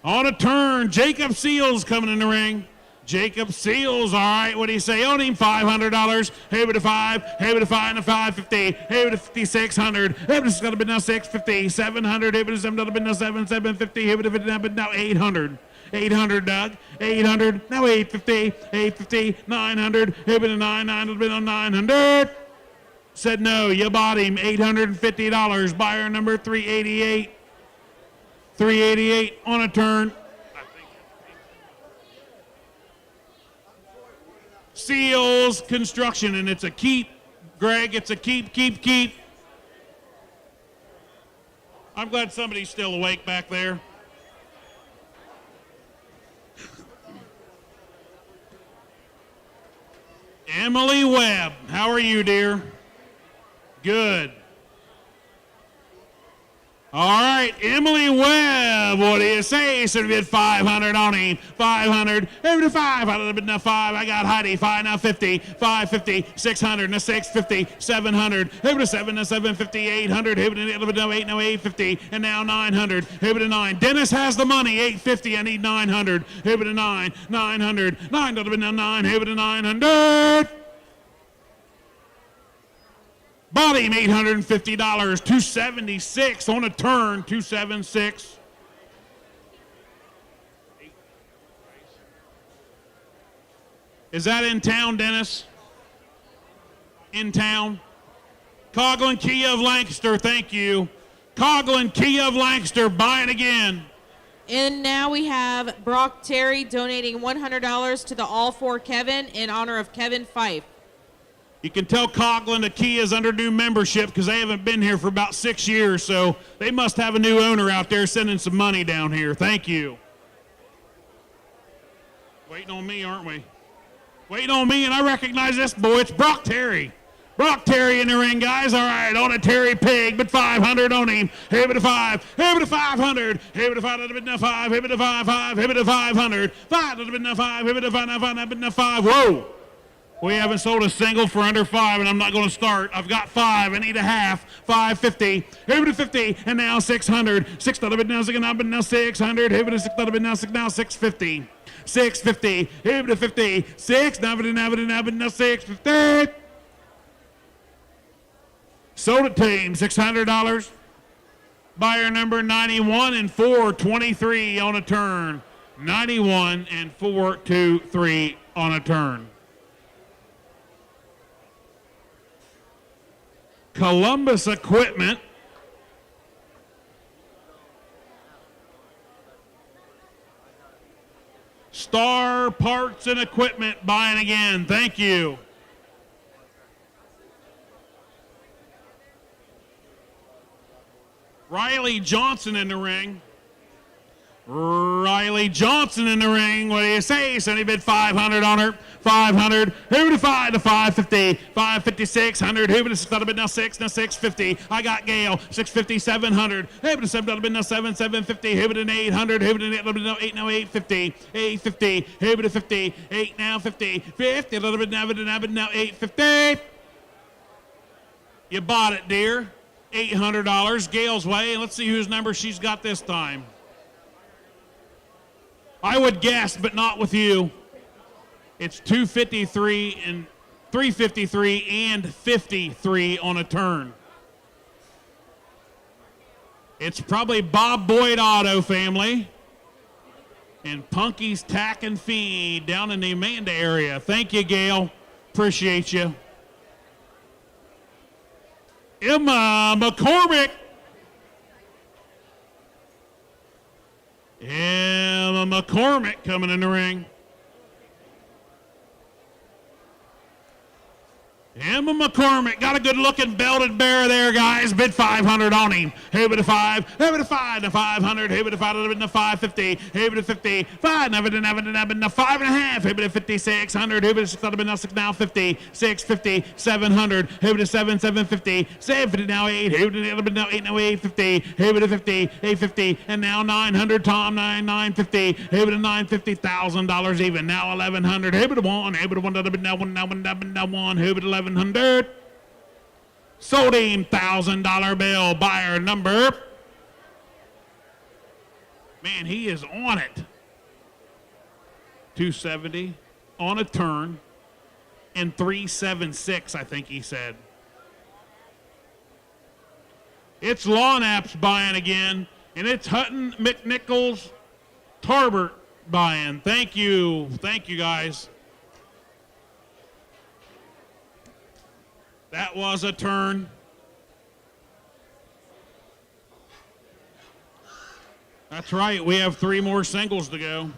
On a turn, Jacob Seals coming in the ring. Jacob Seals, all right, what do you say on him? $500. Able to 5, able to 5, and 550, able to 5,600, able to 7, now 650, 700, able to 7, now 750, able to 50, now 800. 800, Doug. 800, now 850, 850, 900, able to 900, 900. said no. You bought him $850. Buyer number 388. 388 on a turn. Seals Construction, and it's a keep. Greg, it's a keep. I'm glad somebody's still awake back there. Emily Webb, how are you, dear? Good. All right, Emily Webb, what do you say? So we bid 500 on him. 500, over to 5. I don't know 5. I got Heidi. 5 now 50. 550, 600, now 650, 700. Over to 7 now 750, 800. Over to no 8 now 850, and now 900. Over to 9. Dennis has the money. 850. I need 900. Over to 9. 900. 9 to now 9. Over to 900. Bought him $850, 276 on a turn, 276. Is that in town, Dennis? In town? Coughlin Kia of Lancaster, thank you. Coughlin Kia of Lancaster, buying again. And now we have Brock Terry donating $100 to the All For Kevin in honor of Kevin Fife. You can tell Coughlin the Kia is under new membership because they haven't been here for about 6 years, so they must have a new owner out there sending some money down here. Thank you. Waiting on me, aren't we? Waiting on me, and I recognize this boy. It's Brock Terry. Brock Terry in the ring, guys. All right, on a Terry Pig, but 500 on him. Hit it to 5. Hit it to 500. Hit it to 5. Hit it to 5. Hit it to 5. Hit it to 500. 5. Hit it to 5. Hit it to 5. Hit it to 5. Whoa. We haven't sold a single for under 5, and I'm not going to start. I've got 5. I need a half. 550. Over to 50, and now 600. 6 out of it now. Now 600. Over to 6 out of it now. 650. 650. Over to 50. 6. Now 650. Sold it to him. $600. Buyer number 91 and 423 on a turn. 91 and 423 on a turn. Columbus Equipment. Star Parts and Equipment buying again. Thank you. Riley Johnson in the ring. Riley Johnson in the ring. What do you say? Sonny bid 500 on her. 500. Over to 5 to 550. 550, 600. Over to 6 bid now 6. Now 650. I got Gale. 650, 700. Over to 7 bid now 7. 750. Over to 800. Over to 8 now 850. 850. Over to 50. 8 now 50. 50. A little bit now 850. You bought it, dear. $800. Gale's way. Let's see whose number she's got this time. I would guess, but not with you. It's 253 and 353 and 53 on a turn. It's probably Bob Boyd Auto family and Punky's Tack and Feed down in the Amanda area. Thank you, Gail. Appreciate you. Emma McCormick. Emma McCormick coming in the ring. Emma McCormick got a good-looking belted bear there, guys. Bid 500 on him. Over to 5. Over to 5 to 500. Over to 5 to 550. Over to 50. 5 now 5.5. Over to 50. 600. Over to 6 now 50. 650. 700. Over to 7. 750. 750 now 8. Over to now 8 now 850. Over to 50. 850 and now 900. Tom 950. Over to $950,000 even. Now 1100. Over to 1. Over to 1. Now 1. Over to 1100. Sold him $1,000 bill. Buyer number. Man, he is on it. 270 on a turn and 376, I think he said. It's Lawn Apps buying again, and it's Hutton McNichols Tarbert buying. Thank you. Thank you, guys. That was a turn. That's right. We have 3 more singles to go.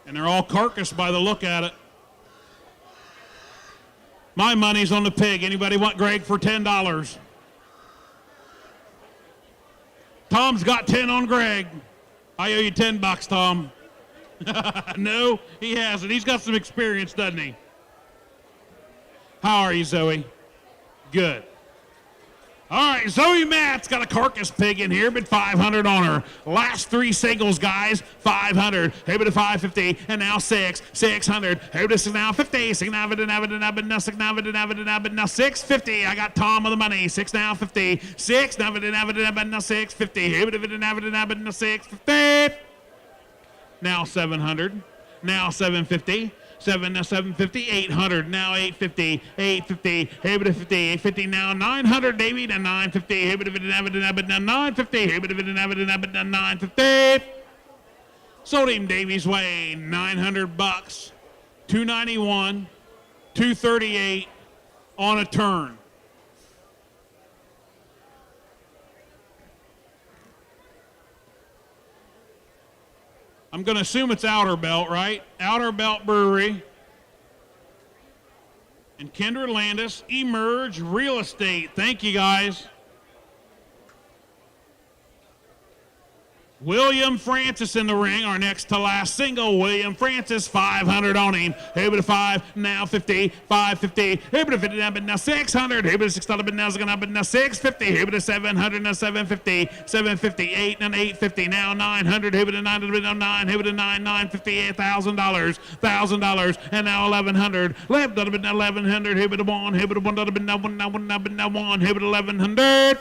And they're all Carcass by the look at it. My money's on the pig. Anybody want Greg for $10? Tom's got 10 on Greg. I owe you $10, Tom. No, he hasn't. He's got some experience, doesn't he? How are you, Zoe? Good. All right, Zoe Matt's got a Carcass pig in here, but 500 on her. Last 3 singles, guys, 500. Maybe to 550, and now 600. Maybe this is now 50. 650. I got Tom with the money. 6 now 50. 6 now 650. 650. Now 700. Now 750. 750, 800, now 850, 850, 850 now 900, Davey, to 950, 950, 950. Sold him Davey's way, $900, 291, 238 on a turn. I'm going to assume it's Outer Belt, right? Outer Belt Brewery. And Kendra Landis, Emerge Real Estate. Thank you, guys. William Francis in the ring, our next to last single. William Francis, 500 on him. Able to 5, now 50, 550. Able to 50, now 600. Able to 600, now 650. Able to 700, now 750. 750, 8, and 850. Now 900. Able to 900, now 9. Able to 9, 950, $1,000. $1,000, and now 1,100. Left, now 1,100. Able to 1. Able to 1, now 1, now 1, now 1. Able to 1,100.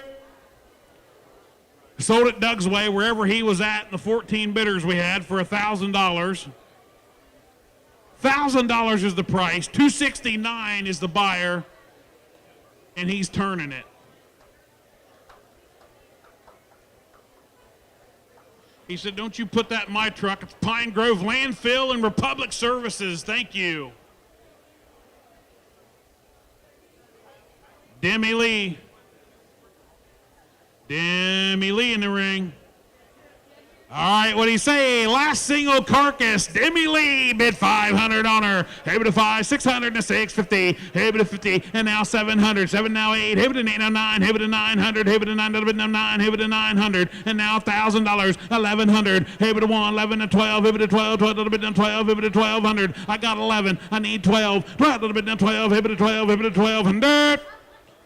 Sold it Doug's way, wherever he was at in the 14 bidders we had, for $1,000. $1,000 is the price. $269 is the buyer, and he's turning it. He said, "Don't you put that in my truck. It's Pine Grove Landfill and Republic Services. Thank you." Demi Lee in the ring. All right, what do you say? Last single Carcass. Demi Lee bid 500 on her. Able to 5, 600 to 650. Able to 50, and now 700. 7 now 8. Able to 8 now 9. Able to 900. Able to 9. Able to 9. Able to 900, and now $1,000. 1,100. Able to 1. 11 to 12. Able to 12. 12 to 12. Able to 1,200. I got 11. I need 12. 12 to 12. Able to 12. Able to 1,200.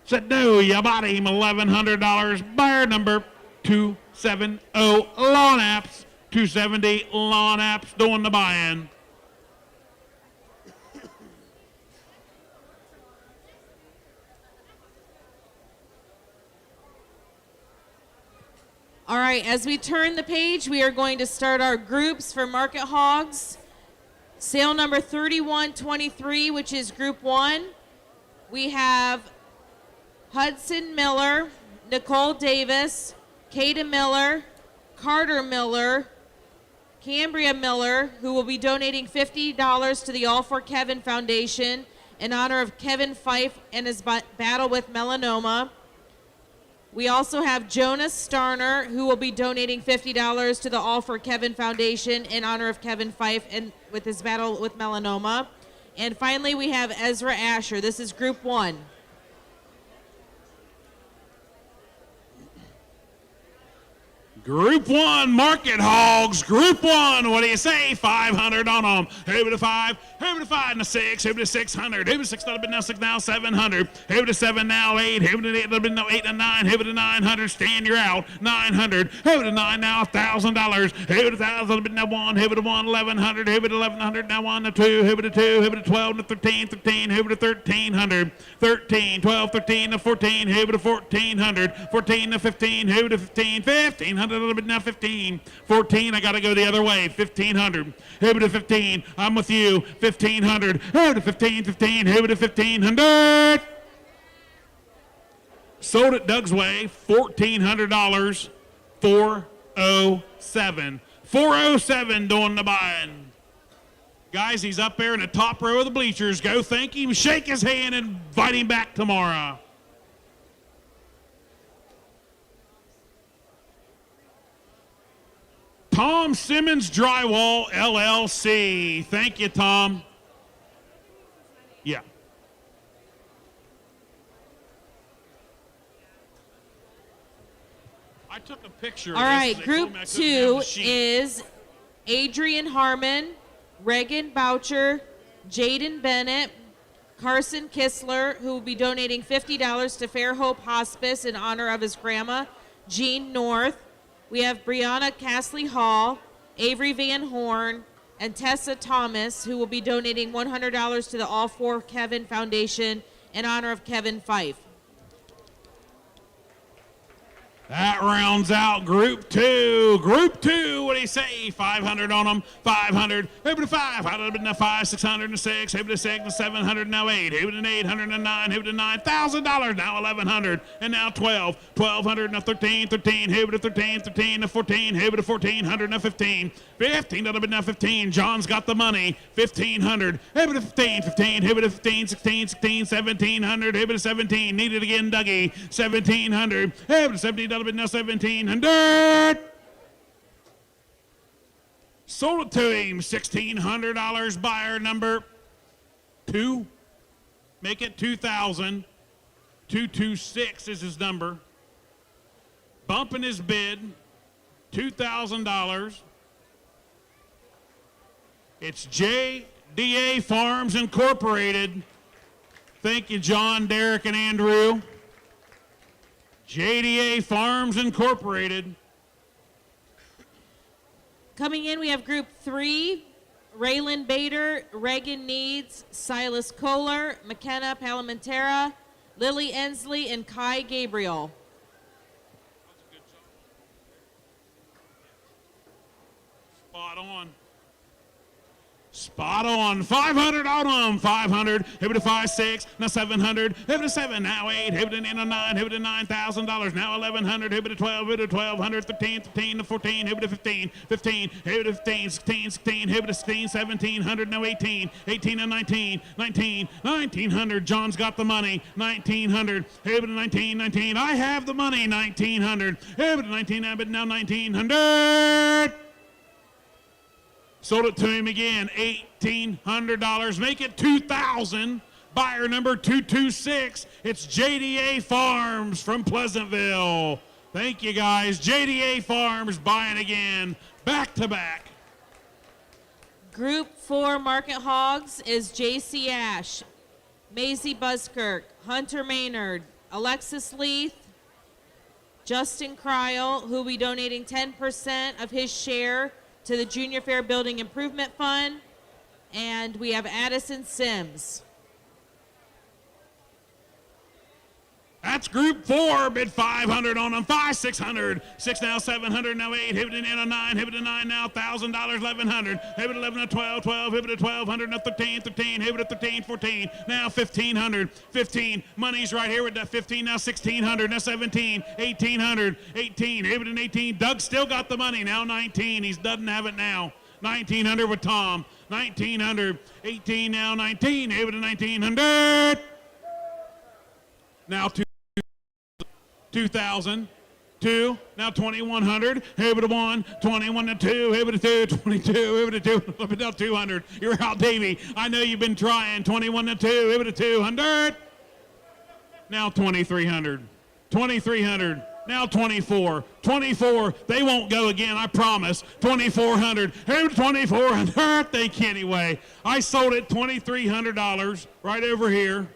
Said no, you bought him $1,100. Buyer number 270 Lawn Apps. 270 Lawn Apps doing the buy-in. All right, as we turn the page, we are going to start our groups for Market Hogs. Sale number 3123, which is Group 1. We have Hudson Miller, Nicole Davis, Kata Miller, Carter Miller, Cambria Miller, who will be donating $50 to the All for Kevin Foundation in honor of Kevin Fife and his battle with melanoma. We also have Jonas Starner, who will be donating $50 to the All for Kevin Foundation in honor of Kevin Fife and with his battle with melanoma. And finally, we have Ezra Asher. This is Group 1. Group 1, Market Hogs. Group 1, what do you say? 500 on them. Able to 5, able to 5 and 6, able to 600, able to 6, now 6, now 700, able to 7, now 8, able to 8, now 8 and 9, able to 900, stand you're out, 900, able to 9, now $1,000, able to 1,000, now 1, able to 1, 1,100, able to 1,100, now 1 to 2, able to 2, able to 12 to 13, 13, able to 1,300, 13, 12, 13 to 14, able to 1,400, 14 to 15, able to 15, 1,500. A little bit now 15, 14. I got to go the other way. 1,500. Able to 15. I'm with you. 1,500. Able to 15, 15. Able to 1,500. Sold it Doug's way. $1,400. 407. 407 doing the buying. Guys, he's up there in the top row of the bleachers. Go thank him, shake his hand, and invite him back tomorrow. Tom Simmons Drywall, LLC. Thank you, Tom. Yeah. I took a picture. All right, group 2 is Adrian Harmon, Reagan Boucher, Jaden Bennett, Carson Kistler, who will be donating $50 to Fair Hope Hospice in honor of his grandma, Jean North. We have Brianna Castley Hall, Avery Van Horn, and Tessa Thomas, who will be donating $100 to the All For Kevin Foundation in honor of Kevin Fife. That rounds out Group 2. Group 2, what do you say? 500 on them. 500. Over to 5. Out of the 5, 606. Over to 6, 700. Now 8. Over to 809. Over to $9,000. Now 1,100. And now 12. 1,200. Now 13. 13. Over to 13. 13 to 14. Over to 1,400. Now 15. 15. Out of it now 15. John's got the money. 1,500. Over to 15. 15. Over to 15. 16. 16. 1,700. Over to 17. Need it again, Dougie. 1,700. Over to 17. But now 1,700. Sold it to him. $1,600 buyer number 2. Make it 2,000. 226 is his number. Bumping his bid. $2,000. It's JDA Farms Incorporated. Thank you, John, Derek, and Andrew. JDA Farms Incorporated. Coming in, we have Group 3, Raylan Bader, Reagan Needs, Silas Kohler, McKenna Palamentera, Lily Ensley, and Kai Gabriel. Spot on. Spot on. 500 on them. 500. Hit to 5, 6. Now 700. Hit to 7. Now 8. Hit to 9. Hit to $9,000. Now 1,100. Hit to 12. Hit to 1,200. 13. 13 to 14. Hit to 15. 15. Hit to 15. 16. 16. Hit to 16. 1,700. Now 18. 18 to 19. 19. 1,900. John's got the money. 1,900. Hit to 19. 19. I have the money. 1,900. Hit to 19. Now 1,900. Sold it to him again, $1,800. Make it $2,000. Buyer number 226. It's JDA Farms from Pleasantville. Thank you, guys. JDA Farms buying again, back to back. Group 4 Market Hogs is J.C. Ash, Maisie Buskirk, Hunter Maynard, Alexis Leith, Justin Kryl, who will be donating 10% of his share to the Junior Fair Building Improvement Fund, and we have Addison Sims. That's Group 4, bid 500 on them, 5, 600, 6 now 700, now 8, hit it in a 9, hit it a 9 now, $1,000, 1,100, hit it 11 to 12, 12, hit it 1,200, now 13, 13, hit it 13, 14, now 1,500, 15, money's right here with that 15, now 1,600, now 17, 1,800, 18, hit it in 18, Doug still got the money, now 19, he doesn't have it now, 1,900 with Tom, 1,900, 18, now 19, hit it 1,900, now 2,000, 2, now 2,100, here to 1, 21 to 2, here to 2, 22, here to 2, now 200. You're out, Davey. I know you've been trying. 21 to 2, here to 200. Now 2,300, 2,300. Now 24, 24. They won't go again, I promise. 2,400, here to 2,400. Thank you anyway. I sold it $2,300 right over here.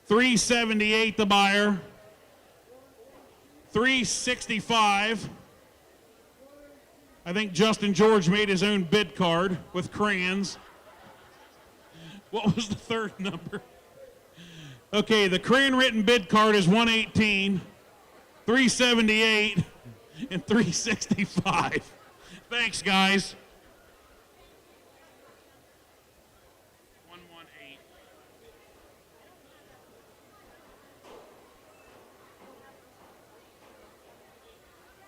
$378 the buyer, $365. I think Justin George made his own bid card with crayons. What was the third number? Okay, the crayon written bid card is 118, 378, and 365. Thanks, guys.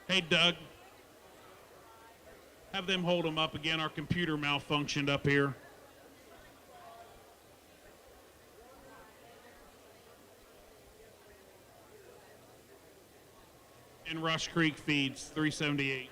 Hey, Doug. Have them hold them up again. Our computer malfunctioned up here. And Rush Creek feeds 378.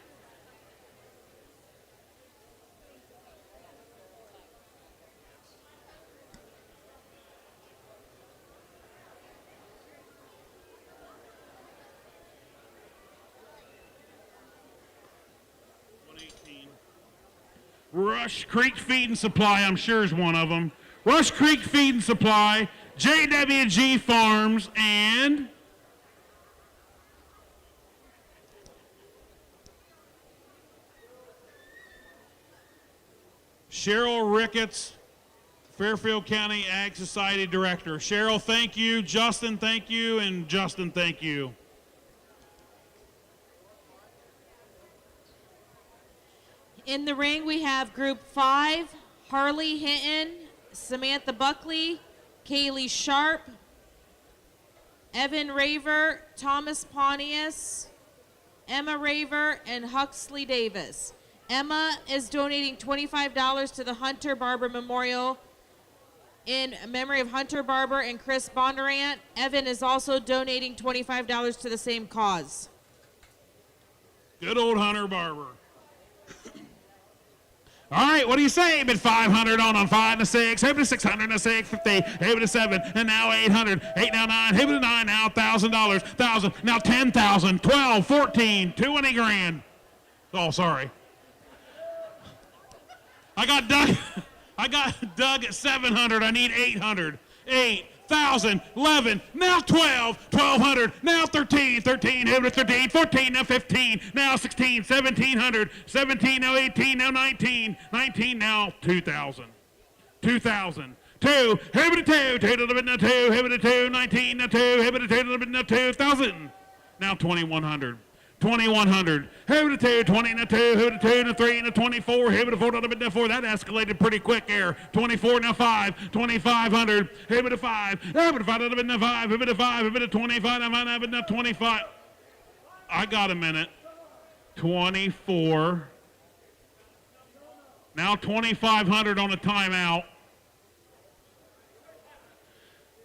Rush Creek Feed and Supply, I'm sure is one of them. Rush Creek Feed and Supply, JWG Farms, and Cheryl Ricketts, Fairfield County Ag Society Director. Cheryl, thank you. Justin, thank you. And Justin, thank you. In the ring, we have Group 5, Harley Hinton, Samantha Buckley, Kaylee Sharp, Evan Raver, Thomas Pontius, Emma Raver, and Huxley Davis. Emma is donating $25 to the Hunter Barber Memorial in memory of Hunter Barber and Chris Bondurant. Evan is also donating $25 to the same cause. Good old Hunter Barber. All right, what do you say? Bid 500 on 5 and a 6, hit a 600 and a 650, hit a 7, and now 800, 8 now 9, hit a 9, now $1,000, 1,000, now 10,000, 12, 14, 20 grand. Oh, sorry. I got Doug at 700. I need 800. 8,000, 11, now 12, 1,200, now 13, 13, hit a 13, 14, now 15, now 16, 1,700, 17, now 18, now 19, 19, now 2,000, 2,000. 2, hit a 2, 2 to the bid, now 2, hit a 2, 19, now 2, hit a 2 to the bid, now 2,000, now 2,100. 2,100, hit a 2, 20 and a 2, hit a 2 and a 3 and a 24, hit a 4 to the bid, now 4. That escalated pretty quick there. 24, now 5, 2,500, hit a 5, hit a 5 to the bid, now 5, hit a 5, hit a 25, now 25. I got a minute. 24. Now 2,500 on a timeout.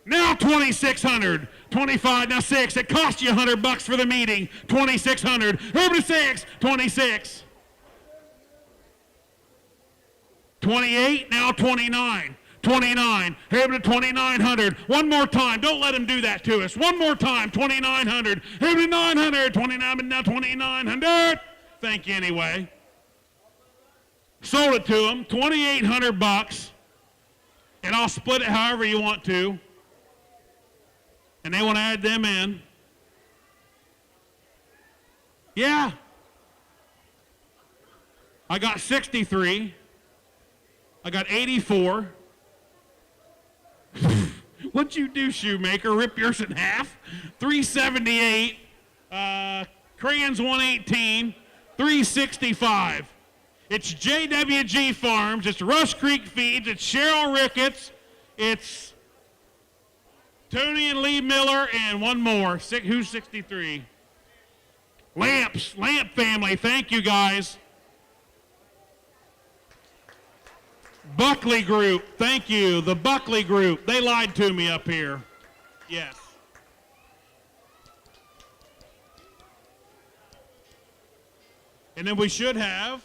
Now 2,600, 25, now 6. It cost you $100 for the meeting. 2,600, over to 6, 26. 28, now 29. 29, over to 2,900. One more time. Don't let him do that to us. One more time. 2,900, over to 900. 29, now 2,900. Thank you anyway. Sold it to him, $2,800, and I'll split it however you want to. And they want to add them in. Yeah. I got 63. I got 84. What'd you do, Shoemaker? Rip yours in half? 378. Crayons 118. 365. It's JWG Farms. It's Rush Creek Feeds. It's Cheryl Ricketts. It's Tony and Lee Miller, and one more. Who's 63? Lamp family. Thank you, guys. Buckley Group. Thank you. The Buckley Group. They lied to me up here. Yes. And then we should have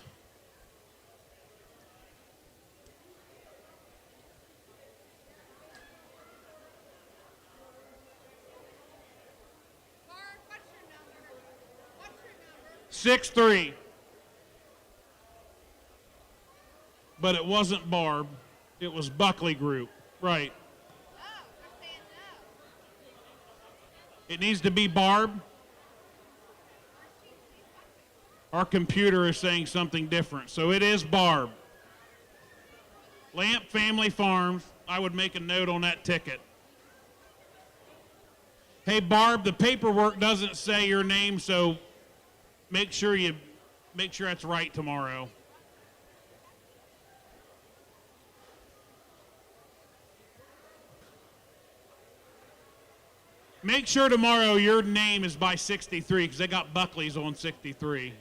What's your number? 6-3. But it wasn't Barb. It was Buckley Group. Right. It needs to be Barb. Our computer is saying something different. So it is Barb. Lamp Family Farms. I would make a note on that ticket. Hey, Barb, the paperwork doesn't say your name, so make sure that's right tomorrow. Make sure tomorrow your name is by 63 because they got Buckley's on 63.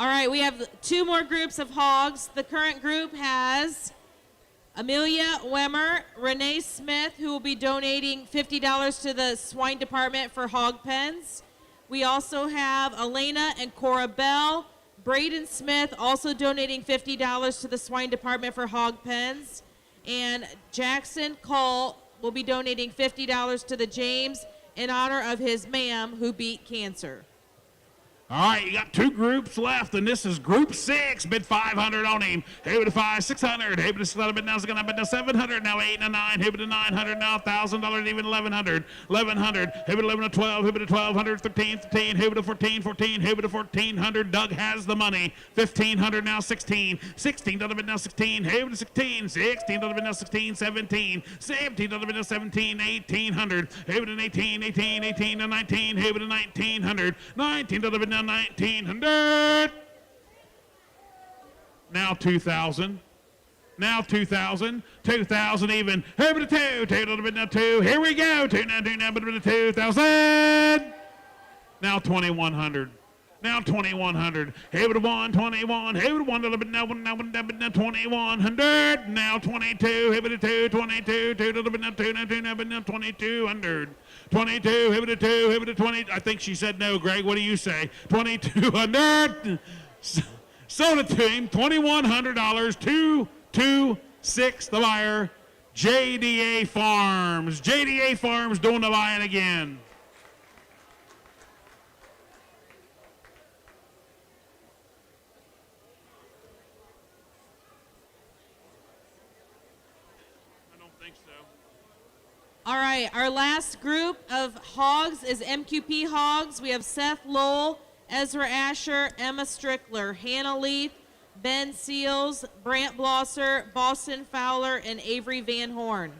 All right, we have 2 more groups of hogs. The current group has Amelia Wemmer, Renee Smith, who will be donating $50 to the swine department for hog pens. We also have Elena and Cora Bell, Braden Smith also donating $50 to the swine department for hog pens. And Jackson Cole will be donating $50 to the James in honor of his ma'am who beat cancer. All right, you got 2 groups left, and this is Group 6. Bid 500 on him. Hey, to 5, 600. Hey, to 7, bid now, it's gonna bid now 700. Now 8 and 9. Hey, to 900. Now $1,000, even 1,100. 1,100. Hey, to 11 to 12. Hey, to 1,200. 13, 15. Hey, to 14, 14. Hey, to 1,400. Doug has the money. 1,500. Now 16. 16 to the bid now 16. Hey, to 16. 16 to the bid now 16. 17. 17 to the bid now 17. 1,800. Hey, to 18. 18. 18 to 19. Hey, to 1,900. 19 to the bid now 1,900. Now 2,000. Now 2,000. 2,000 even. Hey, but a 2. 2 a little bit now 2. Here we go. 2 now, 2 now, but a 2,000. Now 2,100. Now 2,100. Hey, but a 1, 21. Hey, but a 1 a little bit now 2,100. Now 22. Hey, but a 2, 22. 2 a little bit now 2 now 2 now, but now 2,200. 22, hit it a 2, hit it a 20. I think she said no, Greg. What do you say? 2,200. Sold it to him. $2,100. 226. The buyer. JDA Farms. JDA Farms doing the buying again. All right, our last group of hogs is MQP Hogs. We have Seth Lowell, Ezra Asher, Emma Strickler, Hannah Leith, Ben Seals, Brant Blosser, Boston Fowler, and Avery Van Horn.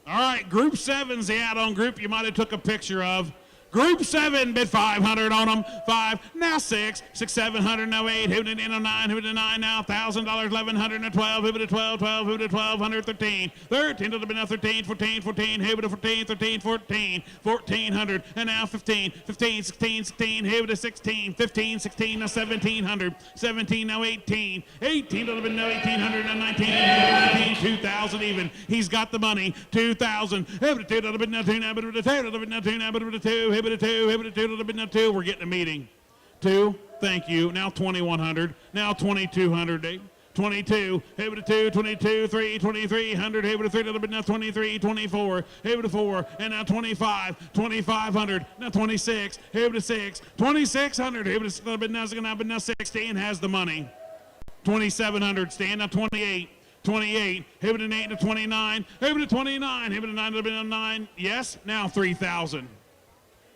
All right, Group 7's the add-on group you might have took a picture of. Group 7, bid 500 on them. 5, now 6, 6, 700, now 8, who did 9, who did 9, now $1,000, 1,100, now 12, who did 12, 12, who did 1,200, 13, 13 to the bid now 13, 14, 14, who did 14, 13, 14, 1,400, and now 15, 15, 16, 16, who did 16, 15, 16, now 1,700, 17, now 18, 18 to the bid now 1,800, now 19, 19, 2,000 even. He's got the money, 2,000, who did 2 to the bid now 2, now bid 2 to the bid now 2, now bid 2, Hibba 2, Hibba 2, little bit now 2. We're getting a meeting. 2, thank you. Now 2,100. Now 2,200. 22, Hibba 2, 22, 3, 2,300. Hibba 3, little bit now 23, 24. Hibba 4, and now 25, 2,500. Now 26, Hibba 6, 2,600. Hibba a little bit now 16 has the money. 2,700. Stand now 28. 28, hit it an 8 to 29, hit it a 29, hit it a 9 to 9, yes, now 3,000.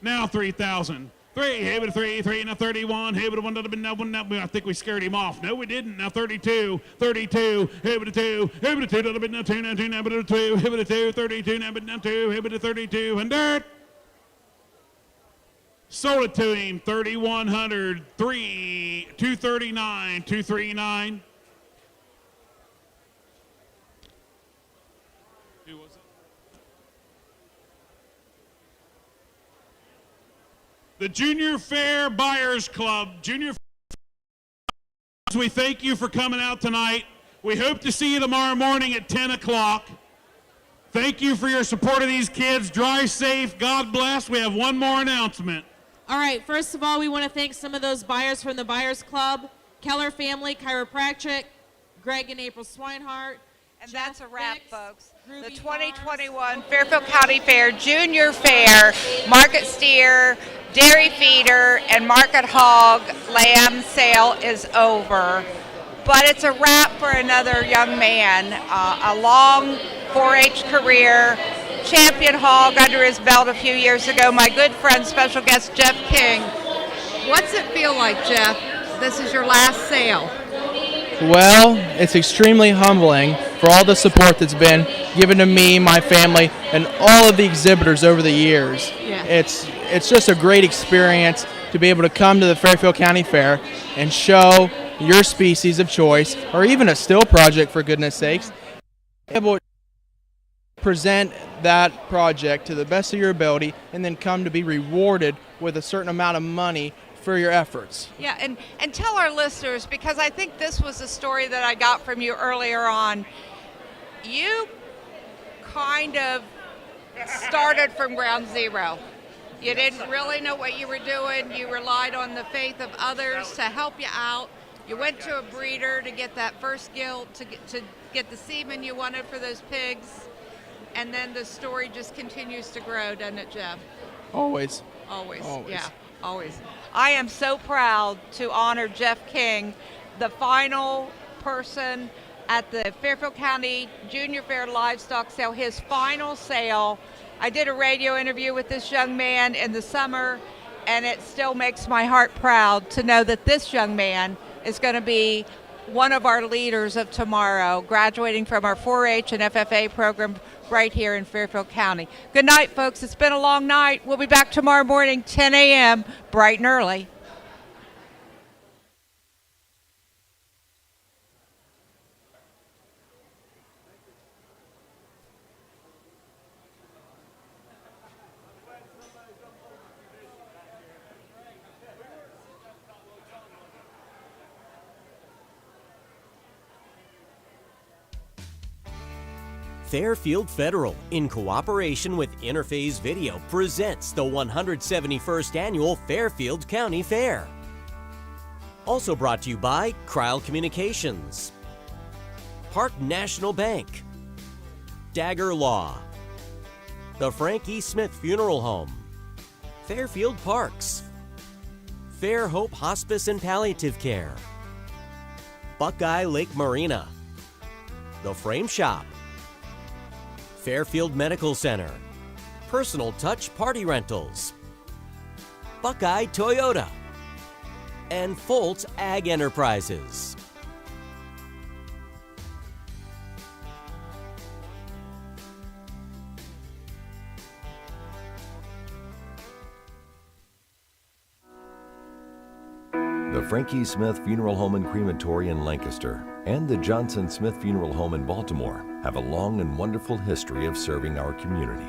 Now 3,000. 3, hit it a 3, 3, now 31, hit it a 1 to the now 1, I think we scared him off. No, we didn't. Now 32, 32, hit it a 2, hit it a 2 to the now 2, now 2, now but a 2, hit it a 2, 32, now but now 2, hit it a 3,200. Sold it to him, 3,100, 3, 239, 239. The Junior Fair Buyers Club. Junior Fair, we thank you for coming out tonight. We hope to see you tomorrow morning at 10 o'clock. Thank you for your support of these kids. Drive safe. God bless. We have one more announcement. All right, first of all, we want to thank some of those buyers from the Buyers Club, Keller Family Chiropractic, Greg and April Swinehart. And that's a wrap, folks. The 2021 Fairfield County Fair Junior Fair Market Steer, Dairy Feeder, and Market Hog Lamb Sale is over. But it's a wrap for another young man. A long 4-H career, Champion Hog under his belt a few years ago. My good friend, special guest Jeff King. What's it feel like, Jeff? This is your last sale. Well, it's extremely humbling for all the support that's been given to me, my family, and all of the exhibitors over the years. Yeah. It's just a great experience to be able to come to the Fairfield County Fair and show your species of choice, or even a still project for goodness sakes, able to present that project to the best of your ability and then come to be rewarded with a certain amount of money for your efforts. Yeah, and tell our listeners, because I think this was a story that I got from you earlier on. You kind of started from ground zero. You didn't really know what you were doing. You relied on the faith of others to help you out. You went to a breeder to get that first gilt, to get the semen you wanted for those pigs. And then the story just continues to grow, doesn't it, Jeff? Always. Always. Always. Yeah, always. I am so proud to honor Jeff King, the final person at the Fairfield County Junior Fair Livestock Sale, his final sale. I did a radio interview with this young man in the summer, and it still makes my heart proud to know that this young man is going to be one of our leaders of tomorrow, graduating from our 4-H and FFA program right here in Fairfield County. Good night, folks. It's been a long night. We'll be back tomorrow morning, 10 a.m., bright and early. Fairfield Federal, in cooperation with Interphase Video, presents the 171st Annual Fairfield County Fair. Also brought to you by Cryle Communications, Park National Bank, Dagger Law, the Frank E. Smith Funeral Home, Fairfield Parks, Fair Hope Hospice and Palliative Care, Buckeye Lake Marina, The Frame Shop, Fairfield Medical Center, Personal Touch Party Rentals, Buckeye Toyota, and Foltz Ag Enterprises. The Frankie Smith Funeral Home and Crematory in Lancaster and the Johnson Smith Funeral Home in Baltimore have a long and wonderful history of serving our community.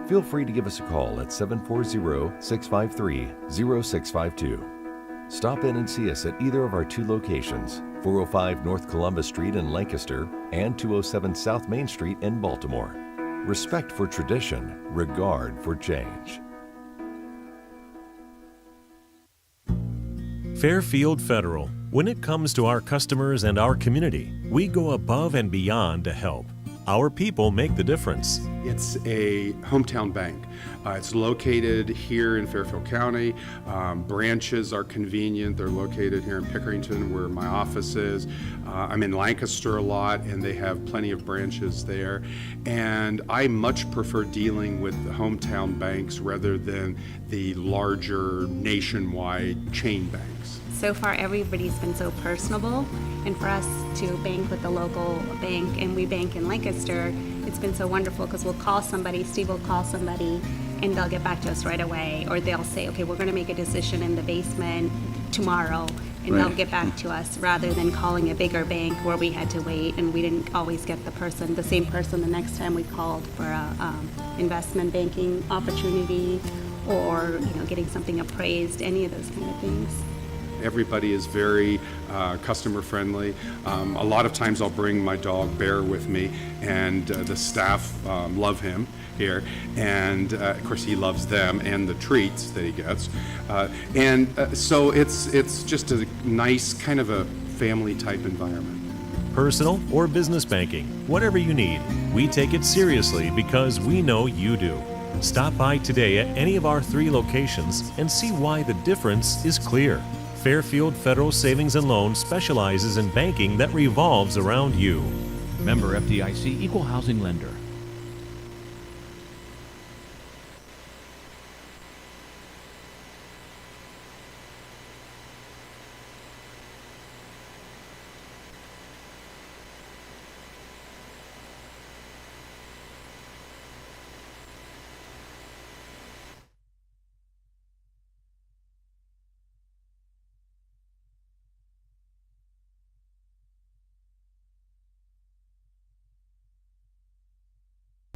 Feel free to give us a call at 740-653-0652. Stop in and see us at either of our two locations, 405 North Columbus Street in Lancaster and 207 South Main Street in Baltimore. Respect for tradition, regard for change. Fairfield Federal. When it comes to our customers and our community, we go above and beyond to help. Our people make the difference. It's a hometown bank. It's located here in Fairfield County. Branches are convenient. They're located here in Pickerington, where my office is. I'm in Lancaster a lot, and they have plenty of branches there. And I much prefer dealing with the hometown banks rather than the larger nationwide chain banks. So far, everybody's been so personable, and for us to bank with the local bank, and we bank in Lancaster, it's been so wonderful because we'll call somebody, Steve will call somebody, and they'll get back to us right away, or they'll say, okay, we're going to make a decision in the basement tomorrow, and they'll get back to us, rather than calling a bigger bank where we had to wait and we didn't always get the same person the next time we called for a investment banking opportunity, or getting something appraised, any of those kind of things. Everybody is very customer friendly. A lot of times I'll bring my dog Bear with me, and the staff love him here, and of course he loves them and the treats that he gets. So it's just a nice kind of a family type environment. Personal or business banking, whatever you need, we take it seriously because we know you do. Stop by today at any of our 3 locations and see why the difference is clear. Fairfield Federal Savings and Loan specializes in banking that revolves around you. Member FDIC, Equal Housing Lender.